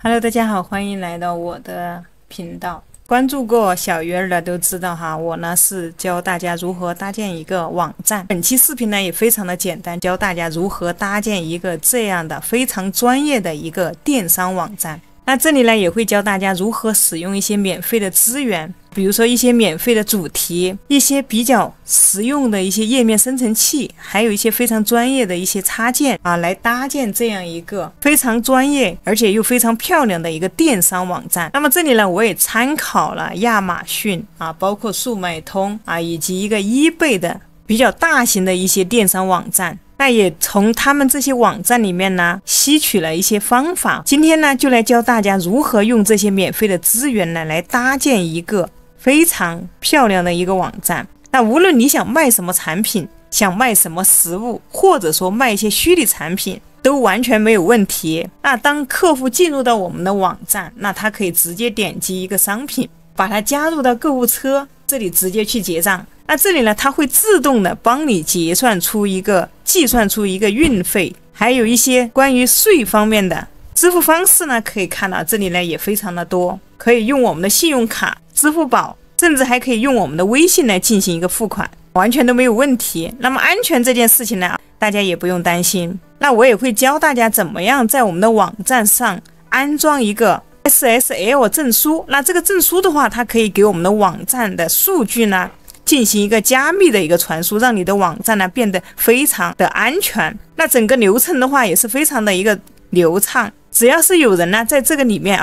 Hello， 大家好，欢迎来到我的频道。关注过小鱼儿的都知道哈，我呢是教大家如何搭建一个网站。本期视频呢也非常的简单，教大家如何搭建一个这样的非常专业的一个电商网站。那这里呢也会教大家如何使用一些免费的资源，比如说一些免费的主题，一些比较实用的一些页面生成器，还有一些非常专业的一些插件来搭建这样一个非常专业而且又非常漂亮的一个电商网站。那么这里呢我也参考了亚马逊包括速卖通以及一个eBay的比较大型的一些电商网站。那也从他们这些网站里面呢吸取了一些方法，今天呢就来教大家如何用这些免费的资源呢来搭建一个非常漂亮的一个网站。那无论你想卖什么产品，想卖什么实物，或者说卖一些虚拟产品，都完全没有问题。那当客户进入到我们的网站，那他可以直接点击一个商品，把它加入到购物车，这里直接去结账。那这里呢它会自动的帮你计算出一个运费，还有一些关于税方面的支付方式呢，可以看到这里呢也非常的多，可以用我们的信用卡、支付宝，甚至还可以用我们的微信来进行一个付款，完全都没有问题。那么安全这件事情呢大家也不用担心，那我也会教大家怎么样在我们的网站上安装一个 SSL 证书。那这个证书的话，它可以给我们的网站的数据呢进行一个加密的一个传输，让你的网站呢变得非常的安全。那整个流程的话也是非常的一个流畅，只要是有人呢在这个里面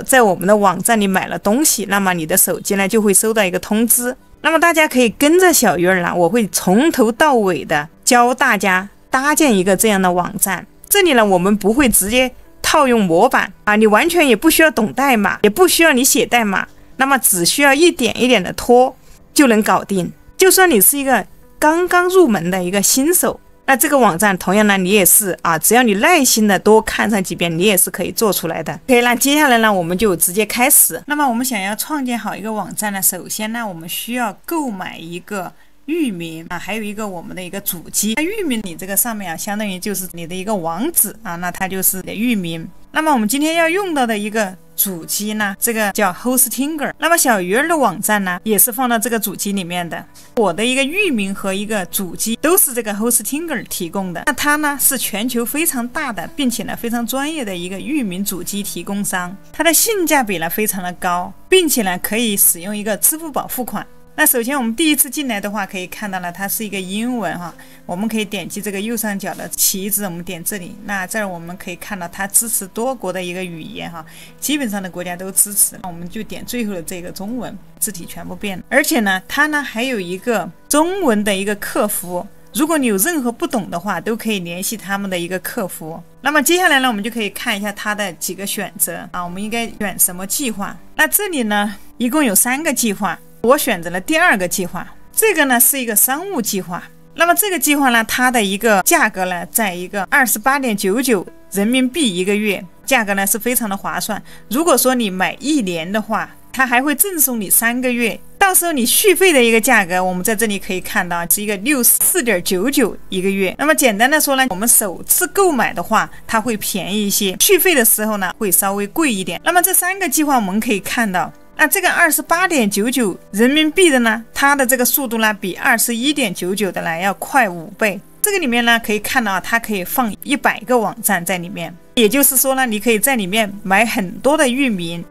在我们的网站里买了东西，那么你的手机呢就会收到一个通知。那么大家可以跟着小鱼儿呢，我会从头到尾的教大家搭建一个这样的网站。这里呢我们不会直接套用模板你完全也不需要懂代码，也不需要你写代码，那么只需要一点一点的拖就能搞定。就算你是一个刚刚入门的一个新手，那这个网站同样呢你也是只要你耐心的多看上几遍，你也是可以做出来的。可以，那接下来呢我们就直接开始。那么我们想要创建好一个网站呢，首先呢我们需要购买一个域名还有一个我们的一个主机。那域名你这个上面相当于就是你的一个网址那它就是你的域名。那么我们今天要用到的一个主机呢，这个叫 Hostinger。 那么小鱼儿的网站呢也是放到这个主机里面的，我的一个域名和一个主机都是这个 Hostinger 提供的。那它呢是全球非常大的并且呢非常专业的一个域名主机提供商，它的性价比呢非常的高，并且呢可以使用一个支付宝付款。那首先我们第一次进来的话，可以看到了它是一个英文我们可以点击这个右上角的旗子，我们点这里，那这儿我们可以看到它支持多国的一个语言基本上的国家都支持。那我们就点最后的这个中文，字体全部变了。而且呢它呢还有一个中文的一个客服，如果你有任何不懂的话都可以联系他们的一个客服。那么接下来呢我们就可以看一下它的几个选择我们应该选什么计划。那这里呢一共有3个计划，我选择了第2个计划，这个呢是一个商务计划。那么这个计划呢它的一个价格呢在一个 28.99 人民币一个月，价格呢是非常的划算。如果说你买1年的话，它还会赠送你3个月，到时候你续费的一个价格我们在这里可以看到是一个 64.99 一个月。那么简单的说呢，我们首次购买的话它会便宜一些，续费的时候呢会稍微贵一点。那么这3个计划我们可以看到，那这个 28.99 人民币的呢，它的这个速度呢比 21.99 的呢要快5倍。这个里面呢可以看到它可以放100个网站在里面，也就是说呢你可以在里面买很多的域名，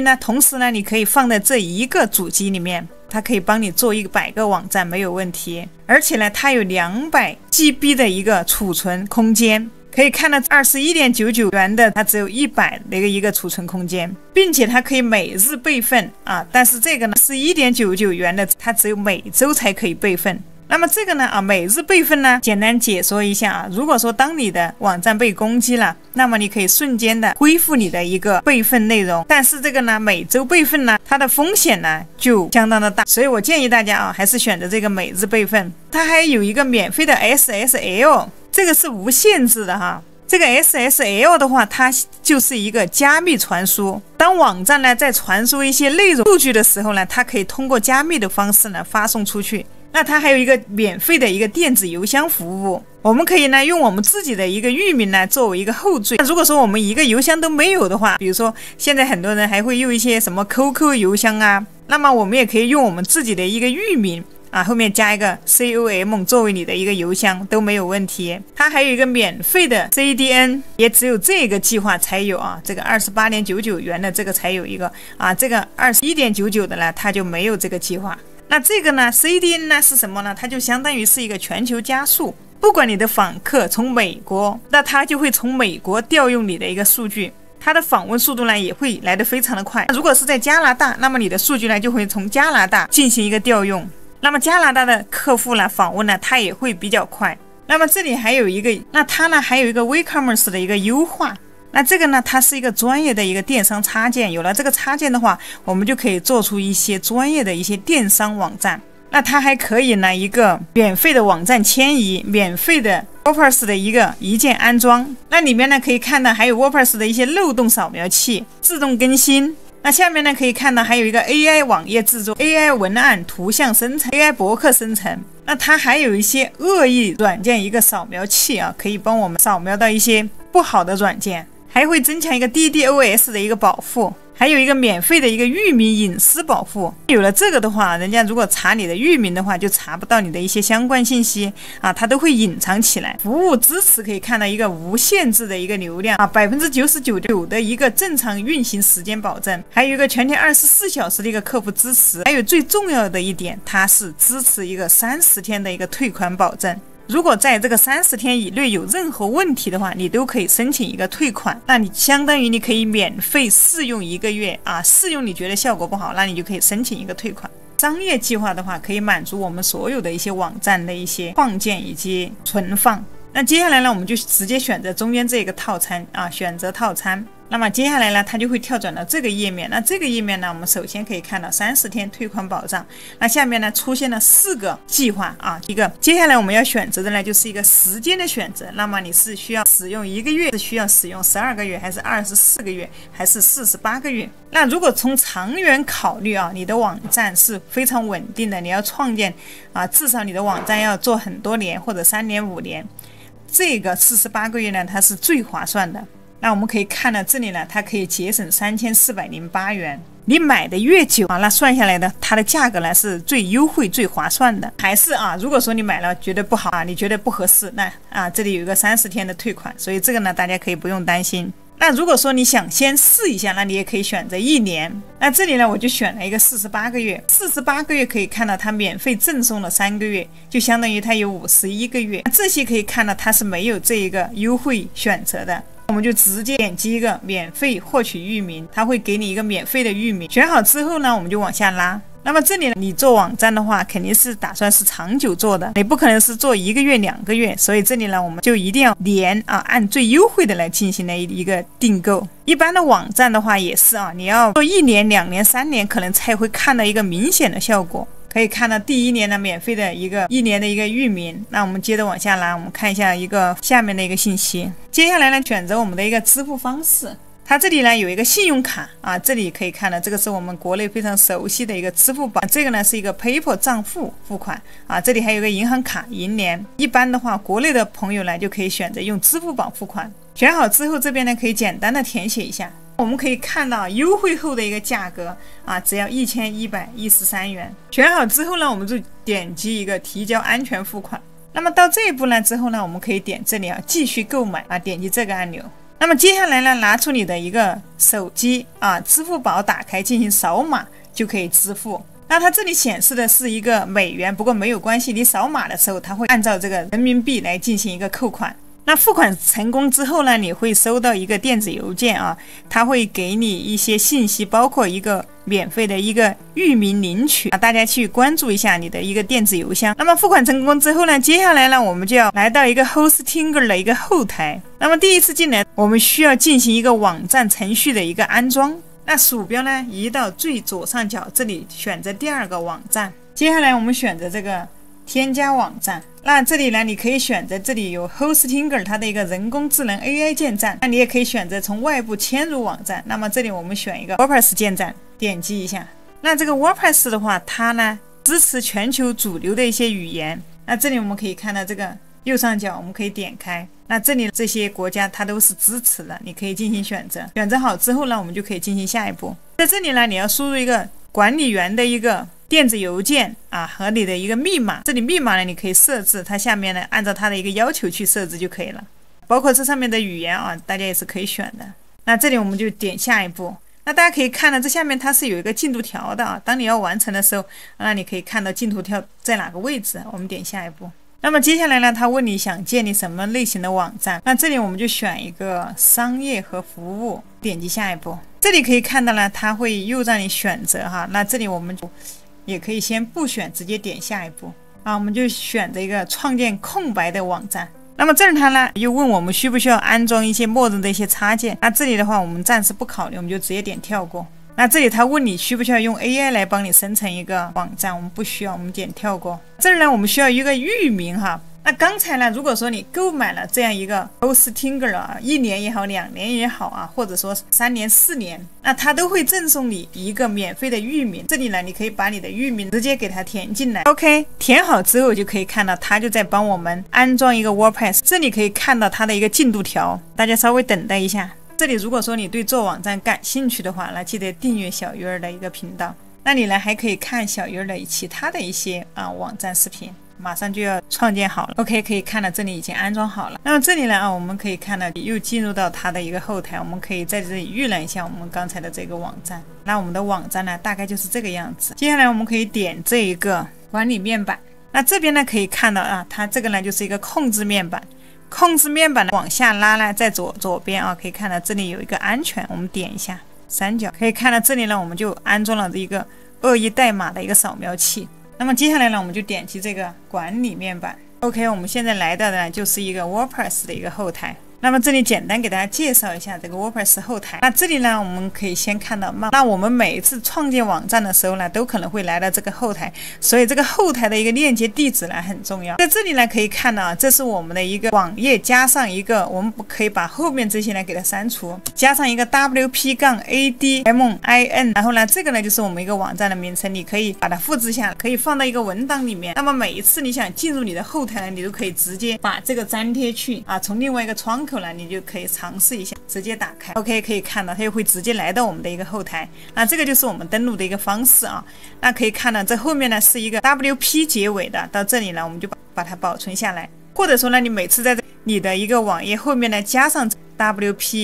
呢同时呢你可以放在这一个主机里面，它可以帮你做100个网站没有问题。而且呢它有200 GB 的一个储存空间，可以看到 21.99 元的它只有100的一个储存空间，并且它可以每日备份但是这个呢是 1.99 元的，它只有每周才可以备份。那么这个呢每日备份呢，简单解说一下如果说当你的网站被攻击了，那么你可以瞬间的恢复你的一个备份内容，但是这个呢每周备份呢它的风险呢就相当的大，所以我建议大家还是选择这个每日备份。它还有一个免费的 SSL， 这个是无限制的这个 SSL 的话，它就是一个加密传输。当网站呢在传输一些内容数据的时候呢，它可以通过加密的方式呢发送出去。那它还有一个免费的一个电子邮箱服务，我们可以呢用我们自己的一个域名呢作为一个后缀。如果说我们一个邮箱都没有的话，比如说现在很多人还会用一些什么 QQ 邮箱啊，那么我们也可以用我们自己的一个域名啊，后面加一个 com 作为你的一个邮箱都没有问题。它还有一个免费的 CDN， 也只有这个计划才有啊，这个28.99元的这个才有一个啊，这个21.99的呢它就没有这个计划。那这个呢 CDN 呢是什么呢？它就相当于是一个全球加速，不管你的访客从美国，那它就会从美国调用你的一个数据，它的访问速度呢也会来得非常的快。如果是在加拿大，那么你的数据呢就会从加拿大进行一个调用，那么加拿大的客户呢访问呢它也会比较快。那么这里还有一个，那它呢还有一个 WeCommerce 的一个优化。那这个呢它是一个专业的一个电商插件，有了这个插件的话，我们就可以做出一些专业的一些电商网站。那它还可以呢一个免费的网站迁移，免费的 WordPress 的一个一键安装。那里面呢可以看到还有 WordPress 的一些漏洞扫描器，自动更新。那下面呢可以看到还有一个 AI 网页制作、AI 文案图像生成、AI 博客生成。那它还有一些恶意软件一个扫描器啊，可以帮我们扫描到一些不好的软件，还会增强一个 DDoS 的一个保护，还有一个免费的一个域名隐私保护。有了这个的话，人家如果查你的域名的话，就查不到你的一些相关信息啊，它都会隐藏起来。服务支持可以看到一个无限制的一个流量啊，99.9%的一个正常运行时间保证，还有一个全天24小时的一个客服支持，还有最重要的一点，它是支持一个30天的一个退款保证。如果在这个30天以内有任何问题的话，你都可以申请一个退款。那你相当于你可以免费试用1个月啊，试用你觉得效果不好，那你就可以申请一个退款。商业计划的话，可以满足我们所有的一些网站的一些创建以及存放。那接下来呢，我们就直接选择中间这个套餐啊，选择套餐。那么接下来呢，它就会跳转到这个页面。那这个页面呢，我们首先可以看到30天退款保障。那下面呢出现了4个计划啊，接下来我们要选择的呢就是一个时间的选择。那么你是需要使用1个月，是需要使用12个月，还是24个月，还是48个月？那如果从长远考虑啊，你的网站是非常稳定的，你要创建啊，至少你的网站要做很多年，或者3年5年，这个48个月呢，它是最划算的。那我们可以看到这里呢，它可以节省3408元。你买的越久啊，那算下来的它的价格呢是最优惠、最划算的。还是啊，如果说你买了觉得不好啊，你觉得不合适，那啊这里有一个30天的退款，所以这个呢大家可以不用担心。那如果说你想先试一下，那你也可以选择1年。那这里呢我就选了一个48个月，48个月可以看到它免费赠送了3个月，就相当于它有51个月。这些可以看到它是没有这一个优惠选择的。我们就直接点击一个免费获取域名，它会给你一个免费的域名。选好之后呢，我们就往下拉。那么这里你做网站的话，肯定是打算是长久做的，你不可能是做1个月、2个月，所以这里呢，我们就一定要按最优惠的来进行的一个订购。一般的网站的话也是啊，你要做1年、2年、3年，可能才会看到一个明显的效果。可以看到第1年的免费的1年的一个域名。那我们接着往下拉，我们看一下下面的一个信息。接下来呢，选择我们的一个支付方式。它这里呢有一个信用卡啊，这里可以看到这个是我们国内非常熟悉的一个支付宝，这个呢是一个 PayPal 账户付款啊，这里还有一个银行卡银联。一般的话，国内的朋友呢就可以选择用支付宝付款。选好之后，这边呢可以简单的填写一下。我们可以看到优惠后的一个价格啊，只要1113元。选好之后呢，我们就点击一个提交安全付款。那么到这一步呢之后呢，我们可以点这里啊，继续购买啊，点击这个按钮。那么接下来呢，拿出你的一个手机啊，支付宝打开进行扫码就可以支付。那它这里显示的是一个美元，不过没有关系，你扫码的时候它会按照这个人民币来进行一个扣款。那付款成功之后呢，你会收到一个电子邮件啊，它会给你一些信息，包括一个免费的一个域名领取啊，大家去关注一下你的一个电子邮箱。那么付款成功之后呢，接下来呢，我们就要来到一个 Hostinger 的一个后台。那么第一次进来，我们需要进行一个网站程序的一个安装。那鼠标呢移到最左上角，这里选择第2个网站。接下来我们选择这个添加网站。那这里呢，你可以选择这里有 Hostinger 它的一个人工智能 AI 建站，那你也可以选择从外部嵌入网站。那么这里我们选一个 WordPress 建站，点击一下。那这个 WordPress 的话，它呢支持全球主流的一些语言。那这里我们可以看到这个右上角，我们可以点开，那这里这些国家它都是支持的，你可以进行选择。选择好之后呢，我们就可以进行下一步。在这里呢，你要输入一个管理员的一个电子邮件啊和你的一个密码。这里密码呢，你可以设置，它下面呢按照它的一个要求去设置就可以了。包括这上面的语言啊，大家也是可以选的。那这里我们就点下一步。那大家可以看到，这下面它是有一个进度条的啊。当你要完成的时候，那你可以看到进度条在哪个位置。我们点下一步。那么接下来呢，他问你想建立什么类型的网站？那这里我们就选一个商业和服务，点击下一步。这里可以看到呢，它会又让你选择哈。那这里我们也可以先不选，直接点下一步啊。我们就选择一个创建空白的网站。那么这儿它呢又问我们需不需要安装一些默认的一些插件。那这里的话我们暂时不考虑，我们就直接点跳过。那这里他问你需不需要用 AI 来帮你生成一个网站，我们不需要，我们点跳过。这儿呢我们需要一个域名哈。那刚才呢，如果说你购买了这样一个 Hostinger 啊，1年也好，2年也好啊，或者说3年、4年，那它都会赠送你一个免费的域名。这里呢，你可以把你的域名直接给它填进来。OK， 填好之后就可以看到它就在帮我们安装一个 WordPress。这里可以看到它的一个进度条，大家稍微等待一下。这里如果说你对做网站感兴趣的话，那记得订阅小鱼儿的一个频道。那你呢还可以看小鱼儿的其他的一些网站视频。马上就要创建好了 ，OK， 可以看到这里已经安装好了。那么这里呢我们可以看到又进入到它的一个后台，我们可以在这里预览一下我们刚才的这个网站。那我们的网站呢大概就是这个样子。接下来我们可以点这一个管理面板。那这边呢可以看到它这个呢就是一个控制面板。控制面板呢往下拉呢，在左边可以看到这里有一个安全，我们点一下三角，可以看到这里呢我们就安装了一个恶意代码的一个扫描器。那么接下来呢，我们就点击这个管理面板。OK， 我们现在来到的呢就是一个 WordPress 的一个后台。那么这里简单给大家介绍一下这个 WordPress 后台。那这里呢，我们可以先看到 Map。那我们每一次创建网站的时候呢，都可能会来到这个后台，所以这个后台的一个链接地址呢很重要。在这里呢，可以看到这是我们的一个网页，加上一个，我们可以把后面这些呢给它删除，加上一个 WP-ADMIN， 然后呢，这个呢就是我们一个网站的名称，你可以把它复制下来，可以放到一个文档里面。那么每一次你想进入你的后台呢，你都可以直接把这个粘贴去从另外一个窗口呢，你就可以尝试一下，直接打开。OK， 可以看到它又会直接来到我们的一个后台。那这个就是我们登录的一个方式啊。那可以看到这后面呢是一个 WP 结尾的，到这里呢我们就把它保存下来。或者说呢，你每次在你的一个网页后面呢加上 WP-ADMIN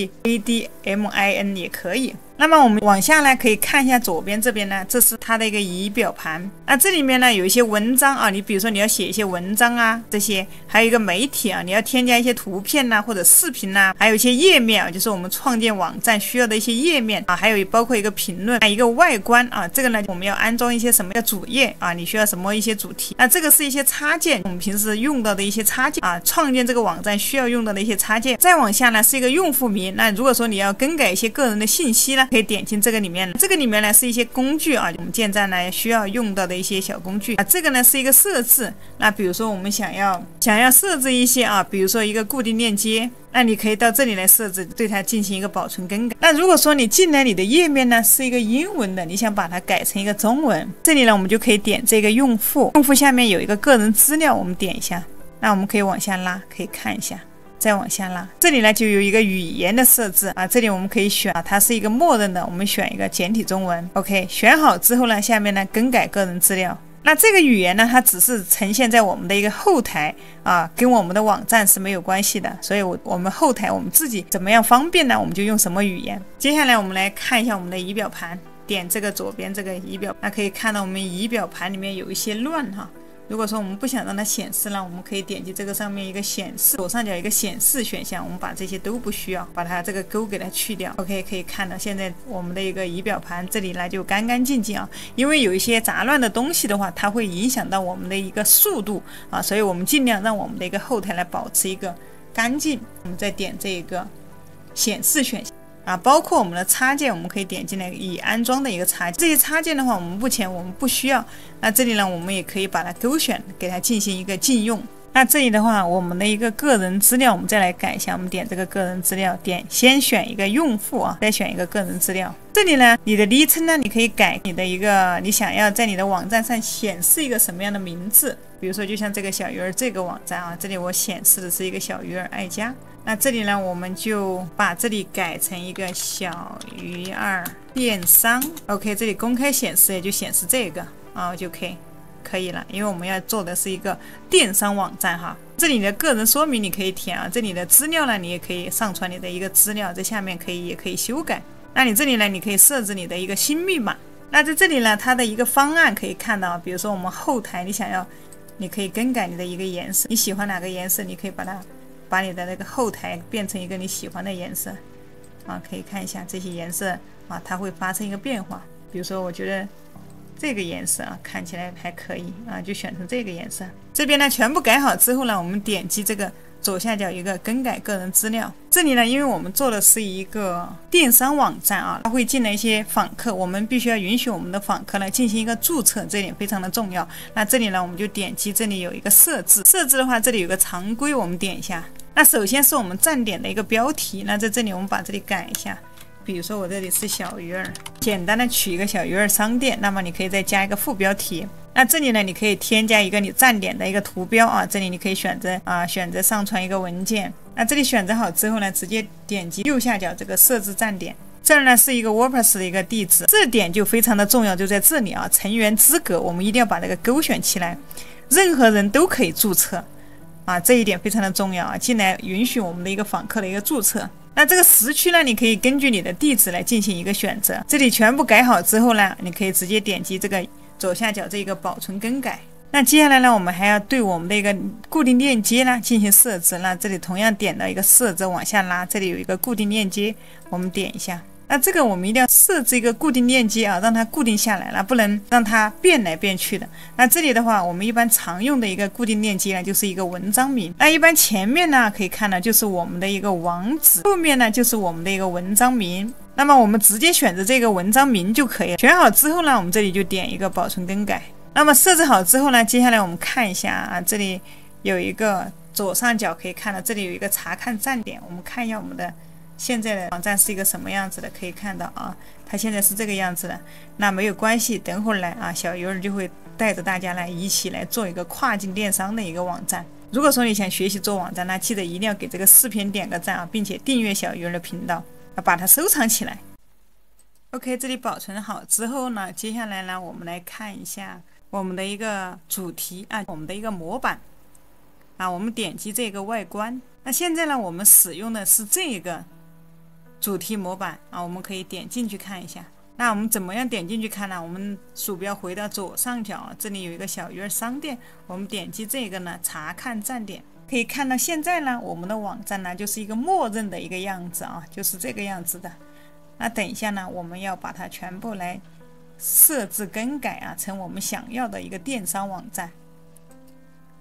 也可以。那么我们往下呢，可以看一下左边这边呢，这是它的一个仪表盘。那这里面呢有一些文章你比如说你要写一些文章这些，还有一个媒体你要添加一些图片或者视频还有一些页面就是我们创建网站需要的一些页面还有包括一个评论一个外观这个呢我们要安装一些什么的主页你需要什么一些主题。那这个是一些插件，我们平时用到的一些插件创建这个网站需要用到的一些插件。再往下呢是一个用户名，那如果说你要更改一些个人的信息呢，可以点进这个里面。这个里面呢是一些工具我们建站呢需要用到的一些小工具这个呢是一个设置。那比如说我们想要设置一些比如说一个固定链接，那你可以到这里来设置，对它进行一个保存更改。那如果说你进来你的页面呢是一个英文的，你想把它改成一个中文，这里呢我们就可以点这个用户下面有一个个人资料，我们点一下。那我们可以往下拉，可以看一下，再往下拉，这里呢就有一个语言的设置这里我们可以选它是一个默认的，我们选一个简体中文。 OK， 选好之后呢，下面呢更改个人资料。那这个语言呢它只是呈现在我们的一个后台跟我们的网站是没有关系的，所以我们后台我们自己怎么样方便呢，我们就用什么语言。接下来我们来看一下我们的仪表盘，点这个左边这个仪表，那可以看到我们仪表盘里面有一些乱如果说我们不想让它显示呢，我们可以点击这个上面一个显示，左上角一个显示选项，我们把这些都不需要，把它这个勾给它去掉。 OK， 可以看到现在我们的一个仪表盘这里呢就干干净净因为有一些杂乱的东西的话，它会影响到我们的一个速度所以我们尽量让我们的一个后台来保持一个干净。我们再点这个显示选项包括我们的插件，我们可以点进来已安装的一个插件。这些插件的话，我们目前不需要。那这里呢，我们也可以把它勾选，给它进行一个禁用。那这里的话，我们的一个个人资料，我们再来改一下，我们点这个个人资料，先选一个用户啊，再选一个个人资料。这里呢，你的昵称呢，你可以改你的一个，你想要在你的网站上显示一个什么样的名字？比如说，就像这个小鱼儿这个网站啊，这里我显示的是一个小鱼儿爱家。那这里呢，我们就把这里改成一个小鱼儿电商。OK， 这里公开显示也就显示这个啊，就可以了，因为我们要做的是一个电商网站哈。这里的个人说明你可以填啊，这里的资料呢，你也可以上传你的一个资料，在下面也可以修改。那你这里呢，你可以设置你的一个新密码。那在这里呢，它的一个方案可以看到，比如说我们后台你可以更改你的一个颜色，你喜欢哪个颜色，你可以把你的那个后台变成一个你喜欢的颜色啊，可以看一下这些颜色啊，它会发生一个变化。比如说，我觉得这个颜色啊，看起来还可以啊，就选成这个颜色。这边呢，全部改好之后呢，我们点击这个左下角一个更改个人资料。这里呢，因为我们做的是一个电商网站啊，它会进来一些访客，我们必须要允许我们的访客呢进行一个注册，这点非常的重要。那这里呢，我们就点击这里有一个设置的话，这里有个常规，我们点一下。那首先是我们站点的一个标题，那在这里我们把这里改一下。比如说我这里是小鱼儿，简单的取一个小鱼儿商店，那么你可以再加一个副标题。那这里呢，你可以添加一个你站点的一个图标啊，这里你可以选择上传一个文件。那这里选择好之后呢，直接点击右下角这个设置站点，这儿呢是一个 WordPress 的一个地址，这点就非常的重要，就在这里啊，成员资格我们一定要把这个勾选起来，任何人都可以注册啊，这一点非常的重要啊，进来允许我们的一个访客的一个注册。那这个时区呢，你可以根据你的地址来进行一个选择。这里全部改好之后呢，你可以直接点击这个左下角这个保存更改。那接下来呢，我们还要对我们的一个固定链接呢进行设置。那这里同样点到一个设置，往下拉，这里有一个固定链接，我们点一下。那这个我们一定要设置一个固定链接啊，让它固定下来了，不能让它变来变去的。那这里的话，我们一般常用的一个固定链接呢，就是一个文章名。那一般前面呢可以看到就是我们的一个网址，后面呢就是我们的一个文章名。那么我们直接选择这个文章名就可以了。选好之后呢，我们这里就点一个保存更改。那么设置好之后呢，接下来我们看一下啊，这里有一个左上角可以看到，这里有一个查看站点，我们看一下我们的现在的网站是一个什么样子的，可以看到啊，它现在是这个样子的。那没有关系，等会儿来啊，小鱼儿就会带着大家来一起来做一个跨境电商的一个网站。如果说你想学习做网站，那记得一定要给这个视频点个赞啊，并且订阅小鱼儿的频道，把它收藏起来。OK， 这里保存好之后呢，接下来呢，我们来看一下我们的一个主题啊，我们的一个模板啊，我们点击这个外观。那现在呢，我们使用的是这个主题模板啊，我们可以点进去看一下。那我们怎么样点进去看呢？我们鼠标回到左上角，这里有一个小鱼儿商店，我们点击这个呢，查看站点，可以看到现在呢，我们的网站呢就是一个默认的一个样子啊，就是这个样子的。那等一下呢，我们要把它全部来设置更改啊，成我们想要的一个电商网站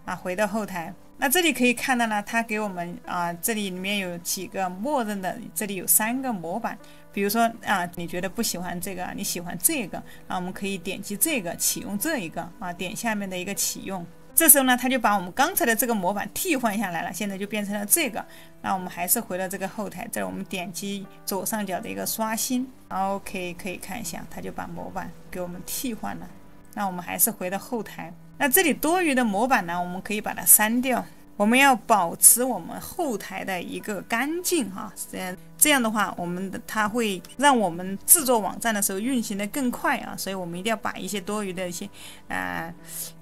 啊。回到后台，那这里可以看到呢，它给我们啊，这里面有几个默认的，这里有3个模板。比如说啊，你觉得不喜欢这个，你喜欢这个啊，我们可以点击这个启用这一个啊，点下面的一个启用。这时候呢，它就把我们刚才的这个模板替换下来了，现在就变成了这个。那我们还是回到这个后台，这里我们点击左上角的一个刷新 ，OK， 可以看一下，它就把模板给我们替换了。那我们还是回到后台，那这里多余的模板呢，我们可以把它删掉。我们要保持我们后台的一个干净哈，这样的话，它会让我们制作网站的时候运行的更快啊，所以我们一定要把一些多余的一些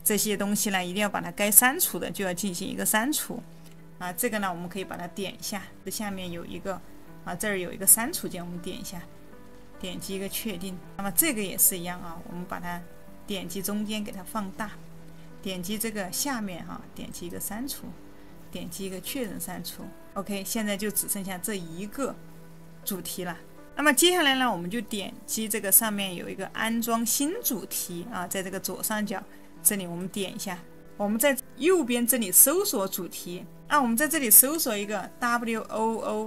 这些东西呢，一定要把它该删除的就要进行一个删除啊。这个呢，我们可以把它点一下，这下面有一个啊，这儿有一个删除键，我们点一下，点击一个确定。那么这个也是一样啊，我们把它点击中间给它放大，点击这个下面哈，点击一个删除。点击一个确认删除 ，OK， 现在就只剩下这一个主题了。那么接下来呢，我们就点击这个上面有一个安装新主题啊，在这个左上角这里我们点一下，我们在右边这里搜索主题，那我们在这里搜索一个 WOOST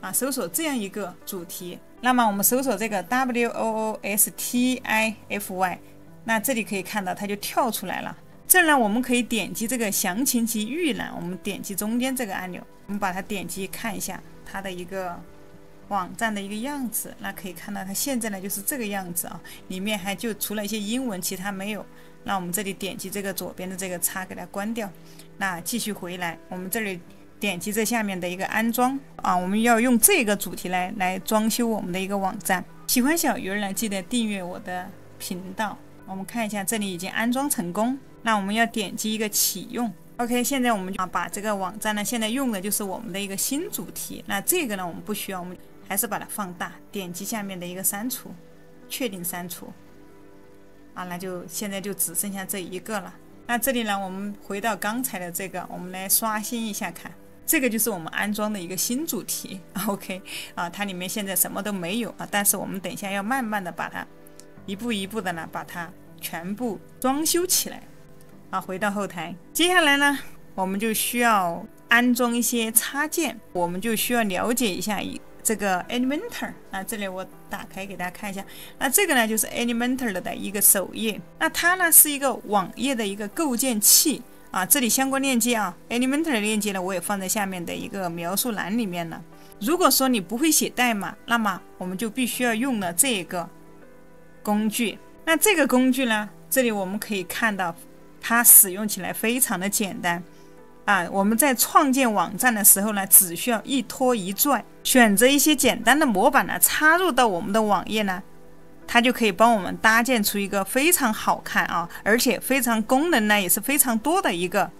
啊，搜索这样一个主题。那么我们搜索这个 WOOSTIFY， 那这里可以看到它就跳出来了。这儿呢，我们可以点击这个详情及预览，我们点击中间这个按钮，我们把它点击看一下它的一个网站的一个样子。那可以看到它现在呢就是这个样子啊，里面还就除了一些英文，其他没有。那我们这里点击这个左边的这个叉给它关掉，那继续回来，我们这里点击这下面的一个安装啊，我们要用这个主题来装修我们的一个网站。喜欢小鱼儿呢，记得订阅我的频道。我们看一下，这里已经安装成功。那我们要点击一个启用。OK， 现在我们就把这个网站呢，现在用的就是我们的一个新主题。那这个呢，我们不需要，我们还是把它放大，点击下面的一个删除，确定删除。啊，那就现在就只剩下这一个了。那这里呢，我们回到刚才的这个，我们来刷新一下看。这个就是我们安装的一个新主题 ，OK 啊，它里面现在什么都没有啊，但是我们等一下要慢慢的把它一步一步的呢，把它全部装修起来啊。回到后台，接下来呢，我们就需要安装一些插件，我们就需要了解一下这个 Elementor 啊，这里我打开给大家看一下。那这个呢就是 Elementor 的一个首页，那它呢是一个网页的一个构建器。啊，这里相关链接啊 ，Elementor 的链接呢，我也放在下面的一个描述栏里面了。如果说你不会写代码，那么我们就必须要用了这个工具。那这个工具呢，这里我们可以看到，它使用起来非常的简单啊。我们在创建网站的时候呢，只需要一拖一拽，选择一些简单的模板呢，插入到我们的网页呢。它就可以帮我们搭建出一个非常好看啊，而且非常功能呢也是非常多的一个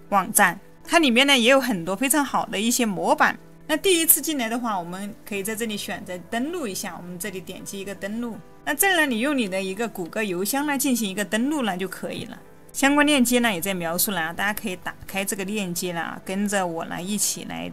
网站。它里面呢也有很多非常好的一些模板。那第一次进来的话，我们可以在这里选择登录一下，我们这里点击一个登录。那这儿呢，你用你的一个谷歌邮箱呢进行一个登录呢就可以了。相关链接呢也在描述栏，大家可以打开这个链接了，跟着我呢一起来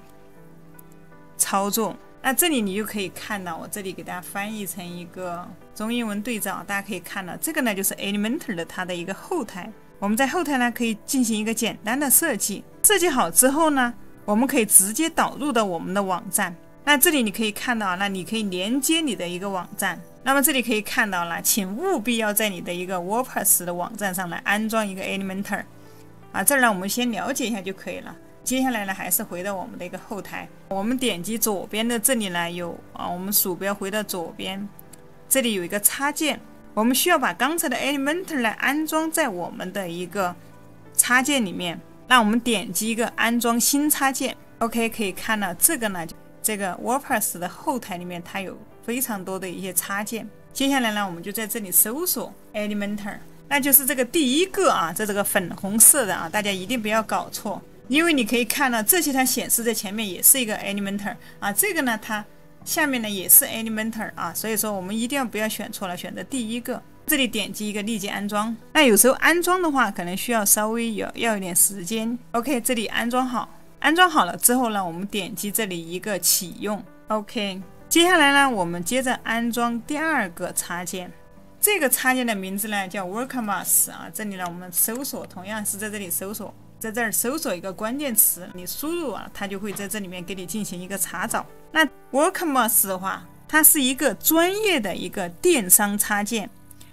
操作。那这里你就可以看到，我这里给大家翻译成一个中英文对照，大家可以看到这个呢就是 Elementor 的它的一个后台。我们在后台呢可以进行一个简单的设计，设计好之后呢，我们可以直接导入到我们的网站。那这里你可以看到，那你可以连接你的一个网站。那么这里可以看到了，请务必要在你的一个 WordPress 的网站上来安装一个 Elementor 啊，这儿呢我们先了解一下就可以了。接下来呢，还是回到我们的一个后台，我们点击左边的这里呢有我们鼠标回到左边，这里有一个插件，我们需要把刚才的 Elementor 来安装在我们的一个插件里面。那我们点击一个安装新插件 ，OK， 可以看到这个呢，这个 WordPress 的后台里面它有非常多的一些插件。接下来呢，我们就在这里搜索 Elementor， 那就是这个第一个啊，这个粉红色的啊，大家一定不要搞错。因为你可以看到这些它显示在前面也是一个 Elementor 啊，这个呢它下面呢也是 Elementor 啊，所以说我们一定要不要选错了，选择第一个。这里点击一个立即安装，那有时候安装的话可能需要稍微要一点时间。OK， 这里安装好，安装好了之后呢，我们点击这里一个启用 OK， 接下来呢我们接着安装第二个插件。这个插件的名字呢叫 WooCommerce 啊，这里呢我们搜索，同样是在这里搜索，在这儿搜索一个关键词，你输入啊，它就会在这里面给你进行一个查找。那 WooCommerce 的话，它是一个专业的一个电商插件，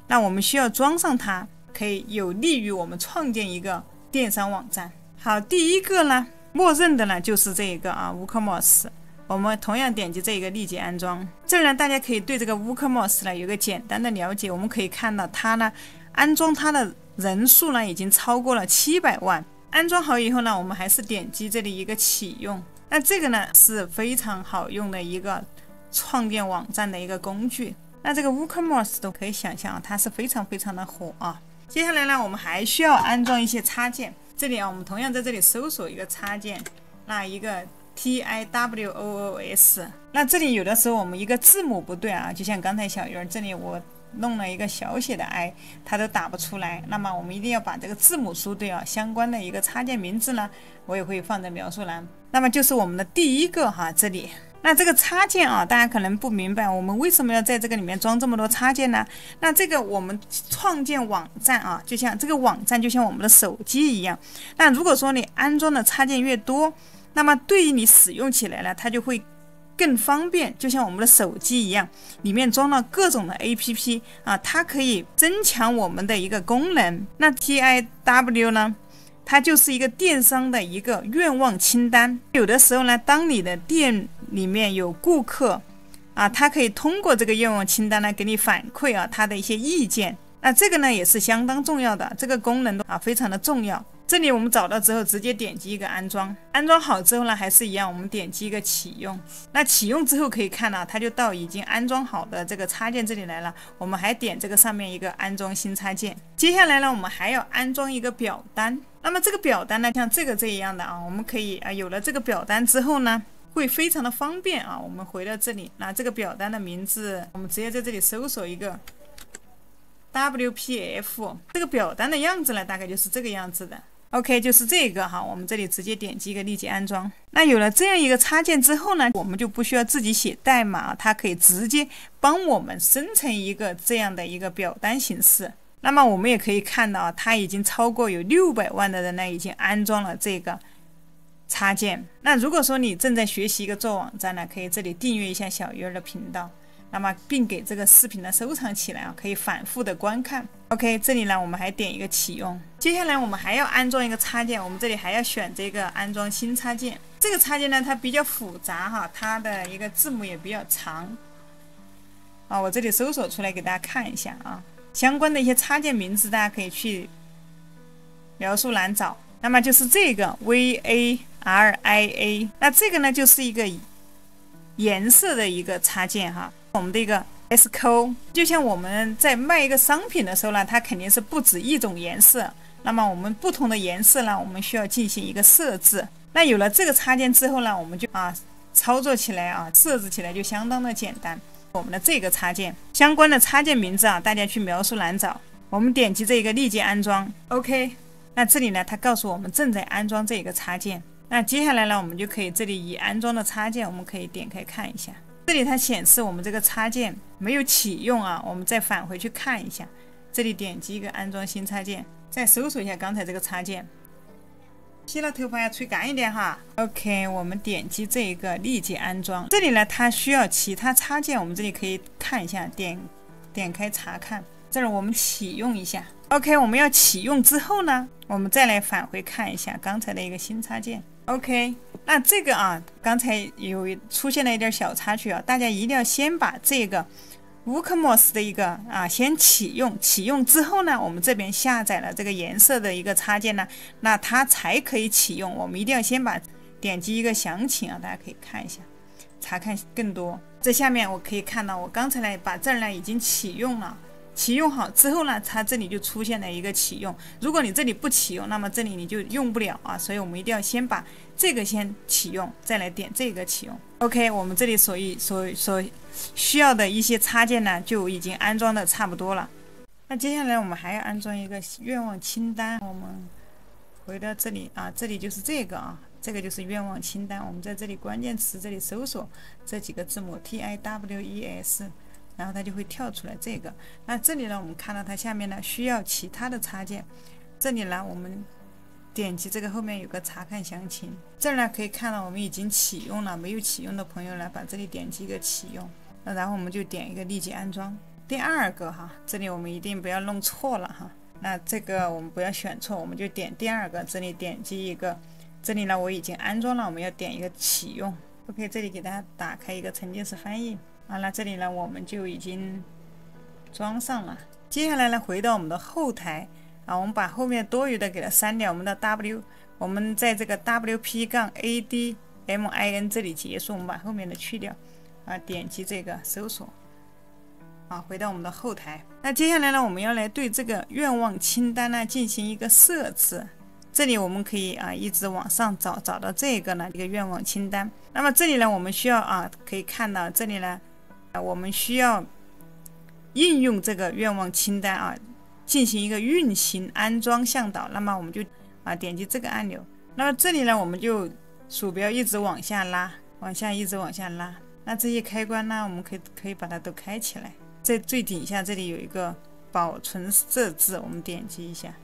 那我们需要装上它，可以有利于我们创建一个电商网站。好，第一个呢，默认的呢就是这个啊 WooCommerce。我们同样点击这个立即安装，这儿呢大家可以对这个 WooCommerce 呢有个简单的了解。我们可以看到它呢安装它的人数呢已经超过了700万。安装好以后呢，我们还是点击这里一个启用。那这个呢是非常好用的一个创建网站的一个工具。那这个 WooCommerce 都可以想象它是非常非常的火啊。接下来呢，我们还需要安装一些插件。这里啊，我们同样在这里搜索一个插件，那一个TIWOOS， 那这里有的时候我们一个字母不对啊，就像刚才小鱼儿这里我弄了一个小写的 i， 它都打不出来，那么我们一定要把这个字母输对啊。相关的一个插件名字呢，我也会放在描述栏。那么就是我们的第一个哈，这里。那这个插件啊，大家可能不明白，我们为什么要在这个里面装这么多插件呢？那这个我们创建网站啊，就像这个网站就像我们的手机一样。那如果说你安装的插件越多，那么对于你使用起来了，它就会更方便，就像我们的手机一样，里面装了各种的 APP 啊，它可以增强我们的一个功能。那 TIW 呢，它就是一个电商的一个愿望清单。有的时候呢，当你的店里面有顾客啊，他可以通过这个愿望清单呢给你反馈啊他的一些意见。那这个呢也是相当重要的，这个功能啊非常的重要。这里我们找到之后，直接点击一个安装，安装好之后呢，还是一样，我们点击一个启用。那启用之后可以看到，它就到已经安装好的这个插件这里来了。我们还点这个上面一个安装新插件。接下来呢，我们还要安装一个表单。那么这个表单呢，像这样的啊，我们可以啊，有了这个表单之后呢，会非常的方便啊。我们回到这里，那这个表单的名字，我们直接在这里搜索一个 WPF。这个表单的样子呢，大概就是这个样子的。OK， 就是这个哈，我们这里直接点击一个立即安装。那有了这样一个插件之后呢，我们就不需要自己写代码，它可以直接帮我们生成一个这样的一个表单形式。那么我们也可以看到，它已经超过有600万的人呢已经安装了这个插件。那如果说你正在学习一个做网站呢，可以这里订阅一下小鱼儿的频道。那么并给这个视频呢收藏起来啊，可以反复的观看。OK， 这里呢我们还点一个启用。接下来我们还要安装一个插件，我们这里还要选这个安装新插件。这个插件呢它比较复杂哈，它的一个字母也比较长啊。我这里搜索出来给大家看一下啊，相关的一些插件名字大家可以去描述栏找。那么就是这个 VARIA， 那这个呢就是一个颜色的一个插件哈，我们的一个 SKU， 就像我们在卖一个商品的时候呢，它肯定是不止一种颜色。那么我们不同的颜色呢，我们需要进行一个设置。那有了这个插件之后呢，我们就操作起来啊，设置起来就相当的简单。我们的这个插件相关的插件名字啊，大家去描述栏找。我们点击这个立即安装 ，OK。那这里呢，它告诉我们正在安装这个插件。那接下来呢，我们就可以这里已安装的插件，我们可以点开看一下。这里它显示我们这个插件没有启用啊，我们再返回去看一下。这里点击一个安装新插件，再搜索一下刚才这个插件。洗了头发要吹干一点哈。OK， 我们点击这一个立即安装。这里呢，它需要其他插件，我们这里可以看一下，点开查看。这里我们启用一下。OK， 我们要启用之后呢，我们再来返回看一下刚才的一个新插件。OK， 那这个啊，刚才有出现了一点小插曲啊，大家一定要先把这个 WooCommerce 的一个先启用，启用之后呢，我们这边下载了这个颜色的一个插件呢，那它才可以启用。我们一定要先点击一个详情啊，大家可以看一下，查看更多。这下面我可以看到，我刚才呢把这儿呢已经启用了。启用好之后呢，它这里就出现了一个启用。如果你这里不启用，那么这里你就用不了啊。所以我们一定要先把这个先启用，再来点这个启用。OK， 我们这里所需要的一些插件呢，就已经安装的差不多了。那接下来我们还要安装一个愿望清单。我们回到这里啊，这里就是这个啊，这个就是愿望清单。我们在这里关键词这里搜索这几个字母 TIWES。然后它就会跳出来这个。那这里呢，我们看到它下面呢需要其他的插件。这里呢，我们点击这个后面有个查看详情，这儿呢可以看到我们已经启用了，没有启用的朋友呢，把这里点击一个启用，然后我们就点一个立即安装。第二个哈，这里我们一定不要弄错了哈。那这个我们不要选错，我们就点第二个，这里点击一个，这里呢我已经安装了，我们要点一个启用。OK， 这里给大家打开一个沉浸式翻译。完了，这里呢我们就已经装上了。接下来呢，回到我们的后台啊，我们把后面多余的给它删掉。我们的 W， 我们在这个 WP-ADMIN 这里结束，我们把后面的去掉啊，点击这个搜索啊，回到我们的后台。那接下来呢，我们要来对这个愿望清单呢进行一个设置。这里我们可以一直往上找到这个呢一个愿望清单。那么这里呢，我们需要可以看到这里呢。我们需要应用这个愿望清单进行一个运行安装向导。那么我们就点击这个按钮。那么这里呢，我们就鼠标一直往下拉，一直往下拉。那这些开关呢，我们可以把它都开起来。在最底下这里有一个保存设置，我们点击一下。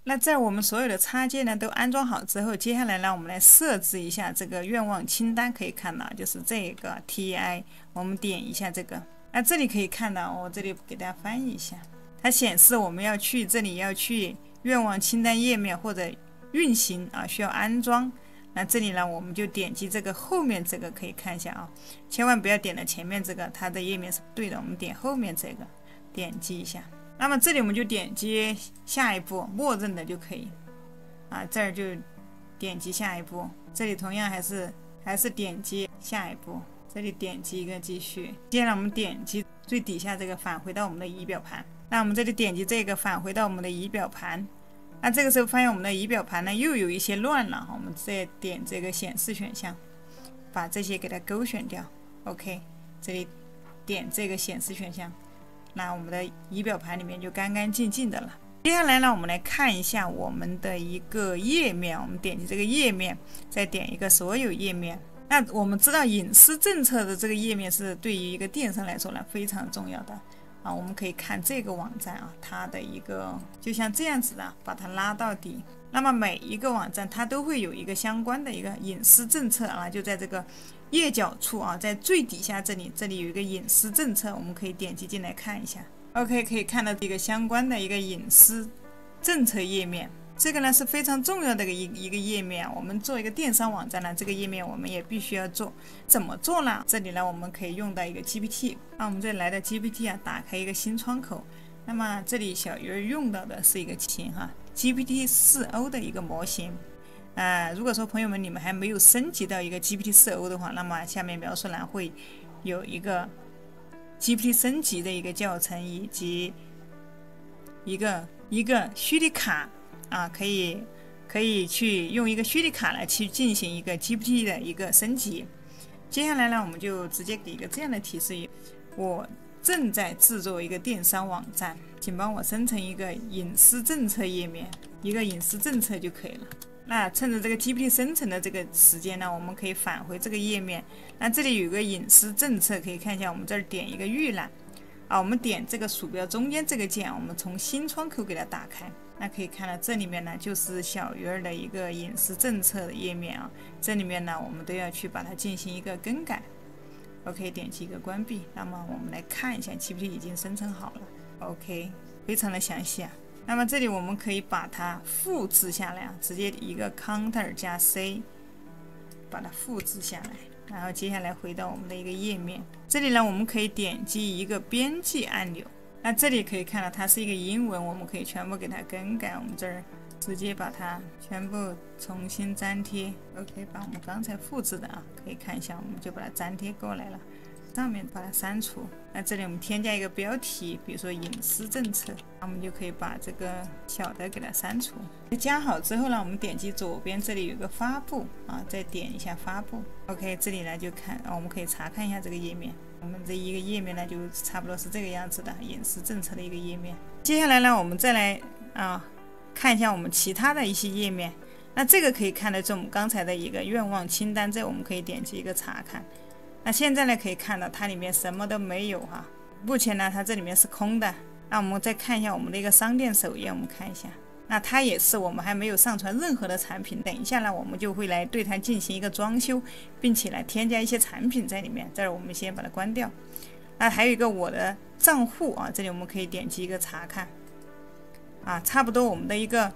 那在我们所有的插件呢都安装好之后，接下来呢我们来设置一下这个愿望清单。可以看到就是这个 TI， 我们点一下这个。那这里可以看到，我这里给大家翻译一下，它显示我们要去这里要去愿望清单页面或者运行啊，需要安装。那这里呢我们就点击这个后面这个，可以看一下啊，千万不要点了前面这个，它的页面是不对的，我们点后面这个，点击一下。那么这里我们就点击下一步，默认的就可以啊，这儿就点击下一步，这里同样还是点击下一步，这里点击一个继续。接下来我们点击最底下这个返回到我们的仪表盘，那我们这里点击这个返回到我们的仪表盘。那这个时候发现我们的仪表盘呢又有一些乱了，我们再点这个显示选项，把这些给它勾选掉。 OK， 这里点这个显示选项，那我们的仪表盘里面就干干净净的了。接下来呢我们来看一下我们的一个页面，我们点击这个页面，再点一个所有页面。那我们知道隐私政策的这个页面是对于一个电商来说呢非常重要的啊，我们可以看这个网站啊，它的一个就像这样子的，把它拉到底。那么每一个网站它都会有一个相关的一个隐私政策啊，就在这个页角处啊，在最底下这里有一个隐私政策，我们可以点击进来看一下。OK， 可以看到一个相关的一个隐私政策页面。这个呢是非常重要的一个页面，我们做一个电商网站呢，这个页面我们也必须要做。怎么做呢？这里呢我们可以用到一个 GPT， 那我们这里来到 GPT 啊，打开一个新窗口。那么这里小鱼用到的是一个GPT-4o 的一个模型。如果说朋友们你们还没有升级到一个 GPT-4o 的话，那么下面描述栏会有一个 GPT 升级的一个教程，以及一个虚拟卡啊，可以去用一个虚拟卡来去进行一个 GPT 的一个升级。接下来呢，我们就直接给一个这样的提示：我正在制作一个电商网站，请帮我生成一个隐私政策页面，一个隐私政策就可以了。那趁着这个 GPT 生成的这个时间呢，我们可以返回这个页面。那这里有个隐私政策，可以看一下，我们这儿点一个预览啊，我们点这个鼠标中间这个键，我们从新窗口给它打开。那可以看到这里面呢就是小鱼儿的一个隐私政策的页面啊，这里面呢我们都要去把它进行一个更改。OK， 点击一个关闭。那么我们来看一下 GPT 已经生成好了。OK， 非常的详细啊。那么这里我们可以把它复制下来啊，直接一个 Ctrl 加 C 把它复制下来，然后接下来回到我们的一个页面。这里呢我们可以点击一个编辑按钮，那这里可以看到它是一个英文，我们可以全部给它更改。我们这儿直接把它全部重新粘贴。 OK， 把我们刚才复制的啊，可以看一下，我们就把它粘贴过来了，上面把它删除。那这里我们添加一个标题，比如说隐私政策，那我们就可以把这个小的给它删除。加好之后呢，我们点击左边这里有个发布啊，再点一下发布。 OK， 这里呢就看我们可以查看一下这个页面。我们这一个页面呢就差不多是这个样子的隐私政策的一个页面。接下来呢我们再来看一下我们其他的一些页面。那这个可以看得中我们刚才的一个愿望清单，这我们可以点击一个查看。那现在呢可以看到它里面什么都没有哈，目前呢它这里面是空的。那我们再看一下我们的一个商店首页，我们看一下，那它也是我们还没有上传任何的产品。等一下呢我们就会来对它进行一个装修，并且来添加一些产品在里面。这儿我们先把它关掉。那还有一个我的账户啊，这里我们可以点击一个查看啊，差不多我们的一个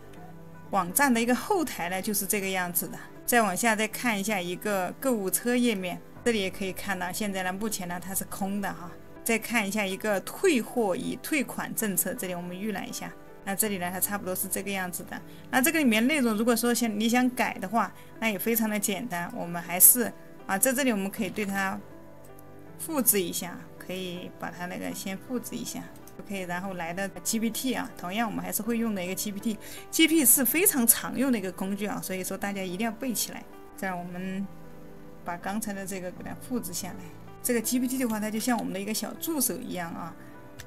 网站的一个后台呢就是这个样子的。再往下再看一下一个购物车页面，这里也可以看到现在呢目前呢它是空的哈。再看一下一个退货与退款政策，这里我们预览一下。那这里呢它差不多是这个样子的。那这个里面内容如果说你想改的话，那也非常的简单，我们还是在这里我们可以对它复制一下，可以把它那个先复制一下。 OK， 然后来到 GPT 啊，同样我们还是会用的一个 GPT 是非常常用的一个工具啊，所以说大家一定要背起来。这样我们把刚才的这个给它复制下来。这个 GPT 的话，它就像我们的一个小助手一样啊，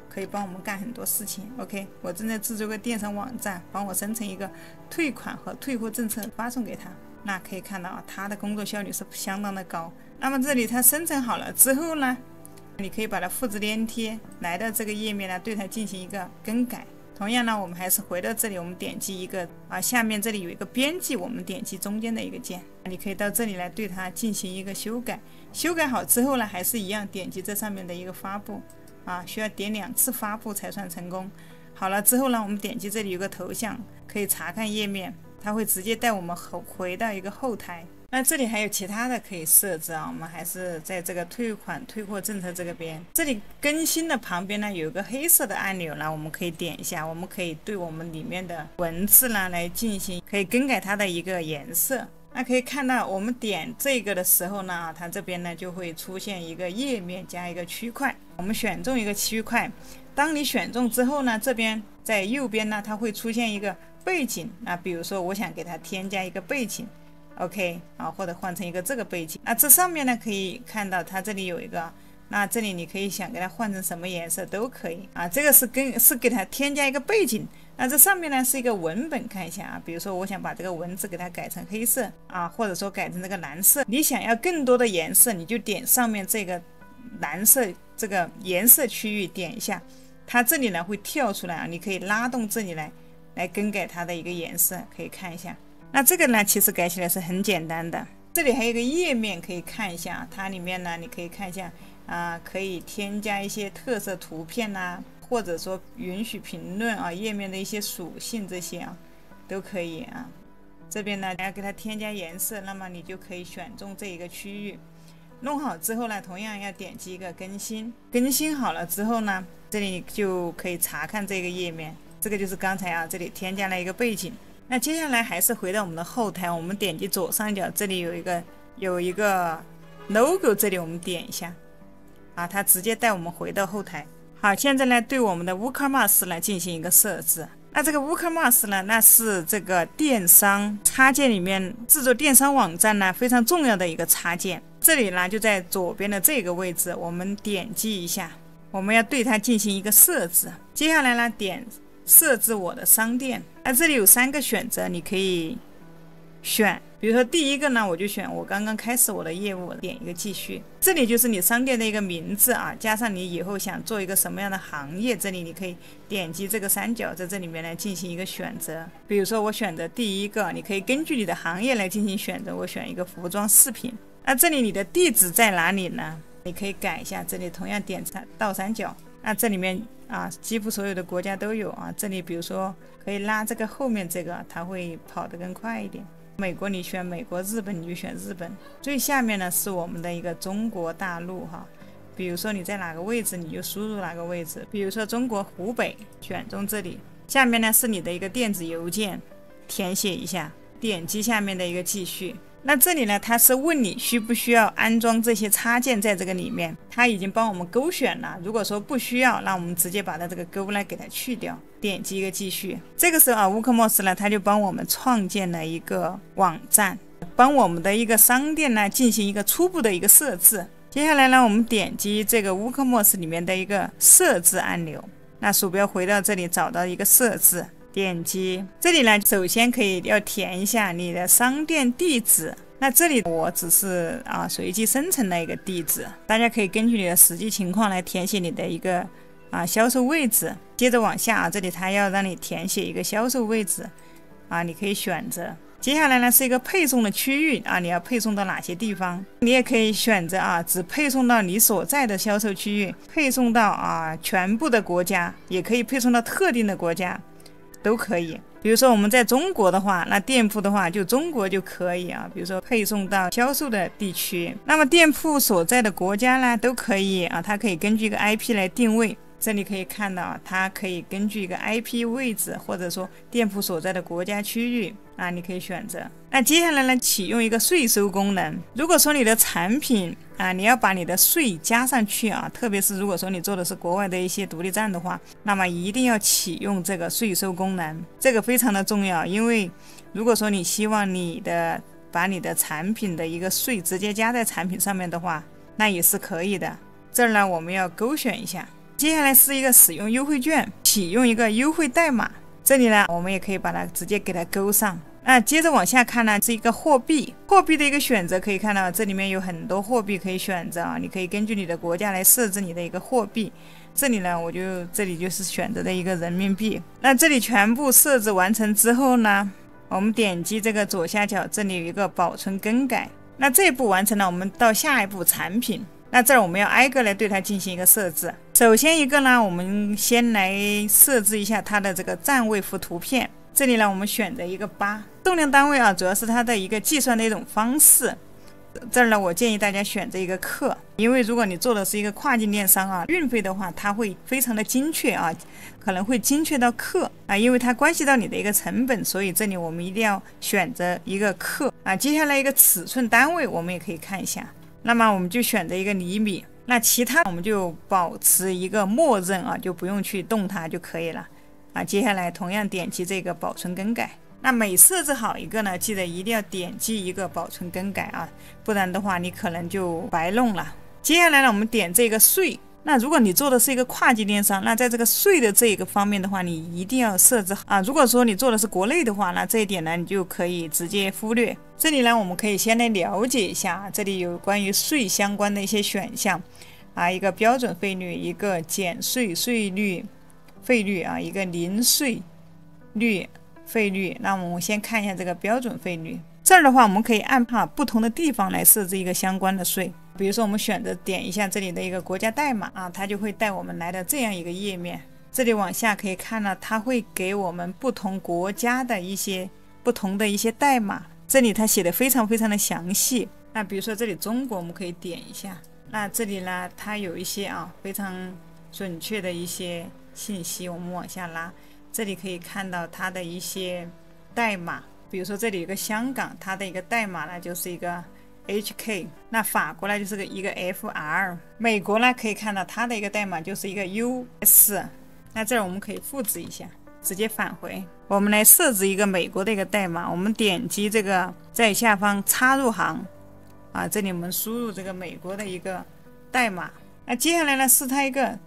可以帮我们干很多事情。OK， 我正在制作个电商网站，帮我生成一个退款和退货政策发送给他。那可以看到啊，它的工作效率是相当的高。那么这里它生成好了之后呢，你可以把它复制粘贴，来到这个页面呢，对它进行一个更改。同样呢，我们还是回到这里，我们点击一个下面这里有一个编辑，我们点击中间的一个键，你可以到这里来对它进行一个修改。修改好之后呢，还是一样点击这上面的一个发布需要点2次发布才算成功。好了之后呢，我们点击这里有个头像，可以查看页面，它会直接带我们回到一个后台。那这里还有其他的可以设置我们还是在这个退款退货政策这边，这里更新的旁边呢有一个黑色的按钮呢，我们可以点一下，我们可以对我们里面的文字呢来进行可以更改它的一个颜色。那可以看到我们点这个的时候呢，它这边呢就会出现一个页面加一个区块，我们选中一个区块，当你选中之后呢，这边在右边呢它会出现一个背景，那比如说我想给它添加一个背景OK 或者换成一个这个背景。那这上面呢可以看到它这里有一个，那这里你可以想给它换成什么颜色都可以这个是给它添加一个背景。那这上面呢是一个文本，看一下比如说我想把这个文字给它改成黑色或者说改成这个蓝色，你想要更多的颜色，你就点上面这个蓝色这个颜色区域点一下，它这里呢会跳出来你可以拉动这里来更改它的一个颜色，可以看一下。那这个呢其实改起来是很简单的。这里还有一个页面可以看一下，它里面呢你可以看一下可以添加一些特色图片或者说允许评论页面的一些属性，这些都可以这边呢要给它添加颜色，那么你就可以选中这一个区域。弄好之后呢，同样要点击一个更新，更新好了之后呢，这里就可以查看这个页面。这个就是刚才这里添加了一个背景。那接下来还是回到我们的后台，我们点击左上角这里有一个 logo， 这里我们点一下它直接带我们回到后台。好，现在呢对我们的 WooCommerce 来进行一个设置。那这个 WooCommerce 呢，那是这个电商插件里面制作电商网站呢非常重要的一个插件。这里呢就在左边的这个位置，我们点击一下，我们要对它进行一个设置。接下来呢点设置我的商店，那这里有3个选择，你可以选。比如说第一个呢，我就选我刚刚开始我的业务，点一个继续。这里就是你商店的一个名字加上你以后想做一个什么样的行业，这里你可以点击这个3角，在这里面来进行一个选择。比如说我选择第一个，你可以根据你的行业来进行选择，我选一个服装饰品。那这里你的地址在哪里呢？你可以改一下，这里同样点倒3角。那这里面几乎所有的国家都有这里比如说可以拉这个后面这个，它会跑得更快一点。美国你选美国，日本你就选日本。最下面呢是我们的一个中国大陆比如说你在哪个位置你就输入哪个位置，比如说中国湖北，选中这里。下面呢是你的一个电子邮件，填写一下，点击下面的一个继续。那这里呢它是问你需不需要安装这些插件在这个里面，它已经帮我们勾选了。如果说不需要，那我们直接把它这个勾呢给它去掉，点击一个继续。这个时候WooCommerce呢它就帮我们创建了一个网站，帮我们的一个商店呢进行一个初步的一个设置。接下来呢我们点击这个 WooCommerce 里面的一个设置按钮，那鼠标回到这里找到一个设置，点击这里呢首先要填一下你的商店地址。那这里我只是随机生成的一个地址，大家可以根据你的实际情况来填写你的一个销售位置。接着往下这里它要让你填写一个销售位置你可以选择。接下来呢是一个配送的区域你要配送到哪些地方，你也可以选择只配送到你所在的销售区域，配送到全部的国家，也可以配送到特定的国家，都可以。比如说我们在中国的话，那店铺的话就中国就可以比如说配送到销售的地区。那么店铺所在的国家呢都可以它可以根据一个 IP 来定位。这里可以看到它可以根据一个 IP 位置或者说店铺所在的国家区域你可以选择。那接下来呢启用一个税收功能。如果说你的产品你要把你的税加上去特别是如果说你做的是国外的一些独立站的话，那么一定要启用这个税收功能，这个非常的重要。因为如果说你希望把你的产品的一个税直接加在产品上面的话，那也是可以的。这儿呢我们要勾选一下。接下来是一个使用优惠券，启用一个优惠代码。这里呢我们也可以把它直接给它勾上。那接着往下看呢，是一个货币，货币的一个选择，可以看到这里面有很多货币可以选择啊，你可以根据你的国家来设置你的一个货币。这里呢，这里就是选择的一个人民币。那这里全部设置完成之后呢，我们点击这个左下角，这里有一个保存更改。那这一步完成了，我们到下一步产品。那这儿我们要挨个来对它进行一个设置。首先一个呢，我们先来设置一下它的这个占位符图片。这里呢，我们选择一个8，重量单位啊，主要是它的一个计算的一种方式。这儿呢，我建议大家选择一个克，因为如果你做的是一个跨境电商啊，运费的话，它会非常的精确啊，可能会精确到克啊，因为它关系到你的一个成本，所以这里我们一定要选择一个克啊。接下来一个尺寸单位，我们也可以看一下，那么我们就选择一个厘米，那其他我们就保持一个默认啊，就不用去动它就可以了啊。接下来同样点击这个保存更改。那每设置好一个呢，记得一定要点击一个保存更改啊，不然的话你可能就白弄了。接下来呢，我们点这个税。那如果你做的是一个跨境电商，那在这个税的这个方面的话，你一定要设置好啊。如果说你做的是国内的话，那这一点呢，你就可以直接忽略。这里呢，我们可以先来了解一下，这里有关于税相关的一些选项啊，一个标准费率，一个减税税率费率啊，一个零税率费率。那我们先看一下这个标准费率。这儿的话，我们可以按不同的地方来设置一个相关的税。比如说，我们选择点一下这里的一个国家代码啊，它就会带我们来到这样一个页面。这里往下可以看到，它会给我们不同国家的一些不同的一些代码。这里它写的非常非常的详细。那比如说这里中国，我们可以点一下。那这里呢，它有一些非常准确的一些信息，我们往下拉。这里可以看到它的一些代码，比如说这里有个香港，它的一个代码呢就是一个 HK， 那法国呢就是一个 FR， 美国呢可以看到它的一个代码就是一个 US。 那这儿我们可以复制一下，直接返回，我们来设置一个美国的一个代码。我们点击这个在下方插入行啊，这里我们输入这个美国的一个代码。那接下来呢是它一个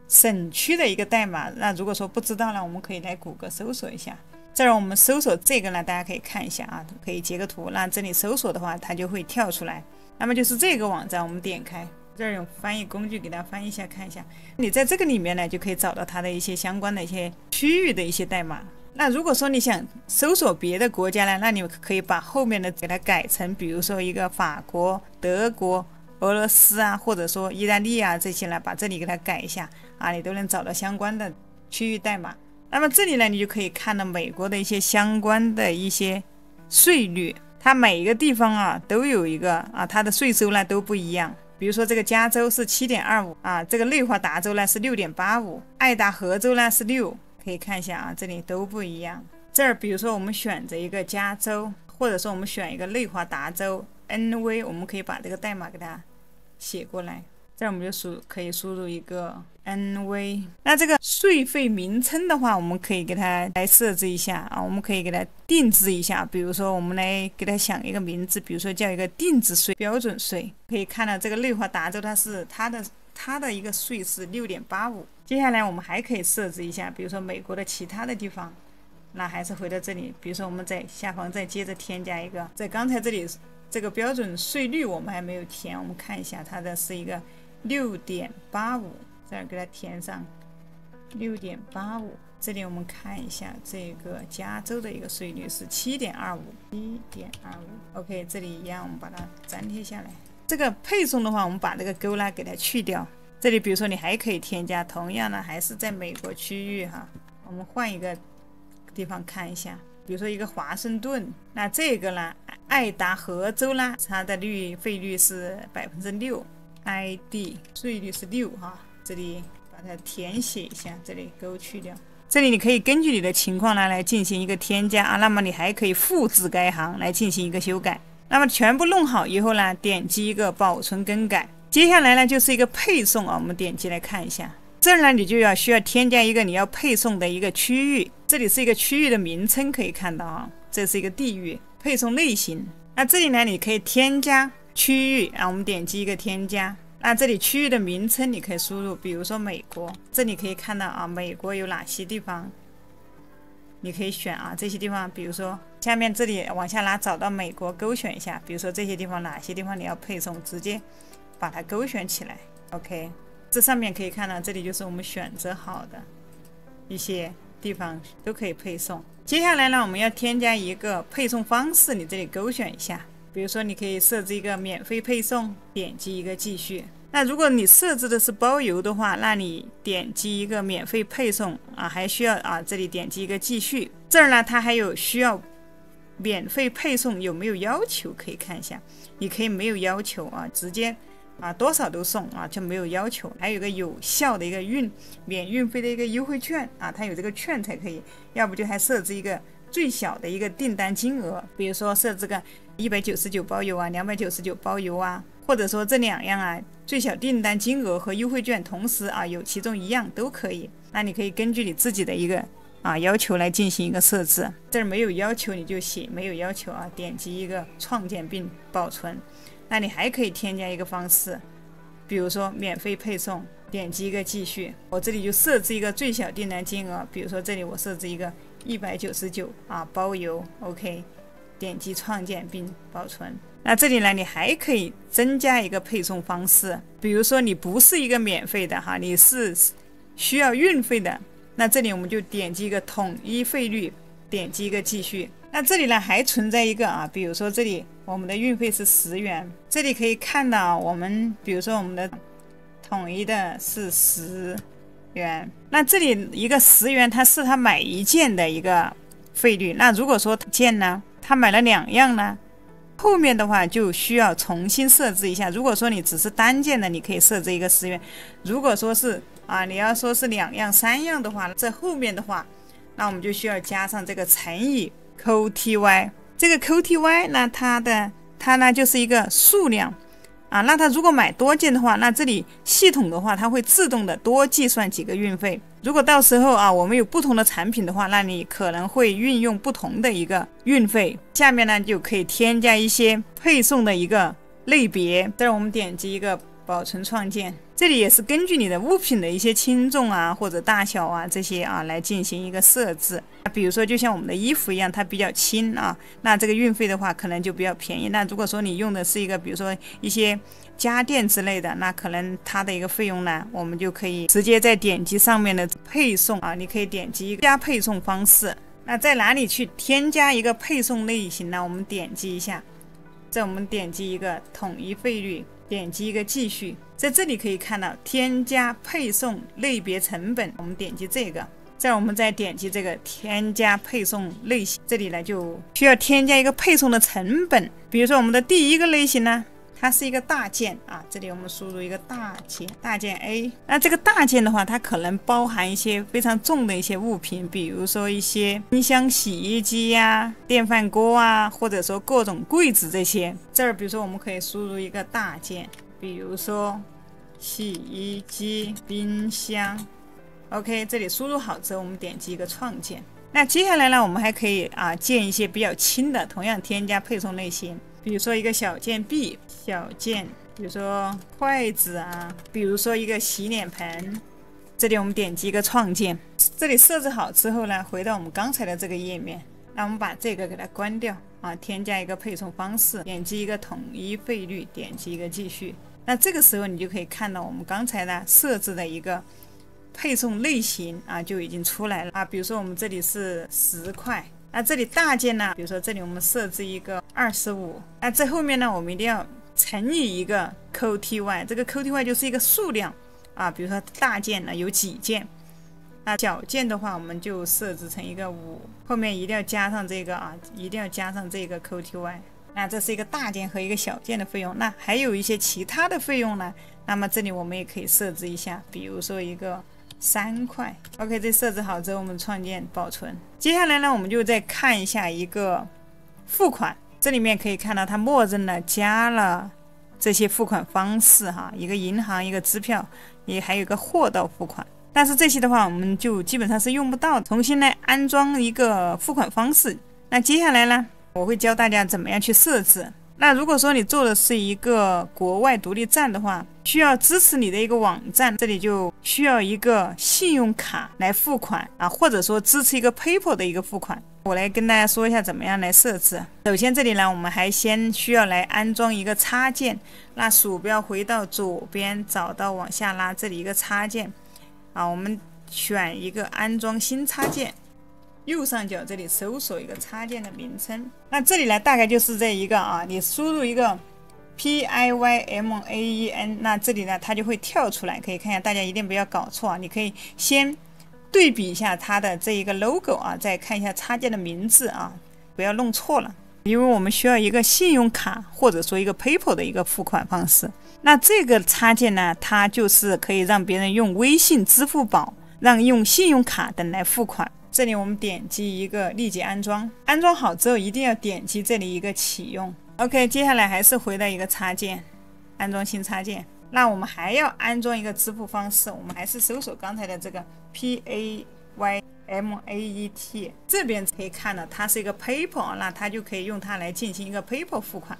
省区的一个代码，那如果说不知道呢，我们可以来谷歌搜索一下。这儿我们搜索这个呢，大家可以看一下啊，可以截个图。那这里搜索的话，它就会跳出来。那么就是这个网站，我们点开，这儿用翻译工具给大家翻译一下，看一下。你在这个里面呢，就可以找到它的一些相关的一些区域的一些代码。那如果说你想搜索别的国家呢，那你可以把后面的给它改成，比如说一个法国、德国、俄罗斯啊，或者说意大利啊这些呢，把这里给它改一下啊，你都能找到相关的区域代码。那么这里呢，你就可以看到美国的一些相关的一些税率，它每一个地方啊都有一个它的税收呢都不一样。比如说这个加州是 7.25 啊，这个内华达州呢是 6.85， 爱达荷州呢是6，可以看一下啊，这里都不一样。这儿比如说我们选择一个加州，或者说我们选一个内华达州 NV， 我们可以把这个代码给它写过来。这儿我们就可以输入一个 NV。 那这个税费名称的话，我们可以给它来设置一下啊，我们可以给它定制一下。比如说我们来给它想一个名字，比如说叫一个定制税、标准税。可以看到这个内华达州它的一个税是 6.85。 接下来我们还可以设置一下，比如说美国的其他的地方。那还是回到这里，比如说我们在下方再接着添加一个，在刚才这里这个标准税率我们还没有填，我们看一下它的是一个 6.85， 这儿给它填上 6.85。 这里我们看一下这个加州的一个税率是 7.25。 OK， 这里一样，我们把它粘贴下来。这个配送的话，我们把这个勾啦给它去掉。这里比如说你还可以添加，同样呢还是在美国区域哈，我们换一个地方看一下，比如说一个华盛顿，那这个呢爱达荷州呢，它的费率是 6%， ID 税率是6哈，这里把它填写一下，这里勾去掉。这里你可以根据你的情况呢来进行一个添加啊，那么你还可以复制该行来进行一个修改。那么全部弄好以后呢，点击一个保存更改。接下来呢就是一个配送啊，我们点击来看一下。这儿呢你就需要添加一个你要配送的一个区域，这里是一个区域的名称，可以看到啊，这是一个地域配送类型。那这里呢你可以添加区域啊，我们点击一个添加。那这里区域的名称你可以输入，比如说美国，这里可以看到啊，美国有哪些地方，你可以选啊，这些地方比如说下面这里往下拉，找到美国，勾选一下，比如说这些地方哪些地方你要配送，直接把它勾选起来。 OK， 这上面可以看到，这里就是我们选择好的一些地方都可以配送。接下来呢，我们要添加一个配送方式，你这里勾选一下，比如说你可以设置一个免费配送，点击一个继续。那如果你设置的是包邮的话，那你点击一个免费配送啊，还需要这里点击一个继续。这儿呢，它还有需要免费配送有没有要求，可以看一下，你可以没有要求啊，直接多少都送啊，就没有要求。还有一个有效的一个免运费的一个优惠券啊，它有这个券才可以，要不就还设置一个最小的一个订单金额，比如说设置个199包邮啊，299包邮啊，或者说这两样最小订单金额和优惠券同时有其中一样都可以。那你可以根据你自己的一个要求来进行一个设置。这儿没有要求你就写没有要求点击一个创建并保存。那你还可以添加一个方式，比如说免费配送，点击一个继续。我这里就设置一个最小订单金额，比如说这里我设置一个199包邮 OK， 点击创建并保存。那这里呢，你还可以增加一个配送方式，比如说你不是一个免费的你是需要运费的，那这里我们就点击一个统一费率，点击一个继续。那这里呢还存在一个比如说这里我们的运费是10元，这里可以看到我们比如说我们的统一的是10元，那这里一个10元它是他买一件的一个费率。那如果说件呢他买了2样呢，后面的话就需要重新设置一下。如果说你只是单件的，你可以设置一个10元，如果说是你要说是2样3样的话，这后面的话那我们就需要加上这个乘以QTY。 这个 QTY 呢它呢就是一个数量那它如果买多件的话，那这里系统的话它会自动的多计算几个运费。如果到时候我们有不同的产品的话，那你可能会运用不同的一个运费。下面呢就可以添加一些配送的一个类别，这儿我们点击一个保存创建，这里也是根据你的物品的一些轻重或者大小这些来进行一个设置。比如说就像我们的衣服一样，它比较轻那这个运费的话可能就比较便宜。那如果说你用的是一个比如说一些家电之类的，那可能它的一个费用呢，我们就可以直接在点击上面的配送你可以点击加配送方式。那在哪里去添加一个配送类型呢？我们点击一下，在我们点击一个统一费率，点击一个继续，在这里可以看到添加配送类别成本，我们点击这个，再我们再点击这个添加配送类型，这里呢就需要添加一个配送的成本。比如说我们的第一个类型呢，它是一个大件这里我们输入一个大件 A。 那这个大件的话，它可能包含一些非常重的一些物品，比如说一些冰箱、洗衣机电饭锅或者说各种柜子这些。这儿比如说我们可以输入一个大件，比如说洗衣机、冰箱 OK， 这里输入好之后我们点击一个创建。那接下来呢，我们还可以建一些比较轻的，同样添加配送类型，比如说一个小件 B， 小件比如说筷子比如说一个洗脸盆。这里我们点击一个创建，这里设置好之后呢，回到我们刚才的这个页面，那我们把这个给它关掉添加一个配送方式，点击一个统一费率，点击一个继续。那这个时候你就可以看到我们刚才呢设置的一个配送类型就已经出来了比如说我们这里是10块，那这里大件呢，比如说这里我们设置一个25，那这后面呢我们一定要乘以一个 QTY， 这个 QTY 就是一个数量比如说大件呢有几件，那小件的话我们就设置成一个5，后面一定要加上这个一定要加上这个 QTY。 那这是一个大件和一个小件的费用。那还有一些其他的费用呢，那么这里我们也可以设置一下，比如说一个3块 OK， 这设置好之后我们创建保存。接下来呢，我们就再看一下一个付款，这里面可以看到它默认呢加了这些付款方式一个银行，一个支票，也还有一个货到付款。但是这些的话我们就基本上是用不到，重新来安装一个付款方式。那接下来呢，我会教大家怎么样去设置。那如果说你做的是一个国外独立站的话，需要支持你的一个网站，这里就需要一个信用卡来付款或者说支持一个 PayPal 的一个付款。我来跟大家说一下怎么样来设置。首先这里呢，我们还先需要来安装一个插件。那鼠标回到左边，找到往下拉这里一个插件啊，我们选一个安装新插件，右上角这里搜索一个插件的名称。那这里呢，大概就是这一个啊，你输入一个 PIYMAEN， 那这里呢它就会跳出来，可以看一下，大家一定不要搞错啊。你可以先对比一下它的这一个 logo 啊，再看一下插件的名字啊，不要弄错了。因为我们需要一个信用卡或者说一个 PayPal 的一个付款方式。那这个插件呢，它就是可以让别人用微信、支付宝，让用信用卡等来付款。这里我们点击一个立即安装，安装好之后一定要点击这里一个启用。OK， 接下来还是回到一个插件，安装新插件。那我们还要安装一个支付方式，我们还是搜索刚才的这个 PAYMAET， 这边可以看到它是一个 PayPal， 那它就可以用它来进行一个 PayPal 付款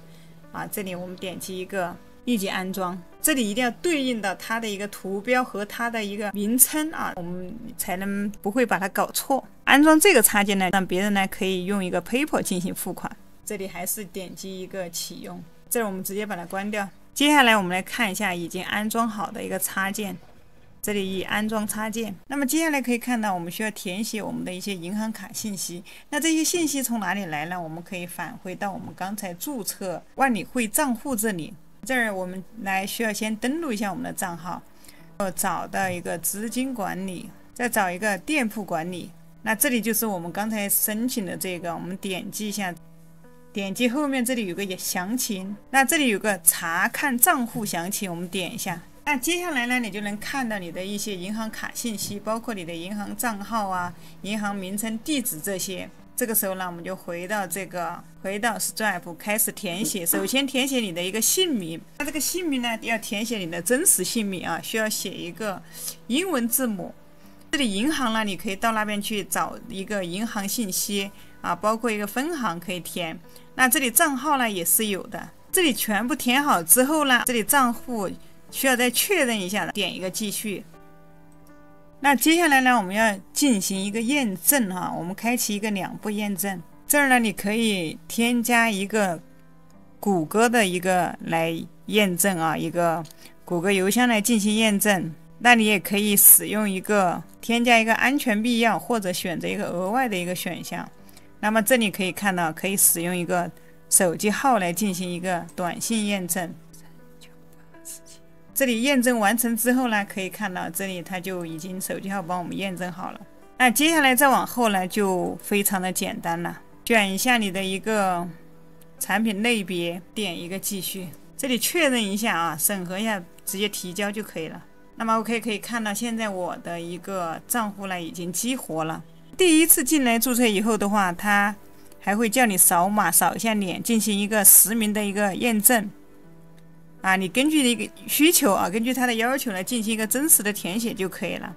啊。这里我们点击一个立即安装，这里一定要对应到它的一个图标和它的一个名称啊，我们才能不会把它搞错。安装这个插件呢，让别人呢可以用一个 PayPal 进行付款。这里还是点击一个启用，这里我们直接把它关掉。接下来我们来看一下已经安装好的一个插件，这里已安装插件。那么接下来可以看到我们需要填写我们的一些银行卡信息，那这些信息从哪里来呢？我们可以返回到我们刚才注册万里汇账户这里，这儿我们来需要先登录一下我们的账号，找到一个资金管理，再找一个店铺管理，那这里就是我们刚才申请的这个，我们点击一下，点击后面这里有个详情，那这里有个查看账户详情，我们点一下。那接下来呢，你就能看到你的一些银行卡信息，包括你的银行账号啊、银行名称、地址这些。这个时候呢，我们就回到Stripe 开始填写。首先填写你的一个姓名，那这个姓名呢，要填写你的真实姓名啊，需要写一个英文字母。这里银行呢，你可以到那边去找一个银行信息啊，包括一个分行可以填。那这里账号呢也是有的，这里全部填好之后呢，这里账户需要再确认一下，点一个继续。那接下来呢，我们要进行一个验证哈，我们开启一个2步验证。这儿呢，你可以添加一个谷歌的一个来验证啊，一个谷歌邮箱来进行验证。那你也可以使用一个添加一个安全必要，或者选择一个额外的一个选项。那么这里可以看到，可以使用一个手机号来进行一个短信验证。这里验证完成之后呢，可以看到这里它就已经手机号帮我们验证好了。那接下来再往后呢，就非常的简单了，选一下你的一个产品类别，点一个继续，这里确认一下啊，审核一下，直接提交就可以了。那么 OK， 可以看到现在我的一个账户呢已经激活了。第一次进来注册以后的话，它还会叫你扫码，扫一下脸，进行一个实名的一个验证啊。你根据一个需求啊，根据它的要求来进行一个真实的填写就可以了。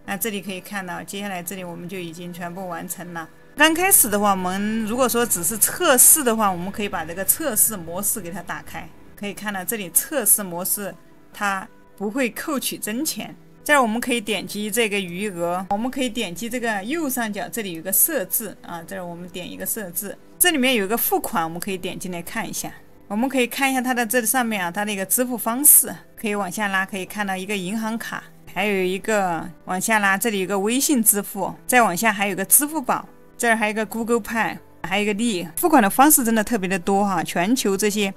那这里可以看到，接下来这里我们就已经全部完成了。刚开始的话，我们如果说只是测试的话，我们可以把这个测试模式给它打开，可以看到这里测试模式它不会扣取真钱。这儿我们可以点击这个余额，我们可以点击这个右上角这里有个设置啊，这儿我们点一个设置，这里面有一个付款，我们可以点进来看一下。我们可以看一下它的这上面啊，它的一个支付方式，可以往下拉，可以看到一个银行卡，还有一个往下拉，这里有个微信支付，再往下还有个支付宝，这儿还有一个 Google Pay， 还有一个力。付款的方式真的特别的多哈，全球这些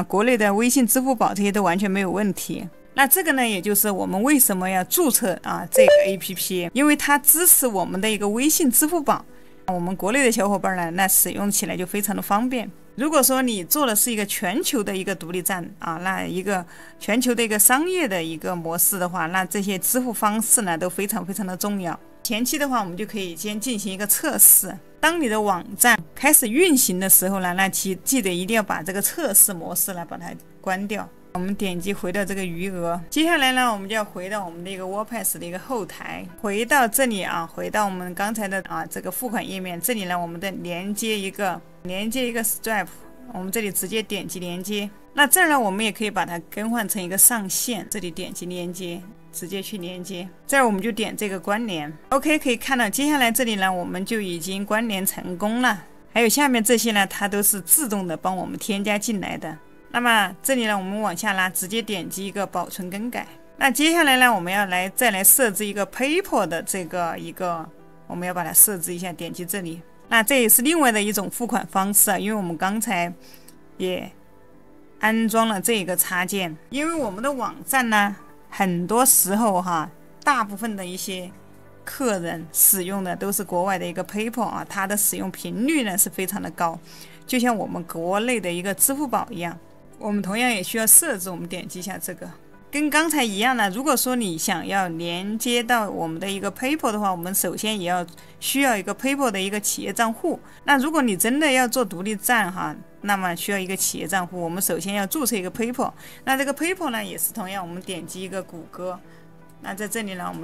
国内的微信、支付宝这些都完全没有问题。那这个呢，也就是我们为什么要注册这个 APP， 因为它支持我们的一个微信、支付宝，我们国内的小伙伴呢，那使用起来就非常的方便。如果说你做的是一个全球的一个独立站啊，那一个全球的一个商业的一个模式的话，那这些支付方式呢都非常非常的重要。前期的话，我们就可以先进行一个测试。当你的网站开始运行的时候呢，那记得一定要把这个测试模式呢把它关掉。我们点击回到这个余额，接下来呢，我们就要回到我们的一个 WordPress 的一个后台，回到这里啊，回到我们刚才的这个付款页面。这里呢，我们的连接一个 Stripe 我们这里直接点击连接。那这儿呢，我们也可以把它更换成一个上线，这里点击连接，直接去连接。这儿我们就点这个关联 ，OK， 可以看到接下来这里呢，我们就已经关联成功了。还有下面这些呢，它都是自动的帮我们添加进来的。那么这里呢，我们往下拉，直接点击一个保存更改。那接下来呢，我们要再来设置一个 PayPal 的这个我们要把它设置一下，点击这里。那这也是另外的一种付款方式啊，因为我们刚才也安装了这个插件。因为我们的网站呢，很多时候大部分的一些客人使用的都是国外的一个 PayPal 啊，它的使用频率呢是非常的高，就像我们国内的一个支付宝一样。我们同样也需要设置，我们点击一下这个，跟刚才一样的。如果说你想要连接到我们的一个 PayPal 的话，我们首先也需要一个 PayPal 的一个企业账户。那如果你真的要做独立站那么需要一个企业账户，我们首先要注册一个 PayPal。那这个 PayPal 呢，也是同样，我们点击一个谷歌。那在这里呢，我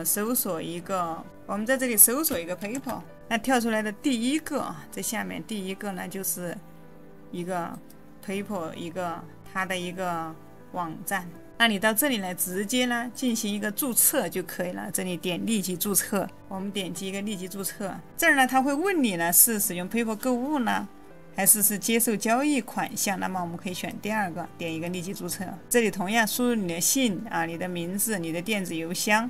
们在这里搜索一个 PayPal。那跳出来的第一个在下面第一个呢，就是一个 PayPal 它的一个网站。那你到这里来直接呢进行一个注册就可以了。这里点立即注册，我们点击一个立即注册。这儿呢，他会问你呢是使用 PayPal 购物呢，还是接受交易款项。那么我们可以选第二个，点一个立即注册。这里同样输入你的姓你的名字、你的电子邮箱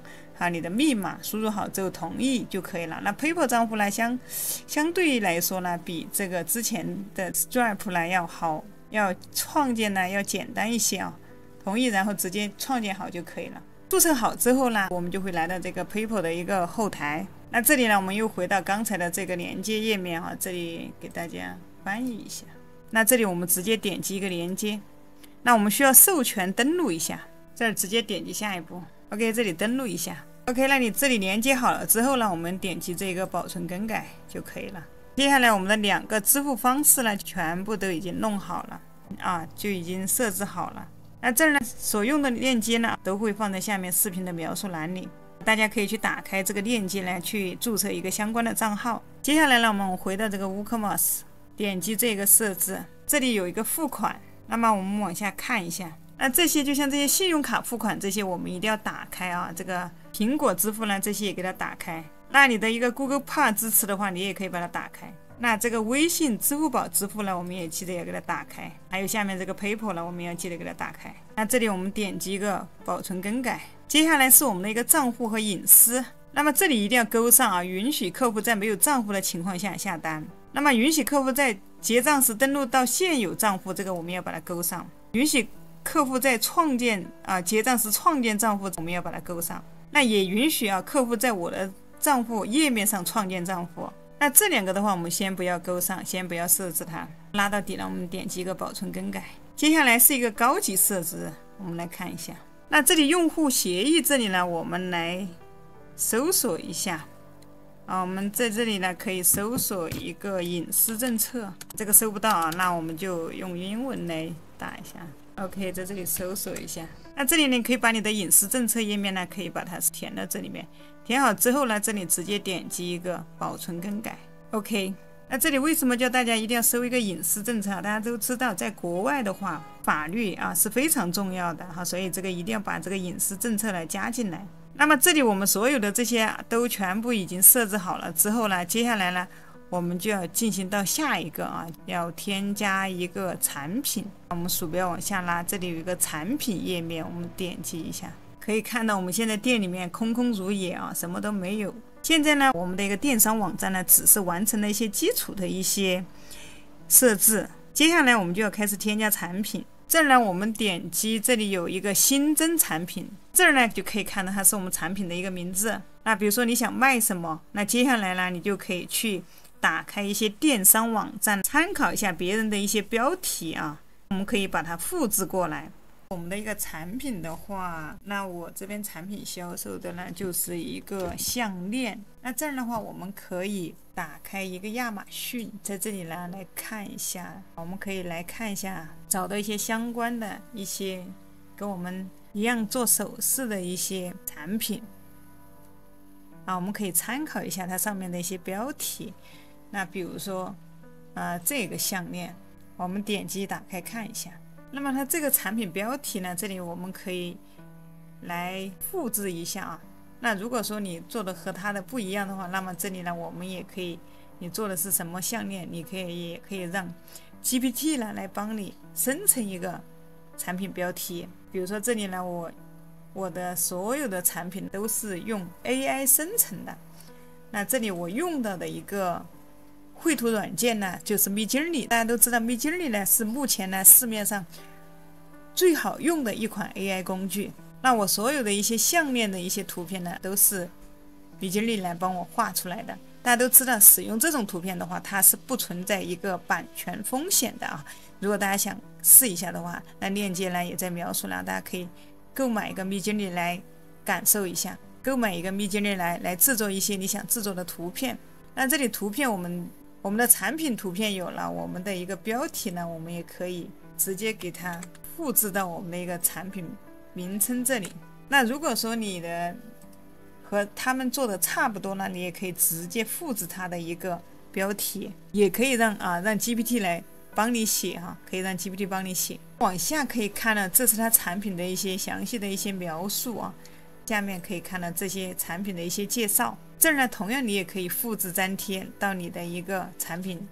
你的密码，输入好之后同意就可以了。那 PayPal 账户呢，相对来说呢，比这个之前的 Stripe 呢要创建呢要简单一些同意然后直接创建好就可以了。注册好之后呢，我们就会来到这个 PayPal 的一个后台。那这里呢，我们又回到刚才的这个连接页面这里给大家翻译一下。那这里我们直接点击一个连接。那我们需要授权登录一下，这儿直接点击下一步。OK， 这里登录一下。OK， 那你这里连接好了之后呢，我们点击这个保存更改就可以了。接下来我们的2个支付方式呢，全部都已经弄好了就已经设置好了。那这儿呢，所用的链接呢，都会放在下面视频的描述栏里，大家可以去打开这个链接呢，去注册一个相关的账号。接下来呢，我们回到这个 WooCommerce， 点击这个设置，这里有一个付款。那么我们往下看一下，那这些就像这些信用卡付款这些，我们一定要打开这个苹果支付呢，这些也给它打开。那你的一个 Google Pay 支持的话，你也可以把它打开。那这个微信、支付宝支付呢，我们也记得要给它打开。还有下面这个 PayPal 呢，我们要记得给它打开。那这里我们点击一个保存更改。接下来是我们的一个账户和隐私。那么这里一定要勾上允许客户在没有账户的情况下下单。那么允许客户在结账时登录到现有账户，这个我们要把它勾上。允许客户在结账时创建账户，我们要把它勾上。那也允许客户在我的账户页面上创建账户。那这2个的话，我们先不要勾上，先不要设置它。拉到底了，我们点击一个保存更改。接下来是一个高级设置，我们来看一下。那这里用户协议这里呢，我们来搜索一下。我们在这里呢可以搜索一个隐私政策，这个搜不到那我们就用英文来打一下。OK， 在这里搜索一下。那这里呢，可以把你的隐私政策页面呢，可以把它填到这里面。填好之后呢，这里直接点击一个保存更改。OK， 那这里为什么叫大家一定要收一个隐私政策大家都知道，在国外的话，法律是非常重要的所以这个一定要把这个隐私政策来加进来。那么这里我们所有的这些都全部已经设置好了之后呢，接下来呢，我们就要进行到下一个要添加一个产品。我们鼠标往下拉，这里有一个产品页面，我们点击一下，可以看到我们现在店里面空空如也什么都没有。现在呢，我们的一个电商网站呢，只是完成了一些基础的一些设置。接下来我们就要开始添加产品。这儿呢，我们点击这里有一个新增产品，这儿呢就可以看到它是我们产品的一个名字。那比如说你想卖什么，那接下来呢，你就可以去打开一些电商网站，参考一下别人的一些标题我们可以把它复制过来。我们的一个产品的话，那我这边产品销售的呢就是一个项链。那这样的话，我们可以打开一个亚马逊，在这里呢来看一下，我们可以来看一下，找到一些相关的一些跟我们一样做首饰的一些产品我们可以参考一下它上面的一些标题。那比如说这个项链，我们点击打开看一下。那么它这个产品标题呢，这里我们可以来复制一下啊。那如果说你做的和它的不一样的话，那么这里呢，我们也可以，你做的是什么项链，你也可以让 GPT 呢来帮你生成一个产品标题。比如说这里呢，我的所有的产品都是用 AI 生成的。那这里我用到的一个绘图软件呢，就是 Midjourney。大家都知道 Midjourney 呢是目前呢市面上最好用的一款 AI 工具。那我所有的一些项链的一些图片呢，都是 Midjourney 来帮我画出来的。大家都知道，使用这种图片的话，它是不存在一个版权风险的啊。如果大家想试一下的话，那链接呢也在描述栏，大家可以购买一个 Midjourney 来感受一下，购买一个 Midjourney 来制作一些你想制作的图片。那这里图片我们的产品图片有了，我们的一个标题呢，我们也可以直接给它复制到我们的一个产品名称这里。那如果说你的和他们做的差不多呢，你也可以直接复制它的一个标题，也可以让 GPT 来帮你写哈，可以让 GPT 帮你写。往下可以看到，这是它产品的一些详细的一些描述啊。下面可以看到这些产品的一些介绍。这儿呢，同样你也可以复制粘贴到你的一个产品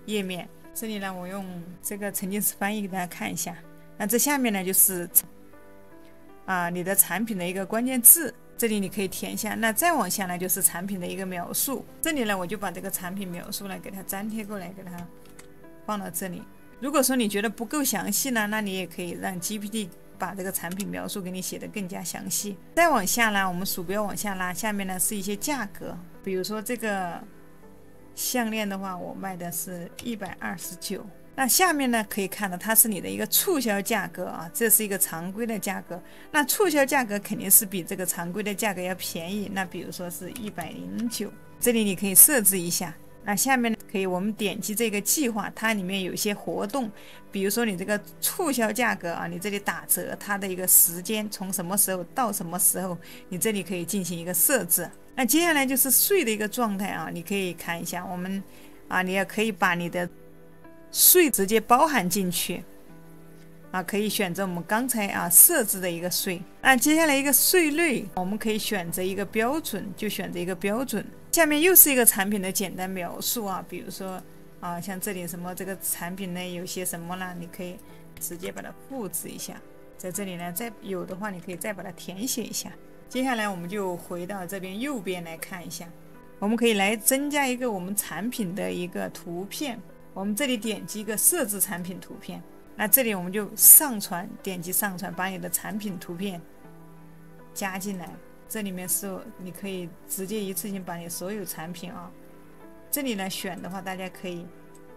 页面。这里呢，我用这个沉浸式翻译给大家看一下。那这下面呢，就是你的产品的一个关键字，这里你可以填一下。那再往下呢，就是产品的一个描述。这里呢，我就把这个产品描述呢给它粘贴过来，给它放到这里。如果说你觉得不够详细呢，那你也可以让 GPT 把这个产品描述给你写得更加详细。再往下呢，我们鼠标往下拉，下面呢是一些价格。比如说这个项链的话，我卖的是129。那下面呢可以看到它是你的一个促销价格啊，这是一个常规的价格。那促销价格肯定是比这个常规的价格要便宜。那比如说是109，这里你可以设置一下。那下面可以我们点击这个计划，它里面有一些活动，比如说你这个促销价格啊，你这里打折，它的一个时间从什么时候到什么时候，你这里可以进行一个设置。那接下来就是税的一个状态啊，你可以看一下，我们你也可以把你的税直接包含进去可以选择我们刚才设置的一个税。那接下来一个税率，我们可以选择一个标准，就选择一个标准。下面又是一个产品的简单描述比如说像这里什么这个产品呢有些什么呢，你可以直接把它复制一下，在这里呢再有的话你可以再把它填写一下。接下来我们就回到这边右边来看一下，我们可以来增加一个我们产品的一个图片。我们这里点击一个设置产品图片，那这里我们就上传，点击上传，把你的产品图片加进来。这里面是你可以直接一次性把你所有产品这里呢选的话，大家可以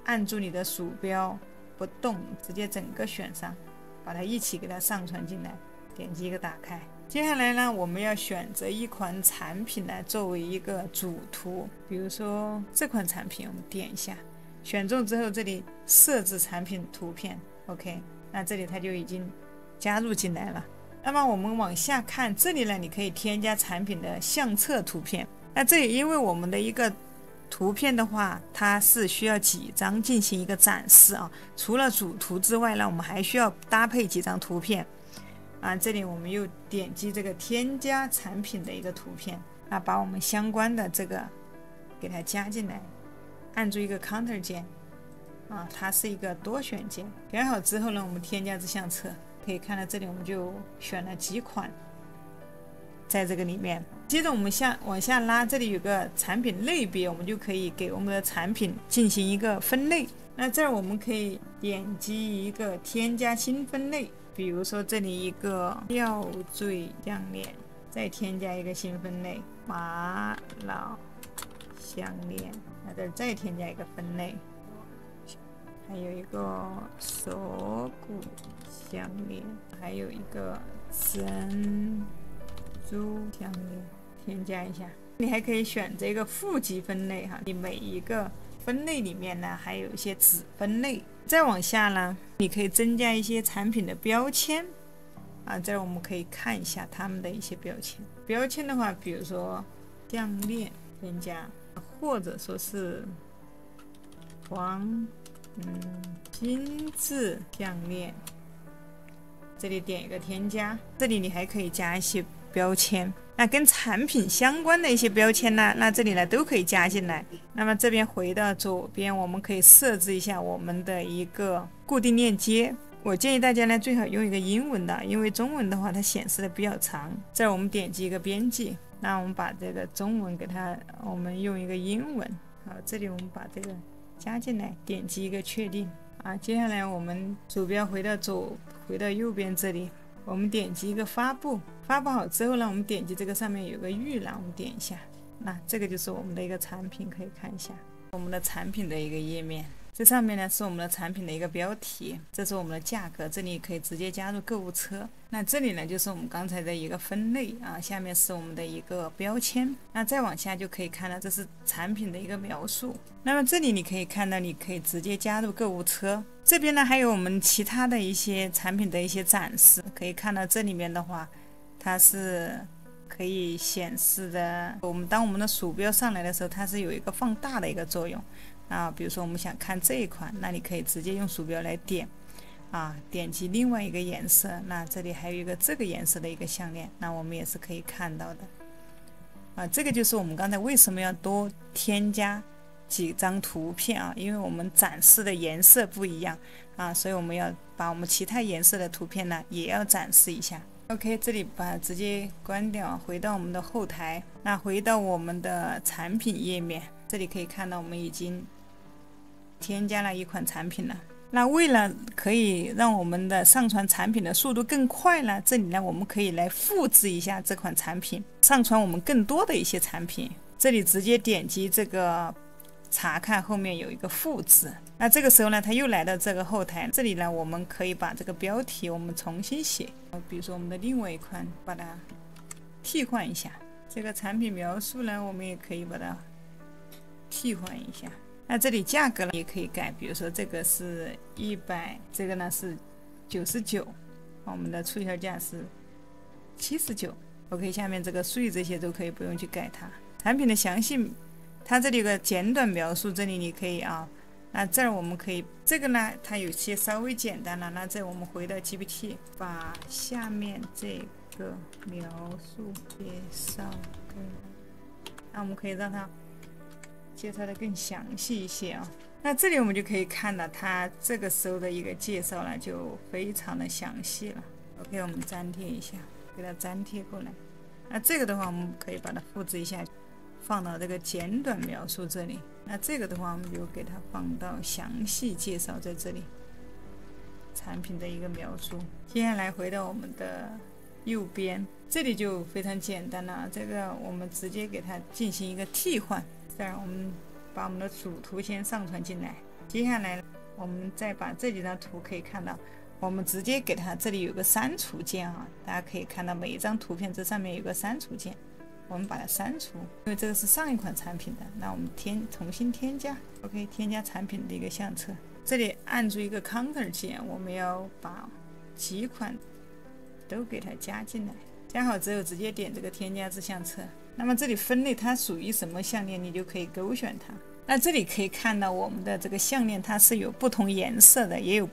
按住你的鼠标不动，直接整个选上，把它一起给它上传进来，点击一个打开。接下来呢，我们要选择一款产品来作为一个主图，比如说这款产品，我们点一下，选中之后这里设置产品图片 OK， 那这里它就已经加入进来了。那么我们往下看，这里呢你可以添加产品的相册图片。那这里因为我们的一个图片的话，它是需要几张进行一个展示除了主图之外呢，我们还需要搭配几张图片这里我们又点击这个添加产品的一个图片把我们相关的这个给它加进来，按住一个 Counter 键它是一个多选键。选好之后呢，我们添加至相册，可以看到这里我们就选了几款在这个里面。接着我们往下拉，这里有个产品类别，我们就可以给我们的产品进行一个分类。那这儿我们可以点击一个添加新分类，比如说这里一个吊坠项链，再添加一个新分类玛瑙项链，那这儿再添加一个分类，还有一个锁骨项链，还有一个珍珠项链，添加一下。你还可以选择一个负极分类你每一个分类里面呢还有一些子分类。再往下呢，你可以增加一些产品的标签这儿我们可以看一下他们的一些标签。标签的话，比如说项链添加，或者说是黄精致项链，这里点一个添加，这里你还可以加一些标签，那跟产品相关的一些标签呢，那这里呢都可以加进来。那么这边回到左边，我们可以设置一下我们的一个固定链接。我建议大家呢最好用一个英文的，因为中文的话它显示的比较长。这儿我们点击一个编辑，那我们把这个中文给它，我们用一个英文。好，这里我们把这个加进来，点击一个确定。接下来我们鼠标回到右边这里，我们点击一个发布，发布好之后呢，我们点击这个上面有个预览，我们点一下，那这个就是我们的一个产品，可以看一下我们的产品的一个页面。这上面呢是我们的产品的一个标题，这是我们的价格，这里可以直接加入购物车。那这里呢就是我们刚才的一个分类下面是我们的一个标签。那再往下就可以看到这是产品的一个描述。那么这里你可以看到，你可以直接加入购物车。这边呢还有我们其他的一些产品的一些展示，可以看到这里面的话，它是可以显示的。当我们的鼠标上来的时候，它是有一个放大的一个作用。比如说我们想看这一款，那你可以直接用鼠标来点，点击另外一个颜色。那这里还有一个这个颜色的一个项链，那我们也是可以看到的。这个就是我们刚才为什么要多添加几张图片因为我们展示的颜色不一样所以我们要把我们其他颜色的图片呢也要展示一下。OK， 这里直接关掉，回到我们的后台。那回到我们的产品页面，这里可以看到我们已经添加了一款产品了。那为了可以让我们的上传产品的速度更快呢，这里呢我们可以来复制一下这款产品，上传我们更多的一些产品。这里直接点击这个查看，后面有一个复制。那这个时候呢，它又来到这个后台，这里呢我们可以把这个标题我们重新写，比如说我们的另外一款把它替换一下。这个产品描述呢，我们也可以把它替换一下。那这里价格呢也可以改，比如说这个是100，这个呢是99，我们的促销价是79。OK， 下面这个税这些都可以不用去改它。产品的详细，它这里有个简短描述，这里你可以那这儿我们可以，这个呢它有些稍微简单了。那这我们回到 GPT， 把下面这个描述介绍那我们可以让它介绍的更详细一些那这里我们就可以看到它这个时候的一个介绍呢就非常的详细了。 OK， 我们粘贴一下，给它粘贴过来。那这个的话我们可以把它复制一下，放到这个简短描述这里。那这个的话我们就给它放到详细介绍在这里，产品的一个描述。接下来回到我们的右边，这里就非常简单了，这个我们直接给它进行一个替换。这样我们把我们的主图先上传进来，接下来我们再把这几张图可以看到，我们直接给它这里有个删除键大家可以看到每一张图片这上面有个删除键，我们把它删除，因为这个是上一款产品的。那我们重新添加 OK， 添加产品的一个相册，这里按住一个 Counter 键，我们要把几款都给它加进来，加好之后直接点这个添加至相册。那么这里分类它属于什么项链，你就可以勾选它。那这里可以看到我们的这个项链它是有不同颜色的，也有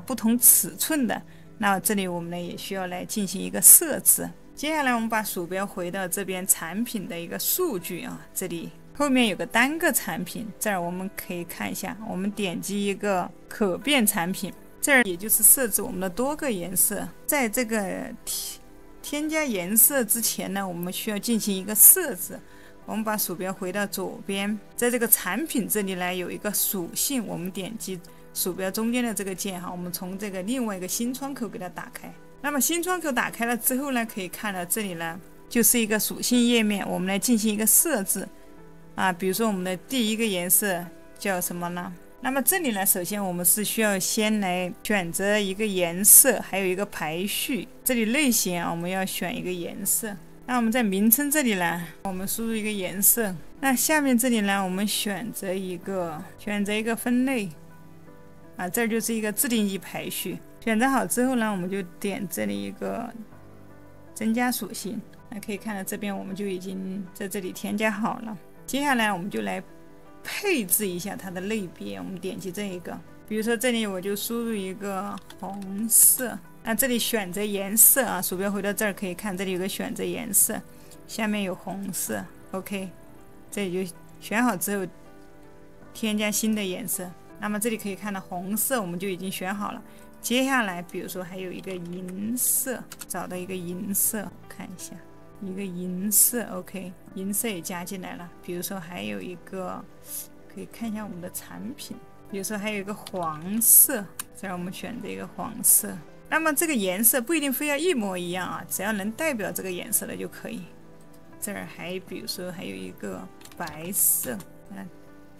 不同尺寸的。那这里我们呢也需要来进行一个设置。接下来我们把鼠标回到这边产品的一个数据这里后面有个单个产品，这儿我们可以看一下，我们点击一个可变产品，这儿也就是设置我们的多个颜色。在这个添加颜色之前呢，我们需要进行一个设置。我们把鼠标回到左边，在这个产品这里呢有一个属性，我们点击鼠标中间的这个键我们从这个另外一个新窗口给它打开。那么新窗口打开了之后呢，可以看到这里呢就是一个属性页面，我们来进行一个设置比如说我们的第一个颜色叫什么呢？那么这里呢，首先我们是需要先来选择一个颜色，还有一个排序。这里类型我们要选一个颜色。那我们在名称这里呢，我们输入一个颜色。那下面这里呢，我们选择一个分类这儿就是一个自定义排序。选择好之后呢，我们就点这里一个增加属性。那可以看到这边我们就已经在这里添加好了。接下来我们就来配置一下它的类别，我们点击这一个，比如说这里我就输入一个红色，那这里选择颜色啊，鼠标回到这儿可以看，这里有个选择颜色，下面有红色 ，OK， 这里就选好之后添加新的颜色。那么这里可以看到红色我们就已经选好了，接下来比如说还有一个银色，找到一个银色，看一下一个银色 ，OK， 银色也加进来了。比如说还有一个，可以看一下我们的产品，比如说还有一个黄色，这儿我们选择一个黄色。那么这个颜色不一定非要一模一样啊，只要能代表这个颜色的就可以。这儿还比如说还有一个白色，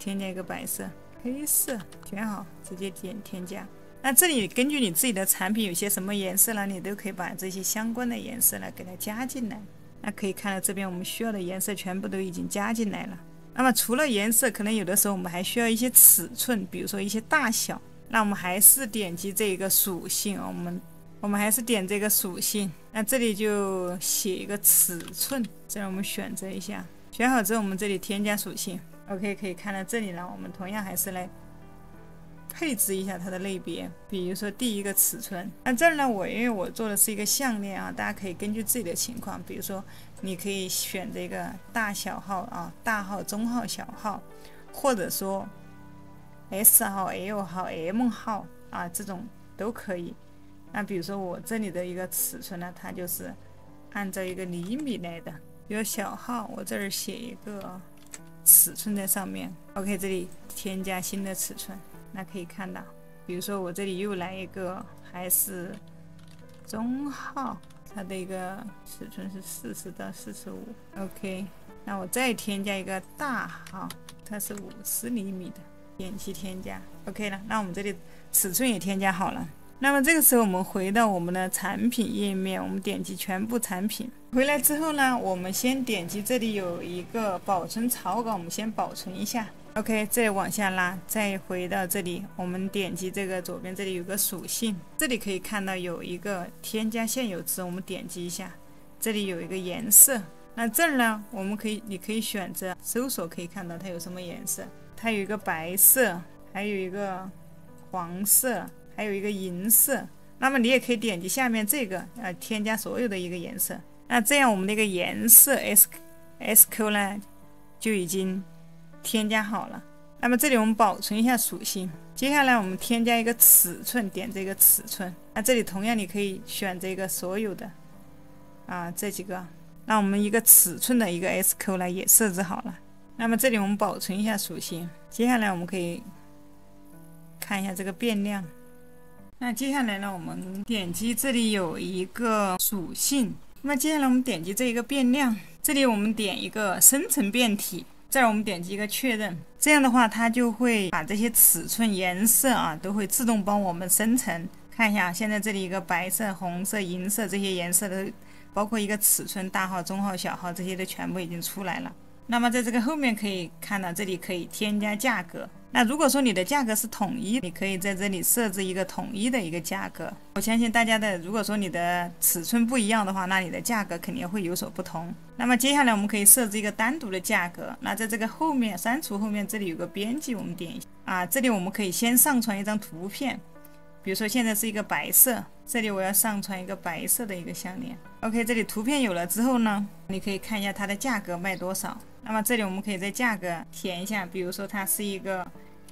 添加一个白色，黑色，选好直接点添加。那这里根据你自己的产品有些什么颜色呢，你都可以把这些相关的颜色呢给它加进来。那可以看到这边我们需要的颜色全部都已经加进来了。那么除了颜色，可能有的时候我们还需要一些尺寸，比如说一些大小。那我们还是点击这个属性，我们还是点这个属性。那这里就写一个尺寸，这样我们选择一下，选好之后我们这里添加属性。OK， 可以看到这里呢，我们同样还是来配置一下它的类别，比如说第一个尺寸。那这儿呢，因为我做的是一个项链啊，大家可以根据自己的情况，比如说你可以选这个大小号啊，大号、中号、小号，或者说 S 号、L 号、M 号啊，这种都可以。那比如说我这里的一个尺寸呢，它就是按照一个厘米来的，比如小号，我这儿写一个尺寸在上面 ，OK， 这里添加新的尺寸。那可以看到，比如说我这里又来一个，还是中号，它的一个尺寸是40到45 ，OK。那我再添加一个大号，它是50厘米的，点击添加 ，OK 了。那我们这里尺寸也添加好了。那么这个时候我们回到我们的产品页面，我们点击全部产品。回来之后呢，我们先点击这里有一个保存草稿，我们先保存一下。OK， 再往下拉，再回到这里，我们点击这个左边这里有个属性，这里可以看到有一个添加现有值，我们点击一下，这里有一个颜色。那这儿呢，你可以选择搜索，可以看到它有什么颜色，它有一个白色，还有一个黄色，还有一个银色。那么你也可以点击下面这个添加所有的一个颜色。那这样我们那个颜色 SQ 呢就已经添加好了。那么这里我们保存一下属性，接下来我们添加一个尺寸，点这个尺寸。那这里同样你可以选这个所有的这几个，那我们一个尺寸的一个 SQ 呢也设置好了。那么这里我们保存一下属性，接下来我们可以看一下这个变量。那接下来呢，我们点击这里有一个属性，那么接下来我们点击这一个变量，这里我们点一个生成变体，这儿我们点击一个确认，这样的话它就会把这些尺寸、颜色都会自动帮我们生成。看一下，现在这里一个白色、红色、银色这些颜色的，包括一个尺寸、大号、中号、小号这些都全部已经出来了。那么在这个后面可以看到，这里可以添加价格。那如果说你的价格是统一，你可以在这里设置一个统一的一个价格。我相信大家的，如果说你的尺寸不一样的话，那你的价格肯定会有所不同。那么接下来我们可以设置一个单独的价格。那在这个后面删除后面，这里有个编辑，我们点一下这里我们可以先上传一张图片。比如说现在是一个白色，这里我要上传一个白色的一个项链。OK， 这里图片有了之后呢，你可以看一下它的价格卖多少。那么这里我们可以在价格填一下，比如说它是一个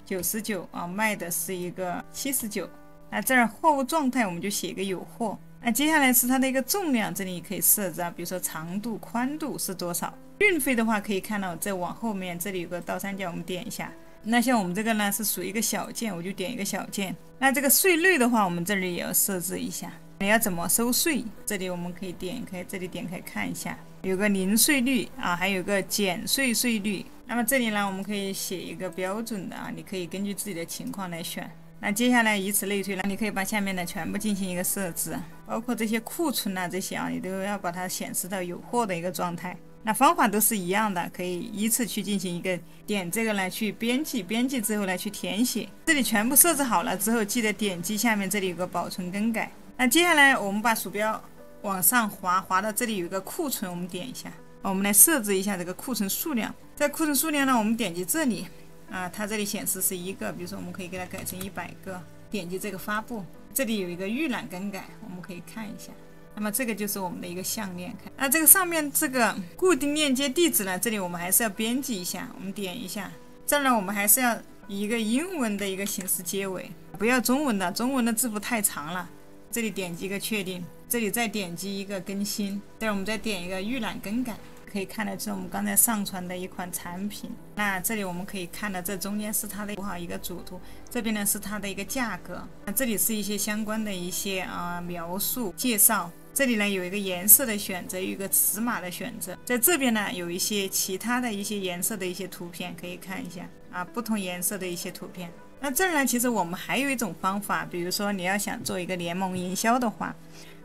99卖的是一个79。那这儿货物状态我们就写一个有货。那接下来是它的一个重量，这里你可以设置比如说长度、宽度是多少。运费的话可以看到再往后面这里有个倒三角，我们点一下。那像我们这个呢是属于一个小件，我就点一个小件。那这个税率的话，我们这里也要设置一下，你要怎么收税？这里我们可以点开，这里点开看一下，有个零税率还有个减税税率。那么这里呢，我们可以写一个标准的你可以根据自己的情况来选。那接下来以此类推呢，你可以把下面的全部进行一个设置，包括这些库存这些你都要把它显示到有货的一个状态。那方法都是一样的，可以依次去进行一个点这个来去编辑，编辑之后来去填写。这里全部设置好了之后，记得点击下面这里有个保存更改。那接下来我们把鼠标往上滑，滑到这里有一个库存，我们点一下，我们来设置一下这个库存数量。在库存数量呢，我们点击这里，它这里显示是1个，比如说我们可以给它改成100个，点击这个发布，这里有一个预览更改，我们可以看一下。那么这个就是我们的一个项链。那这个上面这个固定链接地址呢，这里我们还是要编辑一下，我们点一下。这儿呢，我们还是要以一个英文的一个形式结尾，不要中文的，中文的字符太长了。这里点击一个确定，这里再点击一个更新，这儿我们再点一个预览更改。可以看到这是我们刚才上传的一款产品。那这里我们可以看到，这中间是它的一个主图，这边呢是它的一个价格。那这里是一些相关的一些描述介绍。这里呢有一个颜色的选择，有一个尺码的选择。在这边呢有一些其他的一些颜色的一些图片，可以看一下不同颜色的一些图片。那这儿呢，其实我们还有一种方法，比如说你要想做一个联盟营销的话，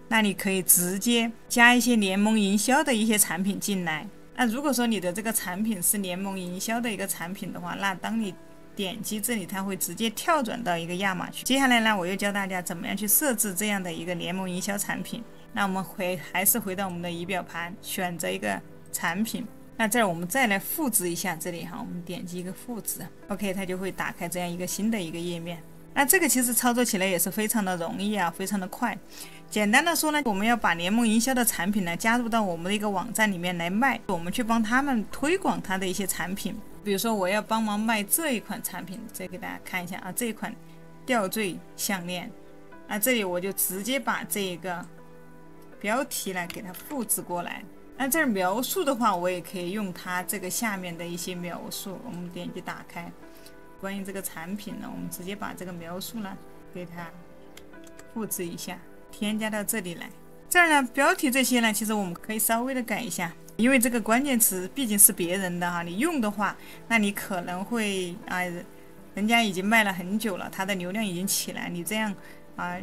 那你可以直接加一些联盟营销的一些产品进来。那如果说你的这个产品是联盟营销的一个产品的话，那当你点击这里，它会直接跳转到一个亚马逊。接下来呢，我又教大家怎么样去设置这样的一个联盟营销产品。那我们还是回到我们的仪表盘，选择一个产品。那这儿我们再来复制一下这里我们点击一个复制 ，OK， 它就会打开这样一个新的一个页面。那这个其实操作起来也是非常的容易非常的快。简单的说呢，我们要把联盟营销的产品呢加入到我们的一个网站里面来卖，我们去帮他们推广他的一些产品。比如说我要帮忙卖这一款产品，再给大家看一下这一款吊坠项链。那这里我就直接把这个标题呢给它复制过来。那这儿描述的话，我也可以用它这个下面的一些描述。我们点击打开，关于这个产品呢，我们直接把这个描述呢给它复制一下，添加到这里来。这儿呢，标题这些呢，其实我们可以稍微的改一下，因为这个关键词毕竟是别人的你用的话，那你可能会人家已经卖了很久了，它的流量已经起来，你这样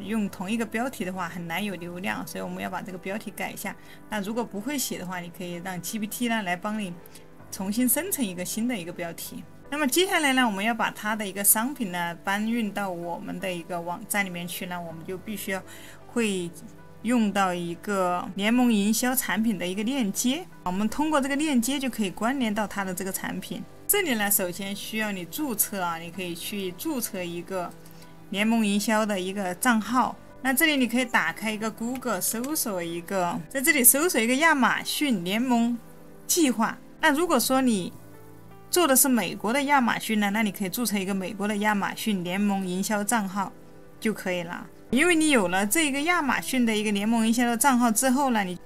用同一个标题的话很难有流量，所以我们要把这个标题改一下。那如果不会写的话，你可以让 GPT 呢来帮你重新生成一个新的一个标题。那么接下来呢，我们要把它的一个商品呢搬运到我们的一个网站里面去呢，我们就必须要会用到一个联盟营销产品的一个链接。我们通过这个链接就可以关联到它的这个产品。这里呢，首先需要你注册你可以去注册一个联盟营销的一个账号。那这里你可以打开一个 Google 搜索一个，在这里搜索一个亚马逊联盟计划。那如果说你做的是美国的亚马逊呢，那你可以注册一个美国的亚马逊联盟营销账号就可以了。因为你有了这个亚马逊的一个联盟营销的账号之后呢，你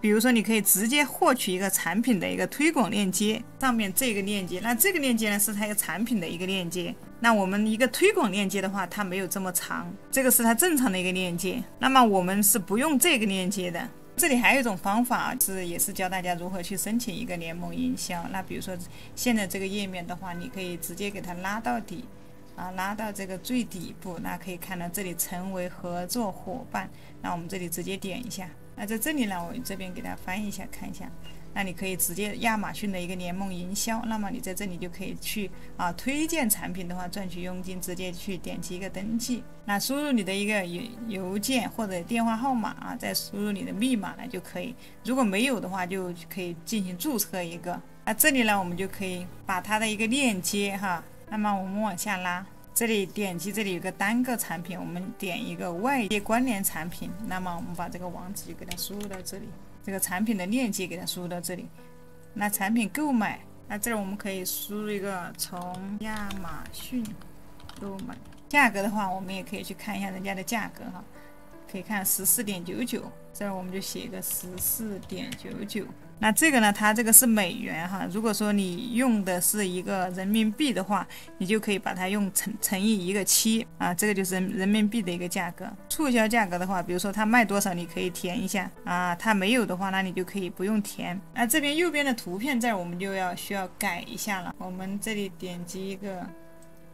比如说你可以直接获取一个产品的一个推广链接，上面这个链接，那这个链接呢是它一个产品的一个链接。那我们一个推广链接的话，它没有这么长，这个是它正常的一个链接。那么我们是不用这个链接的。这里还有一种方法也是教大家如何去申请一个联盟营销。那比如说现在这个页面的话，你可以直接给它拉到底拉到这个最底部，那可以看到这里成为合作伙伴。那我们这里直接点一下。那在这里呢，我这边给大家翻译一下看一下。那你可以直接亚马逊的一个联盟营销，那么你在这里就可以去推荐产品的话赚取佣金，直接去点击一个登记。那输入你的一个邮件或者电话号码再输入你的密码呢就可以。如果没有的话，就可以进行注册一个。那这里呢，我们就可以把它的一个链接那么我们往下拉，这里点击这里有个单个产品，我们点一个外接关联产品。那么我们把这个网址就给它输入到这里，这个产品的链接给它输入到这里。那产品购买，那这儿我们可以输入一个从亚马逊购买。价格的话，我们也可以去看一下人家的价格可以看14.99，这儿我们就写一个14.99。那这个呢，它这个是美元如果说你用的是一个人民币的话，你就可以把它用乘以一个7这个就是人民币的一个价格。促销价格的话，比如说它卖多少，你可以填一下它没有的话，那你就可以不用填。那这边右边的图片这儿我们就需要改一下了。我们这里点击一个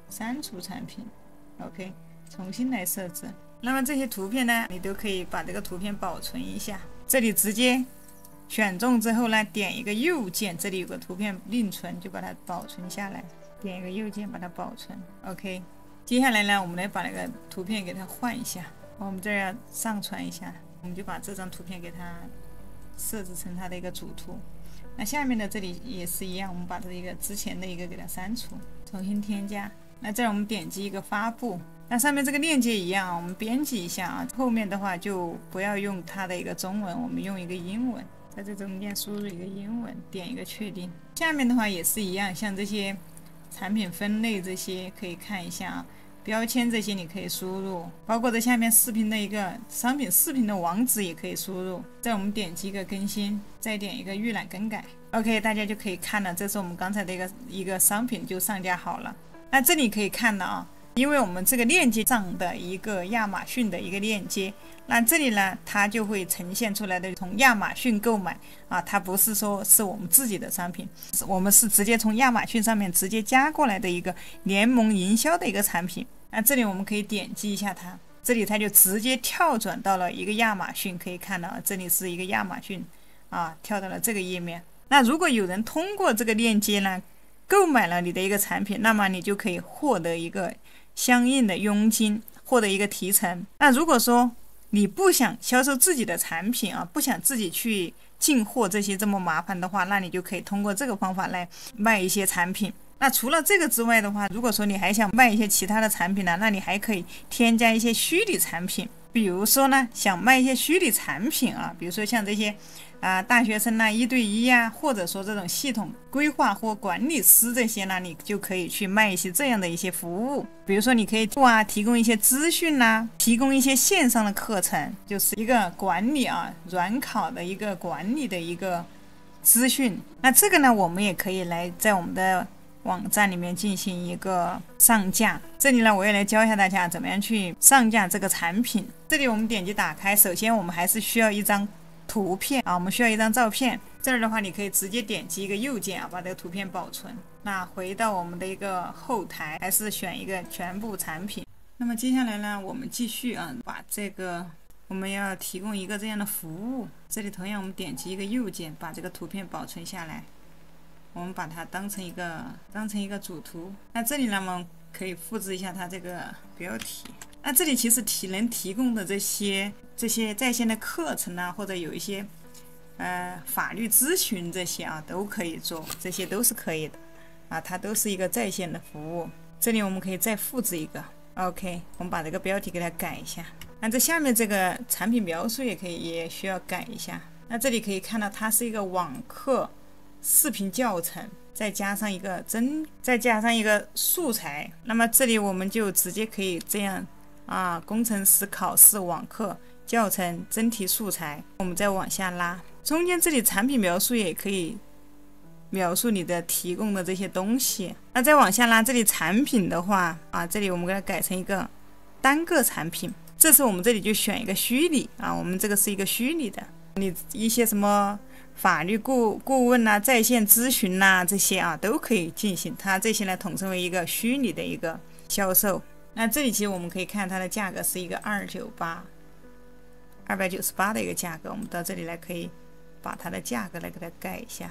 删除产品 ，OK， 重新来设置。那么这些图片呢，你都可以把这个图片保存一下。这里直接选中之后呢，点一个右键，这里有个图片另存，就把它保存下来。点一个右键把它保存 ，OK。接下来呢，我们来把那个图片给它换一下。我们这儿要上传一下，我们就把这张图片给它设置成它的一个主图。那下面的这里也是一样，我们把这一个之前的一个给它删除，重新添加。那这儿我们点击一个发布，那上面这个链接一样，我们编辑一下啊。后面的话就不要用它的一个中文，我们用一个英文，在这中间输入一个英文，点一个确定。下面的话也是一样，像这些产品分类这些可以看一下啊。标签这些你可以输入，包括这下面视频的一个商品视频的网址也可以输入。再我们点击一个更新，再点一个预览更改 ，OK， 大家就可以看了，这是我们刚才的一个商品就上架好了。那这里可以看到啊，因为我们这个链接上的一个亚马逊的一个链接，那这里呢它就会呈现出来的从亚马逊购买啊，它不是说是我们自己的商品，我们是直接从亚马逊上面直接加过来的一个联盟营销的一个产品。那这里我们可以点击一下它，这里它就直接跳转到了一个亚马逊，可以看到这里是一个亚马逊啊，跳到了这个页面。那如果有人通过这个链接呢购买了你的一个产品，那么你就可以获得一个相应的佣金，获得一个提成。那如果说你不想销售自己的产品啊，不想自己去进货这些这么麻烦的话，那你就可以通过这个方法来卖一些产品。那除了这个之外的话，如果说你还想卖一些其他的产品呢，那你还可以添加一些虚拟产品。比如说呢，想卖一些虚拟产品啊，比如说像这些大学生啊，1对1啊，或者说这种系统规划或管理师这些呢，你就可以去卖一些这样的一些服务。比如说你可以提供一些资讯啊，提供一些线上的课程，就是一个管理啊软考的一个管理的一个资讯。那这个呢，我们也可以来在我们的网站里面进行一个上架。这里呢，我也来教一下大家怎么样去上架这个产品。这里我们点击打开，首先我们还是需要一张图片啊，我们需要一张照片。这儿的话，你可以直接点击一个右键啊，把这个图片保存。那回到我们的一个后台，还是选一个全部产品。那么接下来呢，我们继续啊，把这个我们要提供一个这样的服务。这里同样我们点击一个右键，把这个图片保存下来。我们把它当成一个主图。那这里呢，我们可以复制一下它这个标题。那这里其实能提供的这些在线的课程啊，或者有一些法律咨询这些啊，都可以做，这些都是可以的啊，它都是一个在线的服务。这里我们可以再复制一个 ，OK， 我们把这个标题给它改一下。那这下面这个产品描述也需要改一下。那这里可以看到它是一个网课视频教程，再加上一个素材。那么这里我们就直接可以这样啊，工程师考试网课教程真题素材。我们再往下拉，中间这里产品描述也可以描述你的提供的这些东西。那再往下拉，这里产品的话啊，这里我们给它改成一个单个产品。这时我们这里就选一个虚拟啊，我们这个是一个虚拟的，你一些什么法律顾问啊、在线咨询啊这些啊都可以进行，它这些呢统称为一个虚拟的一个销售。那这里其实我们可以看它的价格是一个298的一个价格，我们到这里来可以把它的价格来给它改一下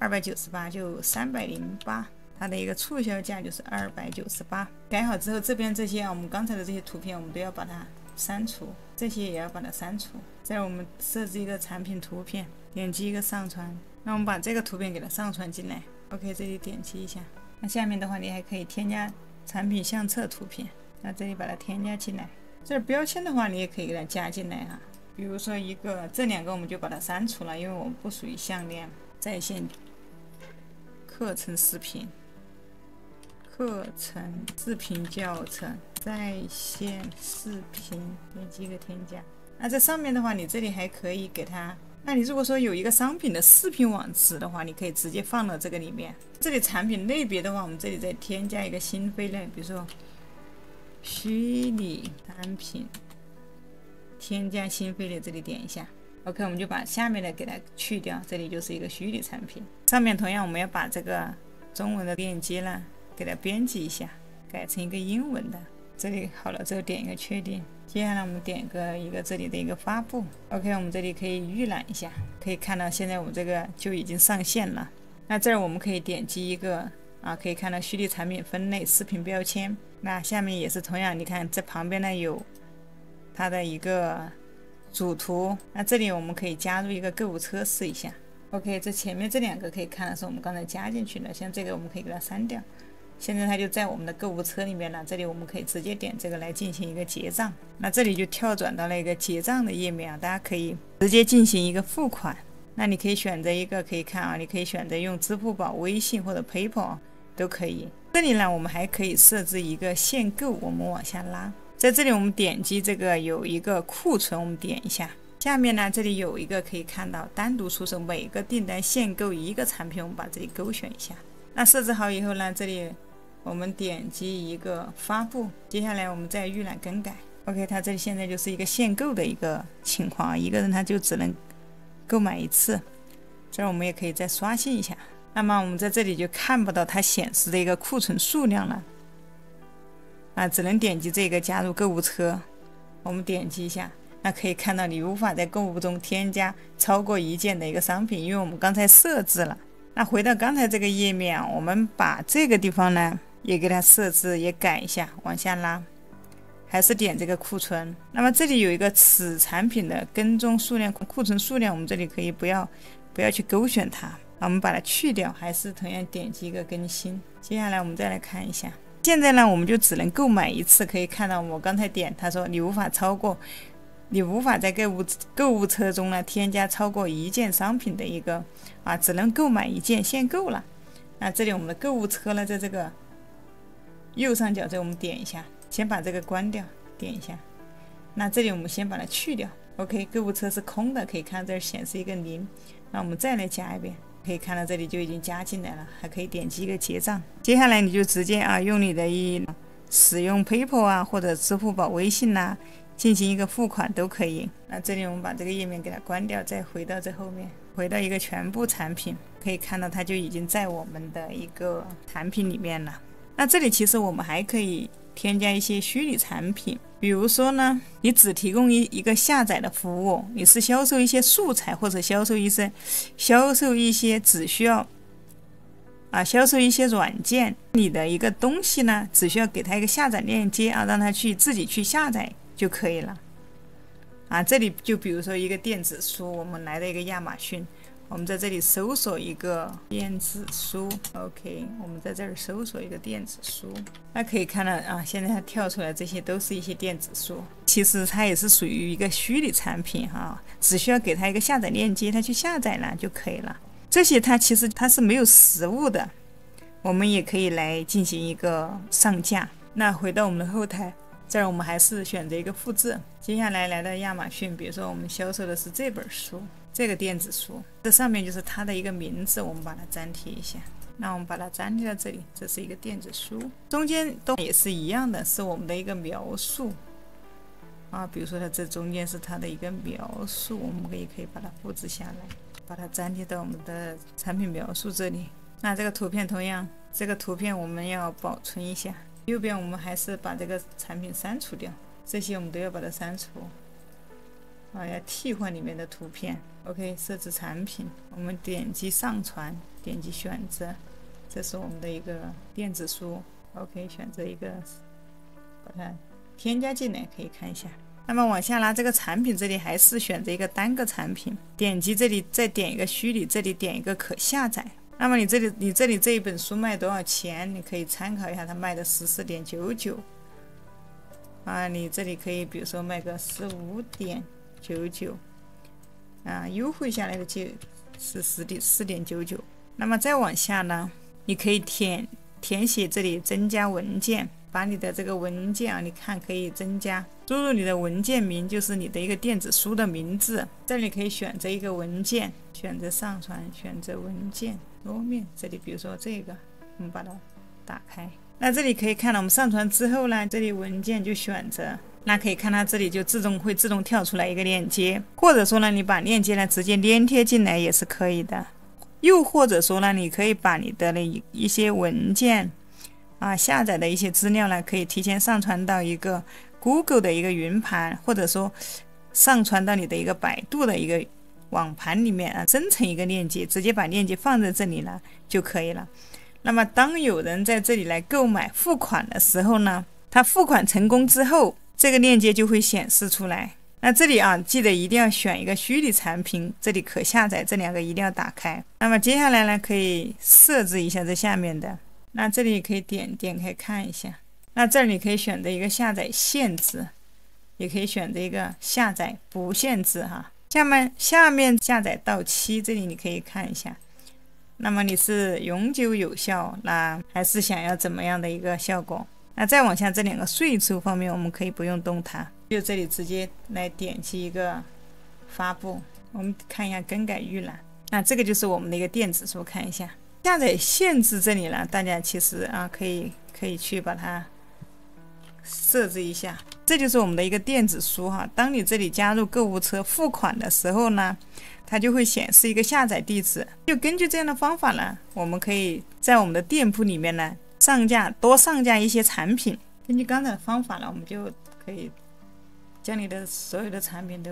，298就308，它的一个促销价就是298。改好之后，这边这些啊，我们刚才的这些图片我们都要把它删除，这些也要把它删除。再我们设置一个产品图片，点击一个上传，那我们把这个图片给它上传进来 ，OK， 这里点击一下。那下面的话，你还可以添加产品相册图片，那这里把它添加进来。这标签的话，你也可以给它加进来哈。比如说这两个我们就把它删除了，因为我们不属于项链。在线课程视频教程，在线视频，点击一个添加。那这上面的话，你这里还可以给它。那你如果说有一个商品的视频网址的话，你可以直接放到这个里面。这里产品类别的话，我们这里再添加一个新分类，比如说虚拟产品，添加新分类，这里点一下 ，OK， 我们就把下面的给它去掉，这里就是一个虚拟产品。上面同样我们要把这个中文的链接呢，给它编辑一下，改成一个英文的。这里好了之后点一个确定。接下来我们点一个这里的一个发布 ，OK， 我们这里可以预览一下，可以看到现在我们这个就已经上线了。那这儿我们可以点击一个啊，可以看到虚拟产品分类视频标签。那下面也是同样，你看这旁边呢有它的一个主图。那这里我们可以加入一个购物车试一下 OK， 这前面这2个可以看的是我们刚才加进去的，像这个我们可以给它删掉。现在它就在我们的购物车里面了，这里我们可以直接点这个来进行一个结账。那这里就跳转到了一个结账的页面啊，大家可以直接进行一个付款。那你可以选择一个，可以看啊，你可以选择用支付宝、微信或者 PayPal 都可以。这里呢，我们还可以设置一个限购，我们往下拉，在这里我们点击这个有一个库存，我们点一下。下面呢，这里有一个可以看到单独出售每个订单限购1个产品，我们把这里勾选一下。那设置好以后呢，这里我们点击一个发布，接下来我们再预览更改。OK， 它这里现在就是一个限购的一个情况，一个人他就只能购买1次。这儿我们也可以再刷新一下，那么我们在这里就看不到它显示的一个库存数量了啊，只能点击这个加入购物车，我们点击一下。那可以看到你无法在购物中添加超过1件的一个商品，因为我们刚才设置了。那回到刚才这个页面啊，我们把这个地方呢也给它设置也改一下，往下拉，还是点这个库存。那么这里有一个此产品的跟踪数量、库存数量，我们这里可以不要去勾选它，我们把它去掉，还是同样点击一个更新。接下来我们再来看一下，现在呢我们就只能购买1次，可以看到我刚才点他说你无法在购物车中呢添加超过1件商品的一个只能购买1件限购了。那这里我们的购物车呢，在这个右上角这我们点一下，先把这个关掉，点一下。那这里我们先把它去掉。OK， 购物车是空的，可以看这儿显示一个0。那我们再来加一遍，可以看到这里就已经加进来了，还可以点击一个结账。接下来你就直接用你的使用 PayPal 或者支付宝、微信进行一个付款都可以。那这里我们把这个页面给它关掉，再回到这后面，回到一个全部产品，可以看到它就已经在我们的一个产品里面了。那这里其实我们还可以添加一些虚拟产品，比如说呢，你只提供一个下载的服务，你是销售一些素材，或者销售一些只需要销售一些软件，你的一个东西呢，只需要给它一个下载链接让它自己去下载就可以了这里就比如说一个电子书，我们来的一个亚马逊，我们在这里搜索一个电子书 OK， 我们在这儿搜索一个电子书，那可以看到现在它跳出来这些都是一些电子书，其实它也是属于一个虚拟产品只需要给它一个下载链接，它去下载了就可以了。这些其实它是没有实物的，我们也可以来进行一个上架。那回到我们的后台，这儿我们还是选择一个复制，接下来来到亚马逊，比如说我们销售的是这本书，这个电子书，这上面就是它的一个名字，我们把它粘贴一下。那我们把它粘贴到这里，这是一个电子书，中间都也是一样的，是我们的一个描述比如说它这中间是它的一个描述，我们也可以把它复制下来，把它粘贴到我们的产品描述这里。那这个图片同样，这个图片我们要保存一下，右边我们还是把这个产品删除掉，这些我们都要把它删除要替换里面的图片。 OK， 设置产品，我们点击上传，点击选择，这是我们的一个电子书 OK， 选择一个把它添加进来，可以看一下。那么往下拉，这个产品这里还是选择一个单个产品，点击这里再点一个虚拟，这里点一个可下载。那么你这里这一本书卖多少钱，你可以参考一下，它卖的14.99你这里可以比如说卖个15.99优惠下来的就是14.99。那么再往下呢，你可以填写这里增加文件，把你的这个文件你看可以增加，输入你的文件名，就是你的一个电子书的名字，这里可以选择一个文件，选择上传，选择文件桌面，这里比如说这个我们把它打开。那这里可以看到我们上传之后呢，这里文件就选择，那可以看到这里就会自动跳出来一个链接，或者说呢你把链接呢直接粘贴进来也是可以的，又或者说呢你可以把你的一些文件下载的一些资料呢可以提前上传到一个 Google 的一个云盘，或者说上传到你的一个百度的一个网盘里面生成一个链接，直接把链接放在这里了就可以了。那么当有人在这里来购买付款的时候呢，他付款成功之后，这个链接就会显示出来，那这里啊，记得一定要选一个虚拟产品，这里可下载这2个一定要打开。那么接下来呢，可以设置一下这下面的，那这里可以点开看一下。那这儿你可以选择一个下载限制，也可以选择一个下载不限制哈。下面下载到期，这里你可以看一下。那么你是永久有效，那还是想要怎么样的一个效果？那再往下这2个税收方面，我们可以不用动它，就这里直接来点击一个发布。我们看一下更改预览，那这个就是我们的一个电子书，看一下下载限制这里呢，大家其实啊可以去把它设置一下。这就是我们的一个电子书哈。当你这里加入购物车付款的时候呢，它就会显示一个下载地址。就根据这样的方法呢，我们可以在我们的店铺里面呢多上架一些产品。根据刚才的方法呢，我们就可以将你的所有的产品都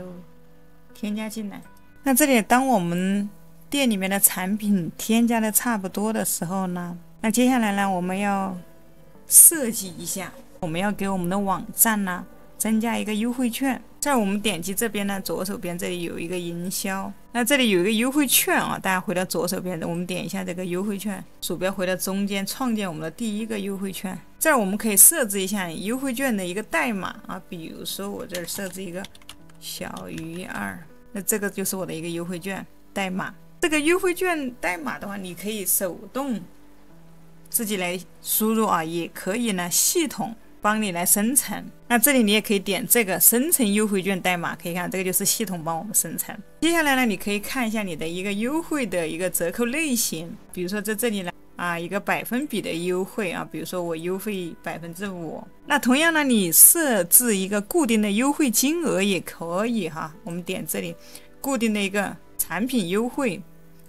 添加进来。那这里当我们店里面的产品添加的差不多的时候呢，那接下来呢，我们要设计一下，我们要给我们的网站呢增加一个优惠券。在我们点击这边呢，左手边这里有一个营销，那这里有一个优惠券啊，大家回到左手边，我们点一下这个优惠券，鼠标回到中间，创建我们的第一个优惠券。这儿我们可以设置一下优惠券的一个代码啊，比如说我这儿设置一个小于2，那这个就是我的一个优惠券代码。这个优惠券代码的话，你可以手动自己来输入啊，也可以呢系统帮你来生成。那这里你也可以点这个生成优惠券代码，可以看这个就是系统帮我们生成。接下来呢，你可以看一下你的一个优惠的一个折扣类型，比如说在这里呢一个百分比的优惠啊，比如说我优惠5%。那同样呢，你设置一个固定的优惠金额也可以哈。我们点这里固定的一个产品优惠，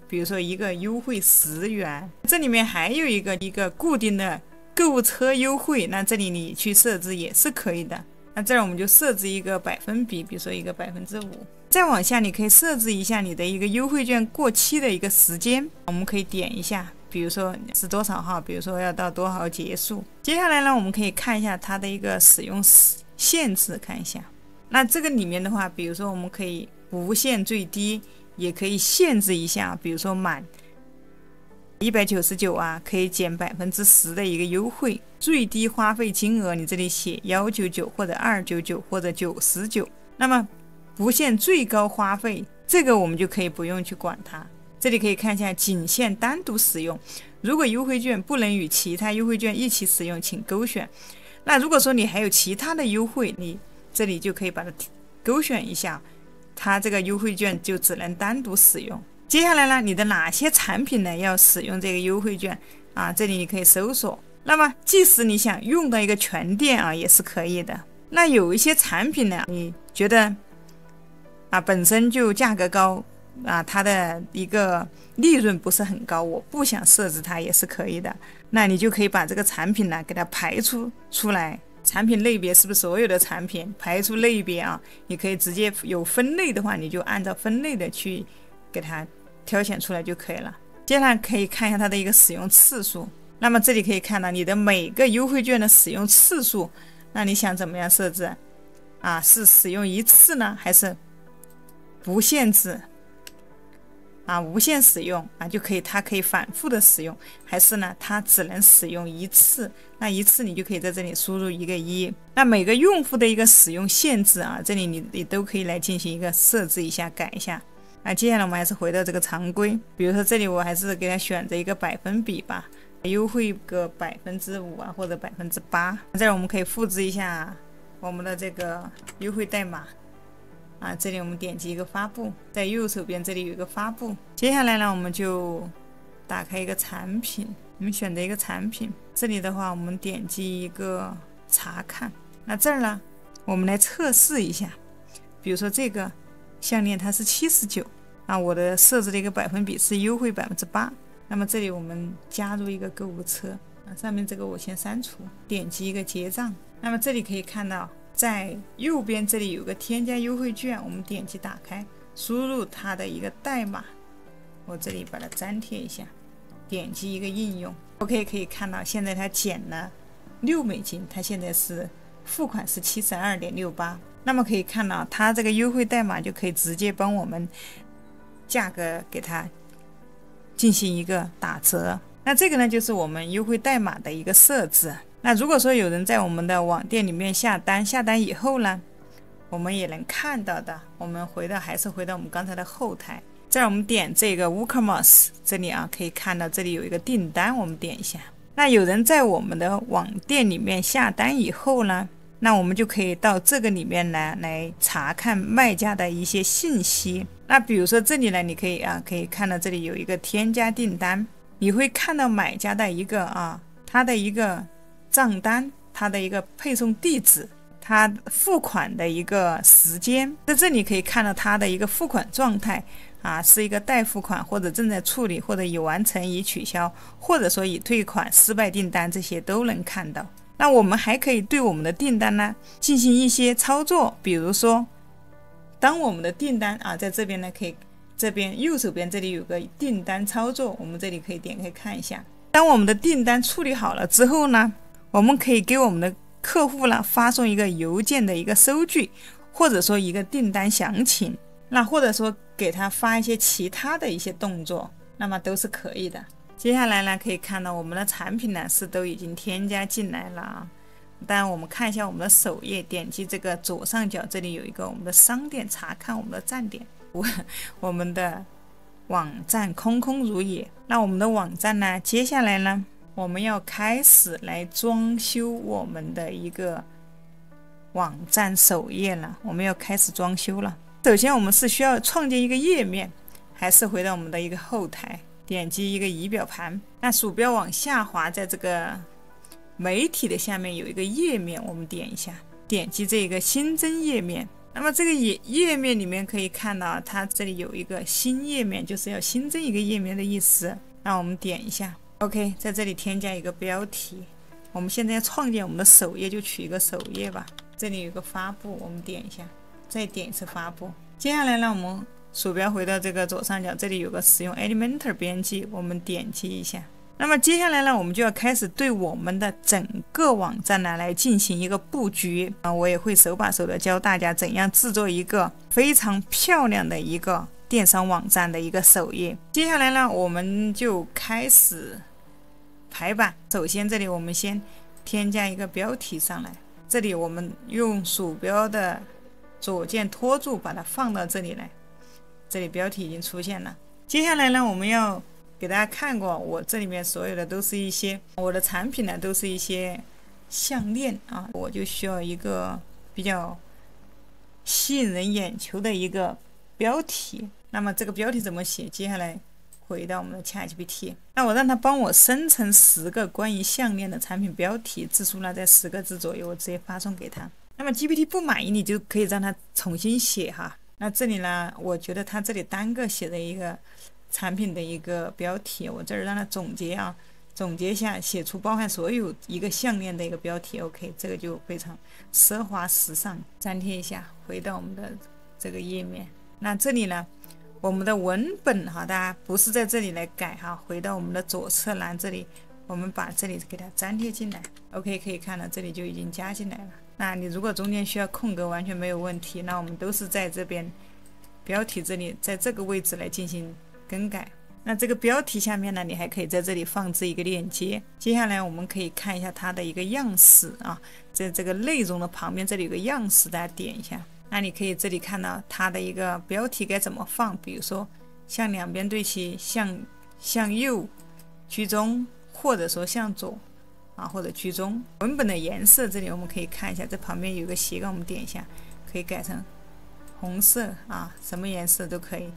比如说一个优惠10元。这里面还有一个固定的购物车优惠，那这里你去设置也是可以的。那这儿我们就设置一个百分比，比如说一个5%。再往下，你可以设置一下你的一个优惠券过期的一个时间，我们可以点一下，比如说是多少号，比如说要到多少号结束。接下来呢，我们可以看一下它的一个使用限制，看一下。那这个里面的话，比如说我们可以不限最低，也可以限制一下，比如说满199啊，可以减10%的一个优惠，最低花费金额你这里写199或者299或者99。那么不限最高花费，这个我们就可以不用去管它。这里可以看一下仅限单独使用，如果优惠券不能与其他优惠券一起使用，请勾选。那如果说你还有其他的优惠，你这里就可以把它勾选一下，它这个优惠券就只能单独使用。接下来呢，你的哪些产品呢要使用这个优惠券啊？这里你可以搜索。那么即使你想用到一个全店啊，也是可以的。那有一些产品呢，你觉得本身就价格高它的一个利润不是很高，我不想设置它也是可以的。那你就可以把这个产品呢给它排出来，产品类别是不是所有的产品，排除类别啊，你可以直接有分类的话，你就按照分类的去给它挑选出来就可以了。接下来可以看一下它的一个使用次数，那么这里可以看到你的每个优惠券的使用次数，那你想怎么样设置是使用一次呢，还是不限制无限使用就可以，它可以反复的使用，还是呢它只能使用一次，那一次你就可以在这里输入一个1。那每个用户的一个使用限制这里你都可以来进行一个设置一下，改一下。接下来我们还是回到这个常规，比如说这里我还是给它选择一个百分比吧，优惠个5%或者8%。这里我们可以复制一下我们的这个优惠代码这里我们点击一个发布，在右手边这里有一个发布。接下来呢，我们就打开一个产品，我们选择一个产品，这里的话我们点击一个查看。那这儿呢，我们来测试一下，比如说这个项链它是79我的设置的一个百分比是优惠8%。那么这里我们加入一个购物车上面这个我先删除，点击一个结账。那么这里可以看到在右边这里有个添加优惠券，我们点击打开，输入它的一个代码，我这里把它粘贴一下，点击一个应用 OK， 可以看到现在它减了$6，它现在是付款是72.68。那么可以看到它这个优惠代码就可以直接帮我们价格给它进行一个打折。那这个呢就是我们优惠代码的一个设置。那如果说有人在我们的网店里面下单以后呢，我们也能看到的，我们还是回到我们刚才的后台，在我们点这个 WooCommerce 这里啊，可以看到这里有一个订单，我们点一下。那有人在我们的网店里面下单以后呢，那我们就可以到这个里面来查看卖家的一些信息。那比如说这里呢，你可以看到这里有一个添加订单，你会看到买家的一个他的一个账单，他的一个配送地址，他付款的一个时间，在这里可以看到他的一个付款状态是一个待付款，或者正在处理，或者已完成，已取消，或者说已退款、失败订单，这些都能看到。那我们还可以对我们的订单呢进行一些操作，比如说当我们的订单在这边呢，可以这边右手边这里有个订单操作，我们这里可以点开看一下。当我们的订单处理好了之后呢，我们可以给我们的客户呢发送一个邮件的一个收据，或者说一个订单详情，那或者说给他发一些其他的一些动作，那么都是可以的。接下来呢，可以看到我们的产品呢是都已经添加进来了当然我们看一下我们的首页，点击这个左上角，这里有一个我们的商店，查看我们的站点，我们的网站空空如也。那我们的网站呢，接下来呢，我们要开始来装修我们的一个网站首页了，我们要开始装修了。首先我们是需要创建一个页面，还是回到我们的一个后台，点击一个仪表盘，那鼠标往下滑，在这个媒体的下面有一个页面，我们点一下，点击这个新增页面。那么这个页面里面可以看到它这里有一个新页面，就是要新增一个页面的意思。那我们点一下 OK， 在这里添加一个标题，我们现在要创建我们的首页，就取一个首页吧。这里有个发布，我们点一下，再点一次发布。接下来呢，我们鼠标回到这个左上角，这里有个使用 Elementor 编辑，我们点击一下。那么接下来呢，我们就要开始对我们的整个网站呢来进行一个布局我也会手把手的教大家怎样制作一个非常漂亮的一个电商网站的一个首页。接下来呢，我们就开始排版。首先这里我们先添加一个标题上来，这里我们用鼠标的左键拖住，把它放到这里来，这里标题已经出现了。接下来呢，我们要给大家看过，我这里面所有的都是一些我的产品呢，都是一些项链我就需要一个比较吸引人眼球的一个标题。那么这个标题怎么写？接下来回到我们的 ChatGPT， 那我让它帮我生成10个关于项链的产品标题，字数呢在10个字左右，我直接发送给他。那么 GPT 不满意，你就可以让它重新写那这里呢，我觉得它这里单个写的一个产品的一个标题，我这儿让它总结总结一下，写出包含所有一个项链的一个标题。 OK， 这个就非常奢华时尚。粘贴一下，回到我们的这个页面。那这里呢，我们的文本大家不是在这里来改回到我们的左侧栏，这里我们把这里给它粘贴进来。 OK， 可以看到这里就已经加进来了。那你如果中间需要空格，完全没有问题，那我们都是在这边标题这里，在这个位置来进行更改。那这个标题下面呢，你还可以在这里放置一个链接。接下来我们可以看一下它的一个样式在这个内容的旁边这里有个样式，大家点一下。那你可以这里看到它的一个标题该怎么放，比如说向两边对齐，向右居中，或者说向左或者居中。文本的颜色这里我们可以看一下，这旁边有个斜杠，我们点一下，可以改成红色什么颜色都可以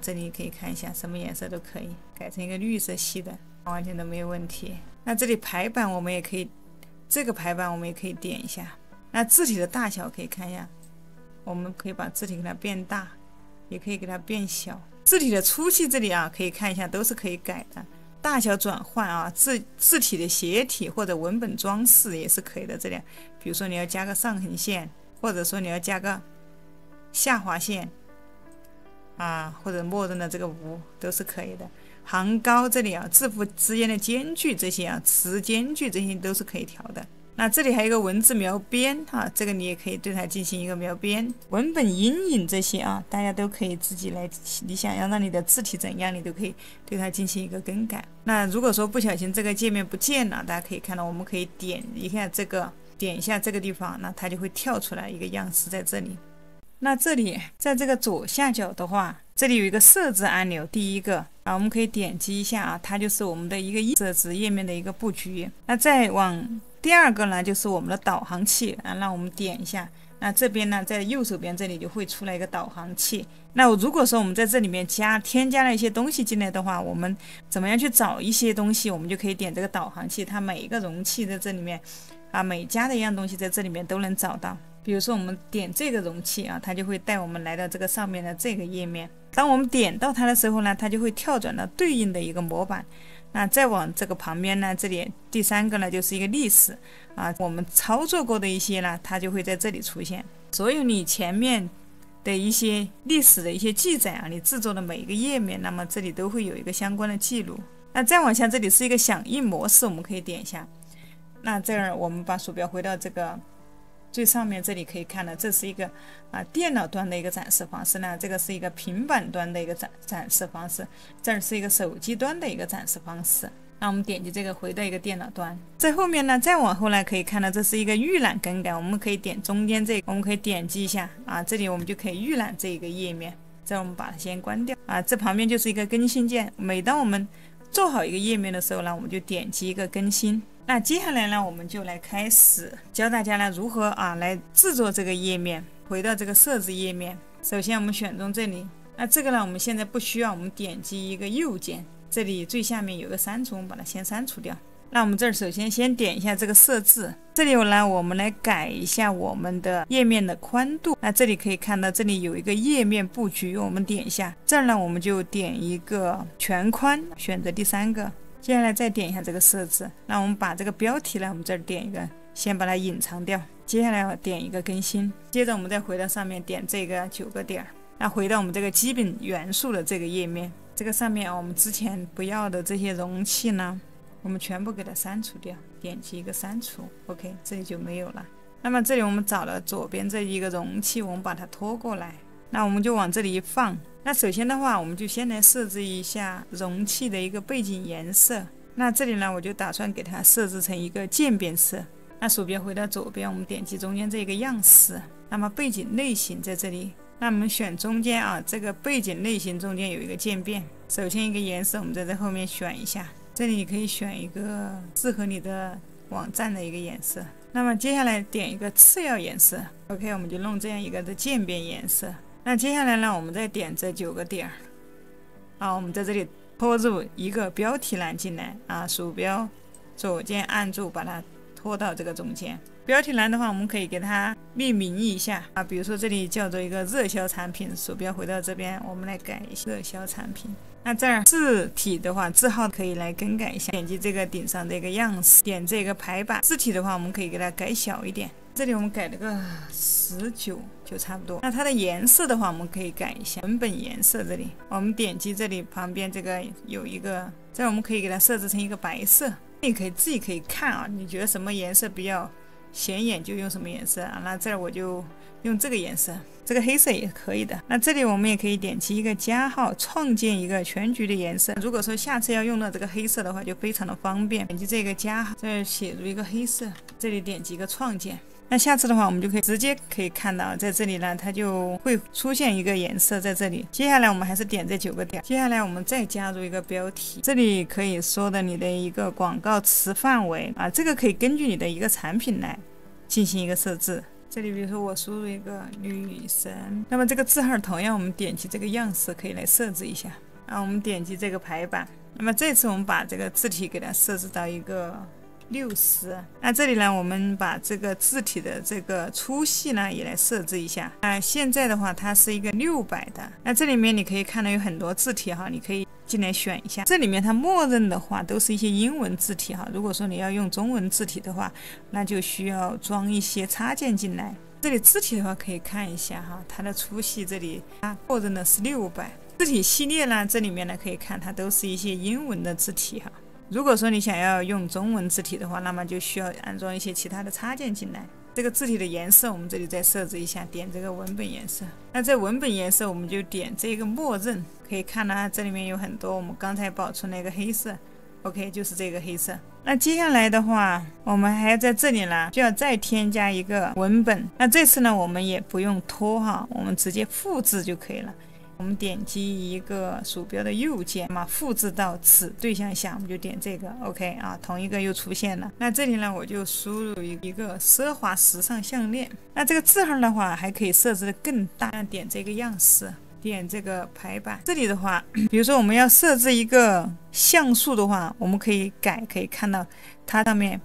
这里可以看一下，什么颜色都可以，改成一个绿色系的，完全都没有问题。那这里排版我们也可以，这个排版我们也可以点一下。那字体的大小可以看一下，我们可以把字体给它变大，也可以给它变小。字体的粗细这里可以看一下，都是可以改的。大小转换字体的斜体或者文本装饰也是可以的。这里比如说你要加个上横线，或者说你要加个下划线或者默认的这个无都是可以的。行高这里字符之间的间距这些词间距这些都是可以调的。那这里还有一个文字描边哈，这个你也可以对它进行一个描边。文本阴影这些啊，大家都可以自己来，你想要让你的字体怎样，你都可以对它进行一个更改。那如果说不小心这个界面不见了，大家可以看到，我们可以点一下这个，点一下这个地方，那它就会跳出来一个样式在这里。那这里在这个左下角的话，这里有一个设置按钮，第一个啊，我们可以点击一下啊，它就是我们的一个设置页面的一个布局。那再往第二个呢，就是我们的导航器啊，让我们点一下。那这边呢，在右手边这里就会出来一个导航器。那如果说我们在这里面添加了一些东西进来的话，我们怎么样去找一些东西，我们就可以点这个导航器，它每一个容器在这里面啊，每加的一样东西在这里面都能找到。比如说我们点这个容器啊，它就会带我们来到这个上面的这个页面。当我们点到它的时候呢，它就会跳转到对应的一个模板。那再往这个旁边呢，这里第三个呢就是一个历史啊，我们操作过的一些呢，它就会在这里出现。所有你前面的一些历史的一些记载啊，你制作的每一个页面，那么这里都会有一个相关的记录。那再往下，这里是一个响应模式，我们可以点一下。那这儿我们把鼠标回到这个最上面，这里可以看到，这是一个电脑端的一个展示方式呢，这个是一个平板端的一个展示方式，这儿是一个手机端的一个展示方式。那我们点击这个回到一个电脑端，在后面呢，再往后呢，可以看到这是一个预览更改，我们可以点中间这个，我们可以点击一下啊，这里我们就可以预览这个页面。这我们把它先关掉啊，这旁边就是一个更新键，每当我们做好一个页面的时候呢，我们就点击一个更新。那接下来呢，我们就来开始教大家呢如何来制作这个页面。回到这个设置页面，首先我们选中这里，那这个呢我们现在不需要，我们点击一个右键，这里最下面有个删除，我们把它先删除掉。那我们这儿首先点一下这个设置，这里呢我们来改一下我们的页面的宽度。那这里可以看到这里有一个页面布局，我们点一下，这儿呢我们就点一个全宽，选择第三个。接下来再点一下这个设置，那我们把这个标题呢，我们这儿点一个，先把它隐藏掉。接下来我点一个更新，接着我们再回到上面点这个9个点，那回到我们这个基本元素的这个页面，这个上面我们之前不要的这些容器呢，我们全部给它删除掉，点击一个删除 ，OK， 这里就没有了。那么这里我们找了左边这一个容器，我们把它拖过来，那我们就往这里一放。那首先的话，我们就先来设置一下容器的一个背景颜色。那这里呢，我就打算给它设置成一个渐变色。那鼠标回到左边，我们点击中间这个样式，那么背景类型在这里，那我们选中间啊，这个背景类型中间有一个渐变。首先一个颜色，我们在这后面选一下，这里你可以选一个适合你的网站的一个颜色。那么接下来点一个次要颜色 ，OK， 我们就弄这样一个的渐变颜色。那接下来呢，我们再点这9个点，我们在这里拖入一个标题栏进来啊，鼠标左键按住把它拖到这个中间。标题栏的话，我们可以给它命名一下啊，比如说这里叫做一个热销产品，鼠标回到这边，我们来改一下热销产品。那这儿字体的话，字号可以来更改一下，点击这个顶上这个样式，点这个排版。字体的话，我们可以给它改小一点，这里我们改了个19就差不多。那它的颜色的话，我们可以改一下文本颜色，这里我们点击这里旁边这个有一个，这我们可以给它设置成一个白色。你自己可以看啊，你觉得什么颜色比较显眼就用什么颜色啊。那这儿我就用这个颜色，这个黑色也可以的。那这里我们也可以点击一个加号，创建一个全局的颜色。如果说下次要用到这个黑色的话，就非常的方便。点击这个加号，这儿写入一个黑色，这里点击一个创建。那下次的话，我们就直接可以看到，在这里呢，它就会出现一个颜色在这里。接下来我们还是点这9个点，接下来我们再加入一个标题，这里可以说的你的一个广告词范围啊，这个可以根据你的一个产品来进行一个设置。这里比如说我输入一个女神，那么这个字号同样我们点击这个样式可以来设置一下啊，我们点击这个排版，那么这次我们把这个字体给它设置到一个60。那这里呢，我们把这个字体的这个粗细呢也来设置一下现在的话它是一个600的。那这里面你可以看到有很多字体哈，你可以进来选一下。这里面它默认的话都是一些英文字体哈，如果说你要用中文字体的话，那就需要装一些插件进来。这里字体的话可以看一下哈，它的粗细这里默认的是600。字体系列呢，这里面呢可以看它都是一些英文的字体哈。如果说你想要用中文字体的话，那么就需要安装一些其他的插件进来。这个字体的颜色我们这里再设置一下，点这个文本颜色。那在文本颜色我们就点这个默认，可以看到这里面有很多我们刚才保存了一个黑色。OK， 就是这个黑色。那接下来的话，我们还要在这里呢，就要再添加一个文本。那这次呢，我们也不用拖哈，我们直接复制就可以了。我们点击一个鼠标的右键嘛，复制到此对象下，我们就点这个 OK 啊，同一个又出现了。那这里呢，我就输入一个奢华时尚项链。那这个字号的话，还可以设置的更大，点这个样式。点这个排版，这里的话，比如说我们要设置一个像素的话，我们可以改，可以看到它上面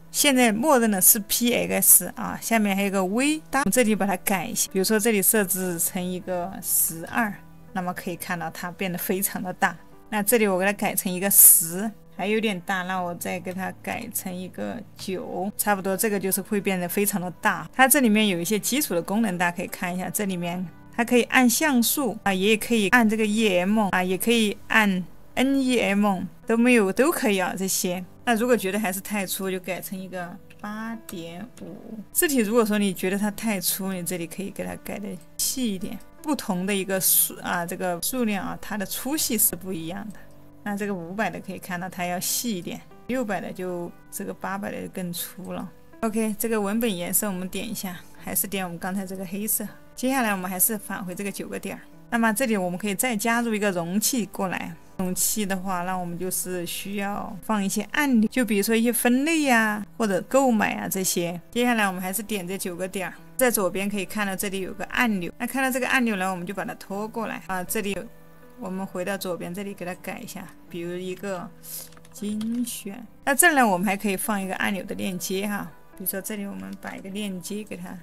现在默认的是 px 啊，下面还有个 v， 我们这里把它改一下，比如说这里设置成一个12，那么可以看到它变得非常的大。那这里我给它改成一个10，还有点大，那我再给它改成一个9，差不多这个就是会变得非常的大。它这里面有一些基础的功能，大家可以看一下，这里面它可以按像素啊，也可以按这个 EM 啊，也可以按 NEM， 都可以啊这些。那如果觉得还是太粗，就改成一个8.5。字体如果说你觉得它太粗，你这里可以给它改的细一点。不同的一个这个数量啊，它的粗细是不一样的。那这个500的可以看到它要细一点，600的就这个800的就更粗了。OK， 这个文本颜色我们点一下，还是点我们刚才这个黑色。接下来我们还是返回这个9个点。那么这里我们可以再加入一个容器过来。容器的话，那我们就是需要放一些按钮，就比如说一些分类呀，或者购买啊这些。接下来我们还是点这9个点，在左边可以看到这里有个按钮。那看到这个按钮呢，我们就把它拖过来啊。这里我们回到左边，这里给它改一下，比如一个精选。那这里呢，我们还可以放一个按钮的链接哈。比如说这里我们把一个链接给它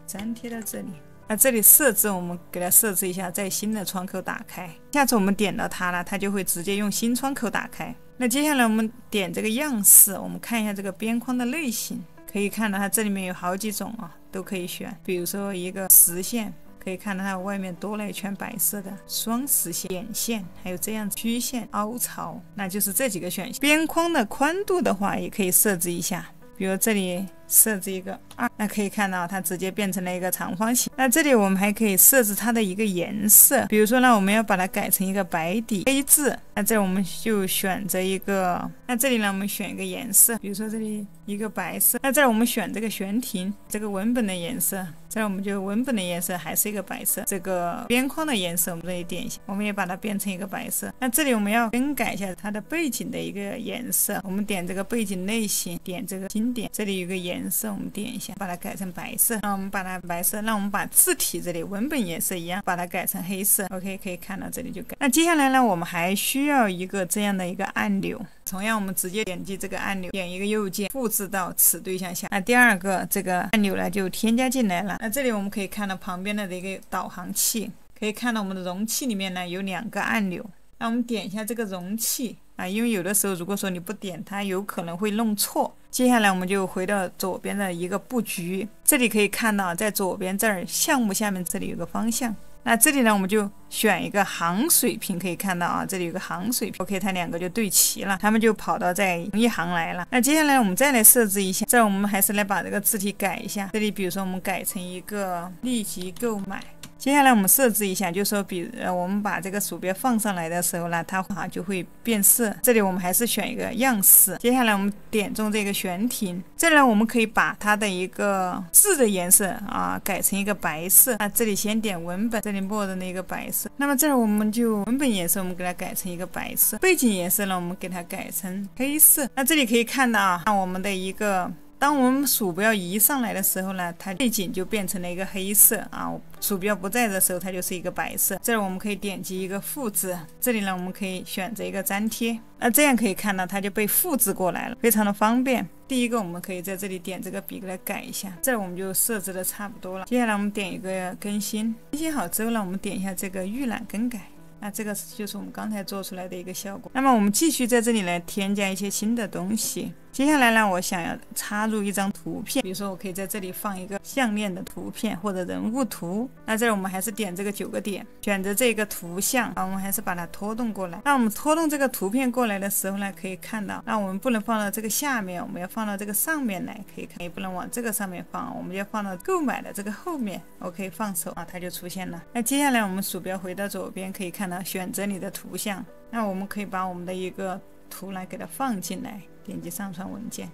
粘贴到这里。那这里设置我们给它设置一下，在新的窗口打开。下次我们点到它了，它就会直接用新窗口打开。那接下来我们点这个样式，我们看一下这个边框的类型，可以看到它这里面有好几种啊，都可以选。比如说一个实线，可以看到它外面多了一圈白色的双实线、点线，还有这样曲线、凹槽，那就是这几个选项。边框的宽度的话，也可以设置一下。比如这里设置一个2，那可以看到它直接变成了一个长方形。那这里我们还可以设置它的一个颜色，比如说呢，我们要把它改成一个白底黑字，那这我们就选择一个，那这里呢我们选一个颜色，比如说这里一个白色。那这里我们选这个悬停，这个文本的颜色，这里我们就文本的颜色还是一个白色，这个边框的颜色我们这里点一下，我们也把它变成一个白色。那这里我们要更改一下它的背景的一个颜色，我们点这个背景类型，点这个经典，这里有个颜色我们点一下，把它改成白色。那我们把它白色，那我们把字体这里文本颜色一样，把它改成黑色。OK， 可以看到这里就改。那接下来呢，我们还需要一个这样的一个按钮。同样，我们直接点击这个按钮，点一个右键，复制到此对象下。那第二个这个按钮呢就添加进来了。那这里我们可以看到旁边的这个导航器，可以看到我们的容器里面呢有2个按钮。那我们点一下这个容器啊，因为有的时候如果说你不点它，有可能会弄错。接下来我们就回到左边的一个布局，这里可以看到在左边这儿项目下面这里有个方向。那这里呢，我们就选一个行水平，可以看到啊，这里有个行水平 ，OK， 它2个就对齐了，它们就跑到在同一行来了。那接下来我们再来设置一下，这我们还是来把这个字体改一下，这里比如说我们改成一个立即购买。接下来我们设置一下，就是说我们把这个鼠标放上来的时候呢，它就会变色。这里我们还是选一个样式。接下来我们点中这个悬停，这里我们可以把它的一个字的颜色啊改成一个白色。那这里先点文本，这里默认的一个白色。那么这里我们就文本颜色我们给它改成一个白色，背景颜色呢我们给它改成黑色。那这里可以看到啊，我们的一个。当我们鼠标移上来的时候呢，它背景就变成了一个黑色啊。鼠标不在的时候，它就是一个白色。这里我们可以点击一个复制，这里呢我们可以选择一个粘贴。那这样可以看到它就被复制过来了，非常的方便。第一个我们可以在这里点这个笔给它改一下，这里我们就设置的差不多了。接下来我们点一个更新，更新好之后呢，我们点一下这个预览更改。那这个就是我们刚才做出来的一个效果。那么我们继续在这里来添加一些新的东西。接下来呢，我想要插入一张图片，比如说我可以在这里放一个项链的图片或者人物图。那这里我们还是点这个9个点，选择这个图像啊，我们还是把它拖动过来。那我们拖动这个图片过来的时候呢，可以看到，那我们不能放到这个下面，我们要放到这个上面来，可以看，也不能往这个上面放，我们要放到购买的这个后面。OK， 放手啊，它就出现了。那接下来我们鼠标回到左边，可以看到选择你的图像。那我们可以把我们的一个图来给它放进来。点击上传文件，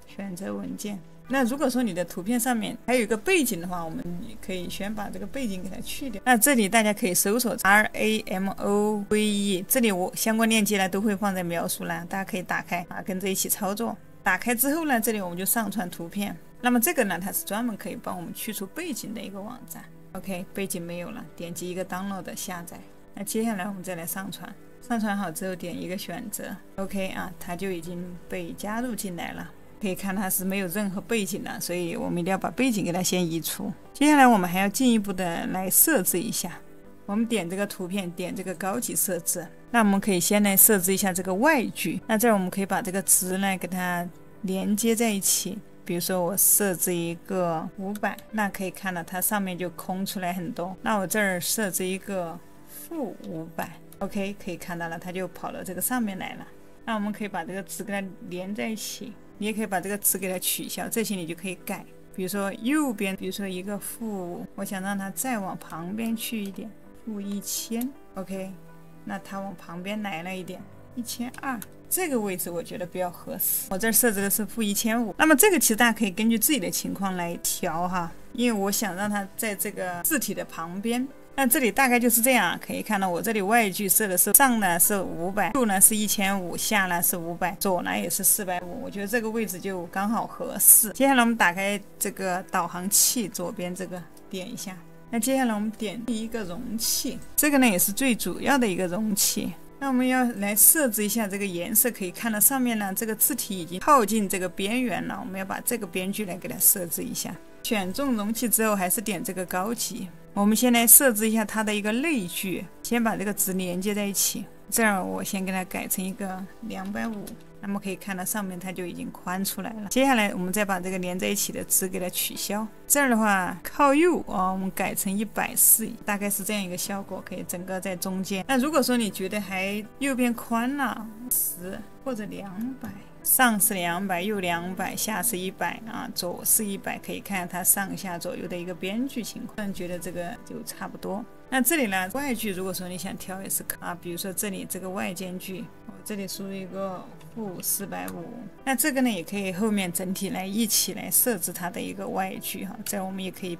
选择文件。那如果说你的图片上面还有一个背景的话，我们可以先把这个背景给它去掉。那这里大家可以搜索 RAMOVE， 这里我相关链接呢都会放在描述栏，大家可以打开啊，跟着一起操作。打开之后呢，这里我们就上传图片。那么这个呢，它是专门可以帮我们去除背景的一个网站。OK， 背景没有了，点击一个 download 下载。那接下来我们再来上传。上传好之后点一个选择 OK 啊，它就已经被加入进来了。可以看它是没有任何背景的，所以我们一定要把背景给它先移除。接下来我们还要进一步的来设置一下，我们点这个图片，点这个高级设置。那我们可以先来设置一下这个外距。那这儿我们可以把这个值呢给它连接在一起。比如说我设置一个500，那可以看到它上面就空出来很多。那我这儿设置一个-500。OK， 可以看到了，它就跑到这个上面来了。那我们可以把这个值给它连在一起，你也可以把这个值给它取消，这些你就可以改。比如说右边，比如说一个我想让它再往旁边去一点，-1000。OK， 那它往旁边来了一点，1200。这个位置我觉得比较合适，我这儿设置的是-1500。那么这个其实大家可以根据自己的情况来调哈，因为我想让它在这个字体的旁边。那这里大概就是这样，可以看到我这里外距设的是上呢是500，右呢是1500，下呢是500，左呢也是450。我觉得这个位置就刚好合适。接下来我们打开这个导航器，左边这个点一下。那接下来我们点第一个容器，这个呢也是最主要的一个容器。那我们要来设置一下这个颜色，可以看到上面呢这个字体已经靠近这个边缘了，我们要把这个边距来给它设置一下。选中容器之后，还是点这个高级。我们先来设置一下它的一个类距，先把这个值连接在一起。这样我先给它改成一个250，那么可以看到上面它就已经宽出来了。接下来我们再把这个连在一起的值给它取消。这儿的话靠右我们改成140，大概是这样一个效果，可以整个在中间。那如果说你觉得还右边宽了10或者200。上是200，右200，下是100啊，左是100，可以看它上下左右的一个边距情况。个人觉得这个就差不多。那这里呢，外距如果说你想调也是可啊，比如说这里这个外间距，我这里输入一个-450，那这个呢也可以后面整体来一起来设置它的一个外距哈，这我们也可以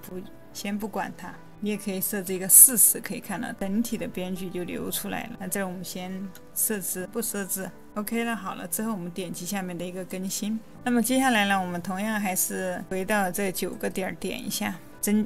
先不管它。你也可以设置一个40，可以看到整体的边距就留出来了。那这我们先设置不设置 OK 了。好了之后我们点击下面的一个更新。那么接下来呢，我们同样还是回到这9个点点一下，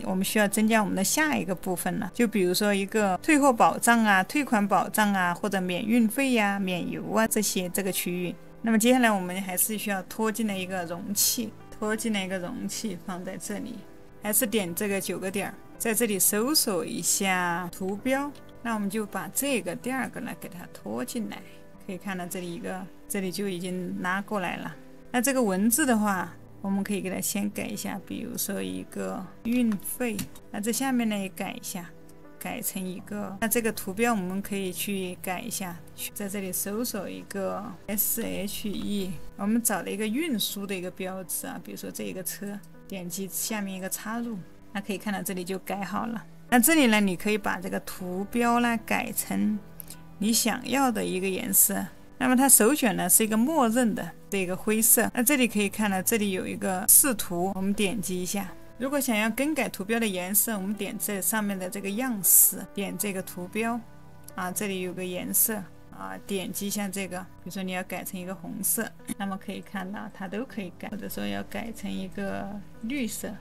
我们需要增加我们的下一个部分了。就比如说一个退货保障啊、退款保障啊，或者免运费呀、免邮啊这个区域。那么接下来我们还是需要拖进来一个容器，放在这里，还是点这个9个点。在这里搜索一下图标，那我们就把这个第2个呢给它拖进来，可以看到这里就已经拉过来了。那这个文字的话，我们可以给它先改一下，比如说一个运费，那这下面呢也改一下，改成一个。那这个图标我们可以去改一下，在这里搜索一个 SHE， 我们找了一个运输的一个标志啊，比如说这一个车，点击下面一个插入。那可以看到这里就改好了。那这里呢，你可以把这个图标呢改成你想要的一个颜色。那么它首选呢是一个默认的这个灰色。那这里可以看到这里有一个视图，我们点击一下。如果想要更改图标的颜色，我们点这上面的这个样式，点这个图标啊，这里有个颜色啊，点击一下这个。比如说你要改成一个红色，那么可以看到它都可以改，或者说要改成一个绿色。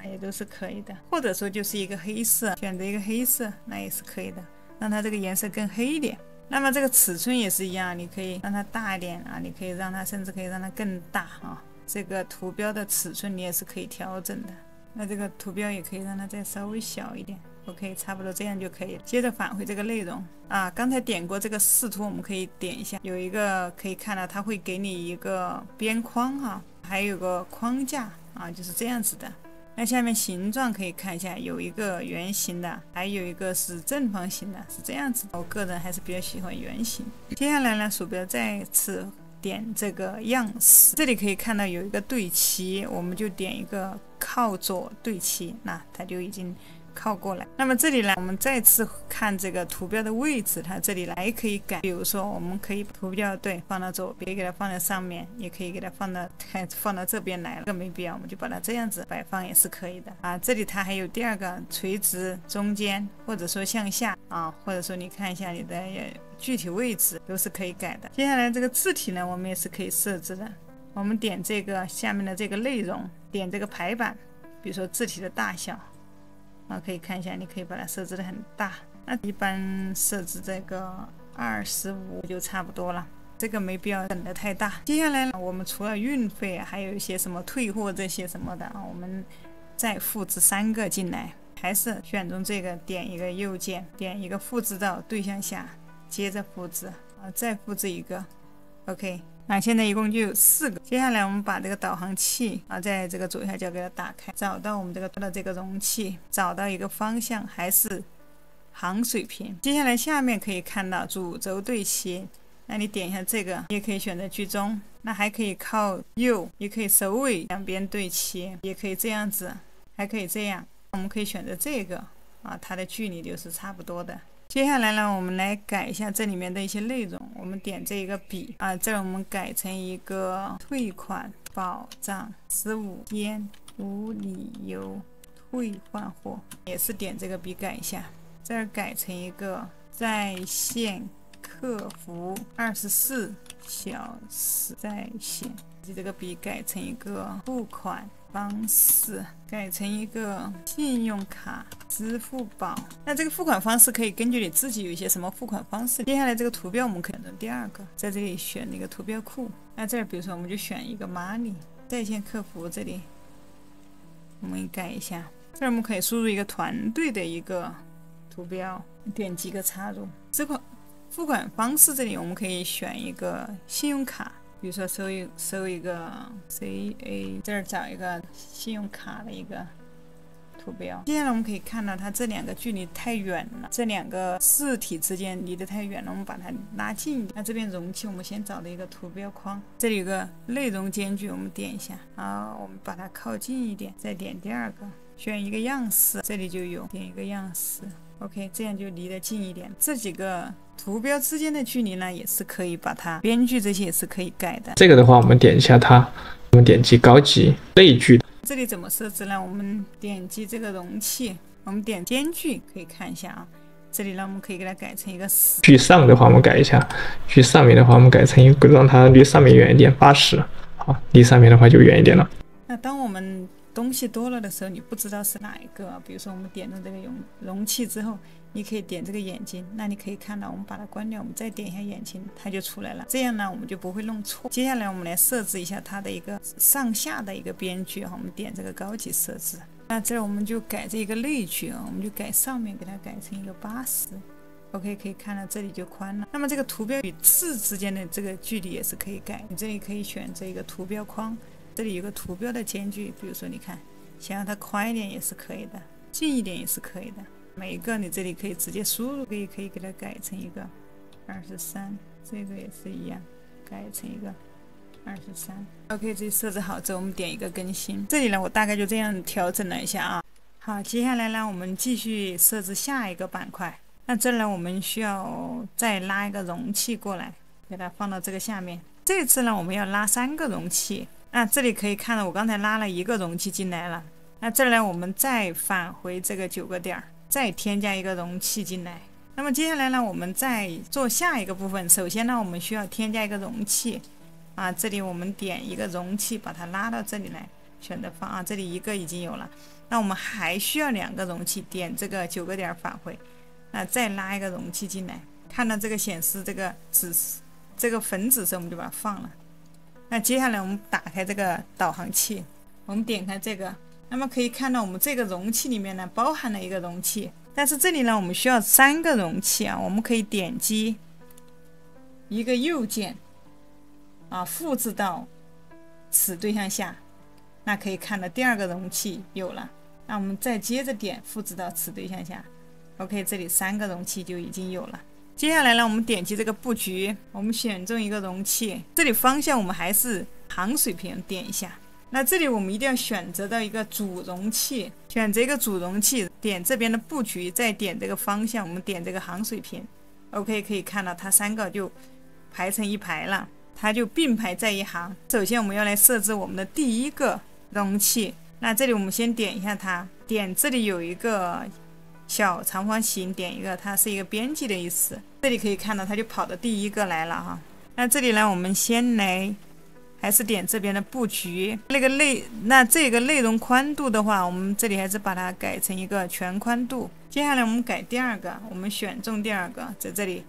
也都是可以的，或者说就是一个黑色，选择一个黑色，那也是可以的，让它这个颜色更黑一点。那么这个尺寸也是一样，你可以让它大一点啊，你可以让它甚至可以让它更大啊。这个图标的尺寸你也是可以调整的。那这个图标也可以让它再稍微小一点 OK， 差不多这样就可以了。接着返回这个内容啊，刚才点过这个视图，我们可以点一下，有一个可以看到它会给你一个边框哈，还有个框架啊，就是这样子的。那下面形状可以看一下，有一个圆形的，还有一个是正方形的，是这样子。我个人还是比较喜欢圆形。接下来呢，鼠标再次点这个样式，这里可以看到有一个对齐，我们就点一个靠左对齐，那它就已经靠过来。那么这里呢，我们再次看这个图标的位置，它这里来可以改，比如说我们可以图标放到左边，给它放在上面，也可以给它放到这边来了，这个没必要，我们就把它这样子摆放也是可以的啊。这里它还有第二个垂直、中间，或者说向下啊，或者说你看一下你的具体位置都是可以改的。接下来这个字体呢，我们也是可以设置的。我们点这个下面的这个内容，点这个排版，比如说字体的大小。可以看一下，你可以把它设置的很大，那一般设置这个25就差不多了，这个没必要整得太大。接下来呢，我们除了运费，还有一些什么退货这些什么的啊，我们再复制3个进来，还是选中这个，点一个右键，点一个复制到对象下，接着复制再复制一个 ，OK。那现在一共就有4个。接下来我们把这个导航器在这个左下角给它打开，找到我们这个容器，找到一个方向，还是航水平。接下来下面可以看到主轴对齐，那你点一下这个，也可以选择居中。那还可以靠右，也可以首尾两边对齐，也可以这样子，还可以这样。我们可以选择这个它的距离就是差不多的。接下来呢，我们来改一下这里面的一些内容。我们点这一个笔这儿我们改成一个退款保障15天无理由退换货，也是点这个笔改一下。这儿改成一个在线客服24小时在线，这个笔改成一个付款方式，改成一个信用卡、支付宝。那这个付款方式可以根据你自己有一些什么付款方式。接下来这个图标我们可以选择第2个，在这里选那个图标库。那这儿比如说我们就选一个 Money 在线客服，这里我们改一下。这儿我们可以输入一个团队的一个图标，点击一个插入。这个付款方式这里我们可以选一个信用卡。比如说搜一个 CA， 这儿找一个信用卡的一个图标。接下来我们可以看到它这2个距离太远了，这2个字体之间离得太远了，我们把它拉近一点。那这边容器我们先找的一个图标框，这里有个内容间距，我们点一下，我们把它靠近一点，再点第2个，选一个样式，这里就有，点一个样式。OK， 这样就离得近一点。这几个图标之间的距离呢，也是可以把它边距这些也是可以改的。这个的话，我们点一下它，我们点击高级类距。这里怎么设置呢？我们点击这个容器，我们点间距，可以看一下这里呢，我们可以给它改成一个10。距上的话，我们改一下；距上面的话，我们改成一个让它离上面远一点，80。好，离上面的话就远一点了。那当我们东西多了的时候，你不知道是哪一个，比如说我们点了这个容器之后，你可以点这个眼睛，那你可以看到我们把它关掉，我们再点一下眼睛，它就出来了。这样呢，我们就不会弄错。接下来我们来设置一下它的一个上下的一个边距，我们点这个高级设置。那这儿我们就改这个内距我们就改上面给它改成一个80。OK， 可以看到这里就宽了。那么这个图标与字之间的这个距离也是可以改，你这里可以选这个图标框。这里有个图标的间距，比如说你看，想让它宽一点也是可以的，近一点也是可以的。每一个你这里可以直接输入，可以给它改成一个23，这个也是一样，改成一个23。OK， 这里设置好之后，我们点一个更新。这里呢，我大概就这样调整了一下好，接下来呢，我们继续设置下一个板块。那这呢，我们需要再拉一个容器过来，给它放到这个下面。这次呢，我们要拉3个容器。那这里可以看到，我刚才拉了1个容器进来了。那这儿呢，我们再返回这个9个点，再添加一个容器进来。那么接下来呢，我们再做下一个部分。首先呢，我们需要添加一个容器这里我们点一个容器，把它拉到这里来，选择放这里1个已经有了。那我们还需要2个容器，点这个9个点返回，那再拉一个容器进来。看到这个显示这个粉紫色，我们就把它放了。那接下来我们打开这个导航器，我们点开这个，那么可以看到我们这个容器里面呢包含了一个容器，但是这里呢，我们需要3个容器啊，我们可以点击一个右键啊，复制到此对象下，那可以看到第2个容器有了。那我们再接着点复制到此对象下 ，OK， 这里3个容器就已经有了。接下来呢，我们点击这个布局，我们选中一个容器，这里方向我们还是行水平，点一下。那这里我们一定要选择到一个主容器，选择一个主容器，点这边的布局，再点这个方向，我们点这个行水平 ，OK， 可以看到它3个就排成一排了，它就并排在一行。首先我们要来设置我们的第1个容器，那这里我们先点一下它，点这里有一个小长方形，点一个，它是一个编辑的意思。这里可以看到它就跑到第1个来了哈。那这里呢，我们先来还是点这边的布局，那这个内容宽度的话，我们这里还是把它改成一个全宽度。接下来我们改第2个，我们选中第2个，在这里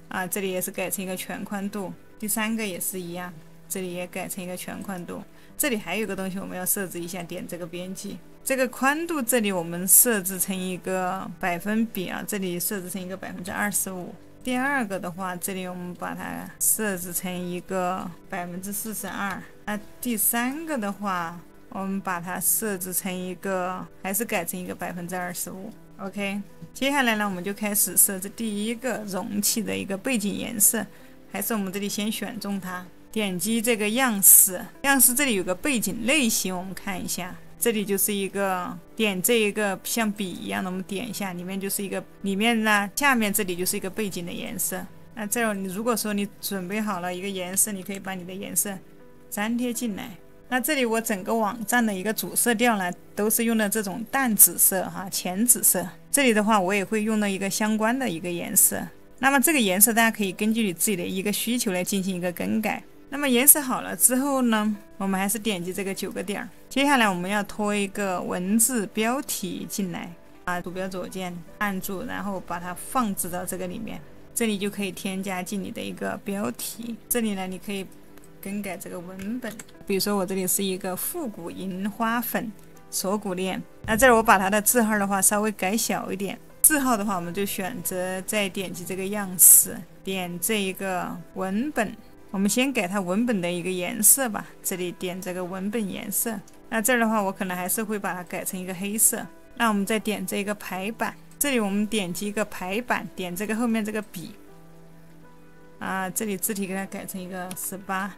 啊，这里也是改成一个全宽度。第3个也是一样，这里也改成一个全宽度。这里还有一个东西我们要设置一下，点这个编辑，这个宽度这里我们设置成一个百分比啊，这里设置成一个25%。第2个的话，这里我们把它设置成一个42%。那第3个的话，我们把它设置成一个，还是改成一个25%。OK， 接下来呢，我们就开始设置第1个容器的一个背景颜色，还是我们这里先选中它，点击这个样式，样式这里有个背景类型，我们看一下。这里就是一个点这一个像笔一样的，我们点一下，里面就是一个，里面呢下面这里就是一个背景的颜色。那这儿你如果说你准备好了一个颜色，你可以把你的颜色粘贴进来。那这里我整个网站的一个主色调呢，都是用的这种淡紫色哈，浅紫色。这里的话我也会用到一个相关的一个颜色。那么这个颜色大家可以根据你自己的一个需求来进行一个更改。那么颜色好了之后呢，我们还是点击这个9个点。接下来我们要拖一个文字标题进来啊，鼠标左键按住，然后把它放置到这个里面，这里就可以添加进你的一个标题。这里呢，你可以更改这个文本，比如说我这里是一个复古银花粉锁骨链，那这儿我把它的字号的话稍微改小一点，字号的话我们就选择再点击这个样式，点这一个文本。我们先给它文本的一个颜色吧，这里点这个文本颜色。那这儿的话，我可能还是会把它改成一个黑色。那我们再点这个排版，这里我们点击一个排版，点这个后面这个笔啊，这里字体给它改成一个18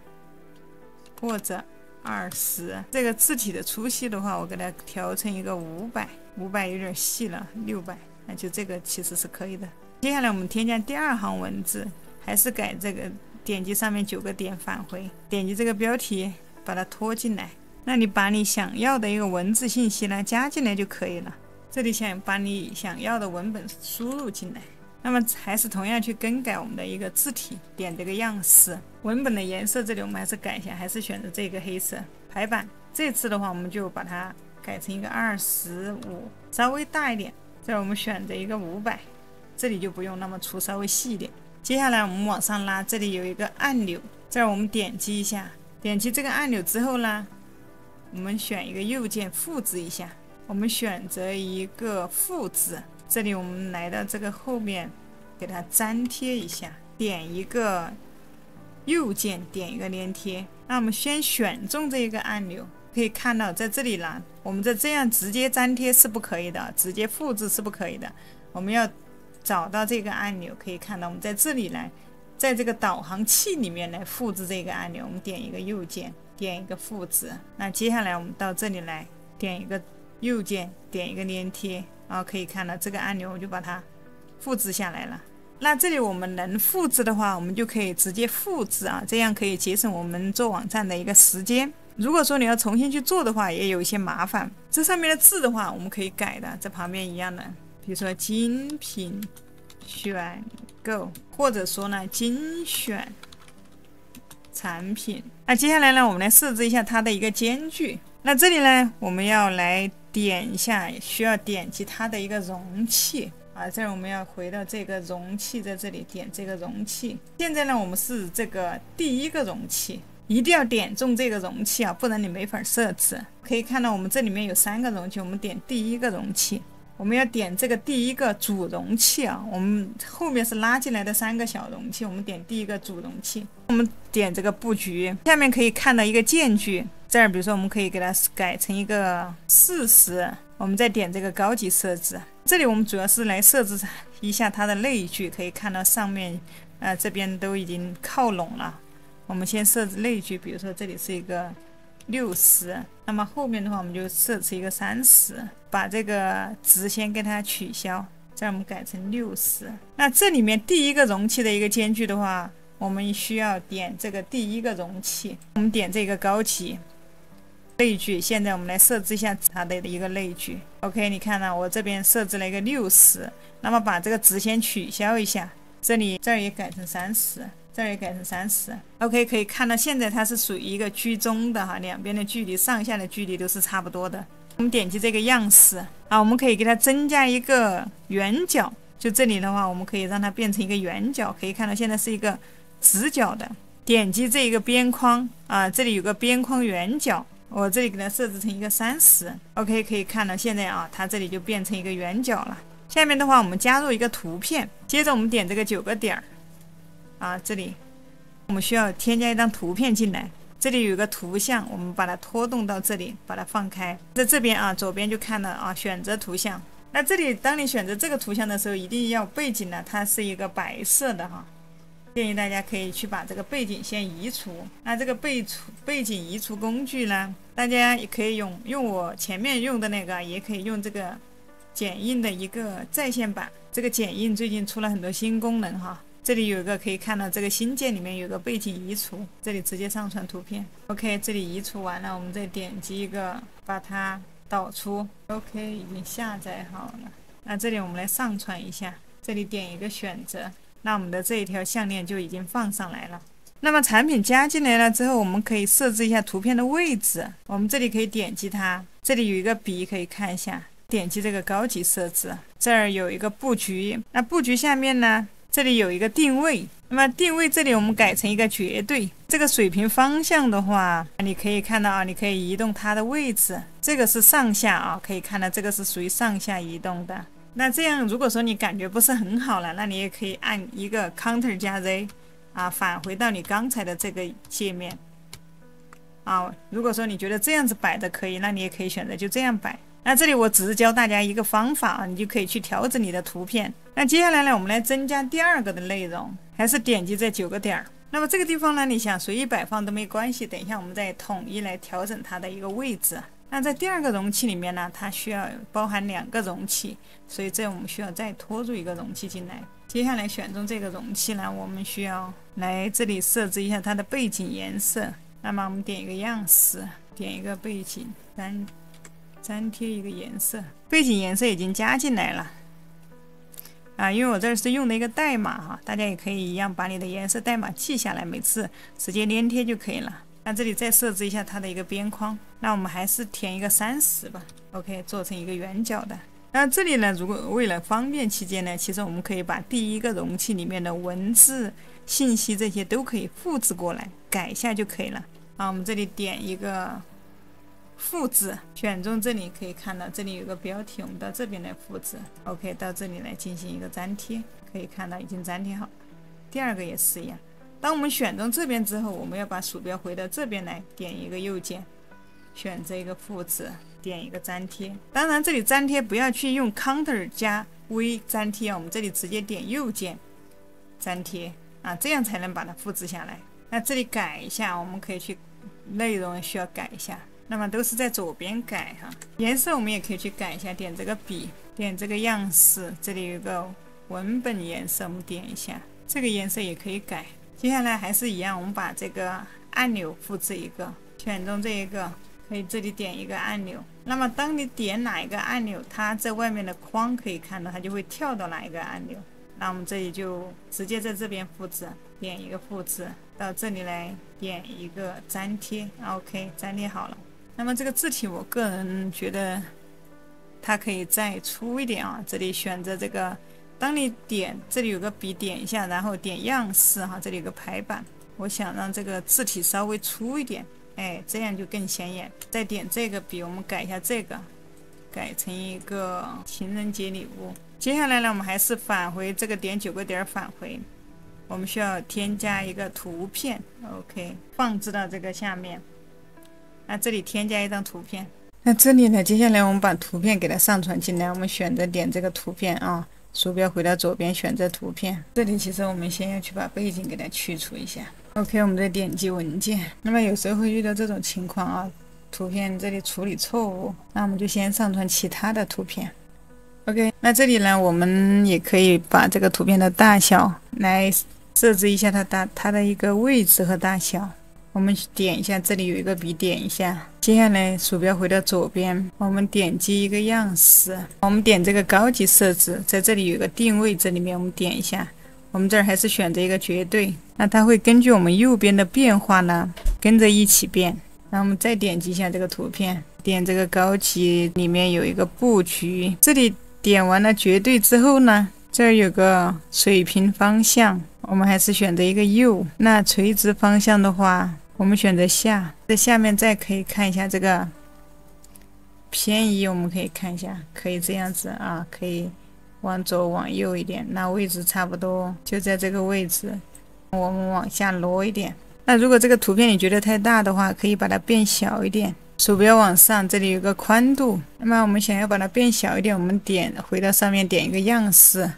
或者20。这个字体的粗细的话，我给它调成一个500有点细了，600，那就这个其实是可以的。接下来我们添加第2行文字，还是改这个。点击上面9个点返回，点击这个标题，把它拖进来。那你把你想要的一个文字信息呢加进来就可以了。这里想把你想要的文本输入进来。那么还是同样去更改我们的一个字体，点这个样式，文本的颜色这里我们还是改一下，还是选择这个黑色。排版这次的话，我们就把它改成一个25，稍微大一点。这我们选择一个500，这里就不用那么粗，稍微细一点。接下来我们往上拉，这里有一个按钮，这儿我们点击一下，点击这个按钮之后呢，我们选一个右键复制一下，我们选择一个复制，这里我们来到这个后面，给它粘贴一下，点一个右键，点一个连贴。那我们先选中这一个按钮，可以看到在这里呢，我们这样直接粘贴是不可以的，直接复制是不可以的，我们要找到这个按钮，可以看到我们在这里来，在这个导航器里面来复制这个按钮，我们点一个右键，点一个复制。那接下来我们到这里来，点一个右键，点一个连贴，然后可以看到这个按钮我就把它复制下来了。那这里我们能复制的话，我们就可以直接复制啊，这样可以节省我们做网站的一个时间。如果说你要重新去做的话，也有一些麻烦。这上面的字的话，我们可以改的，在旁边一样的。比如说精品选购，或者说呢精选产品。那接下来呢，我们来设置一下它的一个间距。那这里呢，我们要来点一下，需要点击它的一个容器啊。这儿我们要回到这个容器，在这里点这个容器。现在呢，我们是这个第1个容器，一定要点中这个容器啊，不然你没法设置。可以看到我们这里面有3个容器，我们点第1个容器。我们要点这个第一个主容器啊，我们后面是拉进来的3个小容器，我们点第一个主容器，我们点这个布局，下面可以看到一个间距，这儿比如说我们可以给它改成一个40，我们再点这个高级设置，这里我们主要是来设置一下它的类距，可以看到上面这边都已经靠拢了，我们先设置类距，比如说这里是一个60，那么后面的话我们就设置一个30，把这个值先给它取消，这样我们改成60。那这里面第一个容器的一个间距的话，我们需要点这个第一个容器，我们点这个高级类距，现在我们来设置一下它的一个类距。OK， 你看呢，我这边设置了一个60，那么把这个值先取消一下，这儿也改成30。这儿也改成30 ，OK， 可以看到现在它是属于一个居中的哈，两边的距离、上下的距离都是差不多的。我们点击这个样式啊，我们可以给它增加一个圆角，就这里的话，我们可以让它变成一个圆角，可以看到现在是一个直角的。点击这个边框啊，这里有个边框圆角，我这里给它设置成一个30 ，OK， 可以看到现在啊，它这里就变成一个圆角了。下面的话，我们加入一个图片，接着我们点这个9个点儿。啊，这里我们需要添加一张图片进来，这里有一个图像，我们把它拖动到这里，把它放开，在这边啊，左边就看到啊，选择图像。那这里当你选择这个图像的时候，一定要背景呢，它是一个白色的哈，建议大家可以去把这个背景先移除。那这个背景移除工具呢，大家也可以用我前面用的那个，也可以用这个剪映的一个在线版。这个剪映最近出了很多新功能哈。这里有一个可以看到这个新建里面有个背景移除，这里直接上传图片。OK， 这里移除完了，我们再点击一个把它导出。OK， 已经下载好了。那这里我们来上传一下，这里点一个选择，那我们的这一条项链就已经放上来了。那么产品加进来了之后，我们可以设置一下图片的位置。我们这里可以点击它，这里有一个笔可以看一下，点击这个高级设置，这儿有一个布局。那布局下面呢？这里有一个定位，那么定位这里我们改成一个绝对。这个水平方向的话，你可以看到啊，你可以移动它的位置，这个是上下啊，可以看到这个是属于上下移动的。那这样如果说你感觉不是很好了，那你也可以按一个 Ctrl 加 Z 啊，返回到你刚才的这个界面啊。如果说你觉得这样子摆的可以，那你也可以选择就这样摆。那这里我只是教大家一个方法啊，你就可以去调整你的图片。那接下来呢，我们来增加第二个的内容，还是点击这9个点儿。那么这个地方呢，你想随意摆放都没关系，等一下我们再统一来调整它的一个位置。那在第二个容器里面呢，它需要包含2个容器，所以这我们需要再拖入一个容器进来。接下来选中这个容器呢，我们需要来这里设置一下它的背景颜色。那么我们点一个样式，点一个背景粘贴一个颜色，背景颜色已经加进来了啊，因为我这是用的一个代码哈，大家也可以一样把你的颜色代码记下来，每次直接粘贴就可以了。那这里再设置一下它的一个边框，那我们还是填一个30吧 ，OK， 做成一个圆角的。那这里呢，如果为了方便起见呢，其实我们可以把第一个容器里面的文字、信息这些都可以复制过来，改一下就可以了。啊，我们这里点一个复制，选中这里可以看到这里有个标题，我们到这边来复制 OK， 到这里来进行一个粘贴，可以看到已经粘贴好。第二个也是一样，当我们选中这边之后，我们要把鼠标回到这边来，点一个右键，选择一个复制，点一个粘贴。当然这里粘贴不要去用 Ctrl 加 V 粘贴，我们这里直接点右键粘贴啊，这样才能把它复制下来。那这里改一下，我们可以去内容需要改一下，那么都是在左边改哈。颜色我们也可以去改一下，点这个笔，点这个样式，这里有一个文本颜色，我们点一下，这个颜色也可以改。接下来还是一样，我们把这个按钮复制一个，选中这一个，可以这里点一个按钮。那么当你点哪一个按钮，它在外面的框可以看到，它就会跳到哪一个按钮。那我们这里就直接在这边复制，点一个复制，到这里来点一个粘贴 ，OK， 粘贴好了。那么这个字体我个人觉得它可以再粗一点啊，这里选择这个，当你点这里有个笔点一下，然后点样式哈，这里有个排版，我想让这个字体稍微粗一点，哎，这样就更显眼。再点这个笔，我们改一下这个，改成一个情人节礼物。接下来呢，我们还是返回这个点9个点返回，我们需要添加一个图片 ，OK， 放置到这个下面。那这里添加一张图片。那这里呢，接下来我们把图片给它上传进来，我们选择点这个图片啊，鼠标回到左边选择图片。这里其实我们先要去把背景给它去除一下。OK， 我们再点击文件。那么有时候会遇到这种情况啊，图片这里处理错误，那我们就先上传其他的图片。OK， 那这里呢，我们也可以把这个图片的大小来设置一下它的一个位置和大小。我们点一下，这里有一个笔，点一下。接下来鼠标回到左边，我们点击一个样式，我们点这个高级设置，在这里有一个定位，这里面我们点一下。我们这儿还是选择一个绝对，那它会根据我们右边的变化呢，跟着一起变。然后我们再点击一下这个图片，点这个高级里面有一个布局，这里点完了绝对之后呢，这儿有个水平方向，我们还是选择一个右。那垂直方向的话，我们选择下。在下面再可以看一下这个偏移，我们可以看一下，可以这样子啊，可以往左往右一点，那位置差不多就在这个位置，我们往下挪一点。那如果这个图片你觉得太大的话，可以把它变小一点，鼠标往上，这里有个宽度，那么我们想要把它变小一点，我们回到上面点一个样式，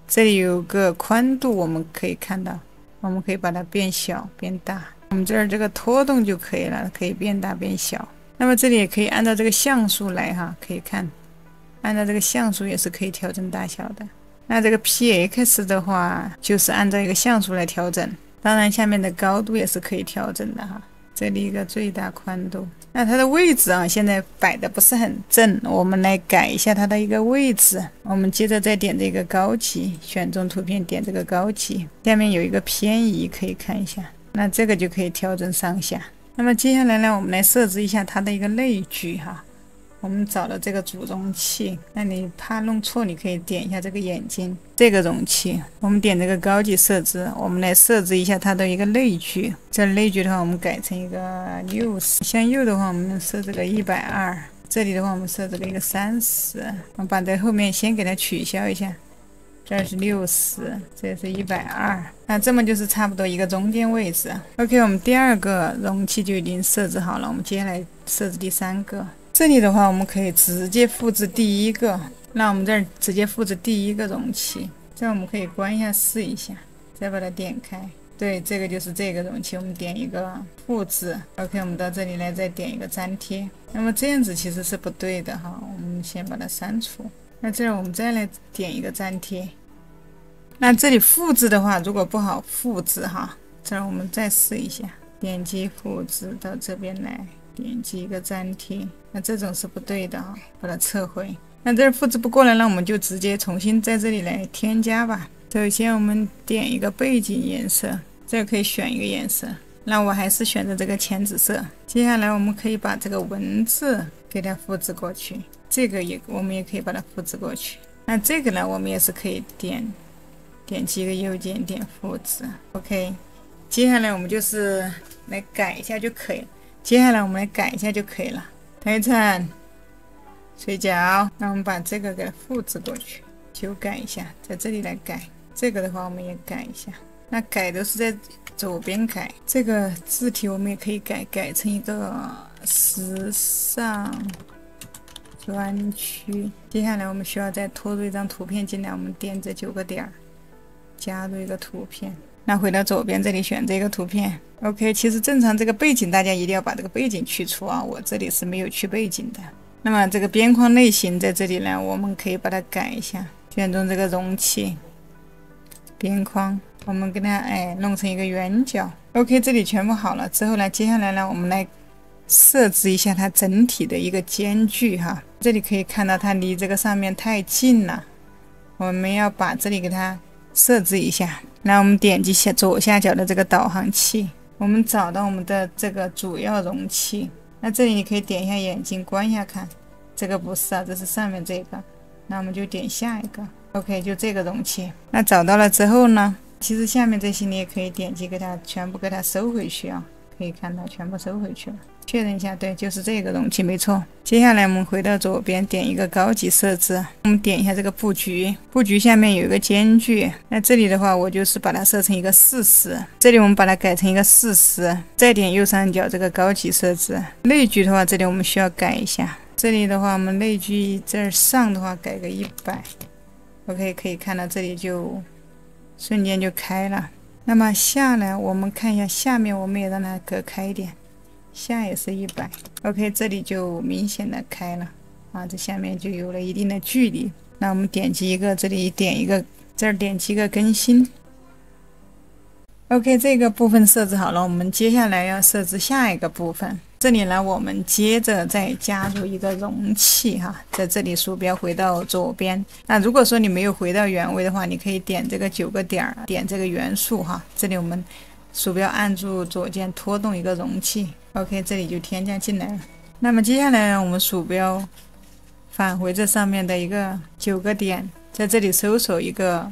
这里有个宽度，我们可以看到，我们可以把它变小变大，我们这儿这个拖动就可以了，可以变大变小。那么这里也可以按照这个像素来哈，可以看按照这个像素也是可以调整大小的。那这个 px 的话就是按照一个像素来调整，当然下面的高度也是可以调整的哈，这里一个最大宽度。那它的位置啊，现在摆的不是很正，我们来改一下它的一个位置。我们接着再点这个高级，选中图片点这个高级，下面有一个偏移可以看一下，那这个就可以调整上下。那么接下来呢，我们来设置一下它的一个类距哈。我们找了这个主容器，那你怕弄错，你可以点一下这个眼睛，这个容器，我们点这个高级设置，我们来设置一下它的一个类距。这类距的话，我们改成一个60，向右的话，我们设置个120，这里的话，我们设置了一个30，我们把在后面先给它取消一下，这是60，这是120，那这么就是差不多一个中间位置。OK， 我们第二个容器就已经设置好了，我们接下来设置第3个。这里的话，我们可以直接复制第一个，那我们这儿直接复制第一个容器，这样我们可以关一下试一下，再把它点开。对，这个就是这个容器，我们点一个复制。OK， 我们到这里来再点一个粘贴。那么这样子其实是不对的哈，我们先把它删除。那这儿我们再来点一个粘贴。那这里复制的话，如果不好复制哈，这儿我们再试一下，点击复制到这边来。点击一个粘贴，那这种是不对的啊，把它撤回。那这儿复制不过来，那我们就直接重新在这里来添加吧。首先我们点一个背景颜色，这可以选一个颜色，那我还是选择这个浅紫色。接下来我们可以把这个文字给它复制过去，这个我们也可以把它复制过去。那这个呢，我们也是可以点击一个右键点复制。OK， 接下来我们就是来改一下就可以了。接下来我们来改一下就可以了。抬晨睡觉，那我们把这个给它复制过去，修改一下，在这里来改。这个的话我们也改一下，那改都是在左边改。这个字体我们也可以改成一个时尚专区。接下来我们需要再拖入一张图片进来，我们点这9个点，加入一个图片。那回到左边这里选这个图片。OK， 其实正常这个背景大家一定要把这个背景去除啊，我这里是没有去背景的。那么这个边框类型在这里呢，我们可以把它改一下，选中这个容器边框，我们给它弄成一个圆角。OK， 这里全部好了之后呢，接下来呢，我们来设置一下它整体的一个间距哈。这里可以看到它离这个上面太近了，我们要把这里给它设置一下。那我们点击左下角的这个导航器，我们找到我们的这个主要容器。那这里你可以点一下眼睛关一下看，这个不是啊，这是上面这个，那我们就点下一个。OK， 就这个容器。那找到了之后呢，其实下面这些你也可以点击给它全部给它收回去啊，可以看到全部收回去了。确认一下，对，就是这个容器没错。接下来我们回到左边，点一个高级设置，我们点一下这个布局，布局下面有一个间距，那这里的话我就是把它设成一个40，这里我们把它改成一个40，再点右上角这个高级设置。内距的话，这里我们需要改一下，这里的话我们内距这儿上的话改个100。OK， 可以看到这里就瞬间就开了。那么下来我们看一下下面，我们也让它隔开一点，下也是100。OK， 这里就明显的开了啊，这下面就有了一定的距离。那我们点击一个，这里点一个，这儿点击一个更新。OK， 这个部分设置好了，我们接下来要设置下一个部分。这里呢，我们接着再加入一个容器哈，在这里鼠标回到左边。那如果说你没有回到原位的话，你可以点这个9个点，点这个元素哈。这里我们鼠标按住左键拖动一个容器 ，OK， 这里就添加进来了。那么接下来呢，我们鼠标返回这上面的一个9个点，在这里搜索一个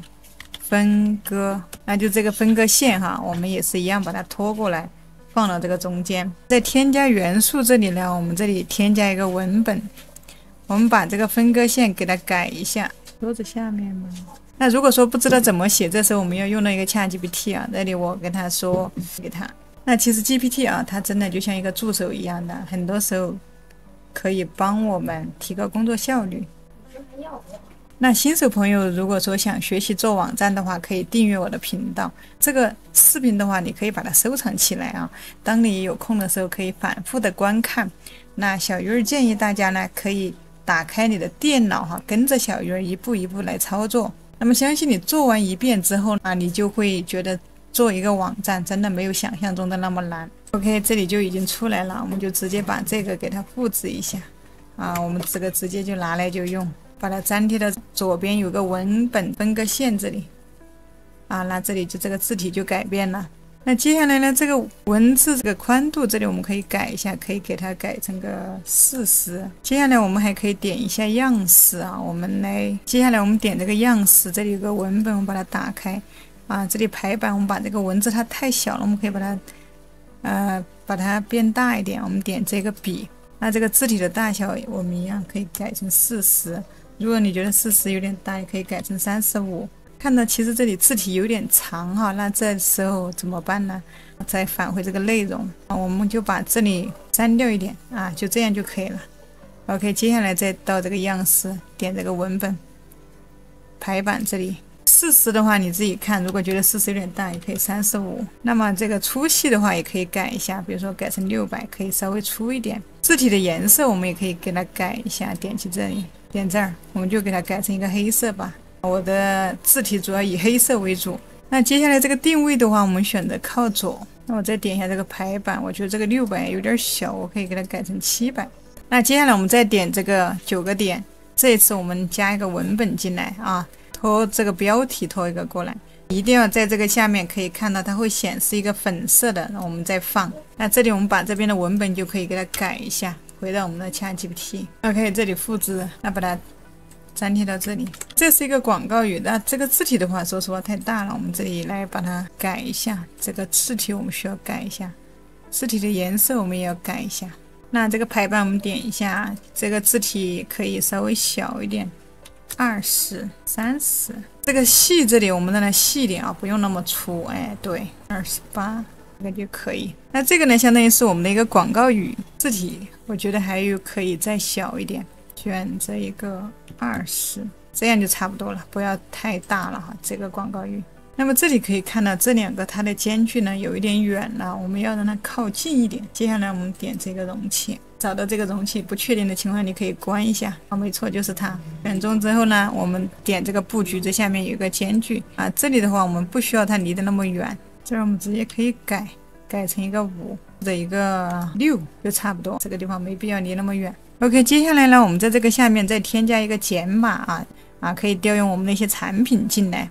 分割，那就这个分割线哈，我们也是一样把它拖过来。放到这个中间，在添加元素这里呢，我们这里添加一个文本，我们把这个分割线给它改一下，桌子下面吗？那如果说不知道怎么写，这时候我们要用到一个ChatGPT 啊，这里我跟他说给他。那其实 GPT 啊，它真的就像一个助手一样的，很多时候可以帮我们提高工作效率。那新手朋友如果说想学习做网站的话，可以订阅我的频道。这个视频的话，你可以把它收藏起来啊，当你有空的时候可以反复的观看。那小鱼儿建议大家呢，可以打开你的电脑哈，跟着小鱼儿一步一步来操作。那么相信你做完一遍之后啊，你就会觉得做一个网站真的没有想象中的那么难。OK， 这里就已经出来了，我们就直接把这个给它复制一下啊，我们这个直接就拿来就用。把它粘贴到左边有个文本分割线这里啊，那这里就这个字体就改变了。那接下来呢，这个文字这个宽度这里我们可以改一下，可以给它改成个40。接下来我们还可以点一下样式啊，接下来我们点这个样式，这里有个文本，我们把它打开啊，这里排版我们把这个文字它太小了，我们可以把它变大一点，我们点这个笔。那这个字体的大小我们一样可以改成40。如果你觉得40有点大，也可以改成35。看到其实这里字体有点长哈，那这时候怎么办呢？再返回这个内容，我们就把这里删掉一点啊，就这样就可以了。OK， 接下来再到这个样式，点这个文本排版这里，40的话你自己看，如果觉得40有点大，也可以35。那么这个粗细的话也可以改一下，比如说改成600，可以稍微粗一点。字体的颜色我们也可以给它改一下，点击这里。点这儿，我们就给它改成一个黑色吧。我的字体主要以黑色为主。那接下来这个定位的话，我们选择靠左。那我再点一下这个排版，我觉得这个600有点小，我可以给它改成700。那接下来我们再点这个9个点，这一次我们加一个文本进来啊，拖这个标题拖一个过来，一定要在这个下面可以看到它会显示一个粉色的，然后我们再放。那这里我们把这边的文本就可以给它改一下。回到我们的ChatGPT， OK， 这里复制，那把它粘贴到这里。这是一个广告语，那这个字体的话，说实话太大了，我们这里来把它改一下。这个字体我们需要改一下，字体的颜色我们也要改一下。那这个排版我们点一下，这个字体可以稍微小一点，20、30。这个细这里我们让它细一点啊，不用那么粗。哎，对，28。这个就可以。那这个呢，相当于是我们的一个广告语字体，我觉得还有可以再小一点，选择一个20，这样就差不多了，不要太大了哈。这个广告语。那么这里可以看到这两个它的间距呢有一点远了，我们要让它靠近一点。接下来我们点这个容器，找到这个容器，不确定的情况你可以关一下啊，没错，就是它。选中之后呢，我们点这个布局，这下面有一个间距啊，这里的话我们不需要它离得那么远。这儿我们直接可以改成一个5或者一个6就差不多，这个地方没必要离那么远。OK， 接下来呢，我们在这个下面再添加一个减码可以调用我们的一些产品进来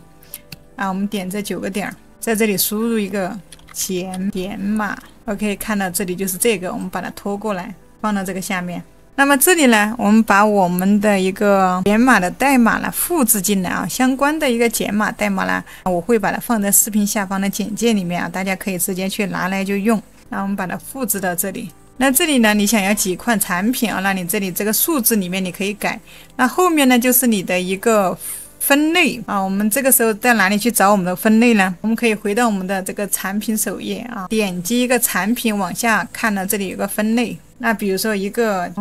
我们点这9个点，在这里输入一个减码。OK， 看到这里就是这个，我们把它拖过来放到这个下面。那么这里呢，我们把我们的一个减码的代码呢复制进来相关的一个减码代码呢，我会把它放在视频下方的简介里面大家可以直接去拿来就用。那我们把它复制到这里。那这里呢，你想要几款产品啊？那你这里这个数字里面你可以改。那后面呢，就是你的一个分类啊。我们这个时候在哪里去找我们的分类呢？我们可以回到我们的这个产品首页啊，点击一个产品往下看呢，这里有个分类。那比如说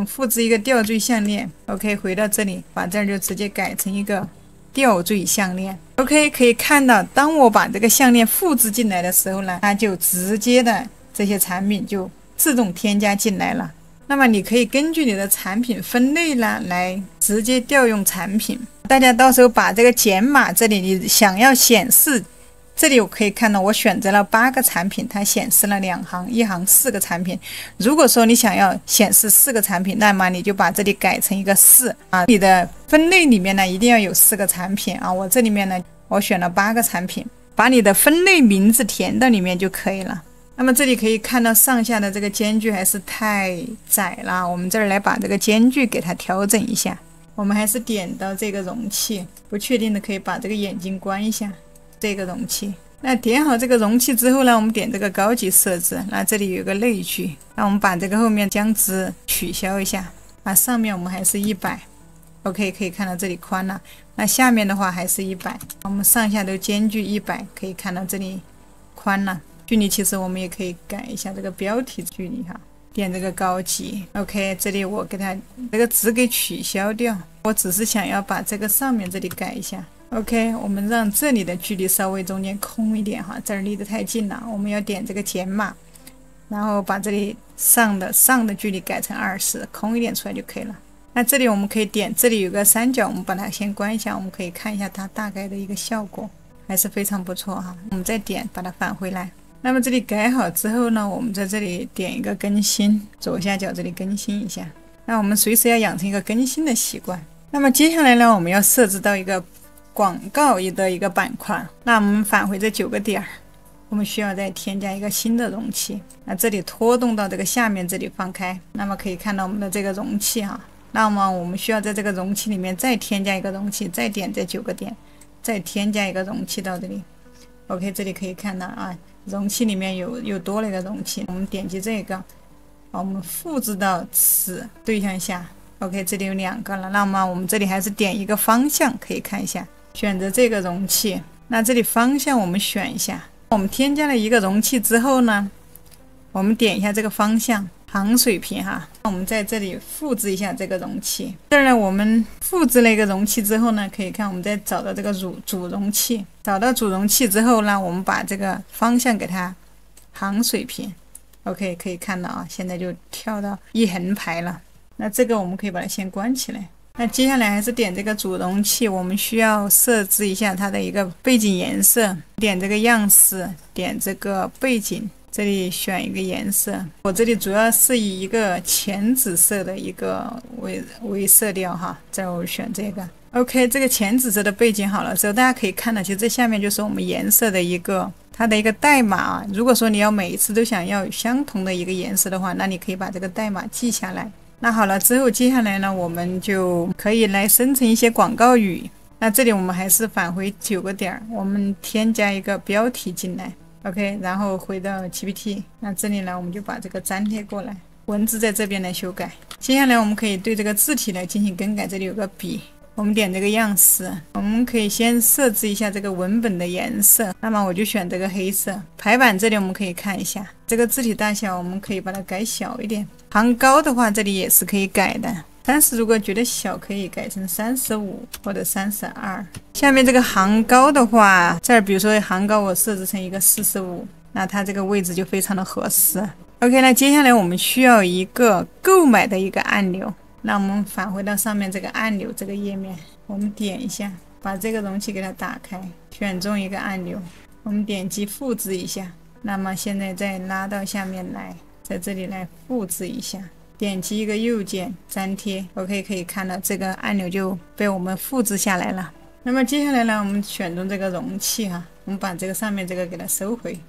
复制一个吊坠项链 ，OK， 回到这里，把这儿就直接改成一个吊坠项链 ，OK， 可以看到，当我把这个项链复制进来的时候呢，它就直接的这些产品就自动添加进来了。那么你可以根据你的产品分类呢，来直接调用产品。大家到时候把这个减码这里你想要显示，这里我可以看到我选择了8个产品，它显示了2行，1行4个产品。如果说你想要显示4个产品，那么你就把这里改成一个4啊。你的分类里面呢一定要有4个产品啊。我这里面呢我选了8个产品，把你的分类名字填到里面就可以了。那么这里可以看到上下的这个间距还是太窄了，我们这儿来把这个间距给它调整一下。我们还是点到这个容器，不确定的可以把这个眼睛关一下。这个容器，那点好这个容器之后呢，我们点这个高级设置，那这里有个类距，那我们把这个后面将值取消一下，那上面我们还是100 ，OK， 可以看到这里宽了，那下面的话还是100，我们上下都间距100，可以看到这里宽了。距离其实我们也可以改一下这个标题距离哈，点这个高级 ，OK， 这里我给它这个值给取消掉，我只是想要把这个上面这里改一下。OK， 我们让这里的距离稍微中间空一点哈，这儿离得太近了，我们要点这个减码，然后把这里上的距离改成20，空一点出来就可以了。那这里我们可以点，这里有个三角，我们把它先关一下，我们可以看一下它大概的一个效果，还是非常不错哈。我们再点，把它返回来。那么这里改好之后呢，我们在这里点一个更新，左下角这里更新一下。那我们随时要养成一个更新的习惯。那么接下来呢，我们要设置到一个广告的一个板块，那我们返回这9个点，我们需要再添加一个新的容器。那这里拖动到这个下面这里放开，那么可以看到我们的这个容器哈。那么我们需要在这个容器里面再添加一个容器，再点这9个点，再添加一个容器到这里。OK， 这里可以看到啊，容器里面又多了一个容器，我们点击这个，我们复制到此对象下。OK， 这里有2个了，那么我们这里还是点一个方向，可以看一下。选择这个容器，那这里方向我们选一下。我们添加了一个容器之后呢，我们点一下这个方向行水平哈，我们在这里复制一下这个容器。这儿呢，我们复制了一个容器之后呢，可以看我们再找到这个主容器，找到主容器之后呢，我们把这个方向给它行水平。OK， 可以看到啊，现在就跳到一横排了。那这个我们可以把它先关起来。那接下来还是点这个主容器，我们需要设置一下它的一个背景颜色，点这个样式，点这个背景，这里选一个颜色，我这里主要是以一个浅紫色的一个为色调哈，这我选这个。OK， 这个浅紫色的背景好了之后，大家可以看到，其实这下面就是我们颜色的它的一个代码啊。如果说你要每一次都想要相同的一个颜色的话，那你可以把这个代码记下来。那好了之后，接下来呢，我们就可以来生成一些广告语。那这里我们还是返回9个点，我们添加一个标题进来 ，OK， 然后回到 GPT。那这里呢，我们就把这个粘贴过来，文字在这边来修改。接下来我们可以对这个字体来进行更改，这里有个笔。我们点这个样式，我们可以先设置一下这个文本的颜色，那么我就选这个黑色。排版这里我们可以看一下，这个字体大小我们可以把它改小一点，行高的话这里也是可以改的，30如果觉得小可以改成35或者32。下面这个行高的话，这儿比如说行高我设置成一个45，那它这个位置就非常的合适。OK， 那接下来我们需要一个购买的一个按钮。那我们返回到上面这个按钮这个页面，我们点一下，把这个容器给它打开，选中一个按钮，我们点击复制一下。那么现在再拉到下面来，在这里来复制一下，点击一个右键粘贴 ，OK， 可以看到这个按钮就被我们复制下来了。那么接下来呢，我们选中这个容器哈，我们把这个上面这个给它收回，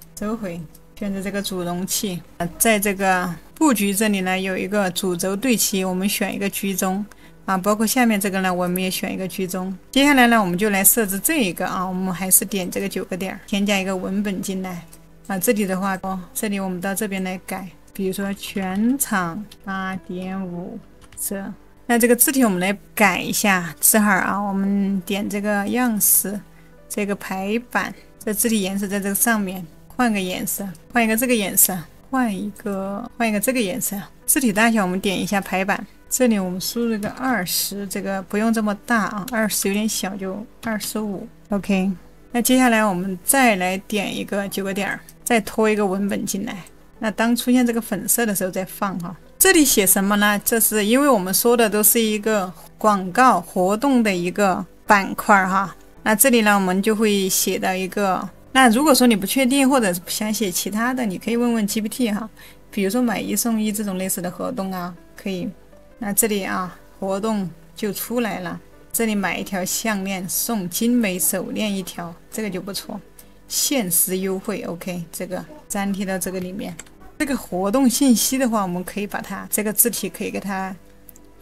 选择这个主容器，在这个布局这里呢有一个主轴对齐，我们选一个居中啊，包括下面这个呢我们也选一个居中。接下来呢我们就来设置这一个啊，我们还是点这个9个点，添加一个文本进来，啊，这里的话，这里我们到这边来改，比如说全场8.5折。那这个字体我们来改一下字号啊，我们点这个样式，这个排版，这字体颜色在这个上面，换个颜色，换一个这个颜色，换一个这个颜色。字体大小我们点一下排版，这里我们输入个20，这个不用这么大啊，20有点小，就25。OK。那接下来我们再来点一个9个点，再拖一个文本进来。那当出现这个粉色的时候再放哈。这里写什么呢？这是因为我们说的都是一个广告活动的一个板块哈。那这里呢，我们就会写到一个。那如果说你不确定或者是想写其他的，你可以问问 GPT 哈。比如说买1送1这种类似的活动啊，可以。那这里啊，活动就出来了。这里买1条项链送精美手链1条，这个就不错，限时优惠。OK， 这个粘贴到这个里面。这个活动信息的话，我们可以把它这个字体可以给它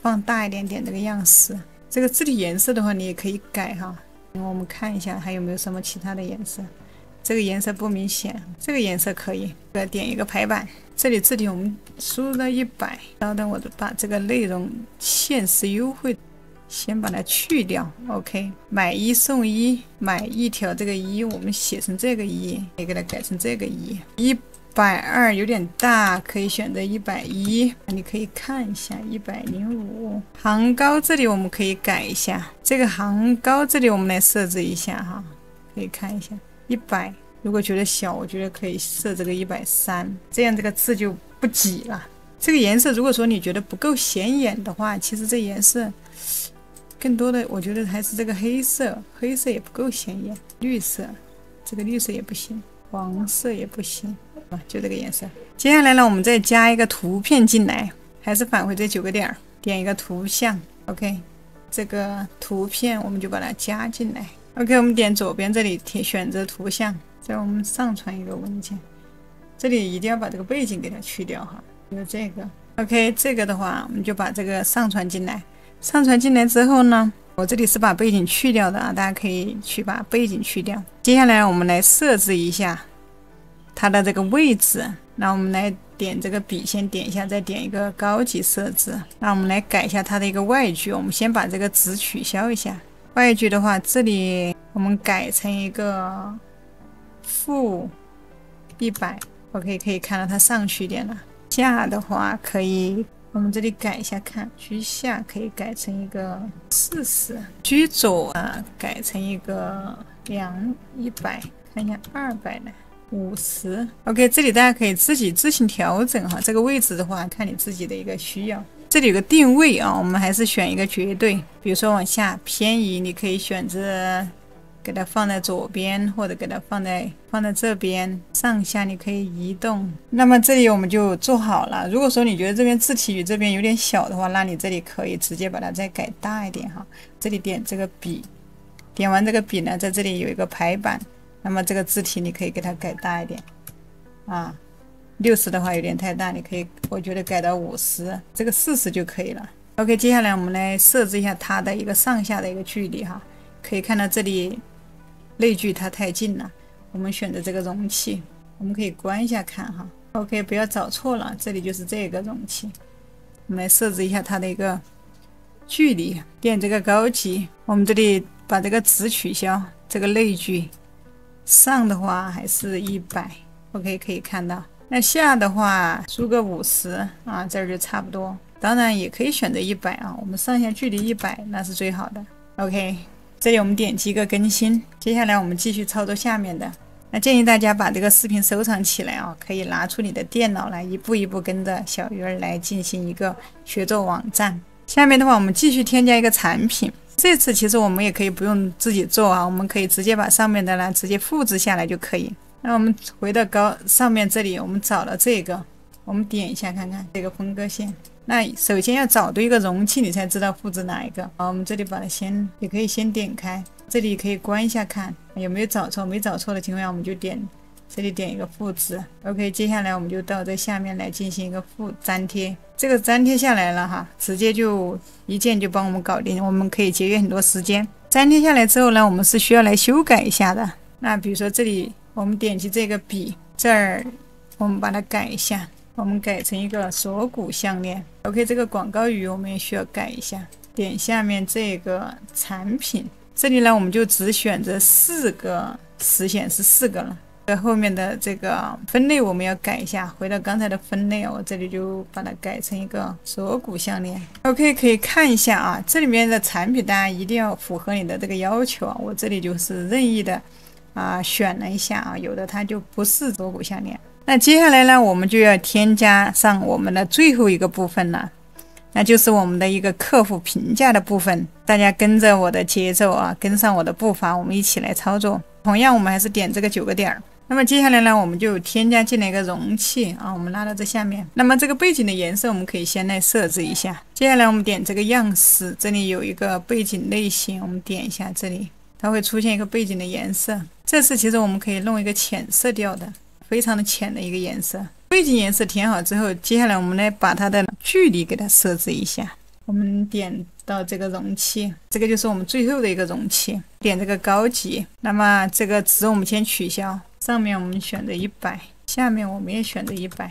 放大一点点这个样式。这个字体颜色的话，你也可以改哈。我们看一下还有没有什么其他的颜色。这个颜色不明显，这个颜色可以。点一个排版，这里字体我们输入到100，稍等，我把这个内容限时优惠。先把它去掉 ，OK， 买1送1，买1条这个1，我们写成这个1，可以给它改成这个1，120有点大，可以选择110，你可以看一下105。行高这里我们可以改一下，这个行高这里我们来设置一下哈，可以看一下100，如果觉得小，我觉得可以设这个130，这样这个字就不挤了。这个颜色如果说你觉得不够显眼的话，其实这颜色更多的我觉得还是这个黑色，黑色也不够显眼，绿色，这个绿色也不行，黄色也不行啊，就这个颜色。接下来呢，我们再加一个图片进来，还是返回这9个点，点一个图像 ，OK， 这个图片我们就把它加进来 ，OK， 我们点左边这里选择图像，再我们上传一个文件，这里一定要把这个背景给它去掉哈，就是这个 ，OK， 这个的话我们就把这个上传进来。上传进来之后呢，我这里是把背景去掉的啊，大家可以去把背景去掉。接下来我们来设置一下它的这个位置，那我们来点这个笔，先点一下，再点一个高级设置。那我们来改一下它的一个外距，我们先把这个值取消一下。外距的话，这里我们改成一个-100 ，OK， 可以看到它上去一点了。下的话可以。我们这里改一下看，居下可以改成一个40，居左啊改成一个100，看一下200来50。OK， 这里大家可以自己自行调整哈，这个位置的话看你自己的一个需要。这里有个定位啊，我们还是选一个绝对，比如说往下偏移，你可以选择给它放在左边，或者给它放在这边，上下你可以移动。那么这里我们就做好了。如果说你觉得这边字体与这边有点小的话，那你这里可以直接把它再改大一点哈。这里点这个笔，点完这个笔呢，在这里有一个排版，那么这个字体你可以给它改大一点啊。60的话有点太大，你可以，我觉得改到50，这个40就可以了。OK， 接下来我们来设置一下它的一个上下的一个距离哈。可以看到这里内距它太近了，我们选择这个容器，我们可以关一下看哈。OK， 不要找错了，这里就是这个容器。我们来设置一下它的一个距离，点这个高级，我们这里把这个值取消，这个内距上的话还是100 ，OK， 可以看到。那下的话输个50啊，这儿就差不多。当然也可以选择100啊，我们上下距离100那是最好的。OK。这里我们点击一个更新，接下来我们继续操作下面的。那建议大家把这个视频收藏起来啊，可以拿出你的电脑来一步一步跟着小鱼儿来进行一个学做网站。下面的话我们继续添加一个产品，这次其实我们也可以不用自己做啊，我们可以直接把上面的呢直接复制下来就可以。那我们回到上面这里，我们找了这个，我们点一下看看这个分割线。那首先要找对一个容器，你才知道复制哪一个。好，我们这里把它也可以先点开，这里可以关一下看有没有找错，没找错的情况下，我们就这里点一个复制。OK， 接下来我们就到这下面来进行一个粘贴。这个粘贴下来了哈，直接就一键就帮我们搞定，我们可以节约很多时间。粘贴下来之后呢，我们是需要来修改一下的。那比如说这里我们点击这个笔，这儿我们把它改一下，我们改成一个锁骨项链。OK， 这个广告语我们也需要改一下。点下面这个产品，这里呢我们就只选择4个，实显示4个了。后面的这个分类我们要改一下，回到刚才的分类，我这里就把它改成一个锁骨项链。OK， 可以看一下啊，这里面的产品当然一定要符合你的这个要求啊。我这里就是任意的选了一下啊，有的它就不是锁骨项链。那接下来呢，我们就要添加上我们的最后一个部分了，那就是我们的一个客户评价的部分。大家跟着我的节奏啊，跟上我的步伐，我们一起来操作。同样，我们还是点这个9个点。那么接下来呢，我们就添加进来一个容器啊，我们拉到这下面。那么这个背景的颜色，我们可以先来设置一下。接下来我们点这个样式，这里有一个背景类型，我们点一下这里，它会出现一个背景的颜色。这次其实我们可以弄一个浅色调的，非常的浅的一个颜色。背景颜色填好之后，接下来我们来把它的距离给它设置一下。我们点到这个容器，这个就是我们最后的一个容器。点这个高级，那么这个值我们先取消，上面我们选择100，下面我们也选择100。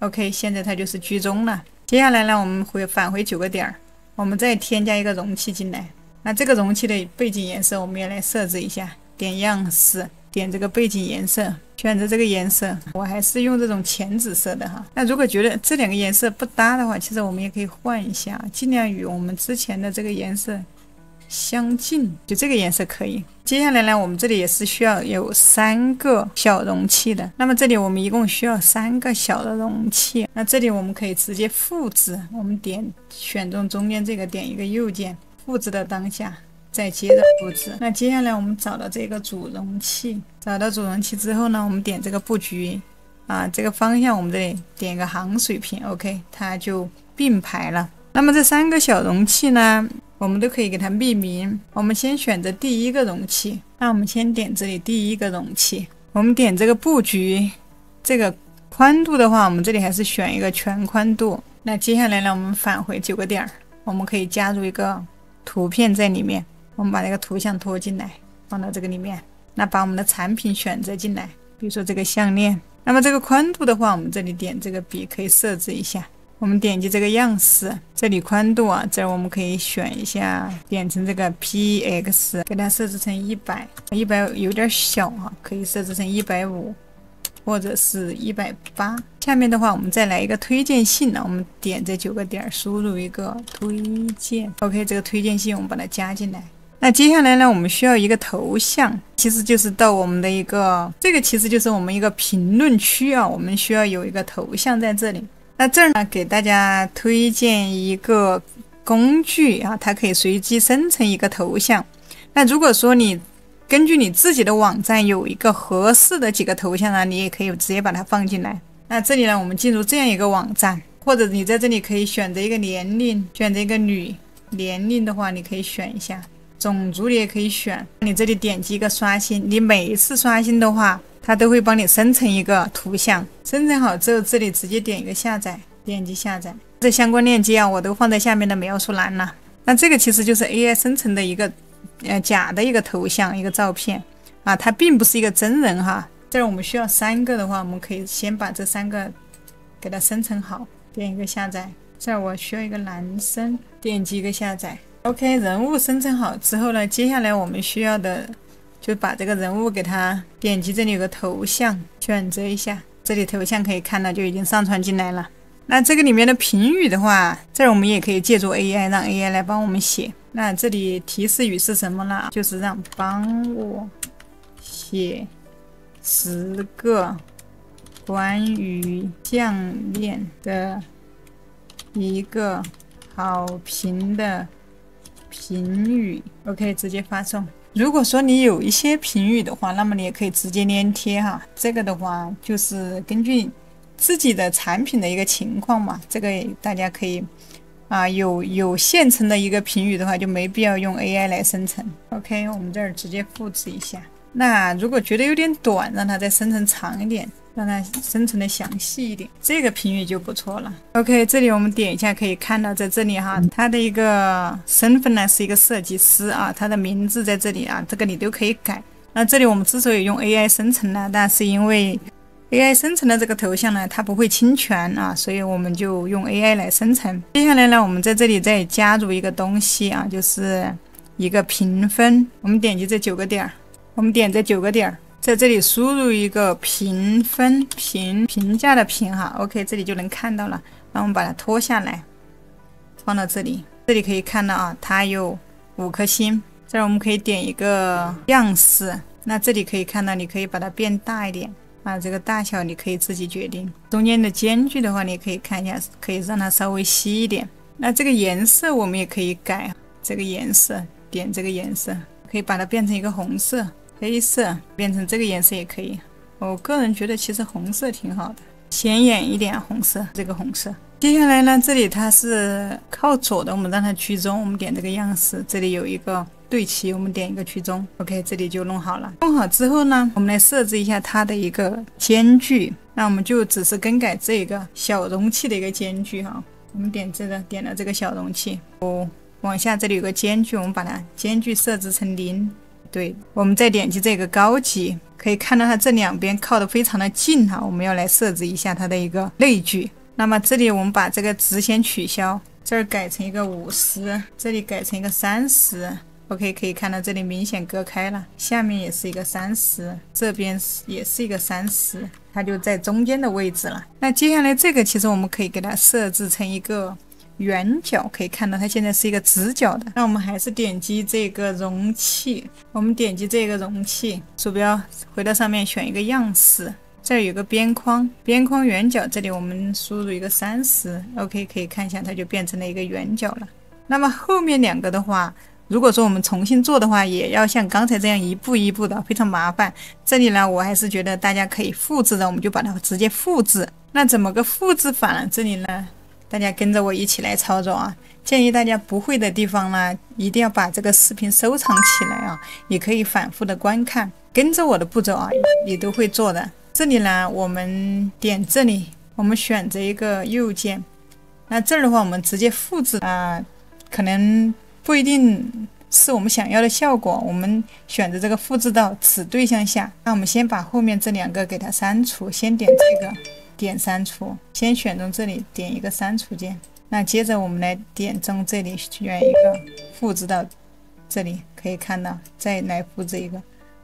OK， 现在它就是居中了。接下来呢，我们返回9个点，我们再添加一个容器进来。那这个容器的背景颜色我们也来设置一下，点样式，点这个背景颜色，选择这个颜色，我还是用这种浅紫色的哈。那如果觉得这2个颜色不搭的话，其实我们也可以换一下，尽量与我们之前的这个颜色相近，就这个颜色可以。接下来呢，我们这里也是需要有3个小容器的。那么这里我们一共需要3个小的容器。那这里我们可以直接复制，我们选中间这个，点一个右键，复制的当下，再接着复制。那接下来我们找到这个主容器，找到主容器之后呢，我们点这个布局这个方向我们这里点一个行水平 ，OK， 它就并排了。那么这3个小容器呢，我们都可以给它命名。我们先选择第1个容器，那我们先点这里第1个容器，我们点这个布局，这个宽度的话，我们这里还是选一个全宽度。那接下来呢，我们返回9个点，我们可以加入一个图片在里面，我们把这个图像拖进来，放到这个里面。那把我们的产品选择进来，比如说这个项链。那么这个宽度的话，我们这里点这个笔可以设置一下。我们点击这个样式，这里宽度这儿我们可以选一下，点成这个 px， 给它设置成100有点小可以设置成150或者是180。下面的话我们再来一个推荐信我们点这9个点，输入一个推荐。 OK， 这个推荐信我们把它加进来。那接下来呢，我们需要一个头像，其实就是到我们的一个，这个其实就是我们一个评论区我们需要有一个头像在这里。那这儿呢，给大家推荐一个工具它可以随机生成一个头像。那如果说你根据你自己的网站有一个合适的几个头像你也可以直接把它放进来。那这里呢，我们进入这样一个网站，或者你在这里可以选择一个年龄，选择一个女，年龄的话你可以选一下，种族你也可以选。你这里点击一个刷新，你每一次刷新的话，它都会帮你生成一个图像。生成好之后，这里直接点一个下载，点击下载。这相关链接我都放在下面的描述栏了。那这个其实就是 AI 生成的一个假的一个头像，一个照片它并不是一个真人这儿我们需要3个的话，我们可以先把这3个给它生成好，点一个下载。这儿我需要一个男生，点击一个下载。OK， 人物生成好之后呢，接下来我们需要的就把这个人物给它点击，这里有个头像，选择一下，这里头像可以看到就已经上传进来了。那这个里面的评语的话，这儿我们也可以借助 AI， 让 AI 来帮我们写。那这里提示语是什么呢？就是让帮我写10个关于项链的一个好评的评语。 OK， 直接发送。如果说你有一些评语的话，那么你也可以直接粘贴这个的话就是根据自己的产品的一个情况嘛，这个大家可以有现成的一个评语的话，就没必要用 AI 来生成。 OK， 我们这儿直接复制一下。那如果觉得有点短，让它再生成长一点，让它生成的详细一点，这个评语就不错了。 OK， 这里我们点一下可以看到，在这里它的一个身份呢是一个设计师它的名字在这里这个你都可以改。那这里我们之所以用 AI 生成呢，但是因为 AI 生成的这个头像呢，它不会侵权啊，所以我们就用 AI 来生成。接下来呢，我们在这里再加入一个东西啊，就是一个评分。我们点击这9个点，我们点这9个点，在这里输入一个评分，评价的评哈 ，OK， 这里就能看到了。那我们把它拖下来，放到这里，这里可以看到啊，它有5颗星。这儿我们可以点一个样式，那这里可以看到，你可以把它变大一点啊，这个大小你可以自己决定。中间的间距的话，你可以看一下，可以让它稍微稀一点。那这个颜色我们也可以改，这个颜色点这个颜色，可以把它变成一个红色、黑色，变成这个颜色也可以。我个人觉得其实红色挺好的，显眼一点红色，这个红色。接下来呢，这里它是靠左的，我们让它居中，我们点这个样式，这里有一个对齐，我们点一个居中 ，OK， 这里就弄好了。弄好之后呢，我们来设置一下它的一个间距，那我们就只是更改这个小容器的一个间距哈。我们点这个，点了这个小容器，往下这里有个间距，我们把它间距设置成0。对，我们再点击这个高级，可以看到它这两边靠得非常的近哈。我们要来设置一下它的一个内距。那么这里我们把这个值先取消，这儿改成一个50，这里改成一个30。OK， 可以看到这里明显割开了，下面也是一个30，这边也是一个30，它就在中间的位置了。那接下来这个其实我们可以给它设置成一个圆角，可以看到它现在是一个直角的。那我们还是点击这个容器，我们点击这个容器，鼠标回到上面选一个样式。这儿有个边框，边框圆角，这里我们输入一个30，OK， 可以看一下，它就变成了一个圆角了。那么后面2个的话，如果说我们重新做的话，也要像刚才这样一步一步的，非常麻烦。这里呢，我还是觉得大家可以复制的，我们就把它直接复制。那怎么个复制法呢？这里呢，大家跟着我一起来操作啊。建议大家不会的地方呢，一定要把这个视频收藏起来啊，也可以反复的观看，跟着我的步骤啊，你都会做的。这里呢，我们点这里，我们选择一个右键。那这儿的话，我们直接复制啊，可能不一定是我们想要的效果。我们选择这个复制到此对象下。那我们先把后面这2个给它删除，先点这个，点删除，先选中这里，点一个删除键。那接着我们来点中这里，选一个复制到这里，可以看到，再来复制一个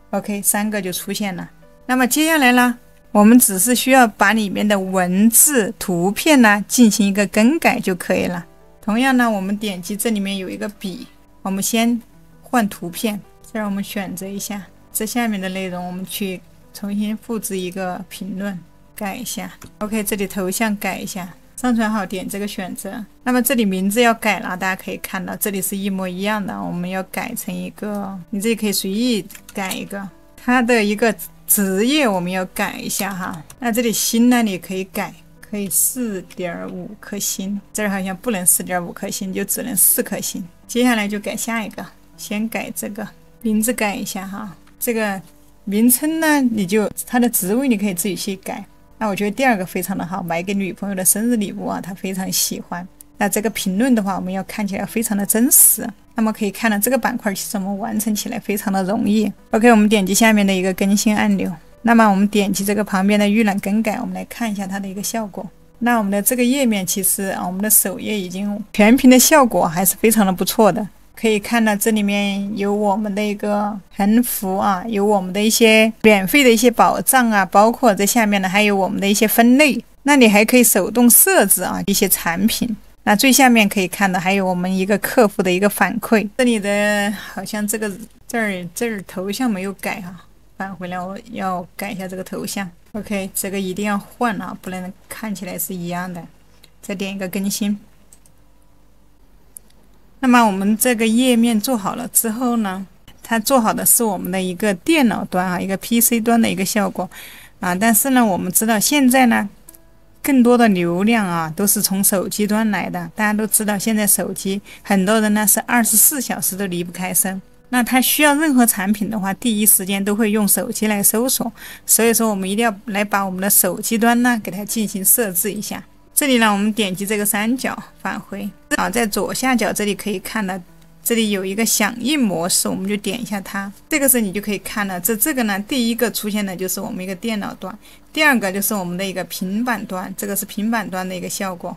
，OK， 3个就出现了。那么接下来呢，我们只是需要把里面的文字、图片呢进行一个更改就可以了。同样呢，我们点击这里面有一个笔，我们先换图片，这儿我们选择一下，这下面的内容我们去重新复制一个评论，改一下 ，OK， 这里头像改一下。上传好，点这个选择。那么这里名字要改了，大家可以看到这里是一模一样的，我们要改成一个，你这里可以随意改一个，它的一个职业我们要改一下哈。那这里星呢，你可以改，可以4.5颗星，这儿好像不能4.5颗星，就只能4颗星。接下来就改下一个，先改这个名字改一下哈。这个名称呢，你就它的职位你可以自己去改。那我觉得第2个非常的好，买给女朋友的生日礼物啊，她非常喜欢。那这个评论的话，我们要看起来非常的真实。那么可以看到这个板块其实我们完成起来非常的容易。OK， 我们点击下面的一个更新按钮，那么我们点击这个旁边的预览更改，我们来看一下它的一个效果。那我们的这个页面其实我们的首页已经全屏的效果还是非常的不错的。可以看到这里面有我们的一个横幅啊，有我们的一些免费的一些保障啊，包括这下面呢还有我们的一些分类。那你还可以手动设置啊一些产品。那最下面可以看到还有我们一个客户的一个反馈。这里的好像这个这儿头像没有改哈，返回来我要改一下这个头像。OK， 这个一定要换啊，不能看起来是一样的。再点一个更新。那么我们这个页面做好了之后呢，它做好的是我们的一个电脑端啊，一个 PC 端的一个效果啊。但是呢，我们知道现在呢，更多的流量啊都是从手机端来的。大家都知道，现在手机很多人呢是24小时都离不开身。那他需要任何产品的话，第一时间都会用手机来搜索。所以说，我们一定要来把我们的手机端呢给它进行设置一下。这里呢，我们点击这个3角返回啊，在左下角这里可以看到这里有一个响应模式，我们就点一下它。这个时候你就可以看了，这个呢，第一个出现的就是我们一个电脑端，第二个就是我们的一个平板端，这个是平板端的一个效果。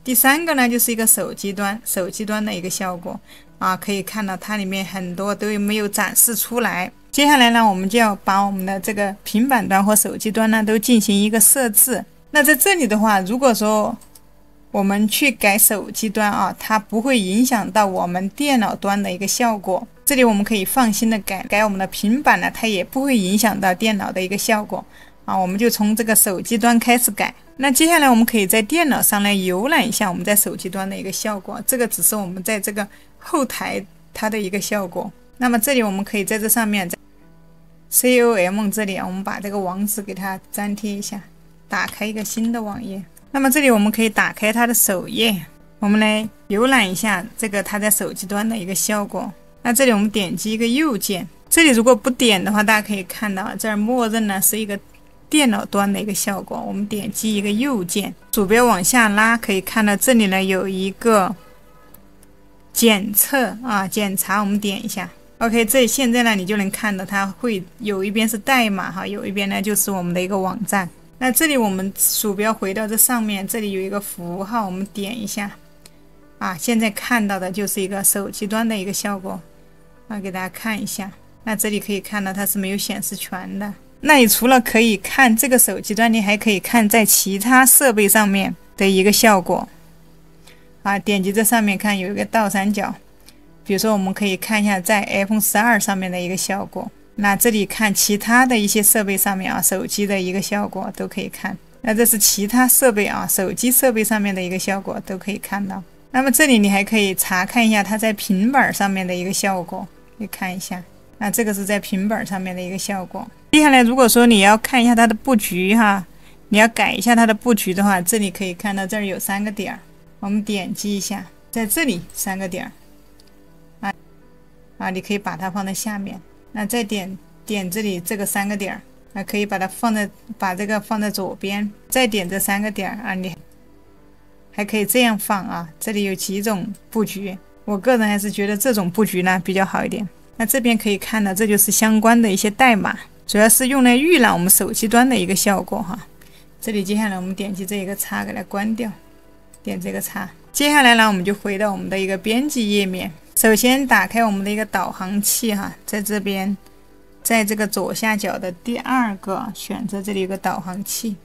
第三个呢，就是一个手机端的一个效果啊，可以看到它里面很多都没有展示出来。接下来呢，我们就要把我们的这个平板端和手机端呢都进行一个设置。那在这里的话，如果说我们去改手机端啊，它不会影响到我们电脑端的一个效果。这里我们可以放心的改我们的平板呢，它也不会影响到电脑的一个效果啊。我们就从这个手机端开始改。那接下来我们可以在电脑上来浏览一下我们在手机端的一个效果，这个只是我们在这个后台它的一个效果。那么这里我们可以在这上面，在 COM 这里啊，我们把这个网址给它粘贴一下，打开一个新的网页。那么这里我们可以打开它的首页，我们来浏览一下这个它在手机端的一个效果。那这里我们点击一个右键，这里如果不点的话，大家可以看到这儿默认呢是一个电脑端的一个效果。我们点击一个右键，鼠标往下拉，可以看到这里呢有一个检测啊，检查，我们点一下。OK， 这里现在呢你就能看到它会有一边是代码哈，有一边呢就是我们的一个网站。那这里我们鼠标回到这上面，这里有一个符号，我们点一下啊，现在看到的就是一个手机端的一个效果啊，给大家看一下。那这里可以看到它是没有显示全的。那你除了可以看这个手机端，你还可以看在其他设备上面的一个效果啊。点击这上面看有一个倒三角，比如说我们可以看一下在 iPhone 12上面的一个效果。那这里看其他的一些设备上面啊，手机的一个效果都可以看。那这是其他设备啊，手机设备上面的一个效果都可以看到。那么这里你还可以查看一下它在平板上面的一个效果，你看一下。那这个是在平板上面的一个效果。接下来如果说你要看一下它的布局哈，你要改一下它的布局的话，这里可以看到这儿有3个点，我们点击一下，在这里3个点啊，你可以把它放在下面。那再点这里这个3个点，那可以把这个放在左边，再点这3个点啊，你还可以这样放啊。这里有几种布局，我个人还是觉得这种布局呢比较好一点。那这边可以看到，这就是相关的一些代码，主要是用来预览我们手机端的一个效果哈。这里接下来我们点击这一个叉给它关掉，点这个叉。接下来呢，我们就回到我们的一个编辑页面。首先打开我们的一个导航器哈，在这边，在这个左下角的第2个选择这里有个导航器，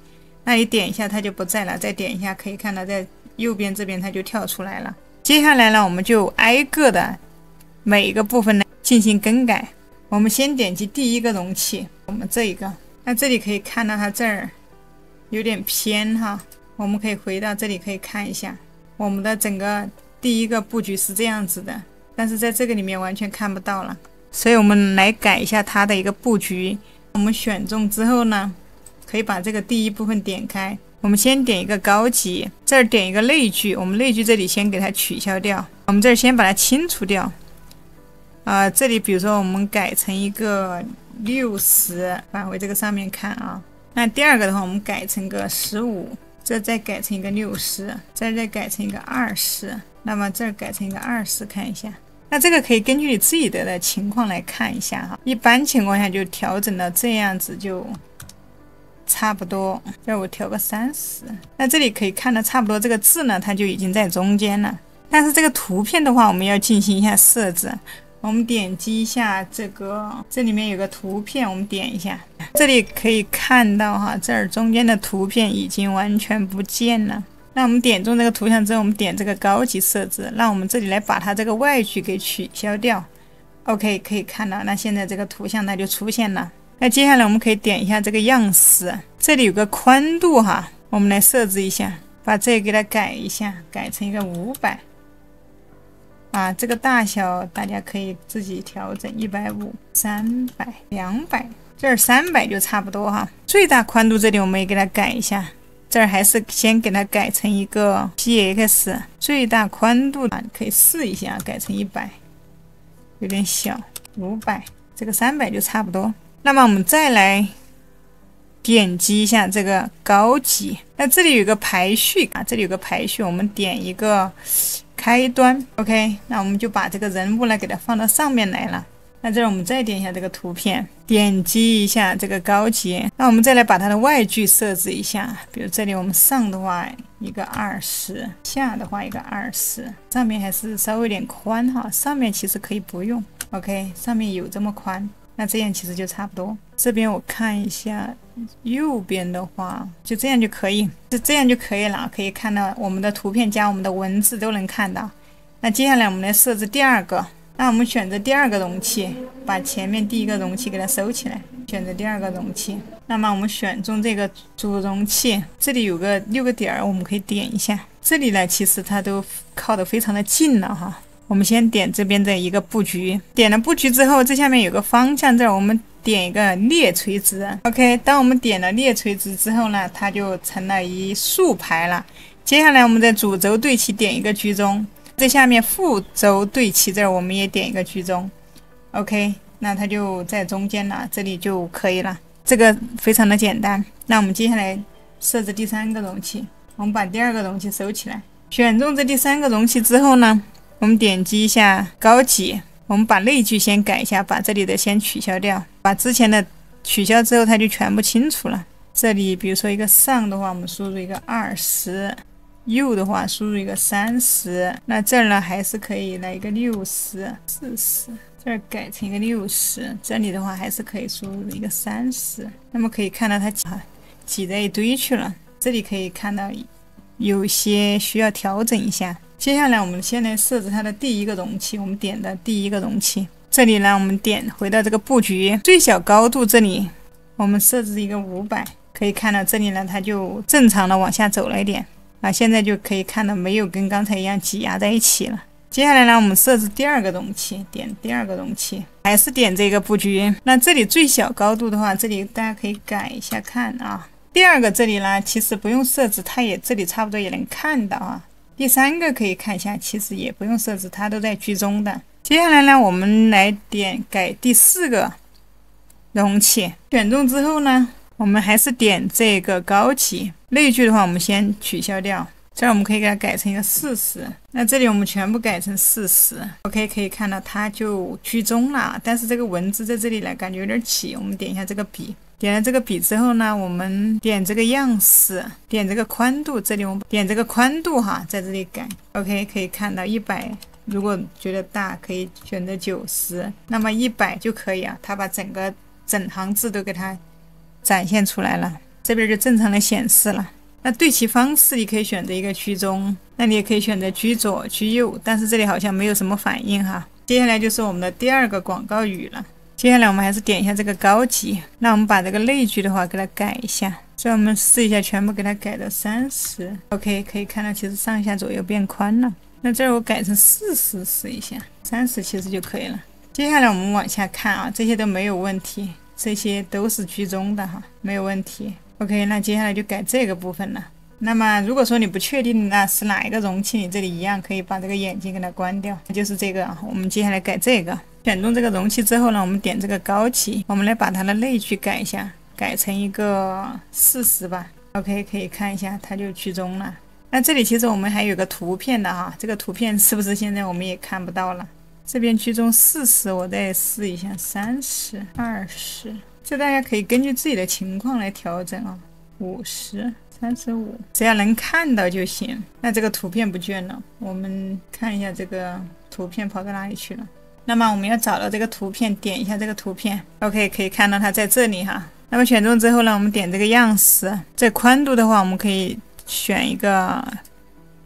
那你点一下它就不在了，再点一下可以看到在右边这边它就跳出来了。接下来呢，我们就挨个的每一个部分呢进行更改。我们先点击第1个容器，我们这一个，那这里可以看到它这儿有点偏哈，我们可以回到这里可以看一下，我们的整个第1个布局是这样子的。但是在这个里面完全看不到了，所以我们来改一下它的一个布局。我们选中之后呢，可以把这个第1部分点开。我们先点一个高级，这儿点一个类聚，我们类聚这里先给它取消掉，我们这儿先把它清除掉。这里比如说我们改成一个60，返回这个上面看啊。那第2个的话，我们改成个15，这再改成一个60，这儿再改成一个20。那么这儿改成一个20，看一下。那这个可以根据你自己的情况来看一下哈。一般情况下就调整到这样子就差不多。这我调个30。那这里可以看到差不多这个字呢，它就已经在中间了。但是这个图片的话，我们要进行一下设置。我们点击一下这里面有个图片，我们点一下，这里可以看到哈，这儿中间的图片已经完全不见了。那我们点中这个图像之后，我们点这个高级设置，让我们这里来把它这个外距给取消掉。OK， 可以看到，那现在这个图像它就出现了。那接下来我们可以点一下这个样式，这里有个宽度哈，我们来设置一下，把这个给它改一下，改成一个500。这个大小大家可以自己调整，150、300、200，这儿300就差不多哈。最大宽度这里我们也给它改一下。这儿还是先给它改成一个 px， 最大宽度可以试一下，改成100，有点小，500，这个300就差不多。那么我们再来点击一下这个高级，那这里有个排序啊，这里有个排序，我们点一个开端。OK， 那我们就把这个人物呢给它放到上面来了。那这儿我们再点一下这个图片，点击一下这个高级，那我们再来把它的外距设置一下，比如这里我们上的话一个20，下的话一个20，上面还是稍微有点宽哈，上面其实可以不用。OK， 上面有这么宽，那这样其实就差不多。这边我看一下，右边的话就这样就可以，这样就可以了，可以看到我们的图片加我们的文字都能看到。那接下来我们来设置第二个。那我们选择第二个容器，把前面第一个容器给它收起来，选择第二个容器。那么我们选中这个主容器，这里有个6个点，我们可以点一下。这里呢，其实它都靠得非常的近了哈。我们先点这边的一个布局，点了布局之后，这下面有个方向，这儿我们点一个列垂直。OK， 当我们点了列垂直之后呢，它就成了一竖排了。接下来我们在主轴对齐点一个居中。这下面副轴对齐这儿我们也点一个居中 ，OK， 那它就在中间了，这里就可以了。这个非常的简单。那我们接下来设置第三个容器，我们把第二个容器收起来，选中这第三个容器之后呢，我们点击一下高级，我们把类距先改一下，把这里的先取消掉，把之前的取消之后它就全部清除了。这里比如说一个上的话，我们输入一个20。右的话输入一个30，那这儿呢还是可以来一个60、40，这儿改成一个60，这里的话还是可以输入一个30。那么可以看到它挤在一堆去了，这里可以看到有些需要调整一下。接下来我们先来设置它的第一个容器，我们点的第一个容器，这里呢我们点回到这个布局，最小高度这里我们设置一个500，可以看到这里呢它就正常的往下走了一点。现在就可以看到没有跟刚才一样挤压在一起了。接下来呢，我们设置第二个容器，点第二个容器，还是点这个布局。那这里最小高度的话，这里大家可以改一下看啊。第二个这里呢，其实不用设置，它也这里差不多也能看到啊。第三个可以看一下，其实也不用设置，它都在居中的。接下来呢，我们来改第4个容器，选中之后呢，我们还是点这个高级。类距的话，我们先取消掉，这儿我们可以给它改成一个40。那这里我们全部改成40 ，OK， 可以看到它就居中了。但是这个文字在这里呢，感觉有点挤。我们点一下这个笔，点了这个笔之后呢，我们点这个样式，点这个宽度，这里我们点这个宽度哈，在这里改 ，OK， 可以看到100。如果觉得大，可以选择90，那么100就可以啊。它把整行字都给它展现出来了。这边就正常的显示了。那对齐方式你可以选择一个居中，那你也可以选择居左、居右，但是这里好像没有什么反应哈。接下来就是我们的第二个广告语了。接下来我们还是点一下这个高级，那我们把这个类距的话给它改一下，所以我们试一下全部给它改到30。OK， 可以看到其实上下左右变宽了。那这儿我改成40试一下，30其实就可以了。接下来我们往下看啊，这些都没有问题，这些都是居中的哈，没有问题。OK， 那接下来就改这个部分了。那么如果说你不确定那是哪一个容器，你这里一样可以把这个眼睛给它关掉，就是这个。我们接下来改这个，选中这个容器之后呢，我们点这个高级，我们来把它的类距改一下，改成一个40吧。OK， 可以看一下它就居中了。那这里其实我们还有个图片的哈，这个图片是不是现在我们也看不到了？这边居中40，我再试一下30、20。这大家可以根据自己的情况来调整啊，50、35，只要能看到就行。那这个图片不见了，我们看一下这个图片跑到哪里去了。那么我们要找到这个图片，点一下这个图片 ，OK， 可以看到它在这里哈。那么选中之后呢，我们点这个样式，这宽度的话，我们可以选一个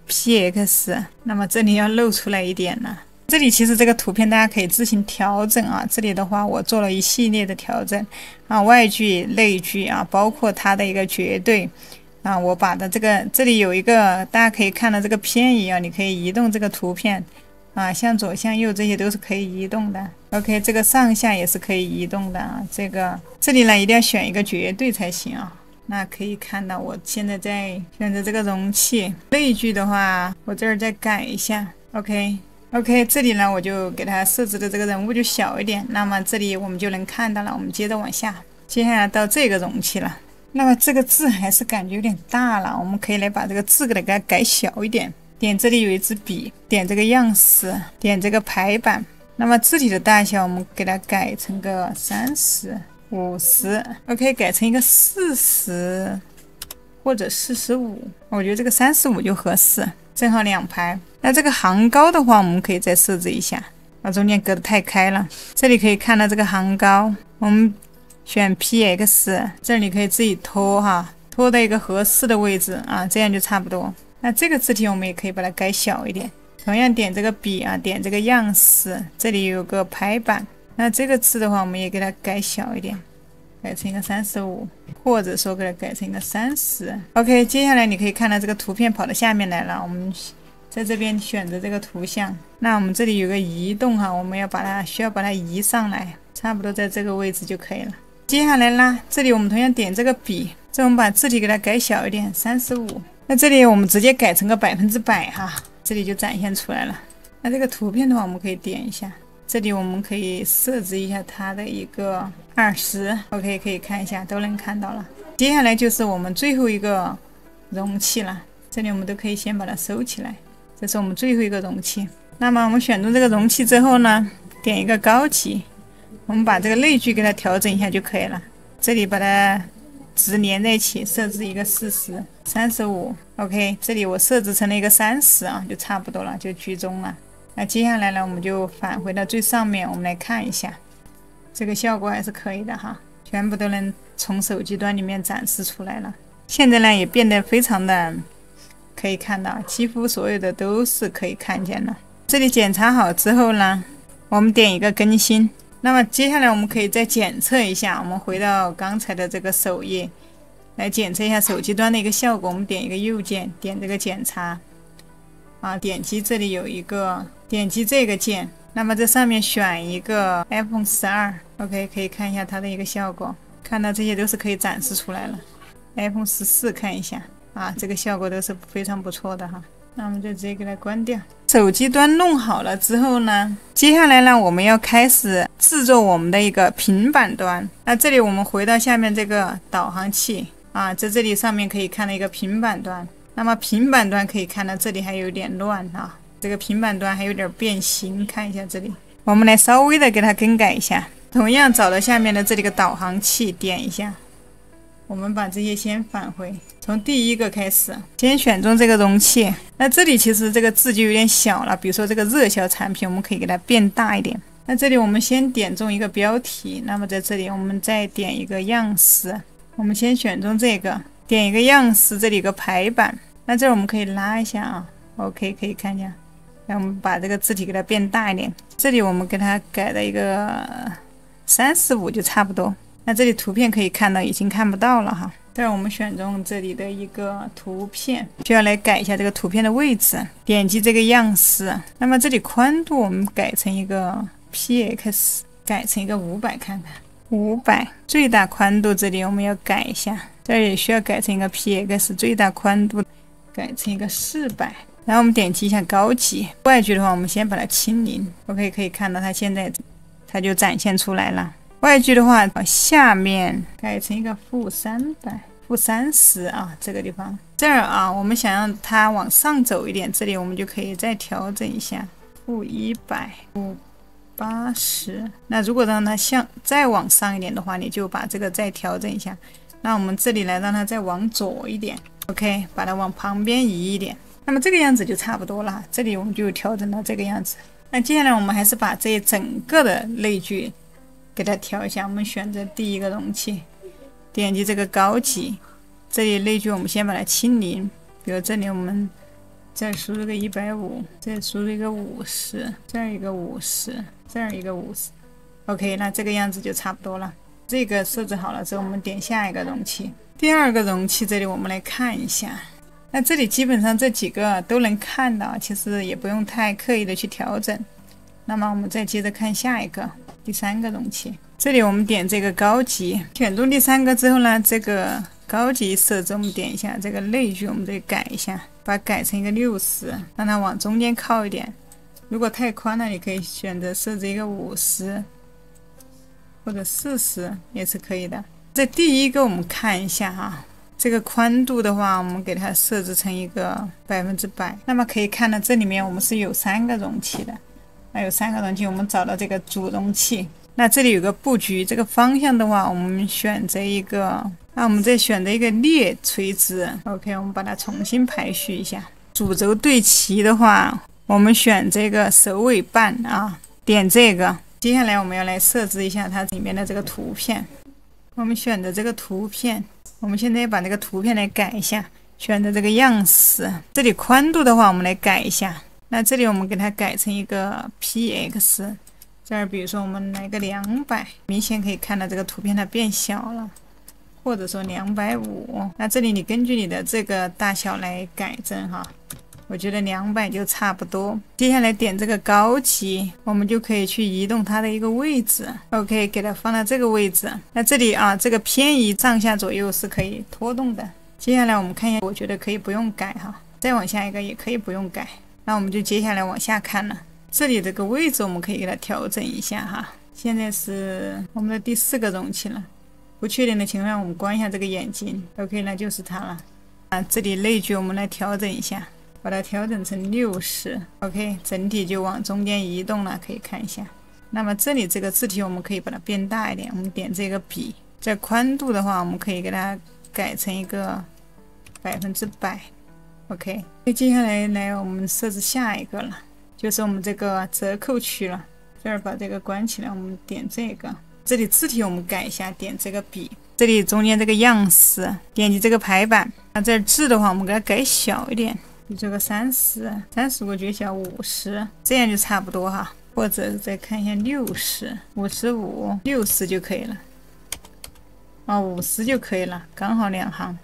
PX， 那么这里要露出来一点了。这里其实这个图片大家可以自行调整啊，这里的话我做了一系列的调整啊，外距、内距啊，包括它的一个绝对啊，我把的这里有一个大家可以看到这个偏移啊，你可以移动这个图片啊，向左向右这些都是可以移动的。OK， 这个上下也是可以移动的啊，这里呢一定要选一个绝对才行啊。那可以看到我现在在选择这个容器，类距的话我这儿再改一下 OK， 这里呢我就给它设置的这个人物就小一点，那么这里我们就能看到了。我们接着往下，接下来到这个容器了。那么这个字还是感觉有点大了，我们可以来把这个字给它改小一点。点这里有一支笔，点这个样式，点这个排版。那么字体的大小我们给它改成个30、50 ，OK， 改成一个40或者45，我觉得这个35就合适，正好2排。那这个行高的话，我们可以再设置一下，把中间隔得太开了。这里可以看到这个行高，我们选 PX， 这里可以自己拖哈，拖到一个合适的位置啊，这样就差不多。那这个字体我们也可以把它改小一点，同样点这个笔啊，点这个样式，这里有个排版。那这个字的话，我们也给它改小一点，改成一个35，或者说给它改成一个30。OK， 接下来你可以看到这个图片跑到下面来了，我们在这边选择这个图像。那我们这里有个移动哈，我们需要把它移上来，差不多在这个位置就可以了。接下来啦，这里我们同样点这个笔，这我们把字体给它改小一点，35。那这里我们直接改成个100%哈，这里就展现出来了。那这个图片的话，我们可以点一下，这里我们可以设置一下它的一个20 ，OK， 可以看一下，都能看到了。接下来就是我们最后一个容器了，这里我们都可以先把它收起来，这是我们最后一个容器。那么我们选中这个容器之后呢，点一个高级。我们把这个类距给它调整一下就可以了，这里把它直连在一起，设置一个40、35 ，OK， 这里我设置成了一个30啊，就差不多了，就居中了。那接下来呢，我们就返回到最上面，我们来看一下，这个效果还是可以的哈，全部都能从手机端里面展示出来了。现在呢也变得非常的可以看到，几乎所有的都是可以看见了。这里检查好之后呢，我们点一个更新。那么接下来我们可以再检测一下，我们回到刚才的这个首页来检测一下手机端的一个效果。我们点一个右键，点这个检查啊，点击这里有一个，点击这个键，那么这上面选一个 iPhone 12 OK， 可以看一下它的一个效果，看到这些都是可以展示出来了。iPhone 14看一下啊，这个效果都是非常不错的哈。那我们就直接给它关掉。手机端弄好了之后呢，接下来呢，我们要开始制作我们的一个平板端。那这里我们回到下面这个导航器啊，在这里上面可以看到一个平板端。那么平板端可以看到这里还有点乱啊，这个平板端还有点变形，看一下这里，我们来稍微的给它更改一下。同样找到下面的这里个导航器，点一下。我们把这些先返回，从第一个开始，先选中这个容器。那这里其实这个字就有点小了，比如说这个热销产品，我们可以给它变大一点。那这里我们先点中一个标题，那么在这里我们再点一个样式，我们先选中这个，点一个样式，这里有个排版。那这我们可以拉一下啊 ，OK， 可以看见。那我们把这个字体给它变大一点，这里我们给它改了一个35就差不多。那这里图片可以看到已经看不到了哈，这儿我们选中这里的一个图片，需要来改一下这个图片的位置，点击这个样式，那么这里宽度我们改成一个 PX， 改成一个500看看，500，最大宽度这里我们要改一下，这儿也需要改成一个 PX， 最大宽度改成一个400，然后我们点击一下高级，外距的话我们先把它清零 ，OK， 可以看到它现在它就展现出来了。外距的话，下面改成一个-300、-30啊，这个地方这儿啊，我们想让它往上走一点，这里我们就可以再调整一下，-100、-80。那如果让它再往上一点的话，你就把这个再调整一下。那我们这里来让它再往左一点 ，OK， 把它往旁边移一点。那么这个样子就差不多了，这里我们就调整到这个样子。那接下来我们还是把这整个的类距给它调一下，我们选择第一个容器，点击这个高级，这里类距我们先把它清零，比如这里我们再输入个150，再输入一个50，这儿一个50，这儿一个50 ，OK， 那这个样子就差不多了。这个设置好了之后，我们点下一个容器，第二个容器这里我们来看一下，那这里基本上这几个都能看到，其实也不用太刻意的去调整。那么我们再接着看下一个。第三个容器，这里我们点这个高级，选中第三个之后呢，这个高级设置我们点一下，这个类距我们再改一下，把它改成一个60，让它往中间靠一点。如果太宽了，你可以选择设置一个50或者40也是可以的。这第一个我们看一下哈，这个宽度的话，我们给它设置成一个100%。那么可以看到，这里面我们是有3个容器的。那有3个容器，我们找到这个主容器。那这里有个布局，这个方向的话，我们选择一个，那我们再选择一个列垂直。OK， 我们把它重新排序一下。主轴对齐的话，我们选这个首尾半啊，点这个。接下来我们要来设置一下它里面的这个图片。我们选择这个图片，我们现在把这个图片来改一下，选择这个样式。这里宽度的话，我们来改一下。那这里我们给它改成一个 px。这儿比如说我们来个200，明显可以看到这个图片它变小了，或者说250。那这里你根据你的这个大小来改正哈，我觉得200就差不多。接下来点这个高级，我们就可以去移动它的一个位置。OK， 给它放到这个位置。那这里啊，这个偏移上下左右是可以拖动的。接下来我们看一下，我觉得可以不用改哈，再往下一个也可以不用改。那我们就接下来往下看了。这里这个位置我们可以给它调整一下哈。现在是我们的第4个容器了，不确定的情况下我们关一下这个眼睛。OK， 那就是它了。这里类距我们来调整一下，把它调整成60。OK， 整体就往中间移动了，可以看一下。那么这里这个字体我们可以把它变大一点，我们点这个笔。这宽度的话，我们可以给它改成一个100%。OK， 接下来我们设置下一个了。就是我们这个折扣区了，这儿把这个关起来，我们点这个。这里字体我们改一下，点这个笔。这里中间这个样式，点击这个排版。那这字的话，我们给它改小一点，就这个30我觉得小50，这样就差不多哈。或者再看一下60、55、60就可以了。50就可以了，刚好2行。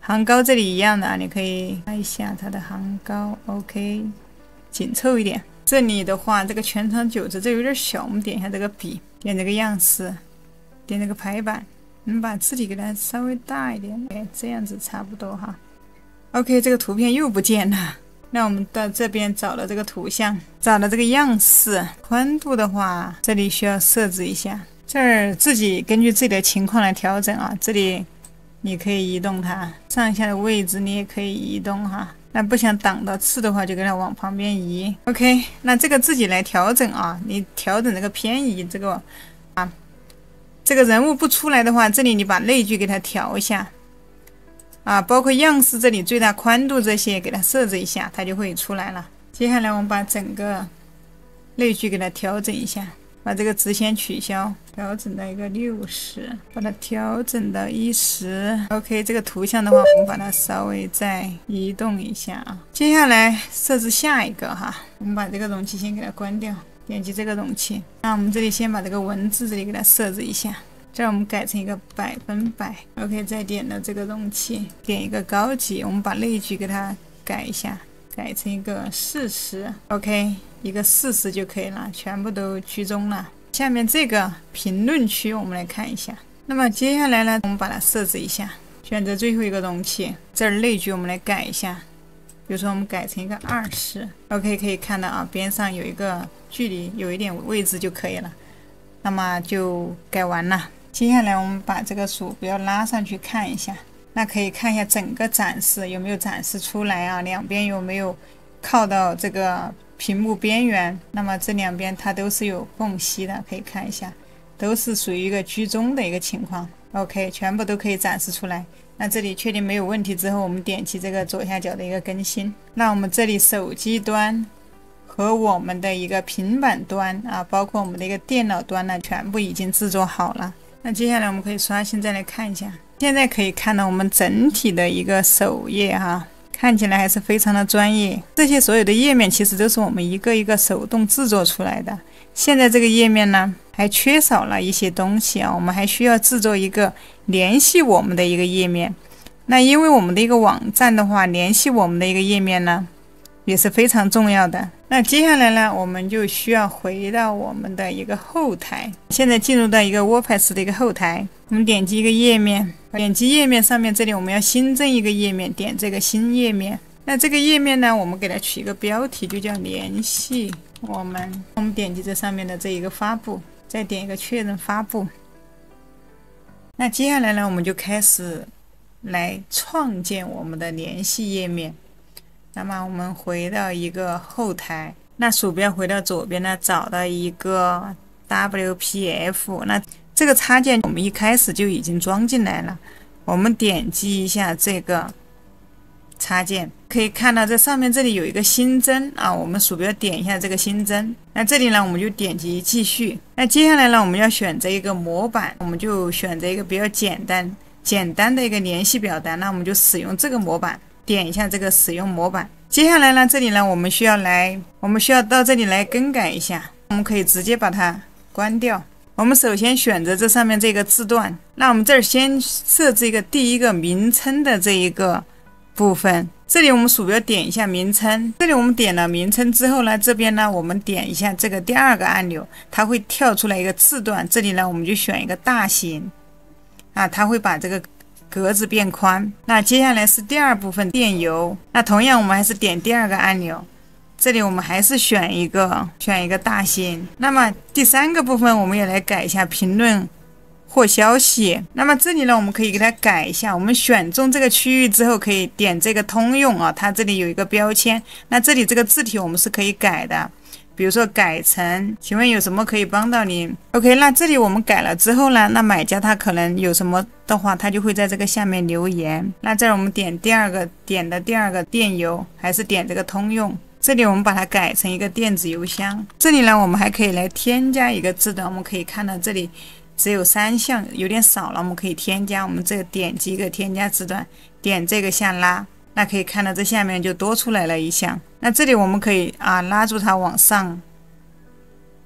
行高这里一样的啊，你可以看一下它的行高。OK。紧凑一点。这里的话，这个全长9字这有点小，我们点一下这个笔，点这个样式，点这个排版，我们把字体给它稍微大一点，哎，这样子差不多哈。OK， 这个图片又不见了。那我们到这边找了这个图像，找了这个样式，宽度的话，这里需要设置一下，这儿自己根据自己的情况来调整啊。这里你可以移动它，上下的位置你也可以移动哈。那不想挡到字的话，就给它往旁边移。OK， 那这个自己来调整啊，你调整这个偏移，这个这个人物不出来的话，这里你把类距给它调一下啊，包括样式这里最大宽度这些给它设置一下，它就会出来了。接下来我们把整个类距给它调整一下。把这个直线取消，调整到一个60，把它调整到10。OK， 这个图像的话，我们把它稍微再移动一下啊。接下来设置下一个哈，我们把这个容器先给它关掉，点击这个容器。那我们这里先把这个文字这里给它设置一下，这儿我们改成一个100%。OK， 再点到这个容器，点一个高级，我们把类距给它改一下，改成一个40。OK。一个40就可以了，全部都居中了。下面这个评论区我们来看一下。那么接下来呢，我们把它设置一下，选择最后一个容器，这儿类距我们来改一下，比如说我们改成一个20。OK， 可以看到啊，边上有一个距离，有一点位置就可以了。那么就改完了。接下来我们把这个鼠标拉上去看一下，那可以看一下整个展示有没有展示出来啊，两边有没有靠到这个屏幕边缘。那么这两边它都是有缝隙的，可以看一下，都是属于一个居中的一个情况。OK， 全部都可以展示出来。那这里确定没有问题之后，我们点击这个左下角的一个更新。那我们这里手机端和我们的一个平板端啊，包括我们的一个电脑端呢，全部已经制作好了。那接下来我们可以刷新再来看一下，现在可以看到我们整体的一个首页哈。看起来还是非常的专业，这些所有的页面其实都是我们一个一个手动制作出来的。现在这个页面呢，还缺少了一些东西啊，我们还需要制作一个联系我们的一个页面。那因为我们的一个网站的话，联系我们的一个页面呢，也是非常重要的。那接下来呢，我们就需要回到我们的一个后台。现在进入到一个 WordPress 的一个后台，我们点击一个页面，点击页面上面这里我们要新增一个页面，点这个新页面。那这个页面呢，我们给它取一个标题，就叫联系我们。我们点击这上面的这一个发布，再点一个确认发布。那接下来呢，我们就开始来创建我们的联系页面。那么我们回到一个后台，那鼠标回到左边呢，找到一个 WPF， 那这个插件我们一开始就已经装进来了。我们点击一下这个插件，可以看到这上面这里有一个新增啊，我们鼠标点一下这个新增，那这里呢我们就点击继续。那接下来呢我们要选择一个模板，我们就选择一个比较简单的一个联系表单，那我们就使用这个模板，点一下这个使用模板。接下来呢这里呢我们需要到这里来更改一下，我们可以直接把它关掉。我们首先选择这上面这个字段，那我们这儿先设置一个第一个名称的这一个部分，这里我们鼠标点一下名称，这里我们点了名称之后呢，这边呢我们点一下这个第二个按钮，它会跳出来一个字段，这里呢我们就选一个大型啊，它会把这个格子变宽。那接下来是第二部分电邮，那同样我们还是点第二个按钮，这里我们还是选一个大型。那么第三个部分我们也来改一下评论或消息，那么这里呢我们可以给它改一下，我们选中这个区域之后可以点这个通用啊，它这里有一个标签，那这里这个字体我们是可以改的，比如说改成请问有什么可以帮到您 OK。 那这里我们改了之后呢，那买家他可能有什么的话，他就会在这个下面留言。那这儿我们点的第二个电邮，还是点这个通用，这里我们把它改成一个电子邮箱。这里呢我们还可以来添加一个字段，我们可以看到这里只有3项，有点少了，我们可以添加，我们这个点击一个添加字段，点这个下拉，那可以看到这下面就多出来了一项。那这里我们可以拉住它往上，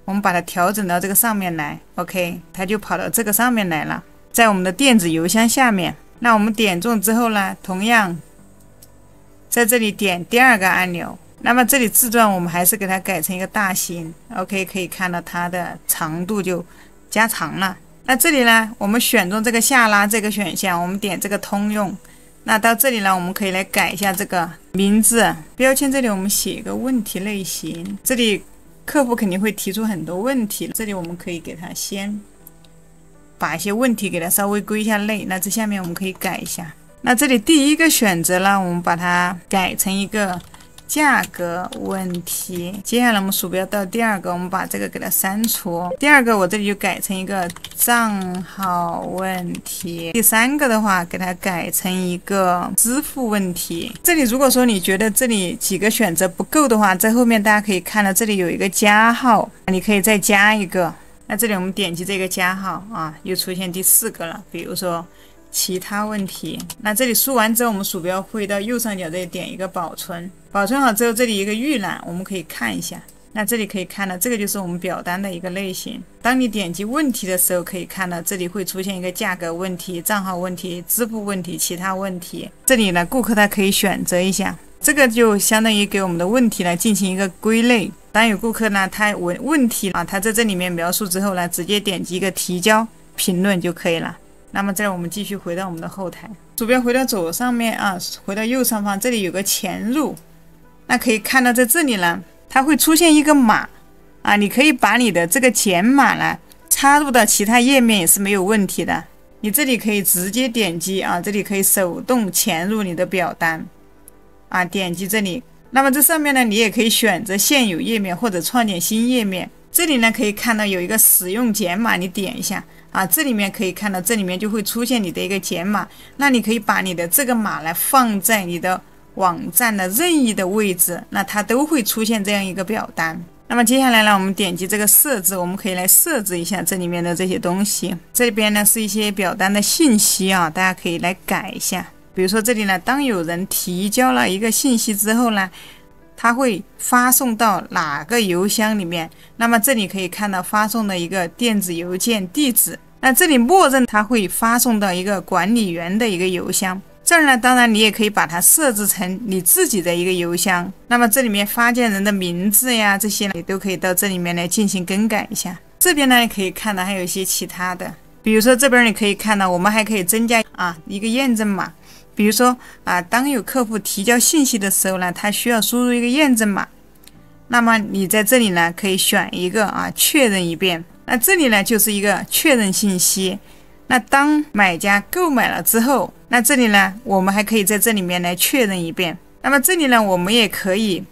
我们把它调整到这个上面来 OK， 它就跑到这个上面来了，在我们的电子邮箱下面。那我们点中之后呢，同样在这里点第二个按钮，那么这里字段我们还是给它改成一个大型 OK， 可以看到它的长度就加长了。那这里呢我们选中这个下拉这个选项，我们点这个通用，那到这里呢我们可以来改一下这个名字标签，这里我们写一个问题类型，这里客户肯定会提出很多问题，这里我们可以给他先把一些问题给他稍微归一下类，那这下面我们可以改一下。那这里第一个选择呢我们把它改成一个价格问题，接下来我们鼠标到第二个，我们把这个给它删除，第二个我这里就改成一个账号问题，第三个的话给它改成一个支付问题。这里如果说你觉得这里几个选择不够的话，在后面大家可以看到这里有一个加号，你可以再加一个。那这里我们点击这个加号又出现第4个了，比如说其他问题。那这里输完之后，我们鼠标会到右上角这里点一个保存，保存好之后这里一个预览我们可以看一下，那这里可以看到这个就是我们表单的一个类型。当你点击问题的时候，可以看到这里会出现一个价格问题、账号问题、支付问题、其他问题。这里呢顾客他可以选择一下，这个就相当于给我们的问题来进行一个归类。当有顾客呢他问题他在这里面描述之后呢，直接点击一个提交评论就可以了。那么这儿我们继续回到我们的后台，鼠标回到左上面回到右上方，这里有个前入，那可以看到在这里呢它会出现一个码你可以把你的这个减码呢插入到其他页面也是没有问题的。你这里可以直接点击这里可以手动潜入你的表单点击这里，那么这上面呢你也可以选择现有页面或者创建新页面。这里呢可以看到有一个使用减码，你点一下这里面可以看到这里面就会出现你的一个减码，那你可以把你的这个码来放在你的网站的任意的位置，那它都会出现这样一个表单。那么接下来呢我们点击这个设置，我们可以来设置一下这里面的这些东西。这边呢是一些表单的信息大家可以来改一下。比如说这里呢，当有人提交了一个信息之后呢，它会发送到哪个邮箱里面，那么这里可以看到发送的一个电子邮件地址，那这里默认它会发送到一个管理员的一个邮箱。这儿呢当然你也可以把它设置成你自己的一个邮箱，那么这里面发件人的名字呀这些呢，你都可以到这里面来进行更改一下。这边呢可以看到还有一些其他的，比如说这边你可以看到我们还可以增加一个验证码，比如说当有客户提交信息的时候呢，他需要输入一个验证码，那么你在这里呢可以选一个确认一遍，那这里呢就是一个确认信息，那当买家购买了之后，那这里呢，我们还可以在这里面来确认一遍。那么这里呢，我们也可以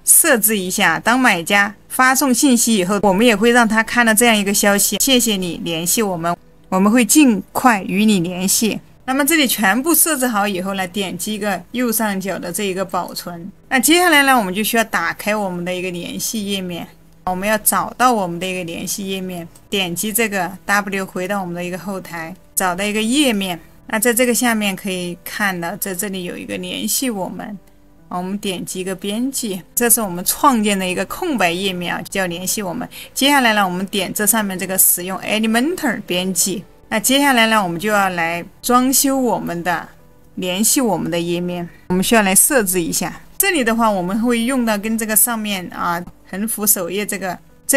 设置一下，当买家发送信息以后，我们也会让他看到这样一个消息：谢谢你联系我们，我们会尽快与你联系。那么这里全部设置好以后呢，点击一个右上角的这一个保存。那接下来呢，我们就需要打开我们的一个联系页面。我们要找到我们的一个联系页面，点击这个 W 回到我们的一个后台，找到一个页面。那在这个下面可以看到，在这里有一个联系我们，我们点击一个编辑，这是我们创建的一个空白页面啊，叫联系我们。接下来呢，我们点这上面这个使用 Elementor 编辑。那接下来呢，我们就要来装修我们的联系我们的页面，我们需要来设置一下。这里的话，我们会用到跟这个上面啊横幅首页这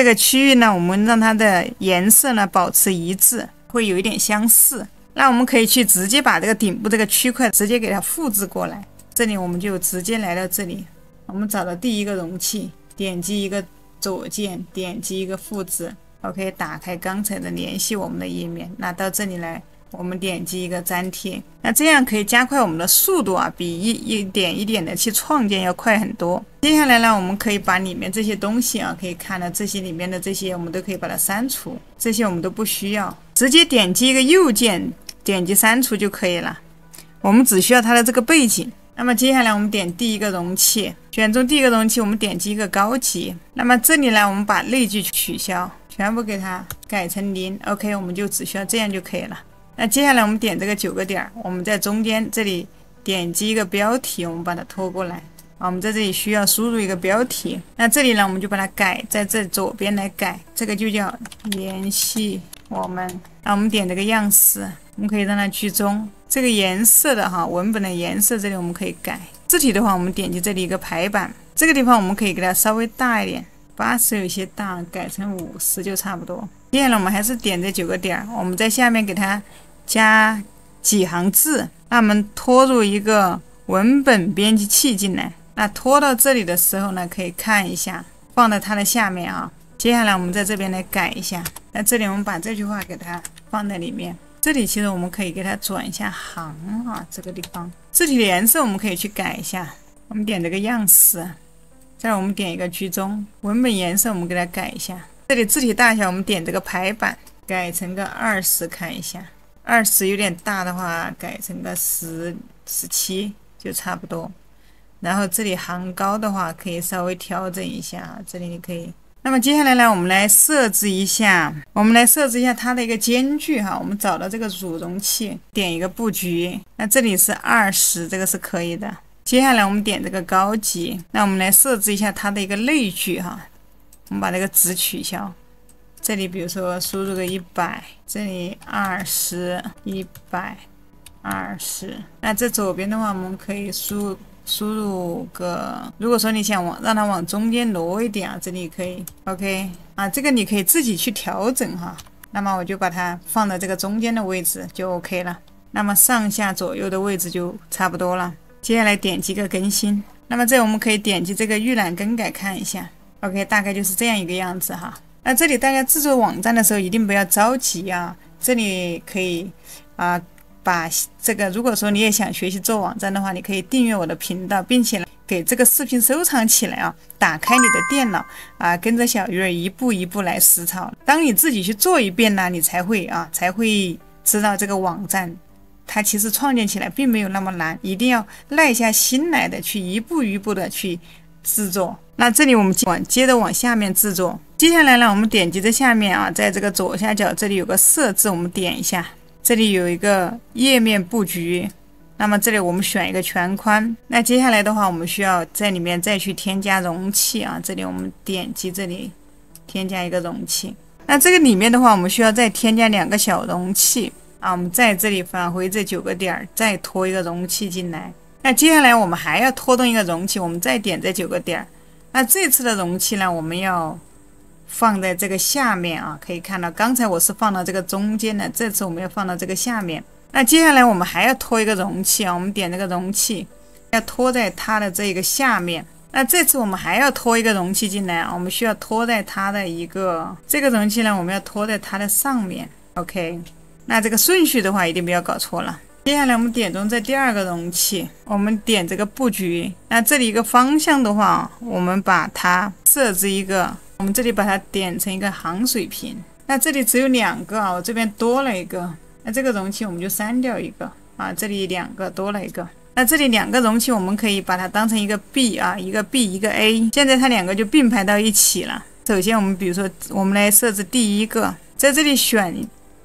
个区域呢，我们让它的颜色呢保持一致，会有一点相似。那我们可以去直接把这个顶部这个区块直接给它复制过来。这里我们就直接来到这里，我们找到第一个容器，点击一个左键，点击一个复制 ，OK， 打开刚才的联系我们的页面。那到这里来，我们点击一个粘贴，那这样可以加快我们的速度啊，比一点一点的去创建要快很多。接下来呢，我们可以把里面这些东西啊，可以看到这些里面的这些，我们都可以把它删除，这些我们都不需要，直接点击一个右键，点击删除就可以了。我们只需要它的这个背景。那么接下来我们点第一个容器，选中第一个容器，我们点击一个高级。那么这里呢，我们把类距取消，全部给它改成0 ，OK， 我们就只需要这样就可以了。那接下来我们点这个9个点，我们在中间这里点击一个标题，我们把它拖过来。我们在这里需要输入一个标题，那这里呢，我们就把它改，在这左边来改，这个就叫联系我们。那我们点这个样式，我们可以让它居中。这个颜色的文本的颜色，这里我们可以改。字体的话，我们点击这里一个排版，这个地方我们可以给它稍微大一点，80有些大，改成50就差不多。接下来我们还是点这9个点，我们在下面给它加几行字，那我们拖入一个文本编辑器进来。那拖到这里的时候呢，可以看一下，放在它的下面啊。接下来我们在这边来改一下，那这里我们把这句话给它放在里面。这里其实我们可以给它转一下行啊，这个地方字体的颜色我们可以去改一下。我们点这个样式，再我们点一个居中，文本颜色我们给它改一下。这里字体大小我们点这个排版，改成个20看一下，20有点大的话改成个17就差不多。然后这里行高的话可以稍微调整一下，这里你可以。那么接下来呢，我们来设置一下它的一个间距哈。我们找到这个主容器，点一个布局，那这里是20，这个是可以的。接下来我们点这个高级，那我们来设置一下它的一个类距哈。我们把这个值取消，这里比如说输入个100，这里20、120。那这左边的话，我们可以输入个，如果说你想让它往中间挪一点啊，这里可以 OK 啊，这个你可以自己去调整哈。那么我就把它放在这个中间的位置就 OK 了。那么上下左右的位置就差不多了。接下来点击个更新，那么这我们可以点击这个预览更改看一下 OK， 大概就是这样一个样子哈。那这里大家制作网站的时候一定不要着急啊，这里可以把这个，如果说你也想学习做网站的话，你可以订阅我的频道，并且给这个视频收藏起来啊，打开你的电脑啊，跟着小鱼儿一步一步来实操。当你自己去做一遍呢，你才会知道这个网站它其实创建起来并没有那么难，一定要耐下心来的去一步一步的去制作。那这里我们接着往下面制作。接下来呢，我们点击这下面啊，在这个左下角这里有个设置，我们点一下。这里有一个页面布局，那么这里我们选一个全宽。那接下来的话，我们需要在里面再去添加容器啊。这里我们点击这里添加一个容器。那这个里面的话，我们需要再添加2个小容器啊。我们在这里返回这9个点，再拖一个容器进来。那接下来我们还要拖动一个容器，我们再点这9个点。那这次的容器呢，我们要放在这个下面啊，可以看到刚才我是放到这个中间的，这次我们要放到这个下面。那接下来我们还要拖一个容器啊，我们点这个容器，要拖在它的这个下面。那这次我们还要拖一个容器进来啊，我们需要拖在它的这个容器呢，我们要拖在它的上面 ，OK。那这个顺序的话一定不要搞错了。接下来我们点中这第2个容器，我们点这个布局。那这里一个方向的话，我们把它设置一个，我们这里把它点成一个航水瓶。那这里只有2个啊，我这边多了一个，那这个容器我们就删掉一个啊，这里2个多了一个。那这里2个容器我们可以把它当成一个 B 啊，一个 B 一个 A， 现在它2个就并排到一起了。首先我们比如说我们来设置第1个，在这里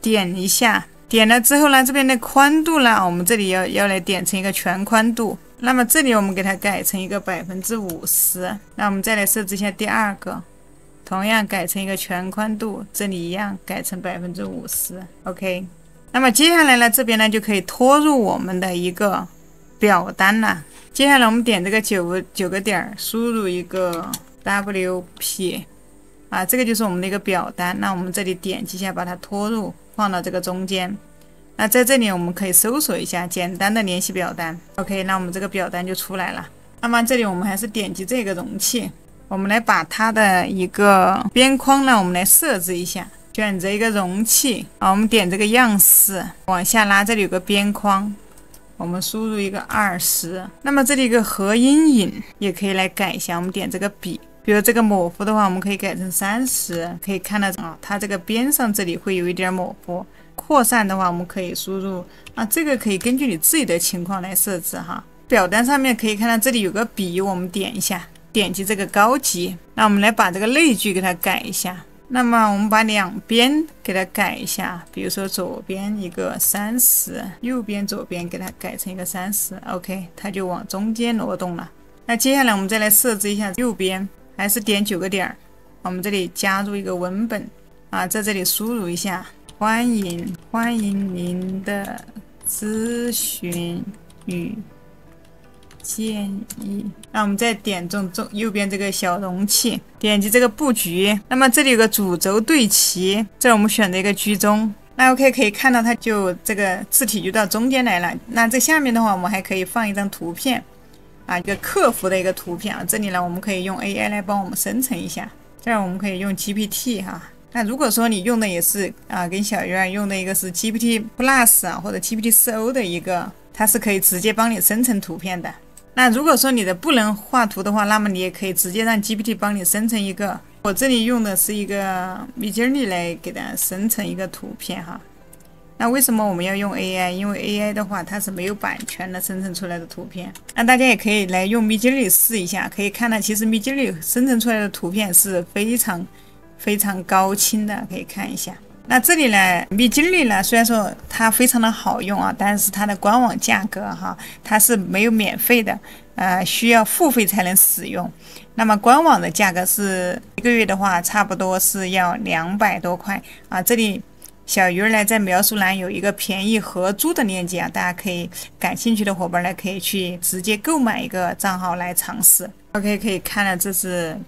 点一下。点了之后呢，这边的宽度呢，我们这里要来点成一个全宽度。那么这里我们给它改成一个50%。那我们再来设置一下第2个，同样改成一个全宽度，这里一样改成50%。OK。那么接下来呢，这边呢就可以拖入我们的一个表单了。接下来我们点这个9个点，输入一个 WP 啊，这个就是我们的一个表单。那我们这里点击一下，把它拖入。放到这个中间，那在这里我们可以搜索一下简单的联系表单。OK， 那我们这个表单就出来了。那么这里我们还是点击这个容器，我们来把它的一个边框呢，我们来设置一下，选择一个容器啊，我们点这个样式，往下拉，这里有个边框，我们输入一个20。那么这里一个合阴影也可以来改一下，我们点这个笔。比如这个模糊的话，我们可以改成30，可以看到啊，它这个边上这里会有一点模糊。扩散的话，我们可以输入啊，这个可以根据你自己的情况来设置哈。表单上面可以看到这里有个笔，我们点一下，点击这个高级。那我们来把这个类距给它改一下。那么我们把2边给它改一下，比如说左边一个30，右边左边给它改成一个30。OK， 它就往中间挪动了。那接下来我们再来设置一下右边。还是点9个点，我们这里加入一个文本啊，在这里输入一下，欢迎您的咨询与建议。那我们再点中右边这个小容器，点击这个布局。那么这里有个主轴对齐，这我们选择一个居中。那 OK， 可以看到它就这个字体就到中间来了。那这下面的话，我们还可以放一张图片。啊，一个客服的一个图片啊，这里呢我们可以用 AI 来帮我们生成一下，这样我们可以用 GPT 哈。那如果说你用的也是啊，跟小鱼儿用的一个是 GPT Plus 啊，或者 GPT 4O 的一个，它是可以直接帮你生成图片的。那如果说你的不能画图的话，那么你也可以直接让 GPT 帮你生成一个。我这里用的是一个 Midjourney 来给它生成一个图片哈。那为什么我们要用 AI？ 因为 AI 的话，它是没有版权的生成出来的图片。那大家也可以来用 Midjourney 试一下，可以看到，其实 Midjourney 生成出来的图片是非常高清的，可以看一下。那这里呢 ，Midjourney 呢，虽然说它非常的好用啊，但是它的官网价格哈，它是没有免费的，需要付费才能使用。那么官网的价格是1个月的话，差不多是要200多块啊。这里。小鱼儿呢，在描述栏有一个便宜合租的链接啊，大家可以感兴趣的伙伴呢，可以去直接购买一个账号来尝试。OK， 可以看了，这是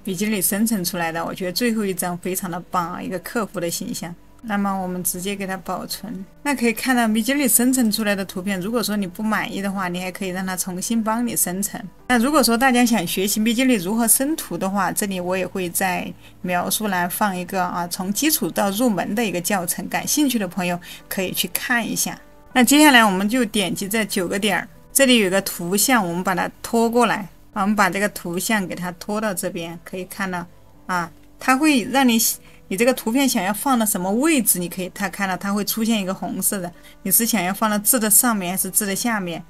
笔记里生成出来的，我觉得最后一张非常的棒啊，一个客服的形象。那么我们直接给它保存。那可以看到 Midjourney 生成出来的图片，如果说你不满意的话，你还可以让它重新帮你生成。那如果说大家想学习 Midjourney 如何生图的话，这里我也会在描述栏放一个啊，从基础到入门的一个教程，感兴趣的朋友可以去看一下。那接下来我们就点击这9个点，这里有个图像，我们把它拖过来，我们把这个图像给它拖到这边，可以看到啊，它会让你这个图片想要放到什么位置，你可以它看到它会出现一个红色的，你是想要放到字的上面还是字的下面？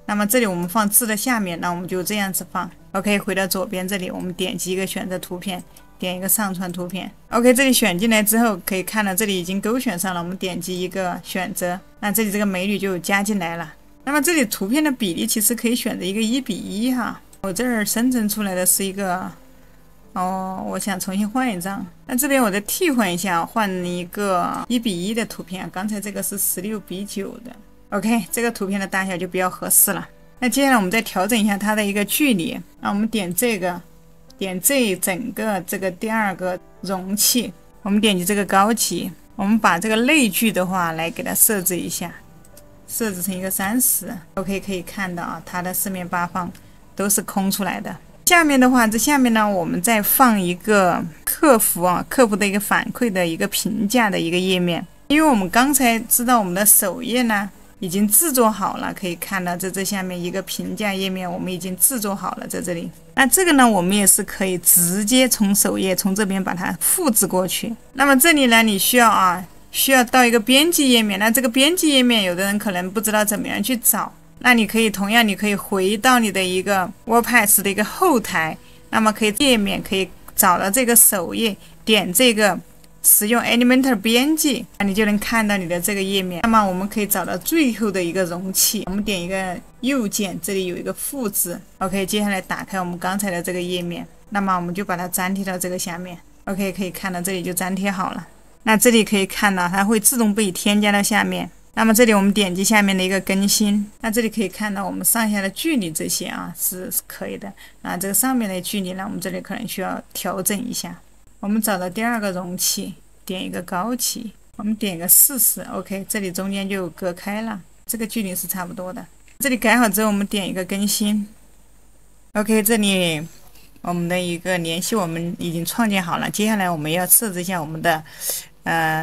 那么这里我们放字的下面，那我们就这样子放。OK， 回到左边这里，我们点击一个选择图片，点一个上传图片。OK， 这里选进来之后，可以看到这里已经勾选上了，我们点击一个选择，那这里这个美女就加进来了。那么这里图片的比例其实可以选择一个1:1哈，我这儿生成出来的是一个。我想重新换一张，那这边我再替换一下，换一个1:1的图片，刚才这个是16:9的。OK， 这个图片的大小就比较合适了。那接下来我们再调整一下它的一个距离，那我们点这个，点这整个这个第2个容器，我们点击这个高级，我们把这个类距的话来给它设置一下，设置成一个30。OK， 可以看到啊，它的四面八方都是空出来的。下面的话，这下面呢，我们再放一个客服的一个反馈的一个评价的一个页面。因为我们刚才知道我们的首页呢已经制作好了，可以看到在这下面一个评价页面，我们已经制作好了在这里。那这个呢，我们也是可以直接从首页从这边把它复制过去。那么这里呢，你需要到一个编辑页面。那这个编辑页面，有的人可能不知道怎么样去找。那你可以同样，你可以回到你的一个 WordPress 的一个后台，那么可以页面可以找到这个首页，点这个使用 Elementor 编辑，那你就能看到你的这个页面。那么我们可以找到最后的一个容器，我们点一个右键，这里有一个复制。OK， 接下来打开我们刚才的这个页面，那么我们就把它粘贴到这个下面。OK， 可以看到这里就粘贴好了。那这里可以看到它会自动被添加到下面。那么这里我们点击下面的一个更新，那这里可以看到我们上下的距离这些是可以的。那这个上面的距离呢，我们这里可能需要调整一下。我们找到第二个容器，点一个高启，我们点个40 OK， 这里中间就隔开了，这个距离是差不多的。这里改好之后，我们点一个更新 OK， 这里我们的一个联系我们已经创建好了。接下来我们要设置一下我们的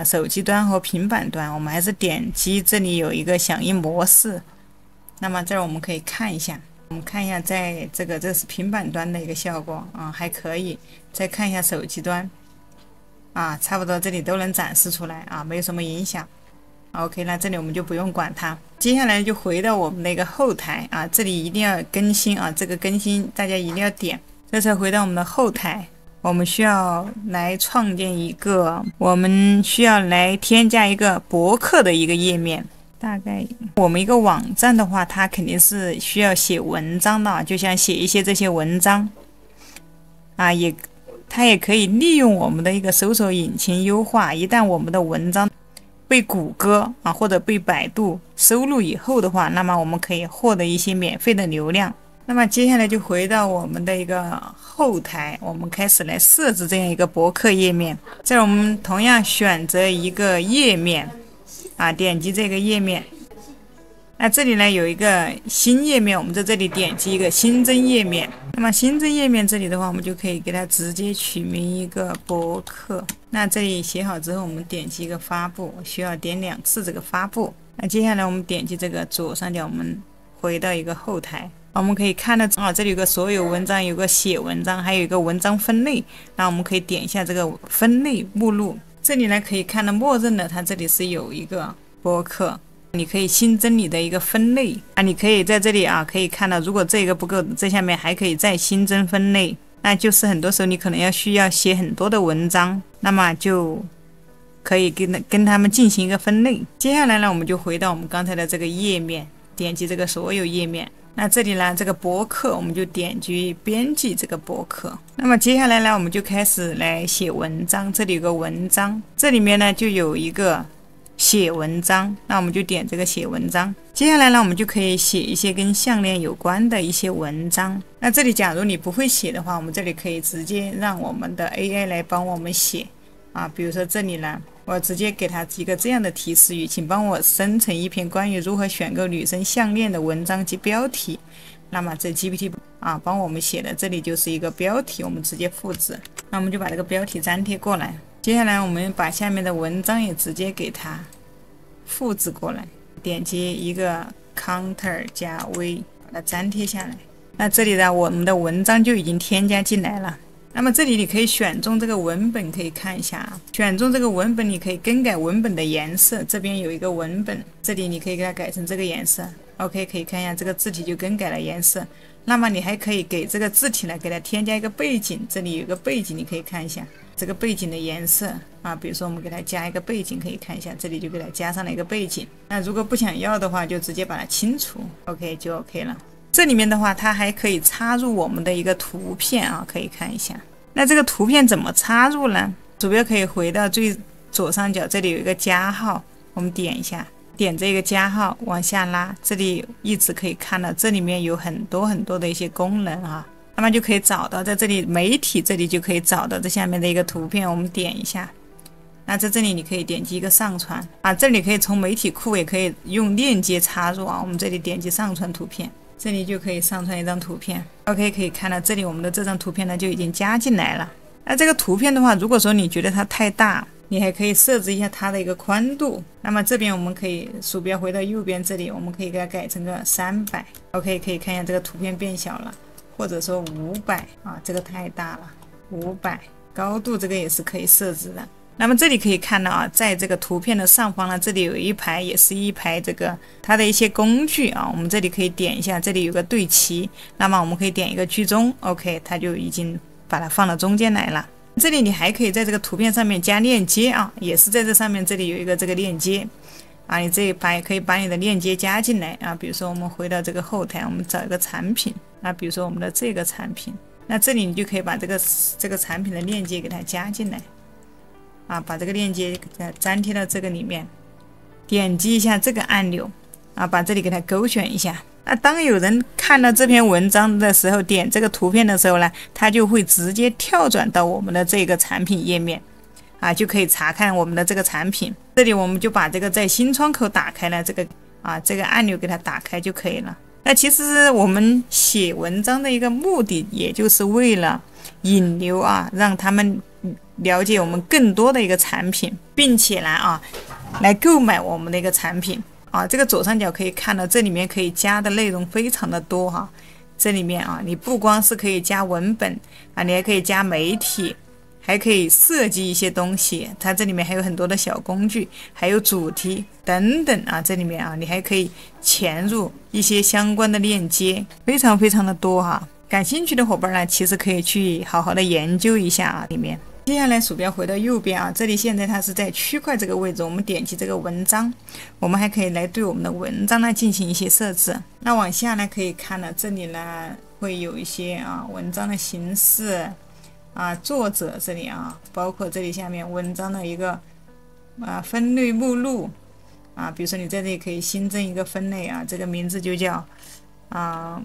手机端和平板端，我们还是点击这里有一个响应模式。那么这儿我们可以看一下，我们看一下在这是平板端的一个效果还可以。再看一下手机端差不多这里都能展示出来没有什么影响。OK， 那这里我们就不用管它。接下来就回到我们的一个后台这里一定要更新这个更新大家一定要点。这时候回到我们的后台，我们需要来创建一个，我们需要来添加一个博客的一个页面。大概我们一个网站的话，它肯定是需要写文章的，就像写一些这些文章它也可以利用我们的一个搜索引擎优化。一旦我们的文章被谷歌或者被百度收录以后的话，那么我们可以获得一些免费的流量。那么接下来就回到我们的一个后台，我们开始来设置这样一个博客页面。这我们同样选择一个页面点击这个页面。那这里呢有一个新页面，我们在这里点击一个新增页面。那么新增页面这里的话，我们就可以给它直接取名一个博客。那这里写好之后，我们点击一个发布，需要点2次这个发布。那接下来我们点击这个左上角，我们回到一个后台，我们可以看到这里有个所有文章，有个写文章，还有一个文章分类。那我们可以点一下这个分类目录，这里呢可以看到默认的它这里是有一个博客。你可以新增你的一个分类你可以在这里可以看到，如果这个不够，这下面还可以再新增分类。那就是很多时候你可能需要写很多的文章，那么就可以跟他们进行一个分类。接下来呢，我们就回到我们刚才的这个页面，点击这个所有页面。那这里呢，这个博客我们就点击编辑这个博客。那么接下来呢，我们就开始来写文章。这里有个文章，这里面呢就有一个写文章，那我们就点这个写文章。接下来呢，我们就可以写一些跟项链有关的一些文章。那这里假如你不会写的话，我们这里可以直接让我们的 AI 来帮我们写比如说这里呢，我直接给它一个这样的提示语，请帮我生成一篇关于如何选购女生项链的文章及标题。那么这 GPT 帮我们写的，这里就是一个标题，我们直接复制。那我们就把这个标题粘贴过来。接下来我们把下面的文章也直接给它复制过来，点击一个 Ctrl 加 V 把它粘贴下来。那这里呢，我们的文章就已经添加进来了。那么这里你可以选中这个文本，可以看一下选中这个文本，你可以更改文本的颜色。这边有一个文本，这里你可以给它改成这个颜色。OK， 可以看一下这个字体就更改了颜色。那么你还可以给这个字体呢，给它添加一个背景。这里有一个背景，你可以看一下这个背景的颜色比如说我们给它加一个背景，可以看一下这里就给它加上了一个背景。那如果不想要的话，就直接把它清除 OK 就 OK 了。这里面的话，它还可以插入我们的一个图片可以看一下。那这个图片怎么插入呢？鼠标可以回到最左上角，这里有一个加号，我们点一下，点这个加号往下拉，这里一直可以看到这里面有很多的一些功能那么就可以找到，在这里媒体这里就可以找到这下面的一个图片，我们点一下。那在这里你可以点击一个上传这里可以从媒体库，也可以用链接插入我们这里点击上传图片，这里就可以上传一张图片。OK， 可以看到这里我们的这张图片呢就已经加进来了。那这个图片的话，如果说你觉得它太大，你还可以设置一下它的一个宽度。那么这边我们可以鼠标回到右边这里，我们可以给它改成个300。OK， 可以看一下这个图片变小了，或者说500啊，这个太大了，500。高度这个也是可以设置的。那么这里可以看到啊，在这个图片的上方呢，这里有一排，也是一排这个它的一些工具啊。我们这里可以点一下，这里有个对齐，那么我们可以点一个居中 ，OK， 它就已经把它放到中间来了。这里你还可以在这个图片上面加链接啊，也是在这上面，这里有一个这个链接啊，你这里可以把你的链接加进来啊。比如说我们回到这个后台，我们找一个产品啊，比如说我们的这个产品，那这里你就可以把这个产品的链接给它加进来。啊，把这个链接给它粘贴到这个里面，点击一下这个按钮啊，把这里给它勾选一下。那当有人看到这篇文章的时候，点这个图片的时候呢，它就会直接跳转到我们的这个产品页面啊，就可以查看我们的这个产品。这里我们就把这个在新窗口打开了这个按钮给它打开就可以了。那其实我们写文章的一个目的，也就是为了引流啊，让他们了解我们更多的一个产品，并且来购买我们的一个产品啊。这个左上角可以看到，这里面可以加的内容非常的多哈。这里面啊，你不光是可以加文本啊，你还可以加媒体，还可以设计一些东西。它这里面还有很多的小工具，还有主题等等啊。这里面啊，你还可以嵌入一些相关的链接，非常非常的多哈。感兴趣的伙伴呢，其实可以去好好的研究一下啊。里面接下来鼠标回到右边啊，这里现在它是在区块这个位置，我们点击这个文章，我们还可以来对我们的文章呢进行一些设置。那往下呢可以看到，这里呢会有一些文章的形式作者这里包括这里下面文章的一个分类目录比如说你在这里可以新增一个分类这个名字就叫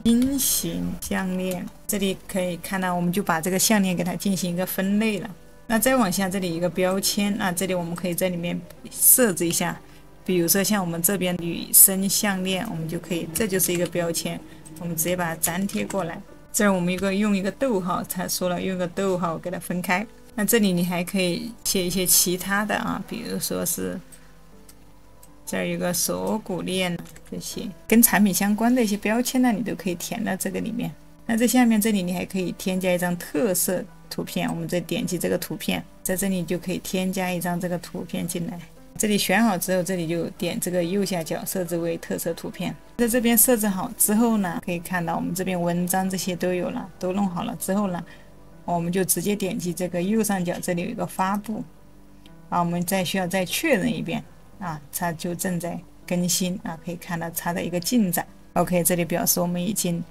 心形项链。这里可以看到，我们就把这个项链给它进行一个分类了。那再往下，这里一个标签这里我们可以在里面设置一下，比如说像我们这边女生项链，我们就可以，这就是一个标签，我们直接把它粘贴过来。这儿我们用一个逗号，他说了用一个逗号给它分开。那这里你还可以写一些其他的比如说是这儿有个锁骨链，这些跟产品相关的一些标签呢，你都可以填到这个里面。那在下面这里你还可以添加一张特色图片，我们再点击这个图片，在这里就可以添加一张这个图片进来。这里选好之后，这里就点这个右下角设置为特色图片。在这边设置好之后呢，可以看到我们这边文章这些都有了，都弄好了之后呢，我们就直接点击这个右上角，这里有一个发布我们需要再确认一遍它就正在更新可以看到它的一个进展。 OK， 这里表示我们已经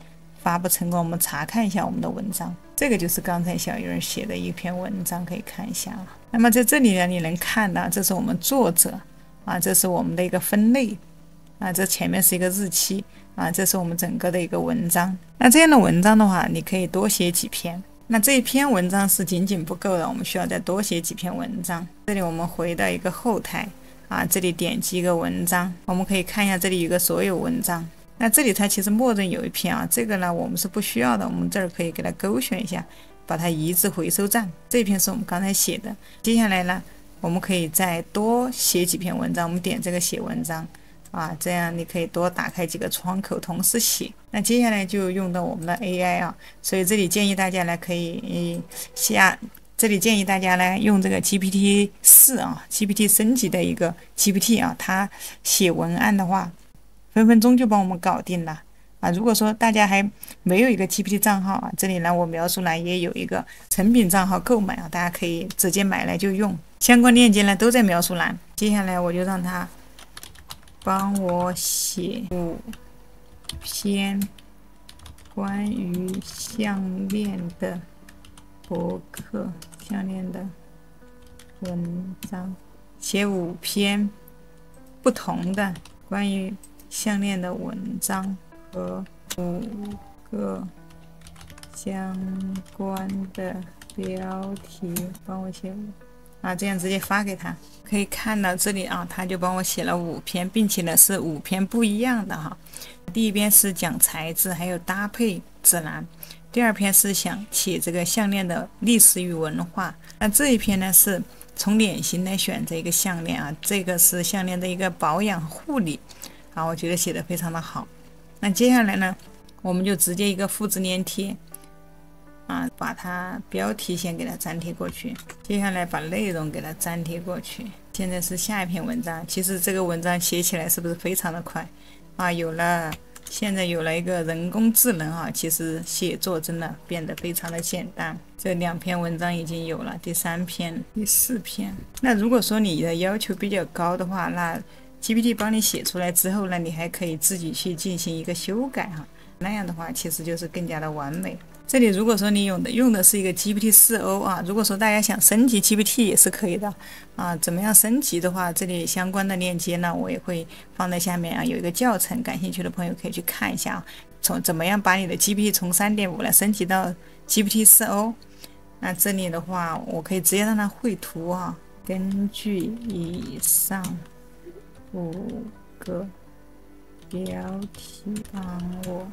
发布成功。我们查看一下我们的文章，这个就是刚才小鱼儿写的一篇文章，可以看一下那么在这里呢，你能看到这是我们作者这是我们的一个分类这前面是一个日期这是我们整个的一个文章。那这样的文章的话，你可以多写几篇。那这一篇文章是仅仅不够的，我们需要再多写几篇文章。这里我们回到一个后台这里点击一个文章，我们可以看一下这里有个所有文章。那这里它其实默认有一篇这个呢我们是不需要的，我们这儿可以给它勾选一下，把它移至回收站。这一篇是我们刚才写的。接下来呢，我们可以再多写几篇文章，我们点这个写文章这样你可以多打开几个窗口同时写。那接下来就用到我们的 AI 所以这里建议大家呢可以这里建议大家呢用这个 GPT-4 GPT 升级的一个 GPT 它写文案的话分分钟就帮我们搞定了如果说大家还没有一个 GPT 账号这里呢我描述栏也有一个成品账号购买大家可以直接买来就用，相关链接呢都在描述栏。接下来我就让它帮我写5篇关于项链的博客，项链的文章，写5篇不同的关于项链的文章和5个相关的标题，帮我写这样直接发给他。可以看到这里他就帮我写了5篇，并且呢是5篇不一样的第一篇是讲材质还有搭配指南，第二篇是想写这个项链的历史与文化，那这一篇呢是从脸型来选择一个项链啊，这个是项链的一个保养护理啊，我觉得写的非常的好。那接下来呢，我们就直接一个复制粘贴啊，把它标题先给它粘贴过去，接下来把内容给它粘贴过去。现在是下一篇文章，其实这个文章写起来是不是非常的快啊？现在有了一个人工智能啊，其实写作真的变得非常的简单。这2篇文章已经有了，第3篇、第4篇。那如果说你的要求比较高的话，那 GPT 帮你写出来之后呢，你还可以自己去进行一个修改哈，那样的话其实就是更加的完美。这里如果说你用的是一个 GPT-4O 啊，如果说大家想升级 GPT 也是可以的啊。怎么样升级的话，这里相关的链接呢，我也会放在下面啊，有一个教程，感兴趣的朋友可以去看一下啊。怎么样把你的 GPT 从 3.5 来升级到 GPT-4O？ 那这里的话，我可以直接让它绘图啊，根据以上5个标题帮我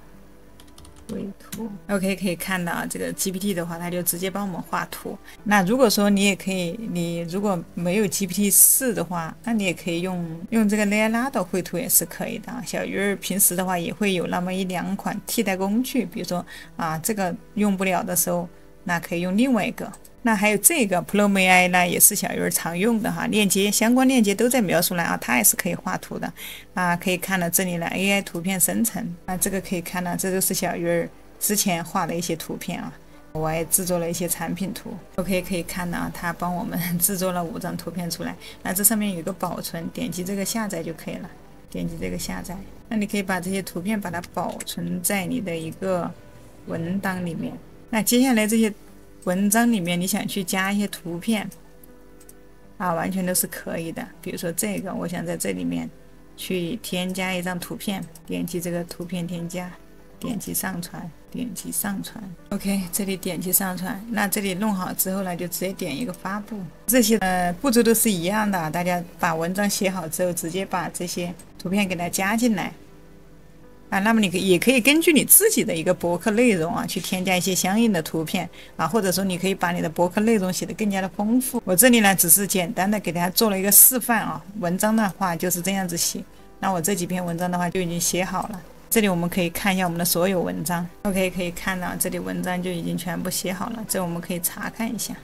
绘图 ，OK， 可以看到啊，这个 GPT 的话，它就直接帮我们画图。那如果说你也可以，你如果没有 GPT-4的话，那你也可以用这个 Leonardo 绘图也是可以的。小鱼儿平时的话也会有那么1-2款替代工具，比如说啊，这个用不了的时候，那可以用另外一个。那还有这个 Plum AI 呢，也是小鱼儿常用的哈，相关链接都在描述栏啊，它也是可以画图的啊，可以看到这里呢 AI 图片生成啊，这个可以看到，这就是小鱼儿之前画的一些图片啊，我也制作了一些产品图 ，OK， 可以看到啊，它帮我们制作了5张图片出来，那这上面有一个保存，点击这个下载就可以了，点击这个下载，那你可以把这些图片把它保存在你的一个文档里面，那接下来这些文章里面你想去加一些图片啊，完全都是可以的。比如说这个，我想在这里面去添加一张图片，点击这个图片添加，点击上传，点击上传 OK， 这里点击上传，那这里弄好之后呢，就直接点一个发布，这些步骤都是一样的，大家把文章写好之后，直接把这些图片给它加进来啊，那么你也可以根据你自己的一个博客内容啊，去添加一些相应的图片啊，或者说你可以把你的博客内容写得更加的丰富。我这里呢只是简单的给大家做了一个示范啊，文章的话就是这样子写。那我这几篇文章的话就已经写好了，这里我们可以看一下我们的所有文章 ，OK， 可以看到这里文章就已经全部写好了，这我们可以查看一下。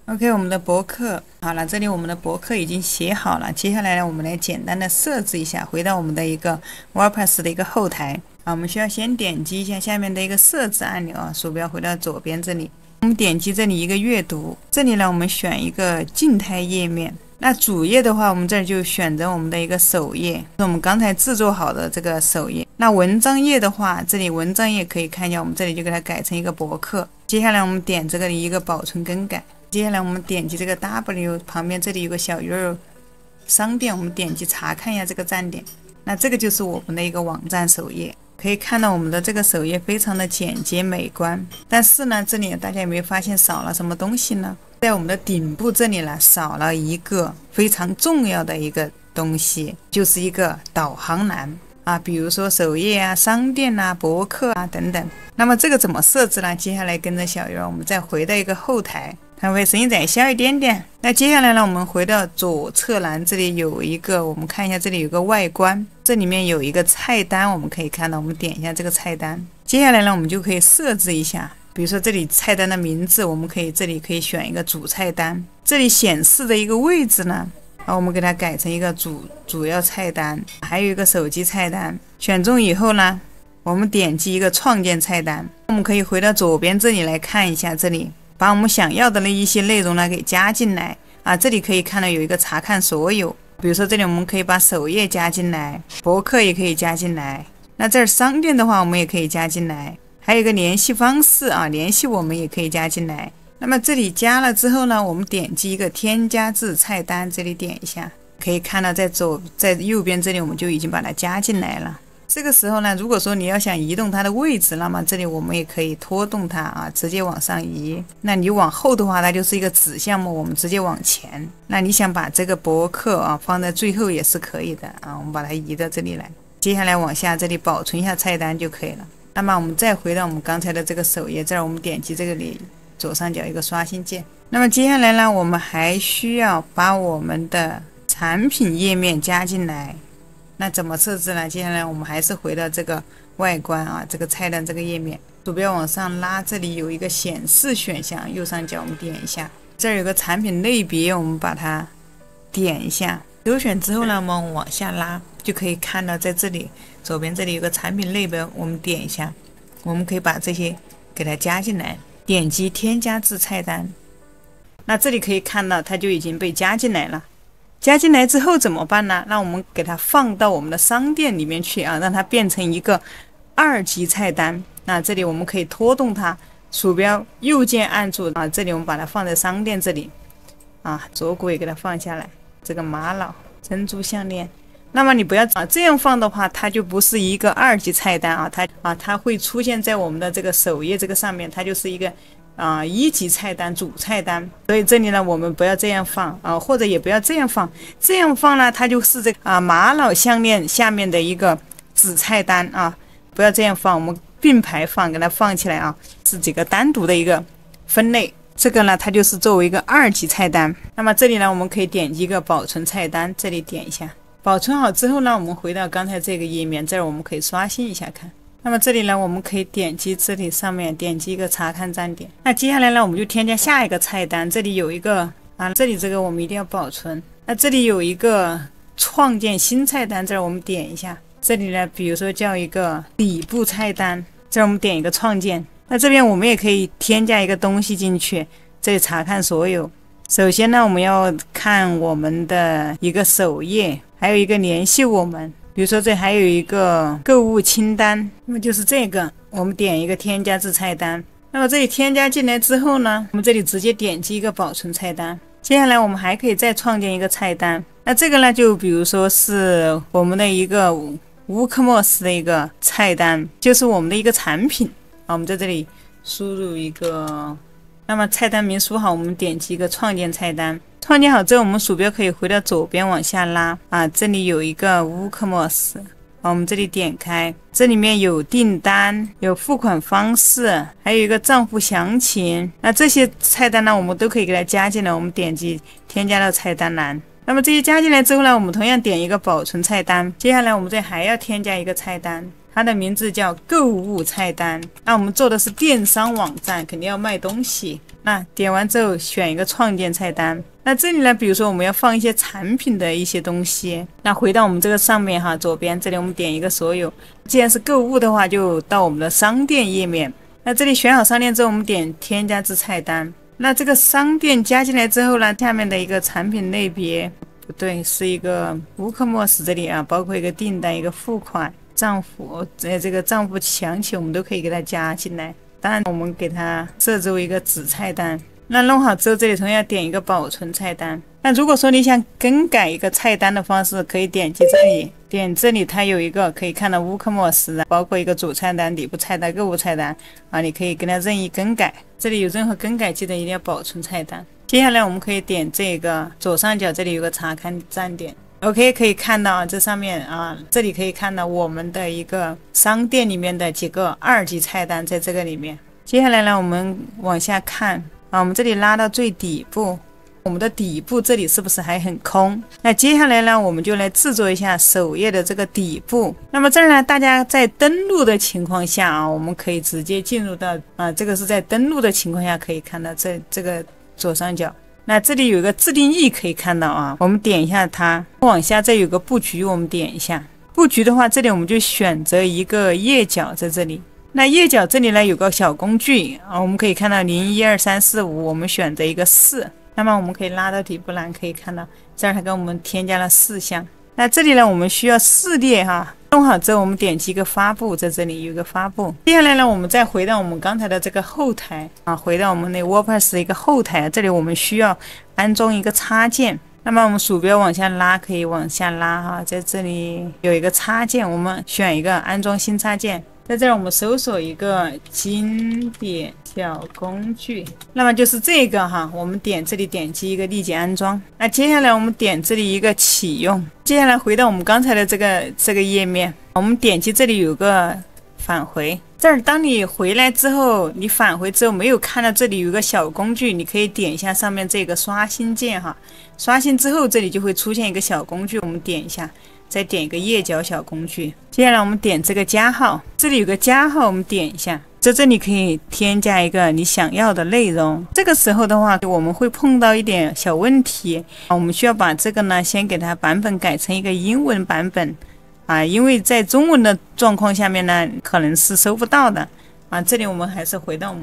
OK， 我们的博客好了，这里我们的博客已经写好了。接下来呢，我们来简单的设置一下，回到我们的一个 WordPress 的一个后台啊，我们需要先点击一下下面的一个设置按钮啊，鼠标回到左边这里，我们点击这里一个阅读，这里呢我们选一个静态页面。那主页的话，我们这儿就选择我们的一个首页，是我们刚才制作好的这个首页。那文章页的话，这里文章页可以看一下，我们这里就给它改成一个博客。接下来我们点这个一个保存更改。接下来我们点击这个 W 旁边这里有个小鱼儿商店，我们点击查看一下这个站点，那这个就是我们的一个网站首页。可以看到我们的这个首页非常的简洁美观，但是呢，这里大家有没有发现少了什么东西呢？在我们的顶部这里呢，少了一个非常重要的一个东西，就是一个导航栏啊，比如说首页啊、商店啊、博客啊等等。那么这个怎么设置呢？接下来跟着小鱼儿，我们再回到一个后台。看会声音再小一点点。那接下来呢，我们回到左侧栏，这里有一个，我们看一下，这里有个外观，这里面有一个菜单，我们可以看到，我们点一下这个菜单。接下来呢，我们就可以设置一下，比如说这里菜单的名字，我们这里可以选一个主菜单。这里显示的一个位置呢，我们给它改成一个主要菜单，还有一个手机菜单。选中以后呢，我们点击一个创建菜单，我们可以回到左边这里来看一下，这里把我们想要的那一些内容呢给加进来啊。这里可以看到有一个查看所有，比如说这里我们可以把首页加进来，博客也可以加进来。那这儿商店的话，我们也可以加进来，还有一个联系方式啊，联系我们也可以加进来。那么这里加了之后呢，我们点击一个添加至菜单，这里点一下，可以看到在右边这里我们就已经把它加进来了。这个时候呢，如果说你要想移动它的位置，那么这里我们也可以拖动它啊，直接往上移。那你往后的话，它就是一个子项目，我们直接往前。那你想把这个博客啊放在最后也是可以的啊，我们把它移到这里来。接下来往下这里保存一下菜单就可以了。那么我们再回到我们刚才的这个首页，这儿我们点击这里左上角一个刷新键。那么接下来呢，我们还需要把我们的产品页面加进来。那怎么设置呢？接下来我们还是回到这个外观啊，这个菜单这个页面，鼠标往上拉，这里有一个显示选项，右上角我们点一下，这儿有个产品类别，我们把它点一下。首选之后呢，我们往下拉，就可以看到在这里左边这里有个产品类别，我们点一下，我们可以把这些给它加进来，点击添加至菜单。那这里可以看到它就已经被加进来了。加进来之后怎么办呢？那我们给它放到我们的商店里面去啊，让它变成一个2级菜单。那这里我们可以拖动它，鼠标右键按住啊，这里我们把它放在商店这里啊，左轨给它放下来。这个玛瑙珍珠项链，那么你不要这样放的话，它就不是一个2级菜单啊，它会出现在我们的这个首页这个上面，它就是一个1级菜单主菜单。所以这里呢，我们不要这样放啊，或者也不要这样放，这样放呢，它就是这个玛瑙项链下面的一个子菜单啊，不要这样放，我们并排放，给它放起来啊，是几个单独的一个分类。这个呢，它就是作为一个2级菜单。那么这里呢，我们可以点击一个保存菜单，这里点一下，保存好之后呢，我们回到刚才这个页面，这儿我们可以刷新一下看。那么这里呢，我们可以点击这里上面点击一个查看站点。那接下来呢，我们就添加下一个菜单，这里有一个这里这个我们一定要保存。那这里有一个创建新菜单，这儿我们点一下。这里呢，比如说叫一个底部菜单，这儿我们点一个创建。那这边我们也可以添加一个东西进去，这里查看所有。首先呢，我们要看我们的一个首页，还有一个联系我们，比如说这还有一个购物清单，那么就是这个，我们点一个添加至菜单。那么这里添加进来之后呢，我们这里直接点击一个保存菜单。接下来我们还可以再创建一个菜单，那这个呢，就比如说是我们的一个WooCommerce的一个菜单，就是我们的一个产品。我们在这里输入一个，那么菜单名输好，我们点击一个创建菜单。创建好之后，我们鼠标可以回到左边往下拉这里有一个 WooCommerce，我们这里点开，这里面有订单，有付款方式，还有一个账户详情。那这些菜单呢，我们都可以给它加进来，我们点击添加到菜单栏。那么这些加进来之后呢，我们同样点一个保存菜单。接下来我们这还要添加一个菜单，它的名字叫购物菜单。那我们做的是电商网站，肯定要卖东西。那点完之后选一个创建菜单。那这里呢，比如说我们要放一些产品的一些东西，那回到我们这个上面左边这里我们点一个所有。既然是购物的话，就到我们的商店页面。那这里选好商店之后，我们点添加至菜单。那这个商店加进来之后呢，下面的一个产品类别不对，是一个WooCommerce这里包括一个订单，一个付款。账户这个账户详情我们都可以给它加进来，当然我们给它设置为一个子菜单。那弄好之后，这里同样点一个保存菜单。那如果说你想更改一个菜单的方式，可以点击这里，点这里它有一个可以看到 WooCommerce， 包括一个主菜单、底部菜单、购物菜单你可以跟它任意更改。这里有任何更改，记得一定要保存菜单。接下来我们可以点这个左上角，这里有个查看站点。OK， 可以看到这上面这里可以看到我们的一个商店里面的几个2级菜单在这个里面。接下来呢，我们往下看我们这里拉到最底部，我们的底部这里是不是还很空？那接下来呢，我们就来制作一下首页的这个底部。那么这儿呢，大家在登录的情况下我们可以直接进入到这个是在登录的情况下可以看到这个左上角。那这里有一个自定义可以看到我们点一下它，往下这有个布局，我们点一下布局的话，这里我们就选择一个页角在这里。那页角这里呢有个小工具我们可以看到0、1、2、3、4、5，我们选择一个4。那么我们可以拉到底部栏，可以看到这儿它给我们添加了4项。那这里呢，我们需要4列弄好之后，我们点击一个发布，在这里有一个发布。接下来呢，我们再回到我们刚才的这个后台回到我们那 WordPress 的一个后台，这里我们需要安装一个插件。那么我们鼠标往下拉，可以往下拉在这里有一个插件，我们选一个安装新插件。在这儿我们搜索一个经典小工具，那么就是这个我们点这里点击一个立即安装。那接下来我们点这里一个启用。接下来回到我们刚才的这个页面，我们点击这里有个返回，这儿当你回来之后，你返回之后没有看到这里有一个小工具，你可以点一下上面这个刷新键哈。刷新之后，这里就会出现一个小工具，我们点一下，再点一个页脚小工具。接下来我们点这个加号，这里有个加号，我们点一下，在这里可以添加一个你想要的内容。这个时候的话，我们会碰到一点小问题，我们需要把这个呢先给它版本改成一个英文版本。因为在中文的状况下面呢，可能是收不到的这里我们还是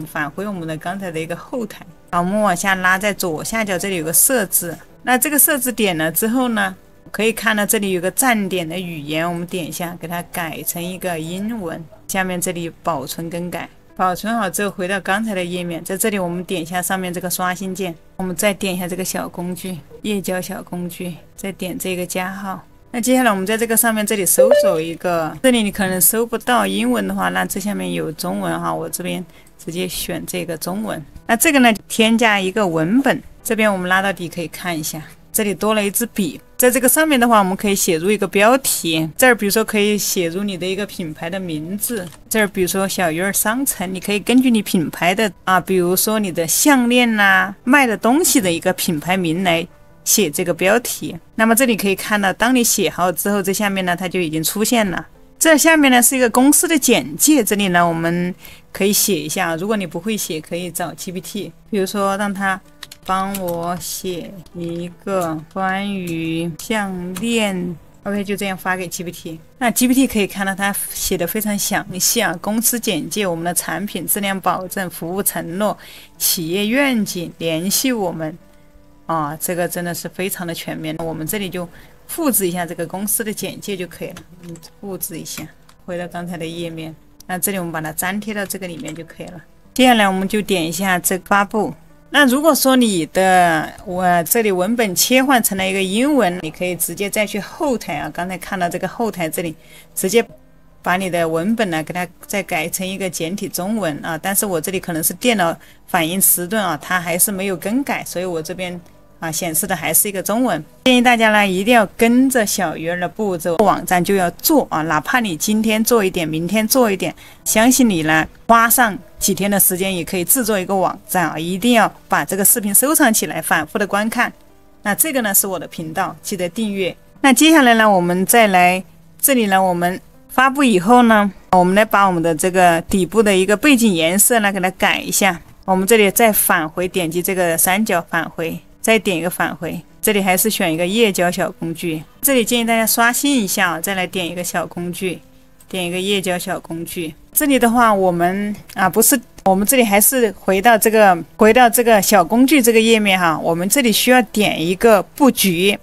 返回我们的刚才的一个后台我们往下拉，在左下角这里有个设置，那这个设置点了之后呢，可以看到这里有个站点的语言，我们点一下，给它改成一个英文。下面这里保存更改，保存好之后回到刚才的页面，在这里我们点一下上面这个刷新键，我们再点一下这个小工具，页脚小工具，再点这个加号。那接下来我们在这个上面这里搜索一个，这里你可能搜不到英文的话，那这下面有中文哈，我这边直接选这个中文。那这个呢，添加一个文本，这边我们拉到底可以看一下，这里多了一支笔。在这个上面的话，我们可以写入一个标题，这儿比如说可以写入你的一个品牌的名字，这儿比如说小鱼儿商城，你可以根据你品牌的比如说你的项链卖的东西的一个品牌名来写这个标题。那么这里可以看到，当你写好之后，这下面呢它就已经出现了。这下面呢是一个公司的简介，这里呢我们可以写一下，如果你不会写，可以找 GPT， 比如说让它帮我写一个关于项链 OK， 就这样发给 GPT。 那 GPT 可以看到它写的非常详细公司简介，我们的产品质量保证，服务承诺，企业愿景，联系我们这个真的是非常的全面。我们这里就复制一下这个公司的简介就可以了，复制一下，回到刚才的页面。那这里我们把它粘贴到这个里面就可以了。接下来我们就点一下这个发布。那如果说你的这里文本切换成了一个英文，你可以直接再去后台刚才看到这个后台这里直接把你的文本呢给它再改成一个简体中文但是我这里可能是电脑反应迟钝它还是没有更改，所以我这边显示的还是一个中文。建议大家呢一定要跟着小鱼儿的步骤，网站就要做哪怕你今天做一点，明天做一点，相信你呢花上几天的时间也可以制作一个网站一定要把这个视频收藏起来，反复的观看。那这个呢是我的频道，记得订阅。那接下来呢我们再来这里呢，我们发布以后呢，我们来把我们的这个底部的一个背景颜色呢给它改一下。我们这里再返回，点击这个三角返回，再点一个返回，这里还是选一个页脚小工具。这里建议大家刷新一下再来点一个小工具，点一个页脚小工具。这里的话我们不是，我们这里还是回到这个小工具这个页面我们这里需要点一个布局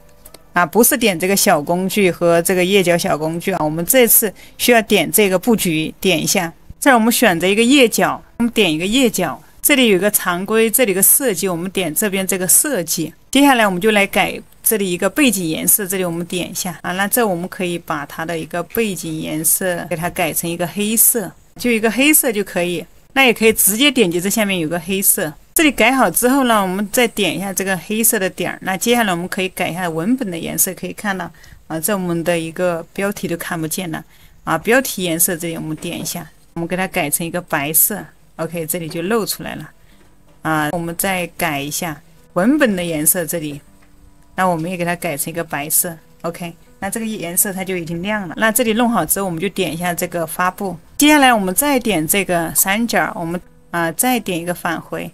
不是点这个小工具和这个页脚小工具我们这次需要点这个布局，点一下。这儿我们选择一个页脚，我们点一个页脚，这里有个常规，这里有个设计，我们点这边这个设计。接下来我们就来改这里一个背景颜色，这里我们点一下那这我们可以把它的一个背景颜色给它改成一个黑色，就一个黑色就可以。那也可以直接点击这下面有个黑色。这里改好之后呢，我们再点一下这个黑色的点。那接下来我们可以改一下文本的颜色，可以看到这我们的一个标题都看不见了标题颜色这里我们点一下，我们给它改成一个白色。OK， 这里就露出来了我们再改一下文本的颜色，这里那我们也给它改成一个白色。 OK， 那这个颜色它就已经亮了。那这里弄好之后，我们就点一下这个发布。接下来我们再点这个三角，我们再点一个返回。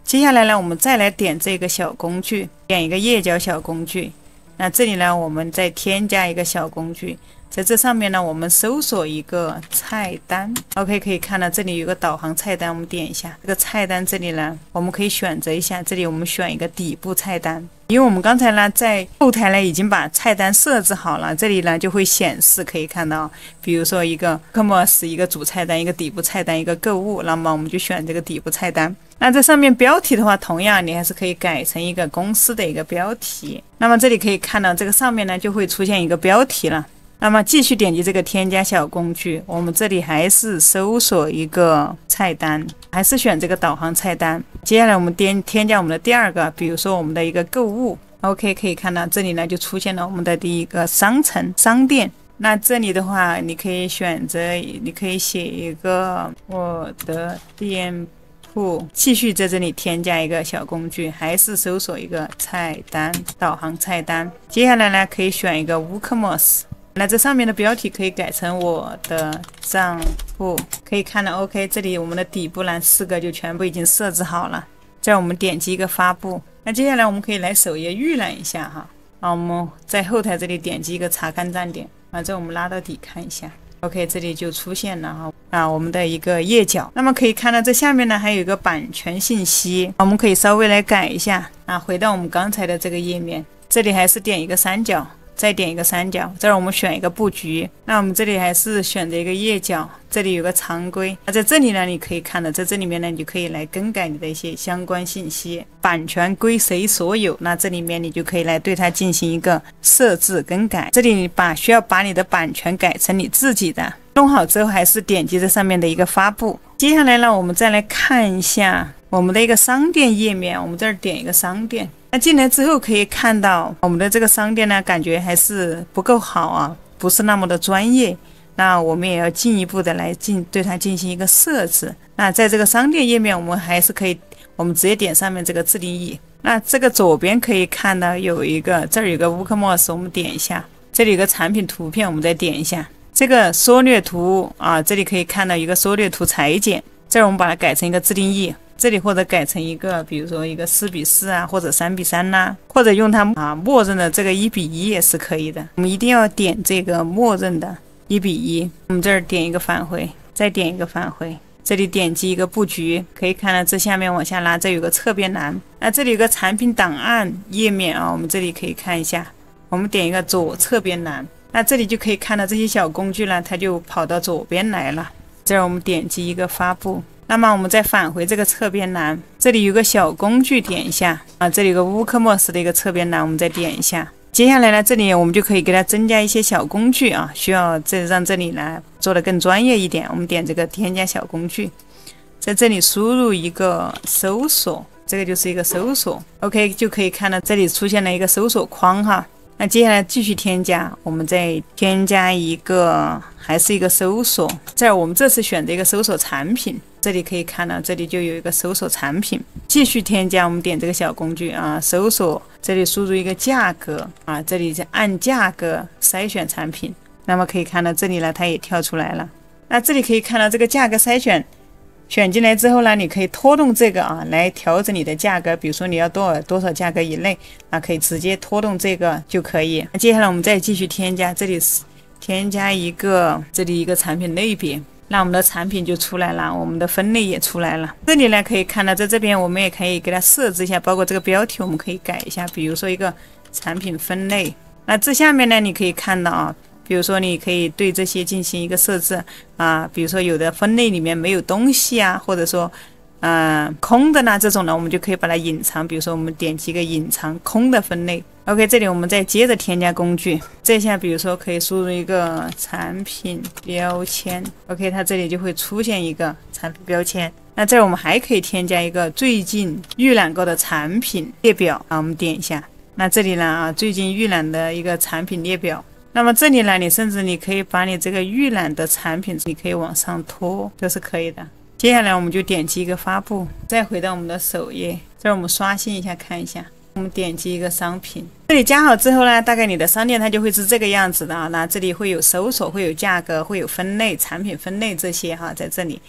接下来呢，我们再来点这个小工具，点一个页脚小工具。那这里呢，我们再添加一个小工具，在这上面呢，我们搜索一个菜单。OK， 可以看到这里有个导航菜单，我们点一下这个菜单。这里呢，我们可以选择一下，这里我们选一个底部菜单，因为我们刚才呢在后台呢已经把菜单设置好了，这里呢就会显示，可以看到，比如说一个 commerce， 一个主菜单，一个底部菜单，一个购物，那么我们就选这个底部菜单。那这上面标题的话，同样你还是可以改成一个公司的一个标题。那么这里可以看到，这个上面呢就会出现一个标题了。那么继续点击这个添加小工具，我们这里还是搜索一个菜单，还是选这个导航菜单。接下来我们添加我们的第二个，比如说我们的一个购物。OK， 可以看到这里呢就出现了我们的第一个商城商店。那这里的话，你可以选择，你可以写一个我的店铺，继续在这里添加一个小工具，还是搜索一个菜单，导航菜单。接下来呢，可以选一个 WooCommerce。那这上面的标题可以改成我的账户，可以看到 OK， 这里我们的底部栏4个就全部已经设置好了。再我们点击一个发布，那接下来我们可以来首页预览一下哈。我们在后台这里点击一个查看站点，这我们拉到底看一下 ，OK， 这里就出现了哈我们的一个页脚。那么可以看到这下面呢还有一个版权信息，我们可以稍微来改一下回到我们刚才的这个页面，这里还是点一个三角。再点一个三角，这儿我们选一个布局。那我们这里还是选择一个页脚，这里有个常规。那在这里呢，你可以看到，在这里面呢，你就可以来更改你的一些相关信息，版权归谁所有。那这里面你就可以来对它进行一个设置更改。这里你需要把你的版权改成你自己的。弄好之后，还是点击这上面的一个发布。接下来呢，我们再来看一下我们的一个商店页面。我们这儿点一个商店。那进来之后可以看到我们的这个商店呢，感觉还是不够好不是那么的专业。那我们也要进一步的来对它进行一个设置。那在这个商店页面，我们还是可以，我们直接点上面这个自定义。那这个左边可以看到有一个，这儿有个 WooCommerce， 我们点一下，这里有个产品图片，我们再点一下。这个缩略图这里可以看到一个缩略图裁剪，这儿我们把它改成一个自定义。这里或者改成一个，比如说一个4:4或者3:3或者用它默认的这个1:1也是可以的。我们一定要点这个默认的1:1。我们这儿点一个返回，再点一个返回。这里点击一个布局，可以看到这下面往下拉，这有个侧边栏。那这里有个产品档案页面我们这里可以看一下。我们点一个左侧边栏，那这里就可以看到这些小工具呢，它就跑到左边来了。这儿我们点击一个发布。那么我们再返回这个侧边栏，这里有个小工具，点一下这里有个 WooCommerce 的一个侧边栏，我们再点一下。接下来呢，这里我们就可以给它增加一些小工具需要让这里呢做得更专业一点。我们点这个添加小工具，在这里输入一个搜索，这个就是一个搜索 ，OK， 就可以看到这里出现了一个搜索框那接下来继续添加，我们再添加一个，还是一个搜索。这儿我们这次选择一个搜索产品，这里可以看到，这里就有一个搜索产品。继续添加，我们点这个小工具搜索，这里输入一个价格这里就按价格筛选产品。那么可以看到这里呢，它也跳出来了。那这里可以看到这个价格筛选。选进来之后呢，你可以拖动这个来调整你的价格，比如说你要多少价格以内，可以直接拖动这个就可以。接下来我们再继续添加，这里添加一个，这里一个产品类别，那我们的产品就出来了，我们的分类也出来了。这里呢可以看到，在这边我们也可以给它设置一下，包括这个标题我们可以改一下，比如说一个产品分类。那这下面呢你可以看到比如说你可以对这些进行一个设置比如说有的分类里面没有东西或者说空的呢，这种呢我们就可以把它隐藏，比如说我们点击一个隐藏空的分类。 OK， 这里我们再接着添加工具，这下比如说可以输入一个产品标签 OK， 它这里就会出现一个产品标签。那这儿我们还可以添加一个最近预览过的产品列表我们点一下，那这里呢最近预览的一个产品列表。那么这里呢你甚至你可以把你这个预览的产品你可以往上拖，都是可以的。接下来我们就点击一个发布，再回到我们的首页，这儿我们刷新一下看一下，我们点击一个商品，这里加好之后呢，大概你的商店它就会是这个样子的那这里会有搜索，会有价格，会有分类，产品分类这些在这里。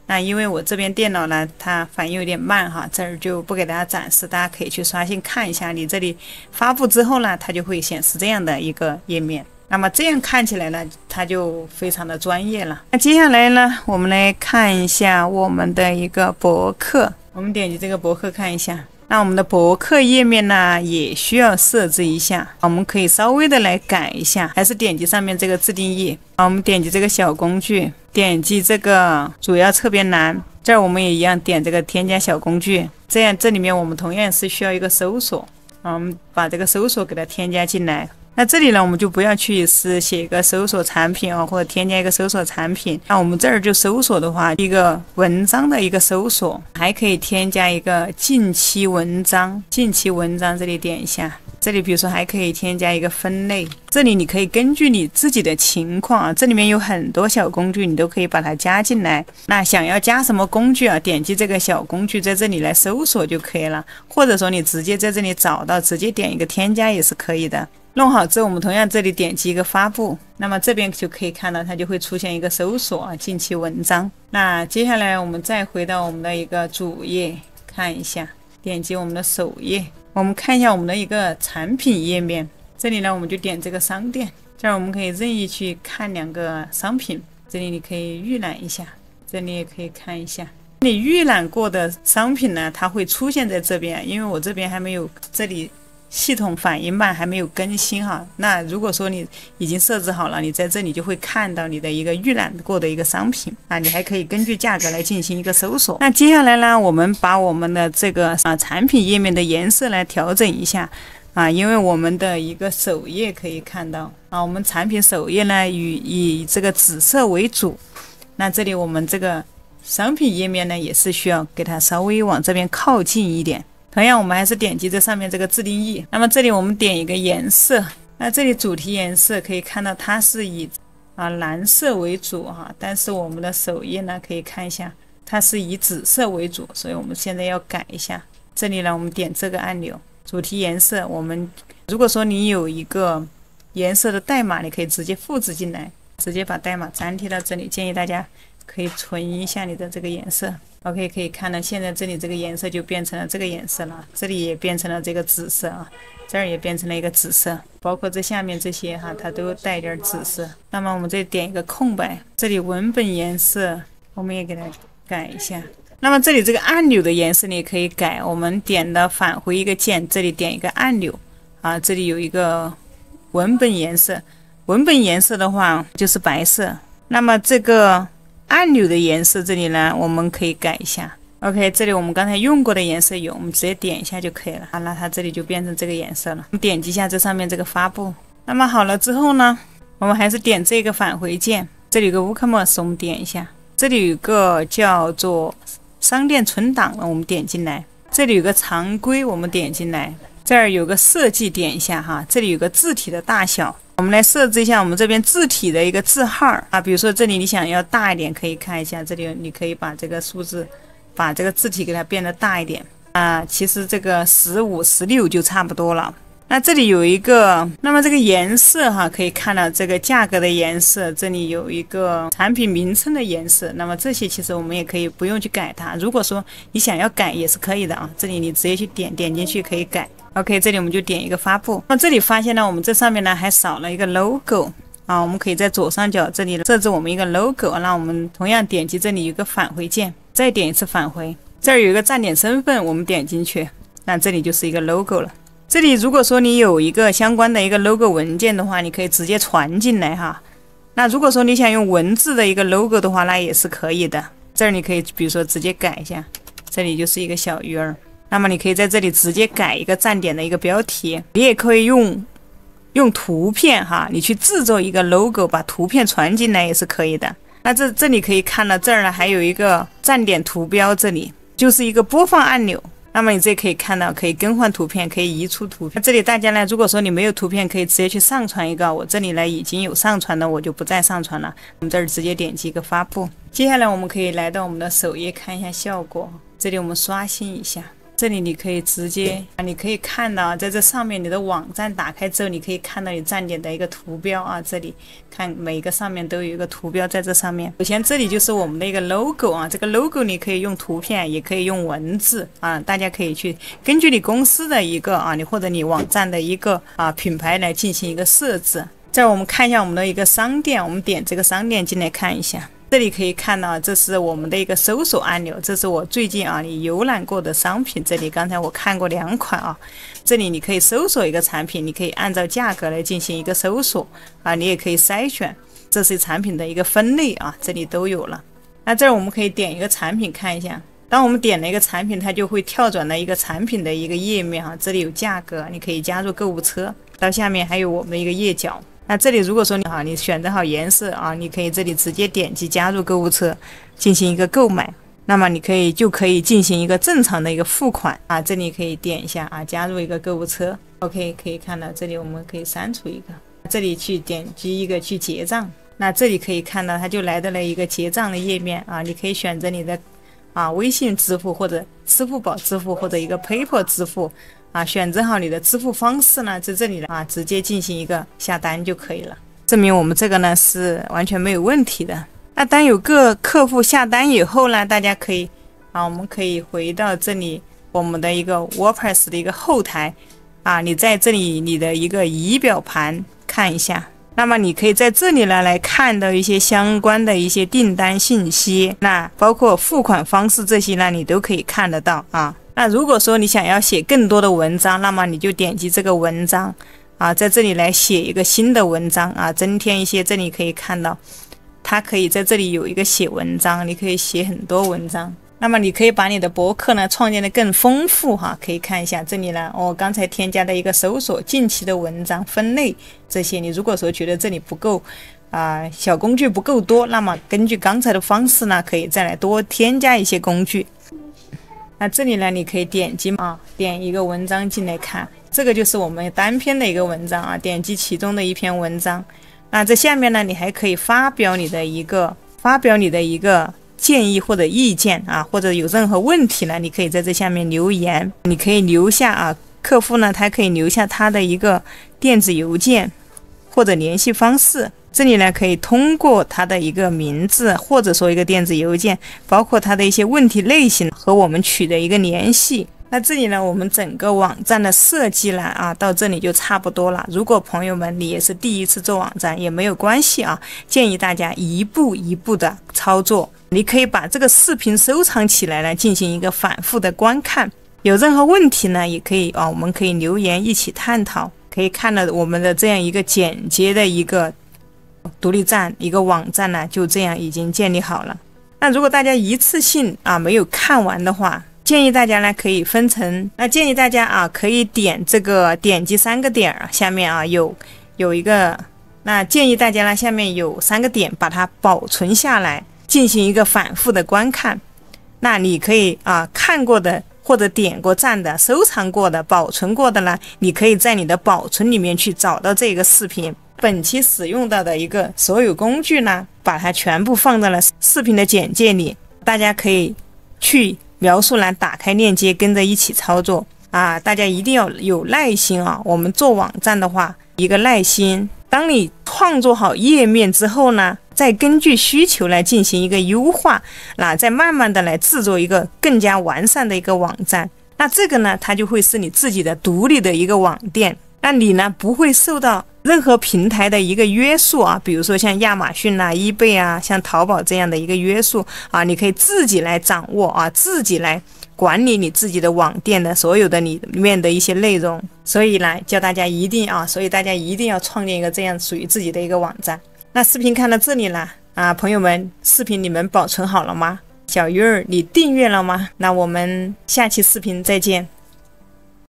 那因为我这边电脑呢它反应有点慢这儿就不给大家展示，大家可以去刷新看一下。你这里发布之后呢，它就会显示这样的一个页面。那么这样看起来呢，它就非常的专业了。那接下来呢，我们来看一下我们的一个博客，我们点击这个博客看一下。那我们的博客页面呢，也需要设置一下，我们可以稍微的来改一下，还是点击上面这个自定义我们点击这个小工具，点击这个主要侧边栏，这儿我们也一样点这个添加小工具，这样这里面我们同样是需要一个搜索我们把这个搜索给它添加进来。那这里呢，我们就不要去写一个搜索产品或者添加一个搜索产品。那我们这儿就搜索的话，一个文章的一个搜索，还可以添加一个近期文章。近期文章这里点一下，这里比如说还可以添加一个分类，这里你可以根据你自己的情况啊，这里面有很多小工具，你都可以把它加进来。那想要加什么工具啊，点击这个小工具在这里来搜索就可以了，或者说你直接在这里找到，直接点一个添加也是可以的。弄好之后，我们同样这里点击一个发布，那么这边就可以看到它就会出现一个搜索啊，近期文章。那接下来我们再回到我们的一个主页看一下，点击我们的首页，我们看一下我们的一个产品页面。这里呢，我们就点这个商店，这儿我们可以任意去看2个商品，这里你可以预览一下，这里也可以看一下。你预览过的商品呢，它会出现在这边，因为我这边还没有，这里系统反应慢还没有更新哈。那如果说你已经设置好了，你在这里就会看到你的一个预览过的一个商品啊，你还可以根据价格来进行一个搜索。那接下来呢，我们把我们的这个产品页面的颜色来调整一下啊，因为我们的一个首页可以看到啊，我们产品首页呢以这个紫色为主，那这里我们这个商品页面呢也是需要给它稍微往这边靠近一点。同样我们还是点击这上面这个自定义，那么这里我们点一个颜色，那这里主题颜色可以看到它是以蓝色为主哈，但是我们的首页呢可以看一下它是以紫色为主，所以我们现在要改一下。这里呢我们点这个按钮，主题颜色，我们如果说你有一个颜色的代码，你可以直接复制进来，直接把代码粘贴到这里，建议大家可以存一下你的这个颜色。OK， 可以看到现在这里这个颜色就变成了这个颜色了，这里也变成了这个紫色啊，这儿也变成了一个紫色，包括这下面这些哈，它都带点紫色。那么我们这里点一个空白，这里文本颜色我们也给它改一下。那么这里这个按钮的颜色你也可以改，我们点的返回一个键，这里点一个按钮啊，这里有一个文本颜色，文本颜色的话就是白色。那么这个按钮的颜色这里呢，我们可以改一下。OK， 这里我们刚才用过的颜色有，我们直接点一下就可以了。好，那它这里就变成这个颜色了。我们点击一下这上面这个发布。那么好了之后呢，我们还是点这个返回键，这里有个 WooCommerce， 我们点一下。这里有个叫做商店存档，我们点进来。这里有个常规，我们点进来。这儿有个设计，点一下哈。这里有个字体的大小。我们来设置一下我们这边字体的一个字号啊，比如说这里你想要大一点，可以看一下这里，你可以把这个数字，把这个字体给它变得大一点啊。其实这个15、16就差不多了。那这里有一个，那么这个颜色哈，可以看到这个价格的颜色，这里有一个产品名称的颜色。那么这些其实我们也可以不用去改它，如果说你想要改也是可以的啊。这里你直接去点进去可以改。OK， 这里我们就点一个发布。那这里发现呢，我们这上面呢还少了一个 logo 啊，我们可以在左上角这里设置我们一个 logo， 那我们同样点击这里有一个返回键，再点一次返回。这儿有一个站点身份，我们点进去，那这里就是一个 logo 了。这里如果说你有一个相关的一个 logo 文件的话，你可以直接传进来哈。那如果说你想用文字的一个 logo 的话，那也是可以的。这儿你可以比如说直接改一下，这里就是一个小鱼儿。那么你可以在这里直接改一个站点的一个标题，你也可以用图片哈，你去制作一个 logo， 把图片传进来也是可以的。那这里可以看到这儿呢还有一个站点图标，这里就是一个播放按钮。那么你这里可以看到可以更换图片，可以移出图片。那这里大家呢，如果说你没有图片，可以直接去上传一个，我这里呢已经有上传的，我就不再上传了。我们这儿直接点击一个发布。接下来我们可以来到我们的首页看一下效果，这里我们刷新一下。这里你可以直接你可以看到在这上面你的网站打开之后，你可以看到你站点的一个图标啊，这里看每个上面都有一个图标在这上面。首先这里就是我们的一个 logo 啊，这个 logo 你可以用图片也可以用文字啊，大家可以去根据你公司的一个你或者你网站的一个品牌来进行一个设置。再我们看一下我们的一个商店，我们点这个商店进来看一下。这里可以看到，这是我们的一个搜索按钮，这是我最近你浏览过的商品。这里刚才我看过2款啊，这里你可以搜索一个产品，你可以按照价格来进行一个搜索你也可以筛选，这是产品的一个分类这里都有了。那这儿我们可以点一个产品看一下，当我们点了一个产品，它就会跳转到一个产品的一个页面这里有价格，你可以加入购物车，到下面还有我们的一个页脚。那这里如果说你选择好颜色你可以这里直接点击加入购物车进行一个购买，那么你就可以进行一个正常的一个付款这里可以点一下加入一个购物车。OK， 可以看到这里我们可以删除一个，这里去点击一个去结账。那这里可以看到它就来到了一个结账的页面啊，你可以选择你的微信支付或者支付宝支付或者一个 PayPal 支付啊，选择好你的支付方式呢，在这里啊直接进行一个下单就可以了，证明我们这个呢是完全没有问题的。那当有个客户下单以后呢，大家可以我们可以回到这里我们的一个 WordPress 的一个后台啊，你在这里你的一个仪表盘看一下，那么你可以在这里呢来看到一些相关的一些订单信息，那包括付款方式这些呢你都可以看得到啊。那如果说你想要写更多的文章，那么你就点击这个文章啊，在这里来写一个新的文章啊，增添一些，这里可以看到它可以在这里有一个写文章，你可以写很多文章。那么你可以把你的博客呢创建的更丰富哈，可以看一下这里呢，我刚才添加的一个搜索近期的文章分类这些，你如果说觉得这里不够小工具不够多，那么根据刚才的方式呢，可以再来多添加一些工具。那这里呢，你可以点击点一个文章进来看，这个就是我们单篇的一个文章啊，点击其中的一篇文章。那这下面呢，你还可以发表你的一个建议或者意见啊，或者有任何问题呢，你可以在这下面留言，你可以留下客户呢，他可以留下他的一个电子邮件或者联系方式，这里呢可以通过他的一个名字或者说一个电子邮件，包括他的一些问题类型和我们取得一个联系。那这里呢，我们整个网站的设计呢到这里就差不多了。如果朋友们你也是第一次做网站也没有关系建议大家一步一步的操作。你可以把这个视频收藏起来呢，进行一个反复的观看。有任何问题呢，也可以我们可以留言一起探讨。可以看到我们的这样一个简洁的一个独立站一个网站呢，就这样已经建立好了。那如果大家一次性没有看完的话，建议大家呢可以分成，建议大家可以点击3个点下面有一个，那建议大家呢下面有3个点把它保存下来，进行一个反复的观看。那你可以看过的或者点过赞的、收藏过的、保存过的呢，你可以在你的保存里面去找到这个视频。本期使用到的一个所有工具呢，把它全部放在了视频的简介里，大家可以去描述栏打开链接，跟着一起操作大家一定要有耐心我们做网站的话，一个耐心。当你创作好页面之后呢，再根据需求来进行一个优化，再慢慢的来制作一个更加完善的一个网站。那这个呢，它就会是你自己的独立的一个网店。那你呢，不会受到任何平台的一个约束比如说像亚马逊eBay像淘宝这样的一个约束你可以自己来掌握自己来管理你自己的网店的所有的里面的一些内容。所以呢，叫大家一定所以大家一定要创建一个这样属于自己的一个网站。那视频看到这里了朋友们，视频你们保存好了吗？小鱼儿你订阅了吗？那我们下期视频再见。